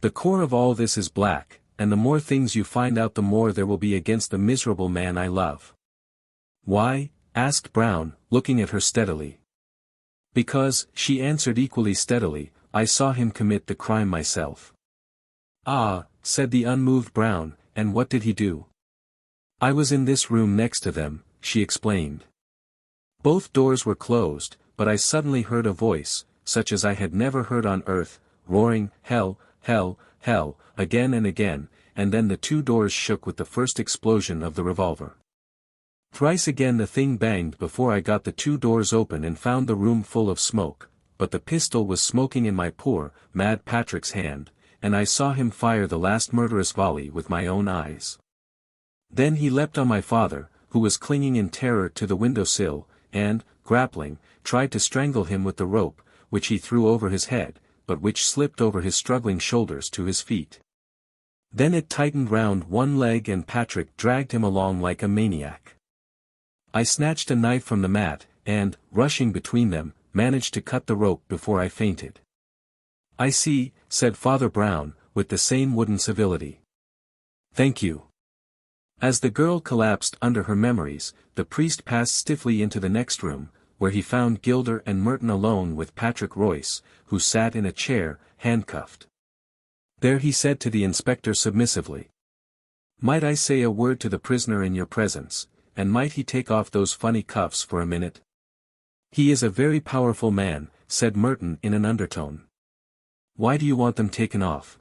The core of all this is black, and the more things you find out the more there will be against the miserable man I love." "Why?" asked Brown, looking at her steadily. "Because," she answered equally steadily, "I saw him commit the crime myself." "Ah," said the unmoved Brown, "and what did he do?" "I was in this room next to them," she explained. "Both doors were closed, but I suddenly heard a voice, such as I had never heard on earth, roaring, 'Hell, hell, hell,' again and again, and then the 2 doors shook with the first explosion of the revolver. Thrice again the thing banged before I got the 2 doors open and found the room full of smoke, but the pistol was smoking in my poor, mad Patrick's hand, and I saw him fire the last murderous volley with my own eyes. Then he leapt on my father, who was clinging in terror to the window-sill, and, grappling, tried to strangle him with the rope, which he threw over his head, but which slipped over his struggling shoulders to his feet. Then it tightened round one leg and Patrick dragged him along like a maniac. I snatched a knife from the mat, and, rushing between them, managed to cut the rope before I fainted. "I see," said Father Brown, with the same wooden civility. "Thank you." As the girl collapsed under her memories, the priest passed stiffly into the next room, where he found Gilder and Merton alone with Patrick Royce, who sat in a chair, handcuffed. There he said to the inspector submissively, "Might I say a word to the prisoner in your presence, and might he take off those funny cuffs for a minute?" "He is a very powerful man," said Merton in an undertone. "Why do you want them taken off?"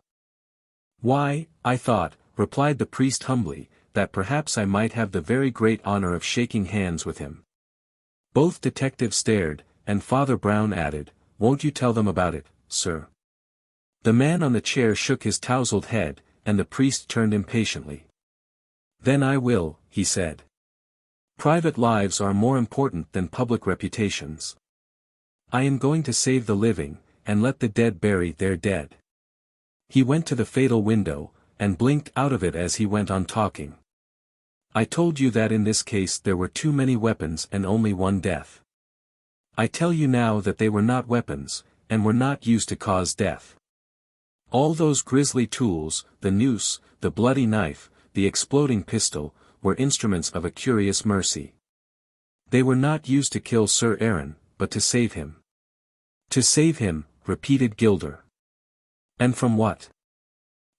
"Why, I thought," replied the priest humbly, "that perhaps I might have the very great honor of shaking hands with him." Both detectives stared, and Father Brown added, "Won't you tell them about it, sir?" The man on the chair shook his tousled head, and the priest turned impatiently. "Then I will," he said. "Private lives are more important than public reputations. I am going to save the living, and let the dead bury their dead." He went to the fatal window, and blinked out of it as he went on talking. "I told you that in this case there were too many weapons and only one death. I tell you now that they were not weapons, and were not used to cause death. All those grisly tools, the noose, the bloody knife, the exploding pistol, were instruments of a curious mercy. They were not used to kill Sir Aaron, but to save him." "To save him," repeated Gilder. "And from what?"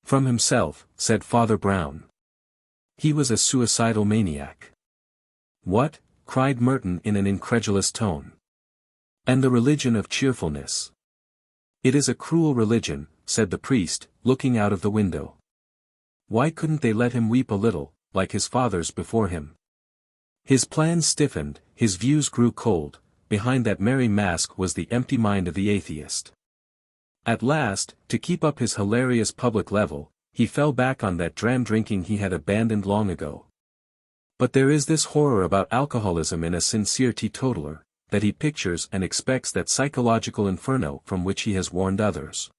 "From himself," said Father Brown. "He was a suicidal maniac." "What?" cried Merton in an incredulous tone. "And the religion of cheerfulness." "It is a cruel religion," said the priest, looking out of the window. "Why couldn't they let him weep a little, like his fathers before him?" His plans stiffened, his views grew cold, behind that merry mask was the empty mind of the atheist. At last, to keep up his hilarious public level, he fell back on that dram drinking he had abandoned long ago. But there is this horror about alcoholism in a sincere teetotaler, that he pictures and expects that psychological inferno from which he has warned others.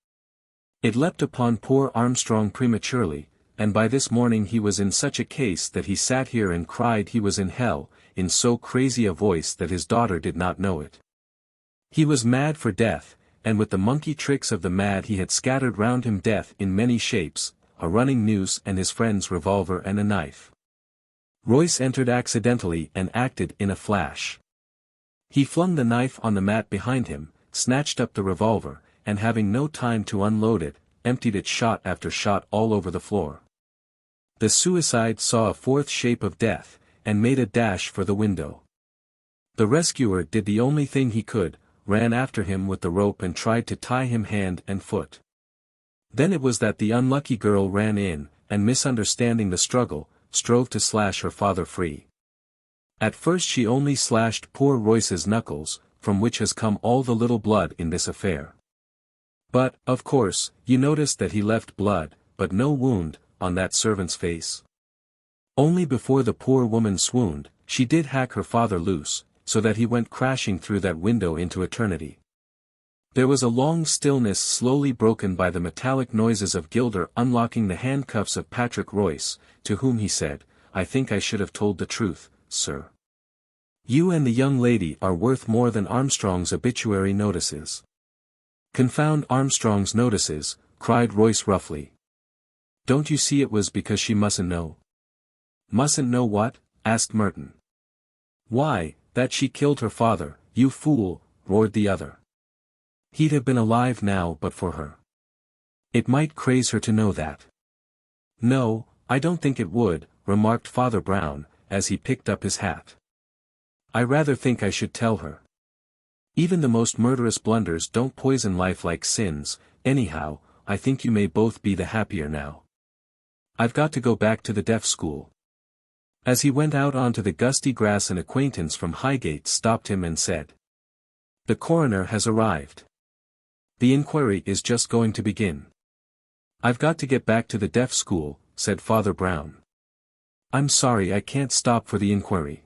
It leapt upon poor Armstrong prematurely, and by this morning he was in such a case that he sat here and cried he was in hell, in so crazy a voice that his daughter did not know it. He was mad for death, and with the monkey tricks of the mad he had scattered round him death in many shapes, a running noose and his friend's revolver and a knife. Royce entered accidentally and acted in a flash. He flung the knife on the mat behind him, snatched up the revolver, and having no time to unload it, emptied it shot after shot all over the floor. The suicide saw a fourth shape of death, and made a dash for the window. The rescuer did the only thing he could, ran after him with the rope and tried to tie him hand and foot. Then it was that the unlucky girl ran in, and misunderstanding the struggle, strove to slash her father free. At first she only slashed poor Royce's knuckles, from which has come all the little blood in this affair. But, of course, you noticed that he left blood, but no wound, on that servant's face. Only before the poor woman swooned, she did hack her father loose, so that he went crashing through that window into eternity. There was a long stillness slowly broken by the metallic noises of Gilder unlocking the handcuffs of Patrick Royce, to whom he said, "I think I should have told the truth, sir. You and the young lady are worth more than Armstrong's obituary notices." "Confound Armstrong's notices," cried Royce roughly. "Don't you see it was because she mustn't know?" "Mustn't know what?" asked Merton. "Why, that she killed her father, you fool," roared the other. "He'd have been alive now but for her. It might craze her to know that." "No, I don't think it would," remarked Father Brown, as he picked up his hat. "I rather think I should tell her. Even the most murderous blunders don't poison life like sins. Anyhow, I think you may both be the happier now. I've got to go back to the deaf school." As he went out onto the gusty grass, an acquaintance from Highgate stopped him and said, "The coroner has arrived. The inquiry is just going to begin." "I've got to get back to the deaf school," said Father Brown. "I'm sorry I can't stop for the inquiry."